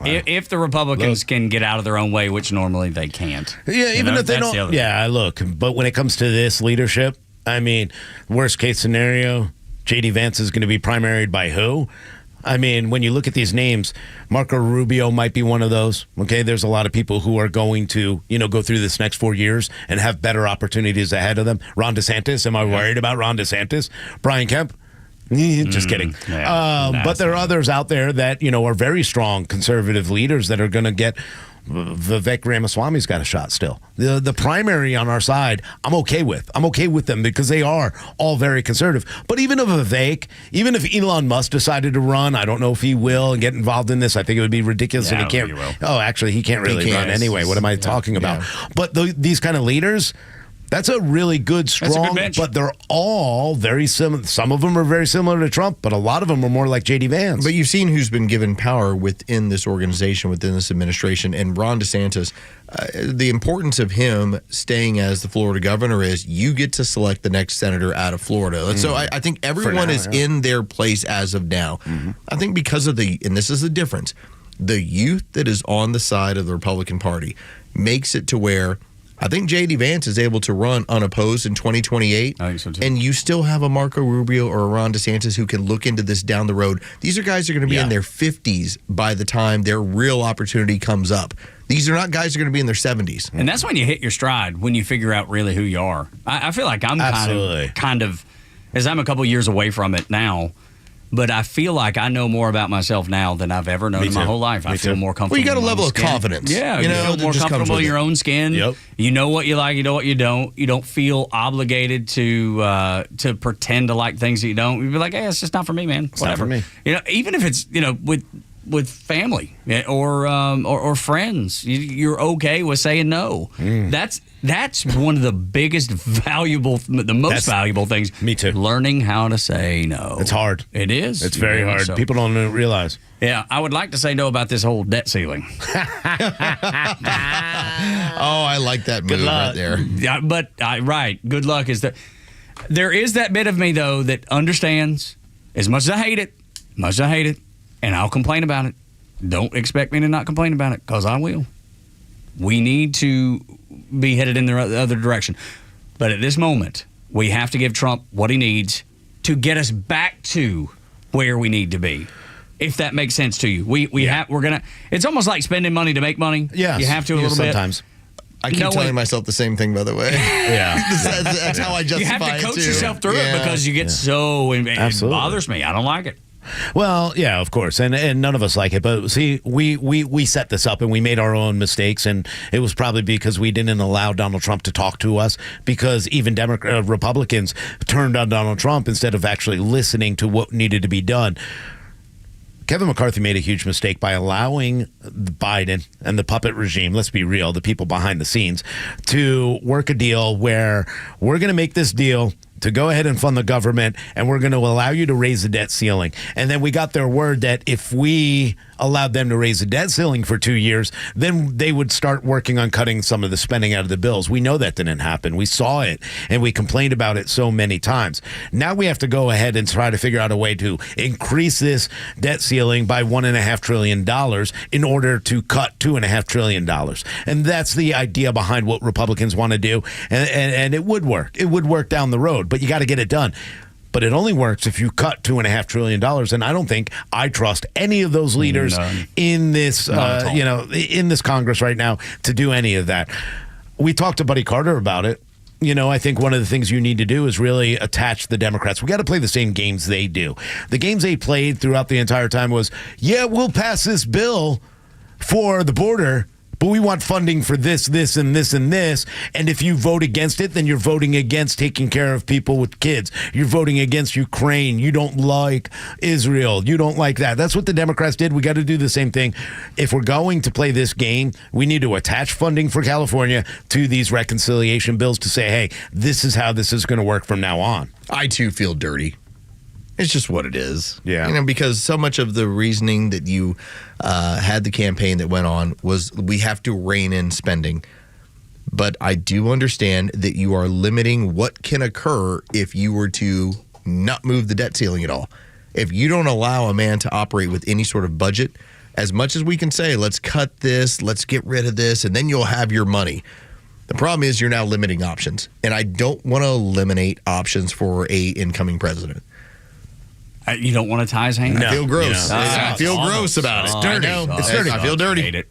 If the Republicans can get out of their own way, which normally they can't. Yeah, even if they don't. Yeah, look, but when it comes to this leadership, I mean, worst case scenario, J.D. Vance is going to be primaried by who? I mean, when you look at these names, Marco Rubio might be one of those. Okay, there's a lot of people who are going to, go through this next 4 years and have better opportunities ahead of them. Ron DeSantis, am I worried about Ron DeSantis? Brian Kemp? Just kidding. But there are others out there that, are very strong conservative leaders that are going to get. Vivek Ramaswamy's got a shot still. The primary on our side, I'm okay with. I'm okay with them because they are all very conservative. But even if Vivek, even if Elon Musk decided to run, I don't know if he will and get involved in this. I think it would be ridiculous. Yeah, and he can't. Oh, actually, he can't really run anyway. What am I talking about? Yeah. But these kind of leaders. That's a really good, strong, but they're all very similar. Some of them are very similar to Trump, but a lot of them are more like J.D. Vance. But you've seen who's been given power within this organization, within this administration, and Ron DeSantis. The importance of him staying as the Florida governor is you get to select the next senator out of Florida. So I think everyone is in their place as of now. Mm-hmm. I think because of and this is the difference, the youth that is on the side of the Republican Party makes it to where I think J.D. Vance is able to run unopposed in 2028. I think so too. And you still have a Marco Rubio or a Ron DeSantis who can look into this down the road. These are guys who are going to be in their 50s by the time their real opportunity comes up. These are not guys who are going to be in their 70s. And that's when you hit your stride, when you figure out really who you are. I feel like I'm kind of, as I'm a couple years away from it now, but I feel like I know more about myself now than I've ever known in my whole life. I feel more comfortable. Well, you got a in my level own of skin. confidence. Yeah, you feel more comfortable in your own skin. Yep. You know what you like, you know what you don't. You don't feel obligated to pretend to like things that you don't. You'd be like, hey, it's just not for me, man. It's not for me. Even if it's with family or friends, you're okay with saying no. That's one of the biggest valuable things. Me too. Learning how to say no. It's hard. It is. It's very hard. So, people don't realize. Yeah, I would like to say no about this whole debt ceiling. I like that move right there. Yeah, but right. Good luck is that there is that bit of me though that understands as much as I hate it, and I'll complain about it. Don't expect me to not complain about it, because I will. We need to be headed in the other direction. But at this moment, we have to give Trump what he needs to get us back to where we need to be. If that makes sense to you. We're gonna. It's almost like spending money to make money. Yes. You have to a little sometimes. bit. I keep telling myself the same thing, by the way. Yeah. That's how I justify it, you have to coach yourself through it, because you get it bothers me. I don't like it. Well, yeah, of course, and none of us like it. But see, we set this up and we made our own mistakes, and it was probably because we didn't allow Donald Trump to talk to us, because even Republicans turned on Donald Trump instead of actually listening to what needed to be done. Kevin McCarthy made a huge mistake by allowing Biden and the puppet regime, let's be real, the people behind the scenes, to work a deal where we're going to make this deal to go ahead and fund the government, and we're going to allow you to raise the debt ceiling. And then we got their word that if we allowed them to raise the debt ceiling for 2 years, then they would start working on cutting some of the spending out of the bills. We know that didn't happen. We saw it, and we complained about it so many times. Now we have to go ahead and try to figure out a way to increase this debt ceiling by $1.5 trillion in order to cut $2.5 trillion. And that's the idea behind what Republicans want to do. And it would work. It would work down the road, but you got to get it done. But it only works if you cut $2.5 trillion. And I don't think I trust any of those leaders in this, in this Congress right now to do any of that. We talked to Buddy Carter about it. I think one of the things you need to do is really attach the Democrats. We got to play the same games they do. The games they played throughout the entire time was, we'll pass this bill for the border, but we want funding for this, this, and this, and this. And if you vote against it, then you're voting against taking care of people with kids. You're voting against Ukraine. You don't like Israel. You don't like that. That's what the Democrats did. We got to do the same thing. If we're going to play this game, we need to attach funding for California to these reconciliation bills to say, hey, this is how this is going to work from now on. I, too, feel dirty. It's just what it is. Yeah. Because so much of the reasoning that you had the campaign that went on was we have to rein in spending. But I do understand that you are limiting what can occur if you were to not move the debt ceiling at all. If you don't allow a man to operate with any sort of budget, as much as we can say, let's cut this, let's get rid of this, and then you'll have your money. The problem is you're now limiting options. And I don't want to eliminate options for a incoming president. You don't want to tie his hands? I feel gross. I feel gross about it. It's dirty. It's dirty. I feel dirty.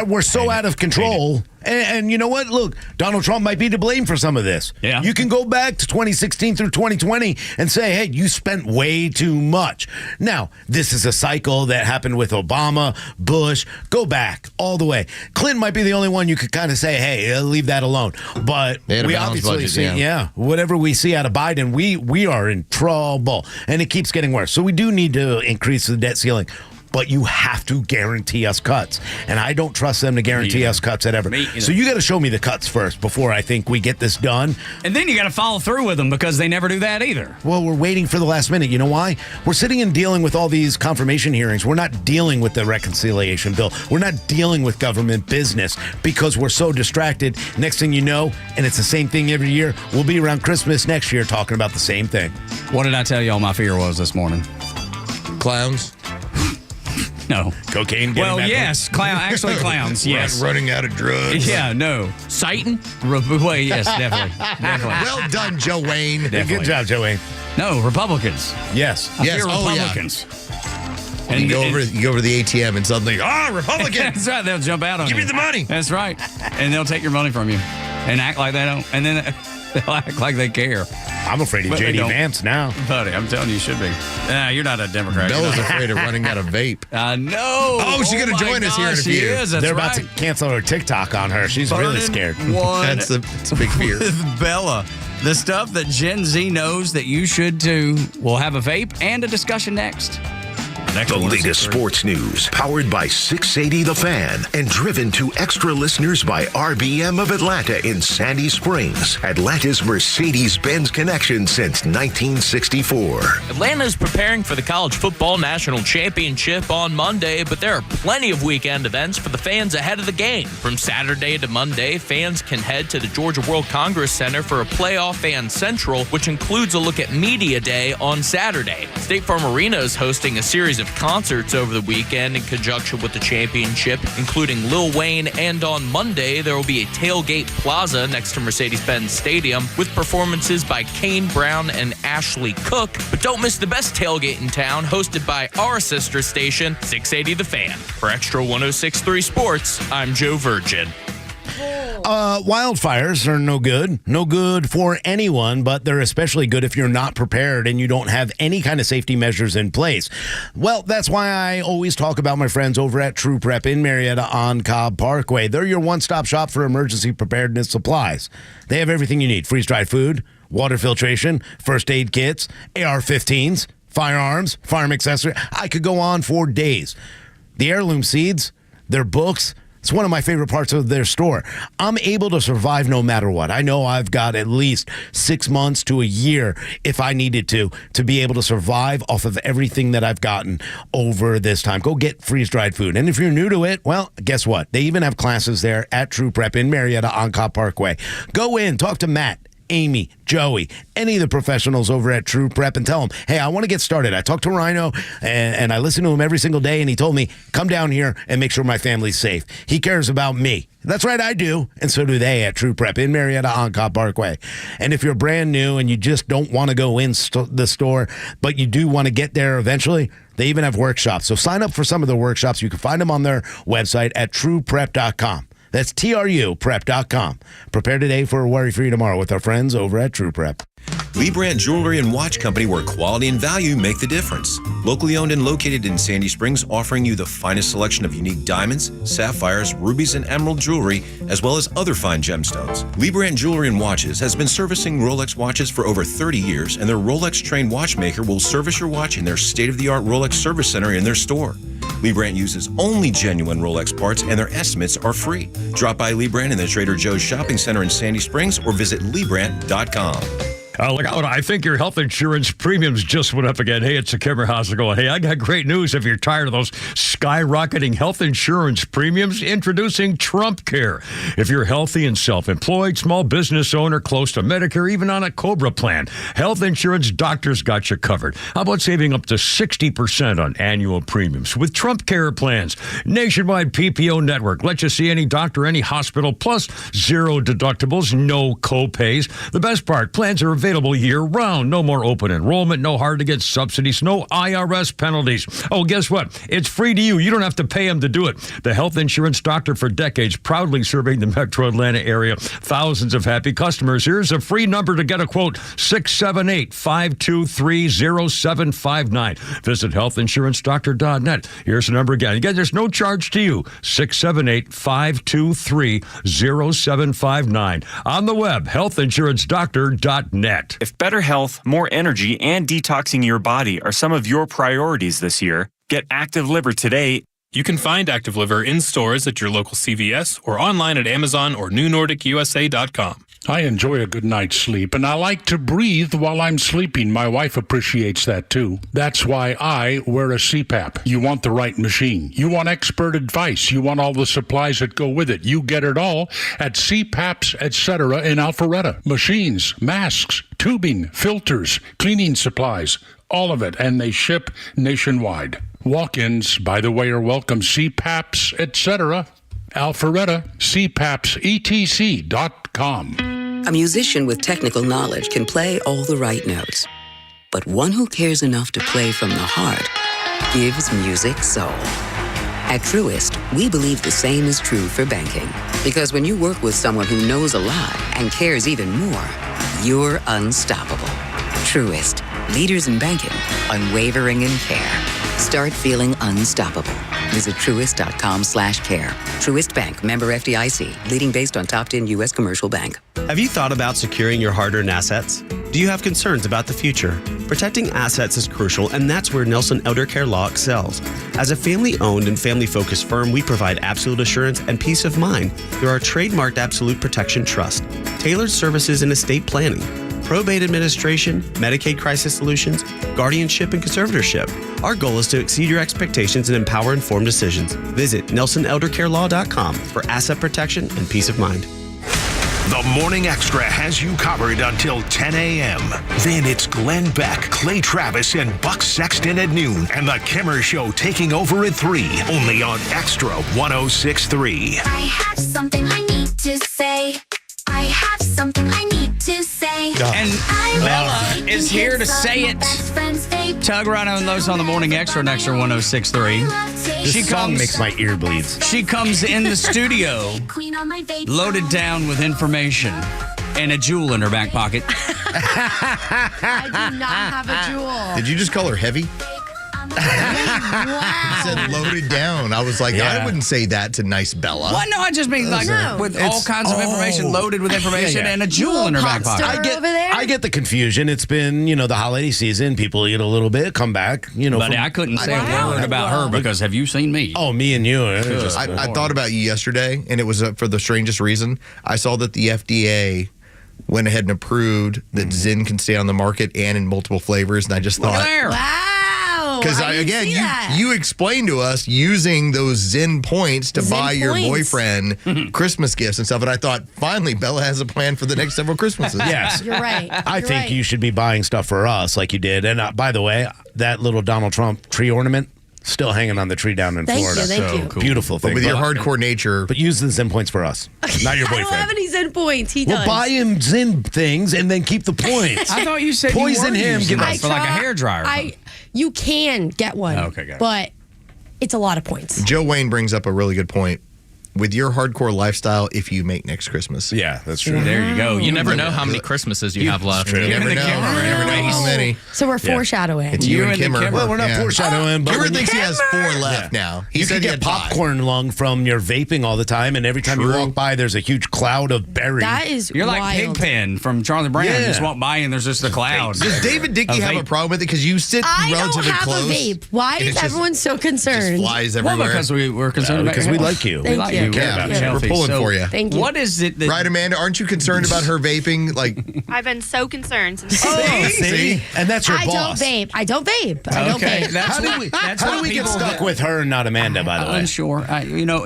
We're so out of control. And you know what? Look, Donald Trump might be to blame for some of this. Yeah. You can go back to 2016 through 2020 and say, hey, you spent way too much. Now, this is a cycle that happened with Obama, Bush. Go back all the way. Clinton might be the only one you could kind of say, hey, leave that alone. But we obviously see, whatever we see out of Biden, we are in trouble. And it keeps getting worse. So we do need to increase the debt ceiling. But you have to guarantee us cuts. And I don't trust them to guarantee us cuts at ever. So you got to show me the cuts first before I think we get this done. And then you got to follow through with them because they never do that either. Well, we're waiting for the last minute. You know why? We're sitting and dealing with all these confirmation hearings. We're not dealing with the reconciliation bill. We're not dealing with government business because we're so distracted. Next thing you know, and it's the same thing every year, we'll be around Christmas next year talking about the same thing. What did I tell y'all my fear was this morning? Clowns? No. Cocaine? Well, yes. Actually, clowns. Yes. Running out of drugs. Yeah, no. Sighting? Well, yes, definitely. Well done, Joe Wayne. Good job, Joe Wayne. No, Republicans. Yes. I fear Republicans. And you go over to the ATM and suddenly, Republicans. That's right. They'll jump out on you. Give me the money. That's right. And they'll take your money from you and act like they don't. And then they'll act like they care. I'm afraid of J.D. Vance now. Buddy, I'm telling you should be. Nah, you're not a Democrat. Bella's afraid of running out of vape. No. Oh, she's going to join us here in a few. They're about to cancel her TikTok on her. She's really scared. That's a big fear. With Bella. The stuff that Gen Z knows that you should too. We'll have a vape and a discussion next. The latest sports news, powered by 680 The Fan, and driven to extra listeners by RBM of Atlanta in Sandy Springs, Atlanta's Mercedes-Benz connection since 1964. Atlanta is preparing for the College Football National Championship on Monday, but there are plenty of weekend events for the fans ahead of the game. From Saturday to Monday, fans can head to the Georgia World Congress Center for a Playoff Fan Central, which includes a look at Media Day on Saturday. State Farm Arena is hosting a series of concerts over the weekend in conjunction with the championship, including Lil Wayne, and on Monday there will be a tailgate plaza next to Mercedes-Benz Stadium with performances by Kane Brown and Ashley Cook. But don't miss the best tailgate in town, hosted by our sister station, 680 The Fan. For Extra 106.3 Sports, I'm Joe Virgin. Wildfires are no good for anyone, but they're especially good if you're not prepared and you don't have any kind of safety measures in place. Well, that's why I always talk about my friends over at True Prep in Marietta on Cobb Parkway. They're your one-stop shop for emergency preparedness supplies. They have everything you need: freeze-dried food, water filtration, first aid kits, AR-15s, firearms, firearm accessories. I could go on for days. The heirloom seeds, their books, It's one of my favorite parts of their store. I'm able to survive no matter what. I know I've got at least 6 months to a year if I needed to be able to survive off of everything that I've gotten over this time. Go get freeze-dried food. And if you're new to it, well, guess what? They even have classes there at True Prep in Marietta on Cobb Parkway. Go in, talk to Matt, Amy, Joey, any of the professionals over at True Prep and tell them, hey, I want to get started. I talked to Rhino and I listen to him every single day, and he told me, come down here and make sure my family's safe. He cares about me. That's right, I do. And so do they at True Prep in Marietta on Cobb Parkway. And if you're brand new and you just don't want to go in the store, but you do want to get there eventually, they even have workshops. So sign up for some of the workshops. You can find them on their website at trueprep.com. That's TRUprep.com. Prepare today for a worry-free tomorrow with our friends over at True Prep. Lee Brandt Jewelry and Watch Company, where quality and value make the difference. Locally owned and located in Sandy Springs, offering you the finest selection of unique diamonds, sapphires, rubies, and emerald jewelry, as well as other fine gemstones. Lee Brandt Jewelry and Watches has been servicing Rolex watches for over 30 years, and their Rolex-trained watchmaker will service your watch in their state-of-the-art Rolex service center in their store. Lee Brandt uses only genuine Rolex parts, and their estimates are free. Drop by Lee Brandt in the Trader Joe's Shopping Center in Sandy Springs or visit LeeBrandt.com. Look out. I think your health insurance premiums just went up again. Hey, it's a Kimmer. How's it going? Hey, I got great news. If you're tired of those skyrocketing health insurance premiums, introducing Trump Care. If you're healthy and self-employed, small business owner, close to Medicare, even on a COBRA plan, Health Insurance Doctors got you covered. How about saving up to 60% on annual premiums with Trump Care plans? Nationwide PPO network. Let you see any doctor, any hospital, plus 0 deductibles, no co-pays. The best part, plans are available year-round. No more open enrollment, no hard-to-get subsidies, no IRS penalties. Oh, guess what? It's free to you. You don't have to pay them to do it. The Health Insurance Doctor for decades, proudly serving the metro Atlanta area. Thousands of happy customers. Here's a free number to get a quote, 678-523-0759. Visit healthinsurancedoctor.net. Here's the number again. Again, there's no charge to you, 678-523-0759. On the web, healthinsurancedoctor.net. If better health, more energy, and detoxing your body are some of your priorities this year, get Active Liver today. You can find Active Liver in stores at your local CVS or online at Amazon or NewNordicUSA.com. I enjoy a good night's sleep, and I like to breathe while I'm sleeping. My wife appreciates that, too. That's why I wear a CPAP. You want the right machine. You want expert advice. You want all the supplies that go with it. You get it all at CPAPs, etc. in Alpharetta. Machines, masks, tubing, filters, cleaning supplies, all of it, and they ship nationwide. Walk-ins, by the way, are welcome. CPAPs, etc. Alpharetta, CPAPsETC.com. A musician with technical knowledge can play all the right notes. But one who cares enough to play from the heart gives music soul. At Truist, we believe the same is true for banking. Because when you work with someone who knows a lot and cares even more, you're unstoppable. Truist, leaders in banking, unwavering in care. Start feeling unstoppable. Visit truist.com/care. Truist Bank, member FDIC, leading based on top 10 U.S. commercial bank. Have you thought about securing your hard-earned assets? Do you have concerns about the future? Protecting assets is crucial, and that's where Nelson Elder Care Law excels. As a family-owned and family-focused firm, we provide absolute assurance and peace of mind through our trademarked Absolute Protection Trust, tailored services in estate planning, probate administration, Medicaid crisis solutions, guardianship, and conservatorship. Our goal is to exceed your expectations and empower informed decisions. Visit NelsonElderCareLaw.com for asset protection and peace of mind. The Morning Extra has you covered until 10 a.m. Then it's Glenn Beck, Clay Travis, and Buck Sexton at noon, and the Kimmer Show taking over at 3, only on Extra 106.3. I have something I need to say. I have something I need to say. And Bella is here to say it. Tug, Rhino, and Lowe's on the Morning Extra on Extra 106.3. This song makes my ear bleeds. She comes in the studio loaded down with information and a jewel in her back pocket. I do not have a jewel. Did you just call her heavy? It said loaded down. I was like, I wouldn't say that to nice Bella. Well, no, I just mean like with all kinds of information, loaded with information, and a jewel in her back pocket. I get the confusion. It's been, the holiday season. People eat a little bit, come back, But I couldn't say a word about her because have you seen me? Oh, me and you. I thought about you yesterday, and it was for the strangest reason. I saw that the FDA went ahead and approved that Zyn can stay on the market and in multiple flavors, and I just thought, Wow. because you explained to us using those Zyn points to buy your boyfriend Christmas gifts and stuff, and I thought, finally, Bella has a plan for the next several Christmases. Yes. You're right. I think you should be buying stuff for us like you did. And by the way, that little Donald Trump tree ornament, still hanging on the tree down in Florida. Thank you. Cool. Beautiful thing. But with your hardcore nature. But use the Zyn points for us, not your boyfriend. I don't have any Zen points. He does. Well, buy him Zyn things and then keep the points. I thought you said poison you were him. using Give it us for like a hairdryer. You can get one. Okay, got it. But it's a lot of points. Joe Wayne brings up a really good point. With your hardcore lifestyle, if you make next Christmas. Yeah, that's true. There you go. You never know how many Christmases you have left. You never know. You never know how many. So we're foreshadowing. It's you and Kimmer. Well, we're not foreshadowing, but Kimmer thinks he has 4 left now. He You said can he get had 5. popcorn lung from your vaping all the time, and every time you walk by, there's a huge cloud of berries. That is You're like wild. Pigpen from Charlie Brown. Yeah. You just walk by and there's just a cloud. Does David Dickey have a problem with it? Because you sit I don't relatively have close. a vape. Why and is it's just- everyone so concerned? Just flies everywhere. Well, because we're concerned about because we like you. We Thank like you. you. We care about you. We're pulling for you. Thank you. What is it that... Right, Amanda? Aren't you concerned about her vaping? Like, I've been so concerned since See? And that's your I boss. don't vape. I don't vape. Okay, That's that's How what, did we, that's how what did we get people stuck with her and not Amanda, by the way? Unsure.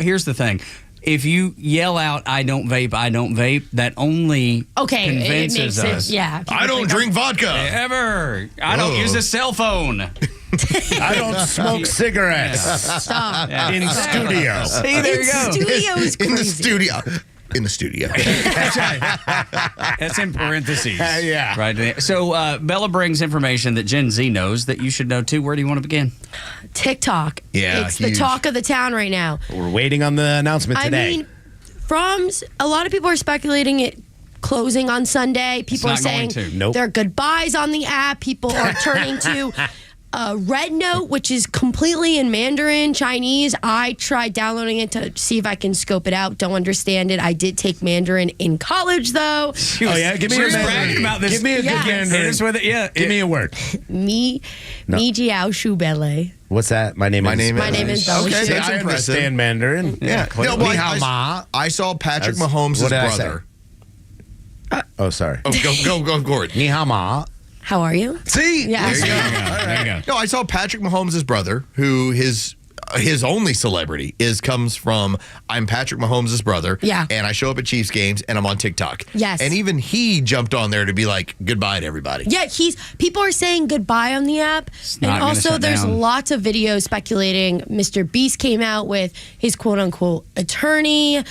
Here's the thing. If you yell out, I don't vape, that only convinces us. Yeah. I don't drink vodka. Ever. I don't use a cell phone. I don't smoke cigarettes. Stop. In studio. See, there you go. Studio is crazy. In the studio. In the studio. That's right. That's in parentheses. Yeah. Right there. So Bella brings information that Gen Z knows that you should know too. Where do you want to begin? TikTok. Yeah, It's huge. the talk of the town right now. We're waiting on the announcement today. I mean, a lot of people are speculating it closing on Sunday. People are not going saying to. Nope. there are goodbyes on the app. People are turning to Red Note, which is completely in Mandarin, Chinese. I tried downloading it to see if I can scope it out. Don't understand it. I did take Mandarin in college, though. Give me a bragging about this. Give me a good Mandarin. Hit us with it. Yeah. Give me a word. Mi jiao shu bele. What's that? My name is Bella Okay, Shu. that's I impressive. understand Mandarin. Yeah. No, Ni but hao ma. I saw Patrick That's- Mahomes' what did I brother. Oh, sorry. Oh, go, Gordon. Ni hao ma. How are you? See? Yeah. There you go. There you go. No, I saw Patrick Mahomes' brother, who his only celebrity comes from I'm Patrick Mahomes' brother. Yeah. And I show up at Chiefs games and I'm on TikTok. Yes. And even he jumped on there to be like, goodbye to everybody. Yeah, people are saying goodbye on the app. not And gonna also shut there's down. lots of videos speculating Mr. Beast came out with his quote unquote attorney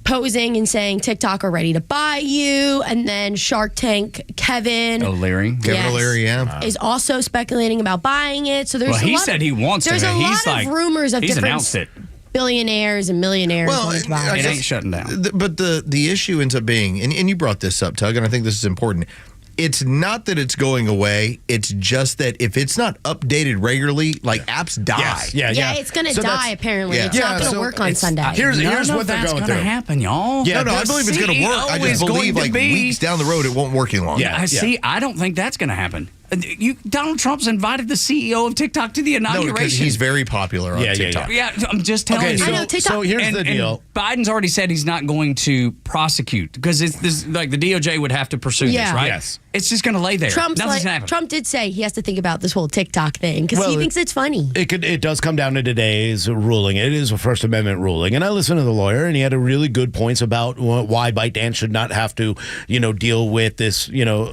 posing and saying TikTok are ready to buy you. And then Shark Tank Kevin O'Leary. Kevin O'Leary, yeah. is also speculating about buying it. So there's Well, a he lot said he wants to. There's a He's lot like- of rumors of he's different announced it. billionaires and millionaires wanting to buy It it. ain't shutting down. But the issue ends up being, and you brought this up, Tug, and I think this is important. It's not that it's going away. It's just that if it's not updated regularly, like apps die. Yes. Yeah, it's going to die apparently. yeah. It's not Yeah, going to so work on it's- Sunday. Here's None what of they're that's going gonna through. happen, y'all. Yeah, No, I believe it's going to work. I CEO is just believe going to be- weeks down the road it won't work any longer. Yeah. I see. I don't think that's going to happen. Donald Trump's invited the CEO of TikTok to the No, inauguration. because he's very popular on TikTok. Yeah, I'm just telling Okay, you. so- I know, TikTok- so here's and, the deal. And Biden's already said he's not going to prosecute because it's this like the DOJ would have to pursue Yeah. this, right? Yes. It's just going to lay there. Trump's Nothing's like, going to happen. Trump did say he has to think about this whole TikTok thing because Well, he thinks it's funny. It does come down to today's ruling. It is a First Amendment ruling, and I listened to the lawyer, and he had a really good points about why ByteDance should not have to, deal with this,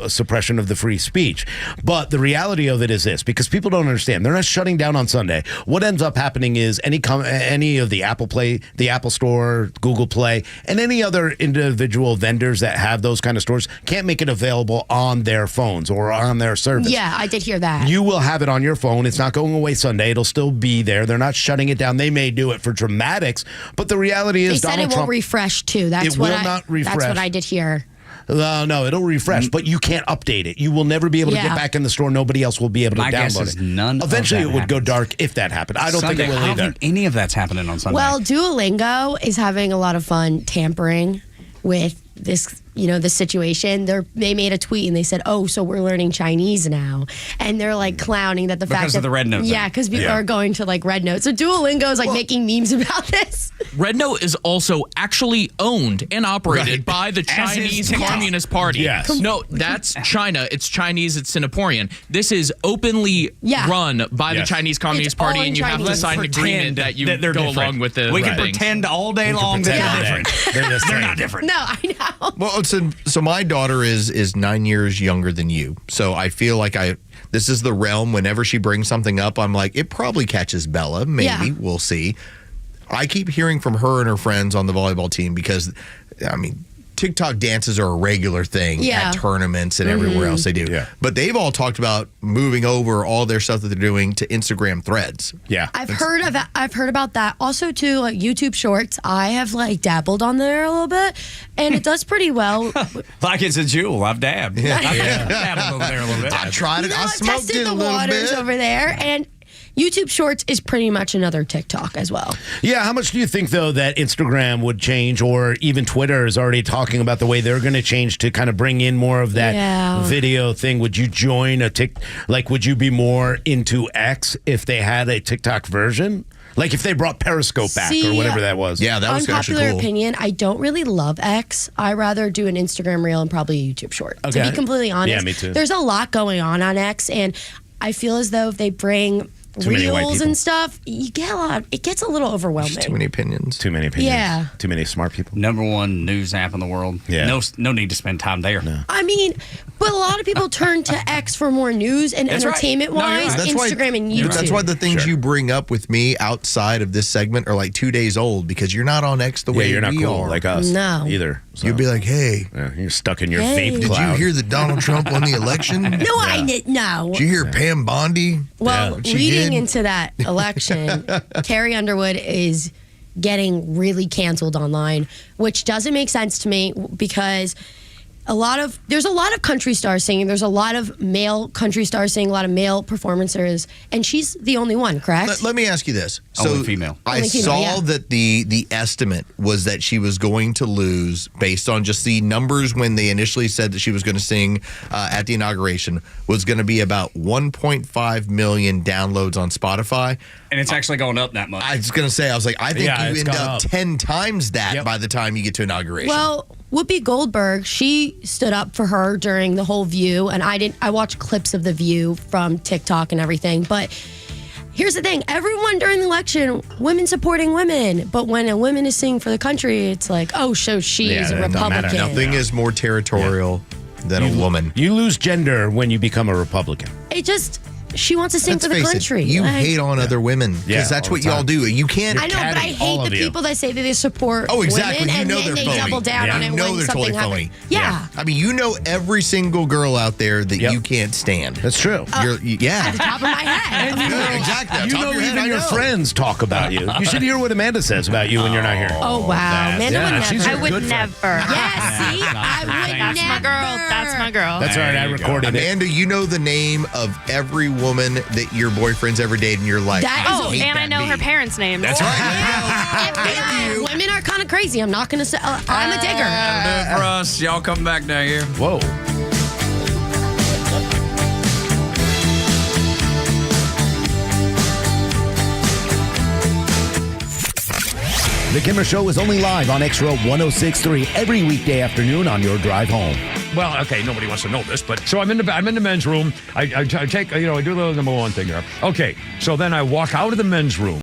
suppression of the free speech. But the reality of it is this, because people don't understand, they're not shutting down on Sunday. What ends up happening is any of the Apple Play, the Apple Store, Google Play, and any other individual vendors that have those kind of stores can't make it available on their phones or on their service. Yeah, I did hear that. You will have it on your phone. It's not going away Sunday. It'll still be there. They're not shutting it down. They may do it for dramatics, but the reality they is said Donald it Trump won't refresh too. That's It what will not refresh. That's what I did hear. No, it'll refresh, but you can't update it. You will never be able to get back in the store. Nobody else will be able to My guess download is it. none Eventually, of that it would go happens. dark if that happened. I don't think it will I don't either. think any of that's happening on Sunday. Well, Duolingo is having a lot of fun tampering with this, this situation. They made a tweet and they said, "Oh, so we're learning Chinese now," and they're like clowning that Because fact of that the Red Note thing. Yeah, because people are going to like Red Note. So Duolingo is like making memes about this. Red Note is also actually owned and operated by the As is Chinese TikTok. Communist Party. Yes. No, that's China. It's Chinese. It's Singaporean. This is openly run by the Chinese Communist all Party, in and you have to Chinese. sign an agreement that you they're go different. along with the We can things. pretend all day long that they're different. They're not different. No, I know. Well, so my daughter is 9 years younger than you. So I feel like this is the realm. Whenever she brings something up, I'm like, it probably catches Bella. Maybe. Yeah. We'll see. I keep hearing from her and her friends on the volleyball team because, TikTok dances are a regular thing at tournaments and everywhere else they do. Yeah. But they've all talked about moving over all their stuff that they're doing to Instagram threads. Yeah. I've heard about that. Also, too, like YouTube Shorts. I have like dabbled on there a little bit, and it does pretty well. Like it's a jewel. I've dabbed. I've dabbled over there a little bit. I tried it. I I've smoked tested it a the little waters bit. over there, and YouTube Shorts is pretty much another TikTok as well. Yeah, how much do you think, though, that Instagram would change, or even Twitter is already talking about the way they're going to change to kind of bring in more of that video thing? Would you join would you be more into X if they had a TikTok version? Like if they brought Periscope back or whatever that was. Yeah, that was actually Unpopular cool. opinion, I don't really love X. I rather do an Instagram reel and probably a YouTube short. To Okay. be completely honest, Yeah, me too. There's a lot going on X, and I feel as though if they bring Too many white reels people. and stuff, you get a lot. It gets a little overwhelming. Too many opinions. Too many opinions. Yeah. Too many smart people. Number one news app in the world. Yeah. No need to spend time there. No. I mean, but a lot of people turn to X for more news and That's right. entertainment No, you're wise. right. Instagram and YouTube. That's why the things you bring up with me outside of this segment are like 2 days old because you're not on X the way you're not we cool are. like us No. either. So. You'll be like, hey, you're stuck in your Hey. vape did cloud. you hear that Donald Trump won the election? No, I didn't. No. Did you hear Pam Bondi? Well, What she leading did? into that election, Carrie Underwood is getting really canceled online, which doesn't make sense to me because there's a lot of country stars singing. There's a lot of male country stars singing, a lot of male performers, and she's the only one, correct? Let me ask you this. Only female. I Only female, saw yeah. that the estimate was that she was going to lose based on just the numbers when they initially said that she was going to sing at the inauguration was going to be about 1.5 million downloads on Spotify. And it's actually going up that much. I was going to say, I was like, I think Yeah, you it's end gone up up. 10 times that by the time you get to inauguration. Well, Whoopi Goldberg, she stood up for her during the whole View, and I watched clips of the View from TikTok and everything, but here's the thing. Everyone during the election, women supporting women, but when a woman is singing for the country, it's like, oh, so she's a that don't matter. Republican. Nothing is more territorial than a woman. You lose gender when you become a Republican. It just, she wants to sing Let's for the face country. it, you Like- hate on other women because Yeah, that's all what the y'all time. do. You can't. I know, but I all hate of the you. people that say that they support Oh, exactly. women You and know then they're they phony. double down Yeah. on it You know when they're something totally phony. happens. Yeah. I mean, you know every single girl out there that you can't stand. That's true. At the top of my head. Yeah, exactly. You Top know, of your head, even I your know. friends talk about you. You should hear what Amanda says about you when you're not here. Oh, wow. Amanda would never. she's a I would good friend. never. Yes, see? I would That's never. my girl. That's my girl. That's all right. I recorded it. Amanda, you know the name of every woman that your boyfriend's ever dated in your life. That is Oh, and I know her parents' names. That's Women are kind of crazy. I'm not going to say. I'm a digger. That'll do it for us. Y'all come back down here. Whoa. The Kimmer Show is only live on Xtra 106.3 every weekday afternoon on your drive home. Well, okay, nobody wants to know this, but so I'm in the men's room. I take, I do the number one thing there. Okay, so then I walk out of the men's room.